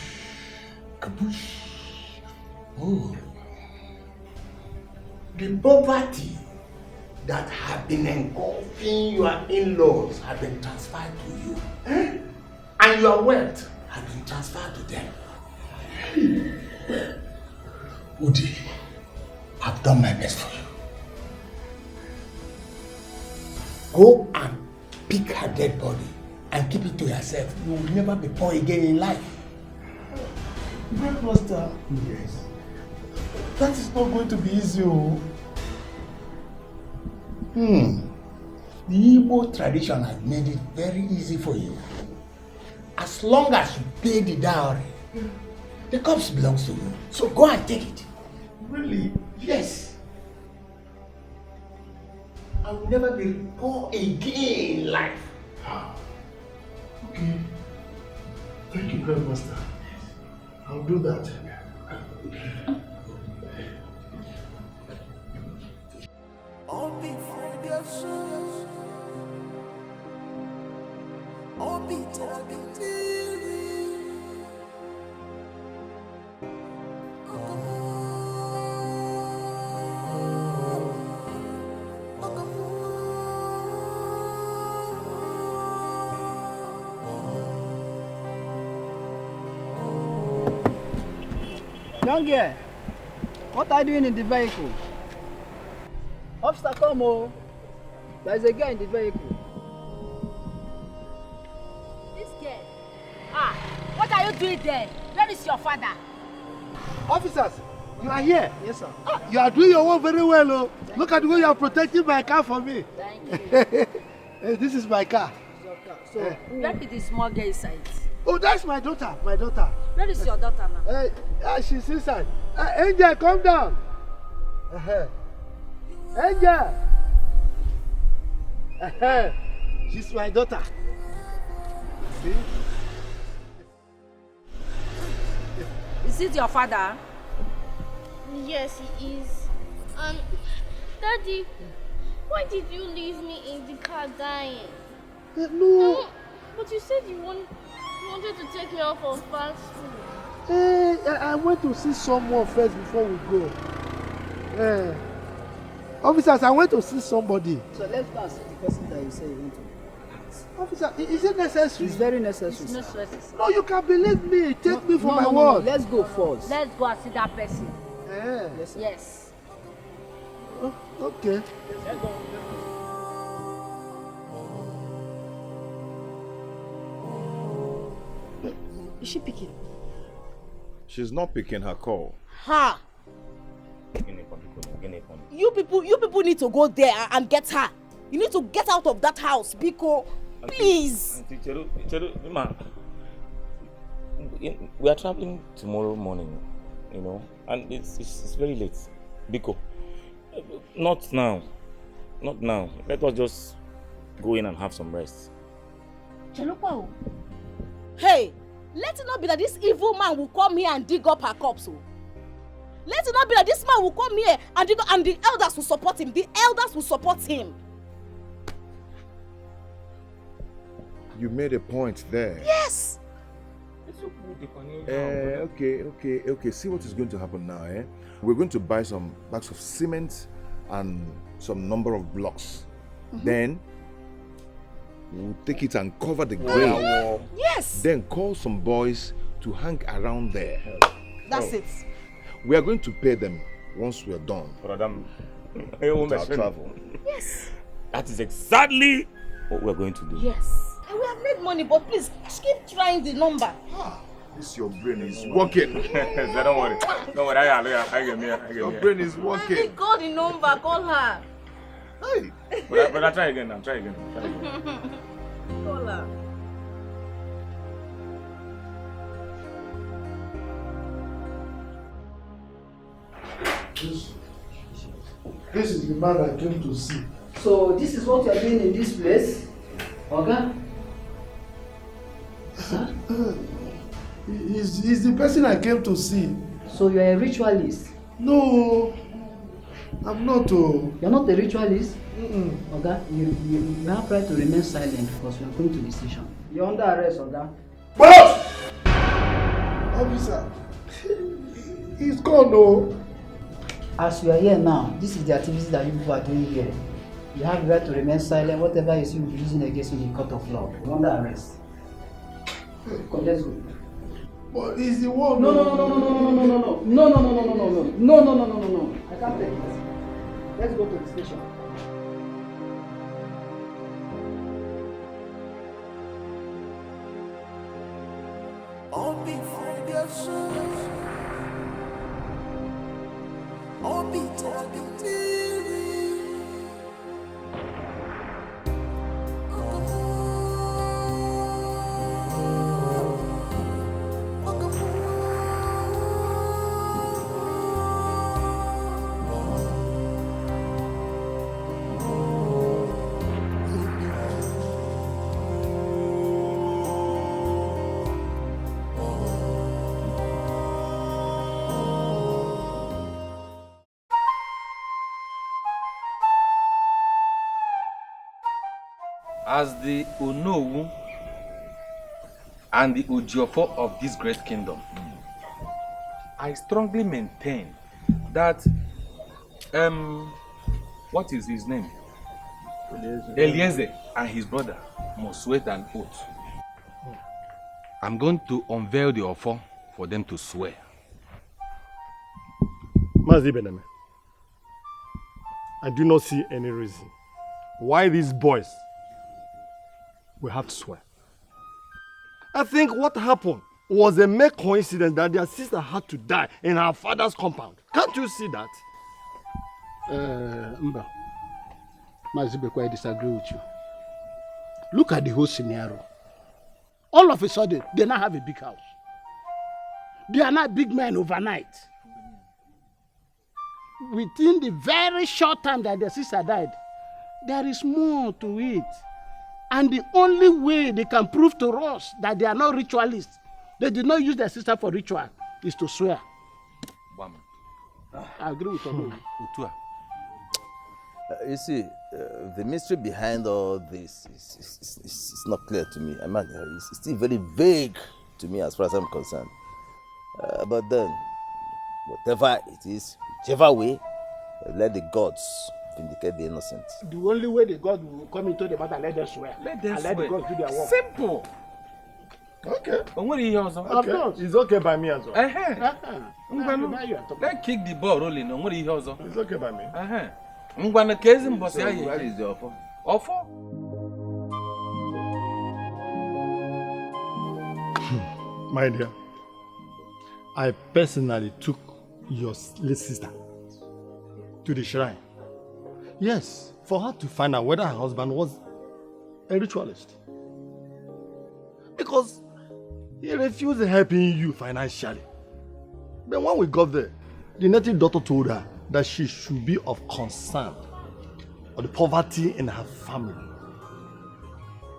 Kaboosh. Oh. The poverty that have been engulfing your in-laws have been transferred to you. And your wealth have been transferred to them. Udi, I've done my best for you. Go and pick her dead body and keep it to yourself. You will never be poor again in life. Grandmaster. Yes. That is not going to be easy. The Igbo tradition has made it very easy for you. As long as you pay the dowry, the corpse belongs to you. So go and take it. Really? Yes. I will never be poor again in life. Okay. Thank you, Grandmaster. I'll do that. All before your soul. All be talking to Young girl, what are you doing in the vehicle? Officer, come on. There is a guy in the vehicle. This girl? What are you doing there? Where is your father? Officers, You are here? Yes, sir. You are doing your work very well, oh. Look at the way you are protecting my car for me. Thank you. Hey, this is my car. So, where did the small girl inside? Oh, that's my daughter. My daughter. Where is your daughter now? She's inside. Angel, come down. Angel. She's my daughter. See? Is it your father? Yes, he is. And Daddy, why did you leave me in the car dying? No. But you said you wanted to take me out for fast food. Hey, I went to see someone first before we go. Officers, I went to see somebody. So let's go and see the person that you say you want to. Officer, is it necessary? It's very necessary. It's necessary. No, you can believe me. Take me for my no, word. Let's go first. Let's go and see that person. Yes. Yes. Oh, okay. Let's go. Is she picking? She's not picking her call. Ha! You people need to go there and get her. You need to get out of that house, Biko. Please. Auntie Cheru, ma, we are traveling tomorrow morning, you know, and it's very late. Biko, not now. Not now. Let us just go in and have some rest. Hey, let it not be that this evil man will come here and dig up her corpse. Let it not be that this man will come here and dig up, and the elders will support him. The elders will support him. You made a point there. Yes. Okay. See what is going to happen now, eh? We're going to buy some bags of cement and some number of blocks. Then we'll take it and cover the grave. Yes. Then call some boys to hang around there. That's it. We are going to pay them once we are done. With our travel. Yes. That is exactly what we're going to do. Yes. And we have made money, but please keep trying the number. This your brain is working. Don't worry. I get me. Your brain is working. Call the number, call her. Hey. But I'll try again. Call her. This is the man I came to see. So this is what you are doing in this place, Oga? Huh? He's the person I came to see. So you are a ritualist? No, I'm not. You're not a ritualist? Oga, you have right to remain silent because we are going to the station. You're under arrest, Oga. What? Officer, he's gone, no. As you are here now, this is the activities that you people are doing here. You have the right to remain silent. Whatever you see will be using against you in the court of law. You're under arrest. Come, let's go. But he's the one. No. I can't take it. Let's go to the station. All before your soul. All be talking to me. As the Onowu and the Ojiofo of this great kingdom, I strongly maintain that what is his name? Eliezer and his brother must swear an oath. I'm going to unveil the offer for them to swear. Mazi Bename, I do not see any reason why these boys will have to swear. I think what happened was a mere coincidence that their sister had to die in her father's compound. Can't you see that? Mba. Mazibekwe, I disagree with you. Look at the whole scenario. All of a sudden, they now have a big house. They are not big men overnight. Within the very short time that their sister died, there is more to it. And the only way they can prove to us that they are not ritualists, they did not use their sister for ritual, is to swear. I agree with you. You see, the mystery behind all this is not clear to me. I mean, it's still very vague to me as far as I'm concerned. But then, whatever it is, whichever way, let the gods vindicate the innocent. The only way the God will come into the matter, let them swear. Let the gods do their work. Simple. Okay. Of course. It's okay by me as well. Let's kick the ball rolling. It's okay by me. Where is the offer? Offer? My dear, I personally took your late sister to the shrine. Yes, for her to find out whether her husband was a ritualist. Because he refused helping you financially. But when we got there, the native daughter told her that she should be of concern of the poverty in her family,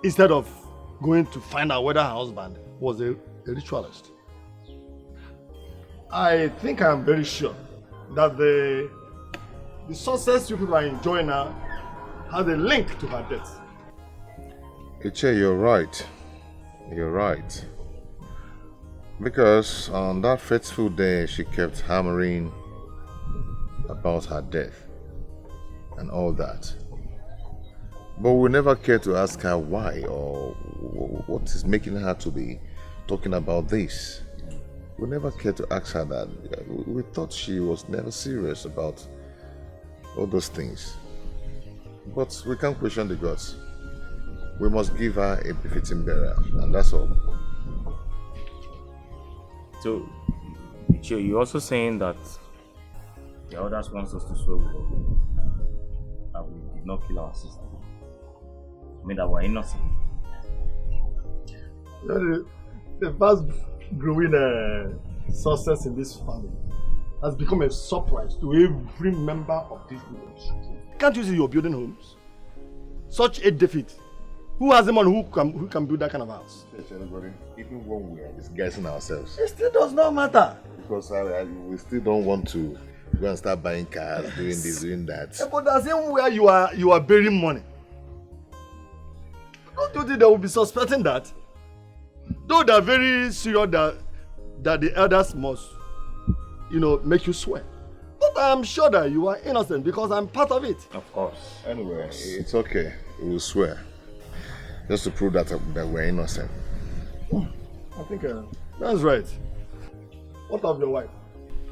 instead of going to find out whether her husband was a ritualist. I think I'm very sure that the success you people are enjoying now has a link to her death. Iche, you're right. You're right. Because on that fateful day, she kept hammering about her death and all that. But we never cared to ask her why or what is making her to be talking about this. We never cared to ask her that. We thought she was never serious about all those things. But we can't question the gods. We must give her a befitting burial, and that's all. So, you're also saying that the others wants us to swear that we did not kill our sister. I mean that we're innocent. The fast growing success in this family has become a surprise to every member of this village. Can't you see you're building homes? Such a defeat. Who has a man who can build that kind of house? Even when we are disguising ourselves. It still does not matter. Because we still don't want to go and start buying cars, doing this, doing that. Yeah, but the same way you are burying money. Don't you think they will be suspecting that? Though they're very serious that the elders must, make you swear. But I'm sure that you are innocent because I'm part of it. Of course. Anyway, it's okay. We will swear. Just to prove that we're innocent. I think that's right. What of your wife?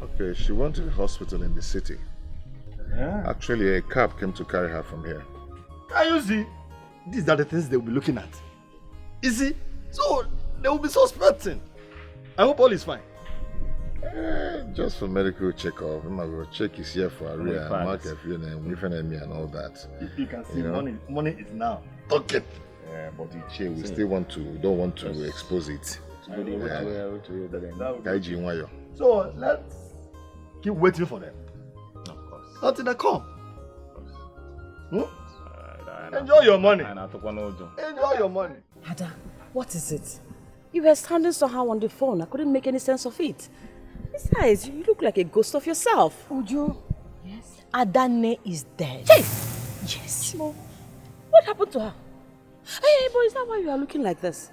Okay, she went to the hospital in the city. Yeah. Actually, a cab came to carry her from here. Can you see? These are the things they will be looking at. You see? So, they will be suspecting. I hope all is fine. Just for medical check-up. I will check his here for a real market and all that. You can see money is now talking. Yeah, but we still don't want to expose it. So let's keep waiting for them. Of course. Until they come. Enjoy your money. Enjoy your money. Ada, what is it? You were standing somehow on the phone. I couldn't make any sense of it. Besides, you look like a ghost of yourself. Uju, yes. Adane is dead. Yes. What happened to her? Hey, boy, is that why you are looking like this?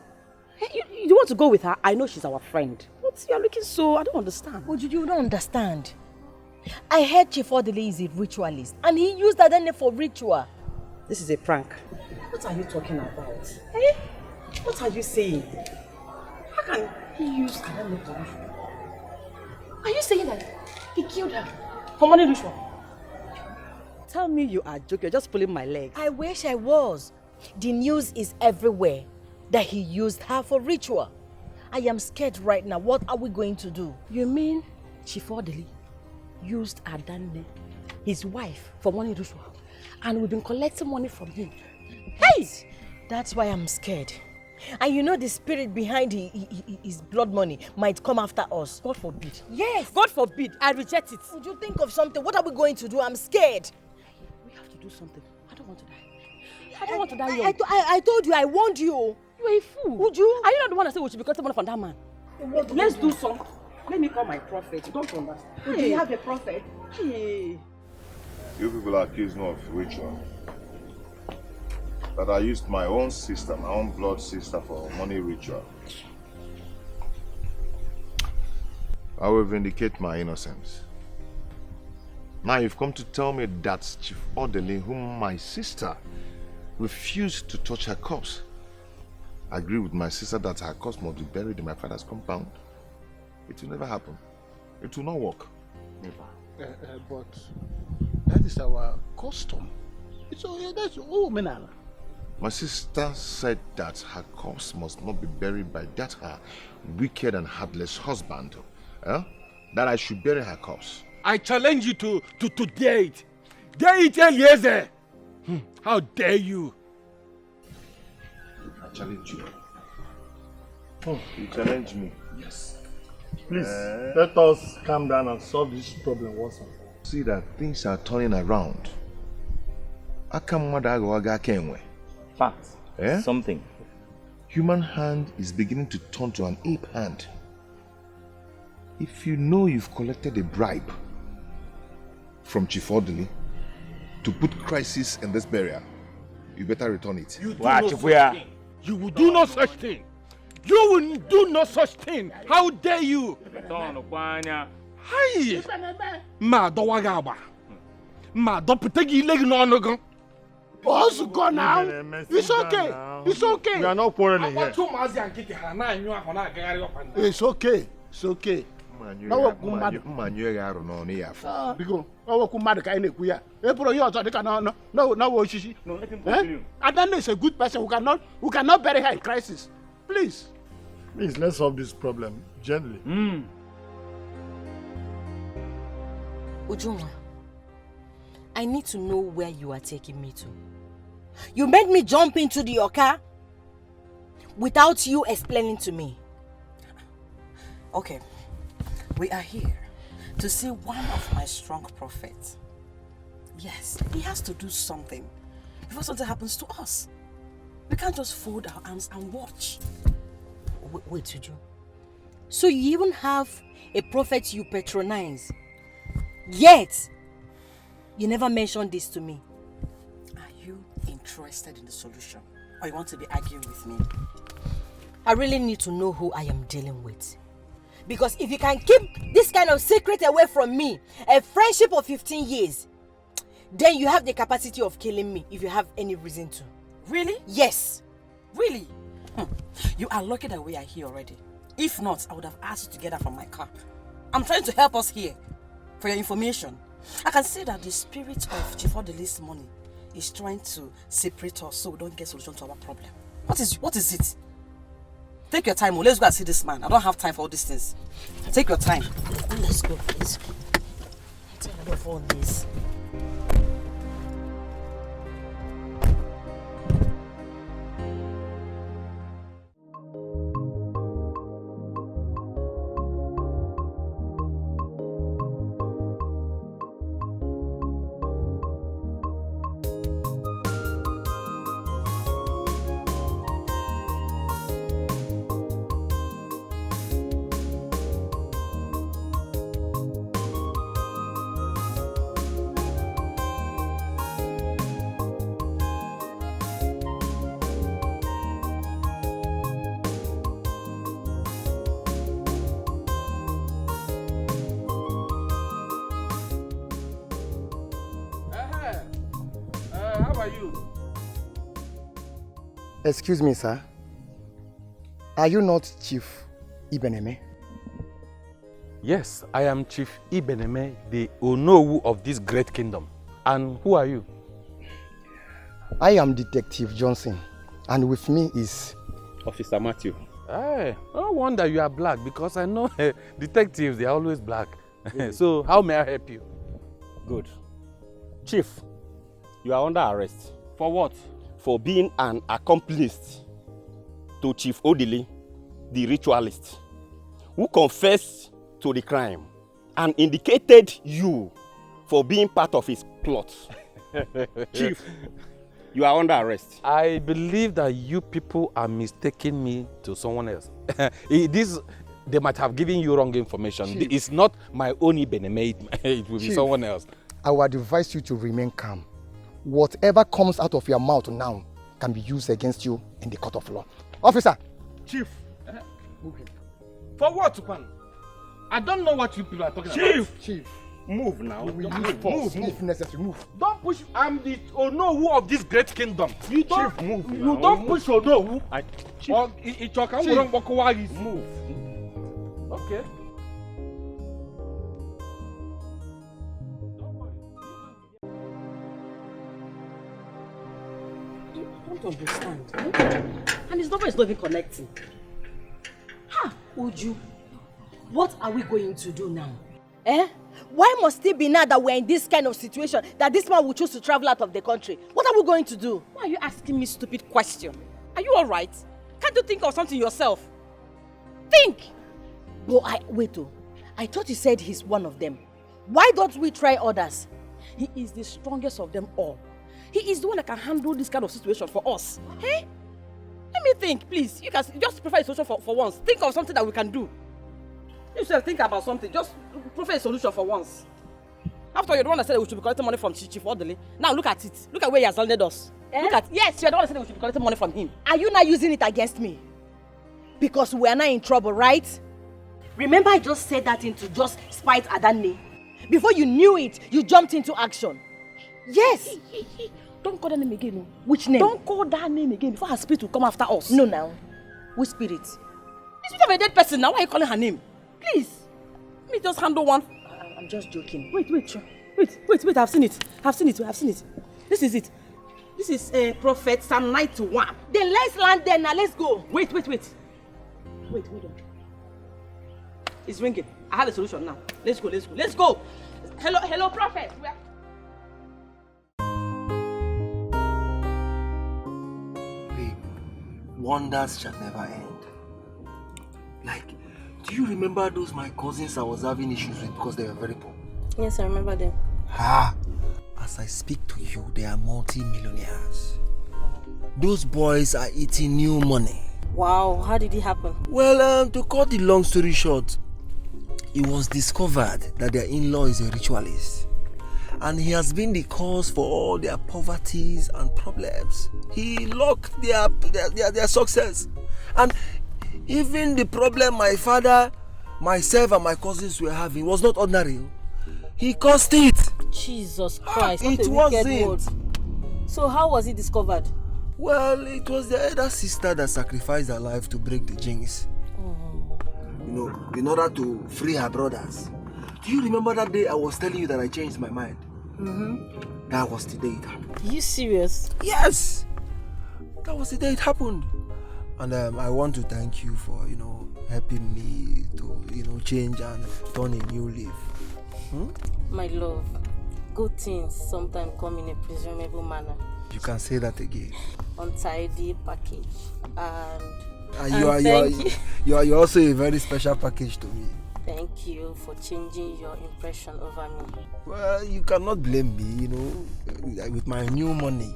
Hey, you want to go with her? I know she's our friend. But you are looking so... I don't understand. Uju, you don't understand. I heard Chief Odele is a ritualist and he used Adane for ritual. This is a prank. What are you talking about? Hey? What are you saying? How can he use Adane for ritual? Are you saying that he killed her for money ritual? Tell me you are joking. You're just pulling my leg. I wish I was. The news is everywhere that he used her for ritual. I am scared right now. What are we going to do? You mean Chief Odili used Adanne, his wife, for money ritual, and we've been collecting money from him? Hey! That's why I'm scared. And you know the spirit behind his blood money might come after us. God forbid. Yes. God forbid. I reject it. Would you think of something? What are we going to do? I'm scared. We have to do something. I don't want to die. I don't want to die young. I told you. I warned you. You are a fool. Would you? Are you not the one that said we should be collecting money from that man? Let's do something. Let me call my prophet. You don't understand. Hey. Do you have a prophet? Hey. You people accuse me of ritual. That I used my own sister, my own blood sister, for money ritual. I will vindicate my innocence. Now you've come to tell me that Chief Odili, whom my sister refused to touch her corpse, agree with my sister that her corpse must be buried in my father's compound. It will never happen. It will not work. Never. But that is our custom. That's all menala. My sister said that her corpse must not be buried by that her wicked and heartless husband. That I should bury her corpse. I challenge you to dare it. Dare it, Eliezer. How dare you? I challenge you. You challenge me? Yes. Please, let us calm down and solve this problem once and for all. See that things are turning around. Fact. Something. Human hand is beginning to turn to an ape hand. If you know you've collected a bribe from Chief Odili to put crisis in this burial, you better return it. You will do no such thing. You will do no such thing. How dare you? Hi. Ma do wagaba. Ma do putegi leg no no. Boss go now. It's okay. It's okay. We are not quarreling here. It's okay. It's okay. Continue. Adana is a good person who cannot bury her in crisis. Please. Please, let's solve this problem gently. Ujunwa, I need to know where you are taking me to. You made me jump into your car without you explaining to me. Okay, we are here to see one of my strong prophets. Yes, he has to do something before something happens to us. We can't just fold our arms and watch. Wait, Tuju. So you even have a prophet you patronize, yet you never mentioned this to me. Are you interested in the solution, or you want to be arguing with me? I really need to know who I am dealing with. Because if you can keep this kind of secret away from me, a friendship of 15 years, then you have the capacity of killing me if you have any reason to. Really? Yes. Really? You are lucky that we are here already. If not, I would have asked you to get out from my car. I'm trying to help us here. For your information, I can see that the spirit of Chief Odili's money is trying to separate us so we don't get solution to our problem. What is it? Take your time. Let's go and see this man. I don't have time for all these things. Take your time. Let's go, please. I'm tired of all this. Excuse me, sir. Are you not Chief Ibeneme? Yes, I am Chief Ibeneme, the Onowu of this great kingdom. And who are you? I am Detective Johnson, and with me is... Officer Matthew. Hey, no wonder you are black because I know detectives, they are always black. So, how may I help you? Good. Chief, you are under arrest. For what? For being an accomplice to Chief Odili, the ritualist, who confessed to the crime and indicated you for being part of his plot. Chief, you are under arrest. I believe that you people are mistaking me to someone else. They might have given you wrong information. Chief. It's not my own Ibeneme, it will be Chief, someone else. I would advise you to remain calm. Whatever comes out of your mouth now can be used against you in the court of law. Officer! Chief, for what, man? I don't know what you people are talking about. Chief, move now. we will use force if necessary. Move. Don't push. I'm the Onowu of this great kingdom. You don't. Chief, move. You now. don't push Onowu. Chief, Move. Okay. I don't understand. And his number is not even connecting. Ha! Uju, what are we going to do now? Eh? Why must it be now that we're in this kind of situation that this man will choose to travel out of the country? What are we going to do? Why are you asking me stupid question? Are you alright? Can't you think of something yourself? Think! But wait, I thought you said he's one of them. Why don't we try others? He is the strongest of them all. He is the one that can handle this kind of situation for us. Hey? Let me think, please. You can just prefer a solution for once. Think of something that we can do. You should think about something. Just prefer a solution for once. After all, you're the one that said we should be collecting money from Chief Odili. Now look at it. Look at where he has landed us. Look at yes, you're the one that said we should be collecting money from him. Are you not using it against me? Because we are not in trouble, right? Remember I just said that into just spite Adani. Before you knew it, you jumped into action. Yes. Don't call that name again. No. Which name? Don't call that name again before her spirit will come after us. No, now. Which spirit? The spirit of a dead person now. Why are you calling her name? Please. Let me just handle one. I'm just joking. Wait. I've seen it. This is it. This is Prophet Psalm 91. Then let's land there now. Let's go. Wait, hold on. It's ringing. I have a solution now. Let's go. Hello, Prophet. Babe, wonders shall never end. Like, do you remember those my cousins I was having issues with because they were very poor? Yes, I remember them. As I speak to you, they are multi-millionaires. Those boys are eating new money. Wow, how did it happen? Well, to cut the long story short, it was discovered that their in-law is a ritualist. And he has been the cause for all their poverties and problems. He locked their success. And even the problem my father, myself and my cousins were having was not ordinary. He caused it. Jesus Christ, what it a wasn't. wicked word. So how was it discovered? Well, it was the elder sister that sacrificed her life to break the jinx. You know, in order to free her brothers. Do you remember that day I was telling you that I changed my mind? That was the day it happened. Are you serious? Yes! That was the day it happened. And I want to thank you for, helping me to, change and turn a new leaf. My love, good things sometimes come in a presumable manner. You can say that again. Untidy package. You're also a very special package to me. Thank you for changing your impression over me. Well, you cannot blame me, With my new money,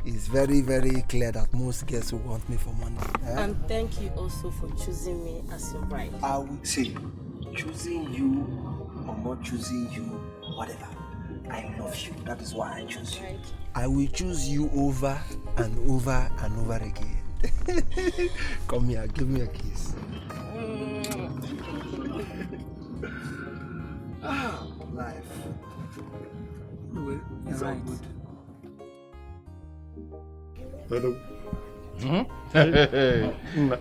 it's very, very clear that most girls will want me for money. And thank you also for choosing me as your bride. I would say, choosing you or not choosing you, whatever. I love you. That is why I choose you. Right. I will choose you over and over and over again. Come here, give me a kiss. Life. Anyway, it's all good. Hello.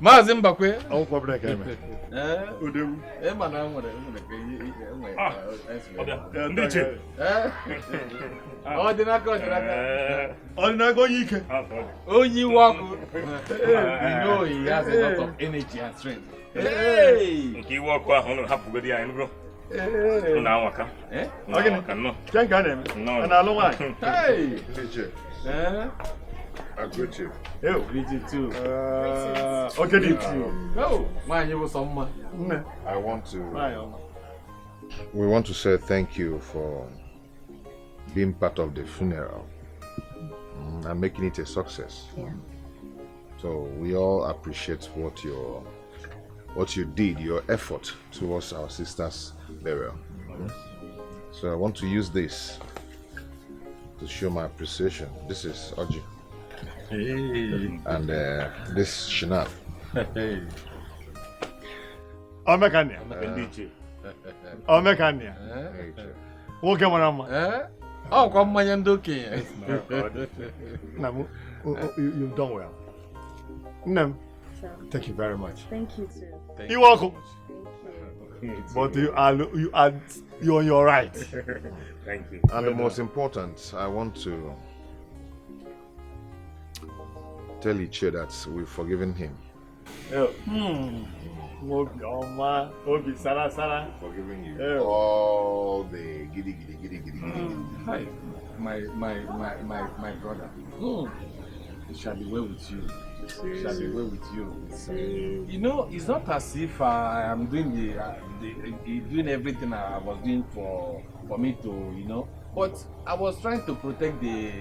Maazị Mbakwe. Akwụkwọ brek eme. Udewu. Ma na nwere ndị iche. Ọdịnaka. Ọdịnaka onye ike. Onye iwe ọkụ. You know he has a lot of energy and strength. Nke iwe ọkụ ahụ ụnụ hapụgodi anyị bro. Ụnụ anwaka. Anwaka nnọọ. Nke a na-eme. A na-alụ nwaanyị. I greet you. You. Greet you too. Okay, deep. We want to say thank you for being part of the funeral and making it a success. Yeah. So we all appreciate what you did, your effort towards our sister's burial. So I want to use this to show my appreciation. This is Oji. Hey. And this Shinab. Hey. Omekania. Omekania. Woke Manama. Oh, come my and okay. You've done well. Nem. Thank you very much. Thank you too. You're welcome. But you're on your right. Thank you. And the most important, I want to tell Iche that we've forgiven him. Obi Sara. Forgiving you. All the giddy. Hi, my brother. It shall be well with you. It shall be well with you. You know, it's not as if I am doing doing everything I was doing for me to, you know. But I was trying to protect the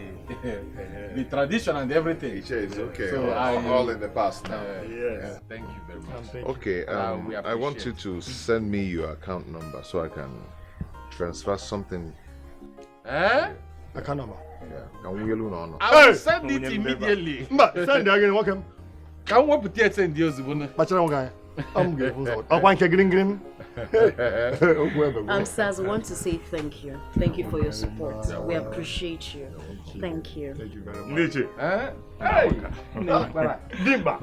tradition and everything. It's okay. So all in the past now. Yes. Thank you very much. Okay. I want you to send me your account number so I can transfer something. Account number. Yeah. Can we alone or not? I will send it immediately. Send it again. Welcome. Can we put it send the Ozibuna? I'm green. Sirs, I want to say thank you. Thank you for your support. We appreciate you. Thank you. Thank you very much. Niche. Hey! Dimba.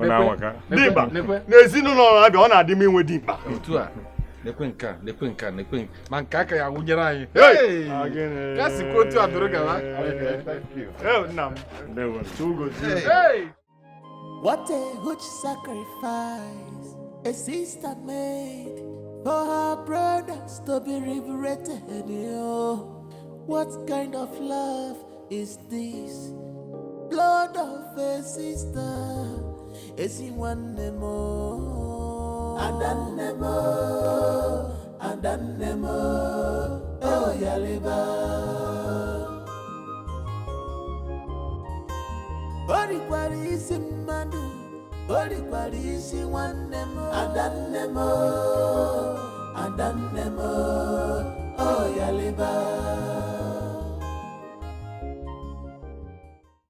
N'ezinụlọ abịa ọ na-adị m inwe dimba. Otu a. Lekwe nka. Ma nke aka ya wụnyere anyị. Hey! Ka sikwa otu a dụrụ gawa. Thank you. Nna m. Hey! What a huge sacrifice a sister made for her brothers to be liberated. What kind of love is this? Blood of a sister. Is he one more? And then more. Oh, Yaliba. Body is in Madu. Body is in one nemo. And then more.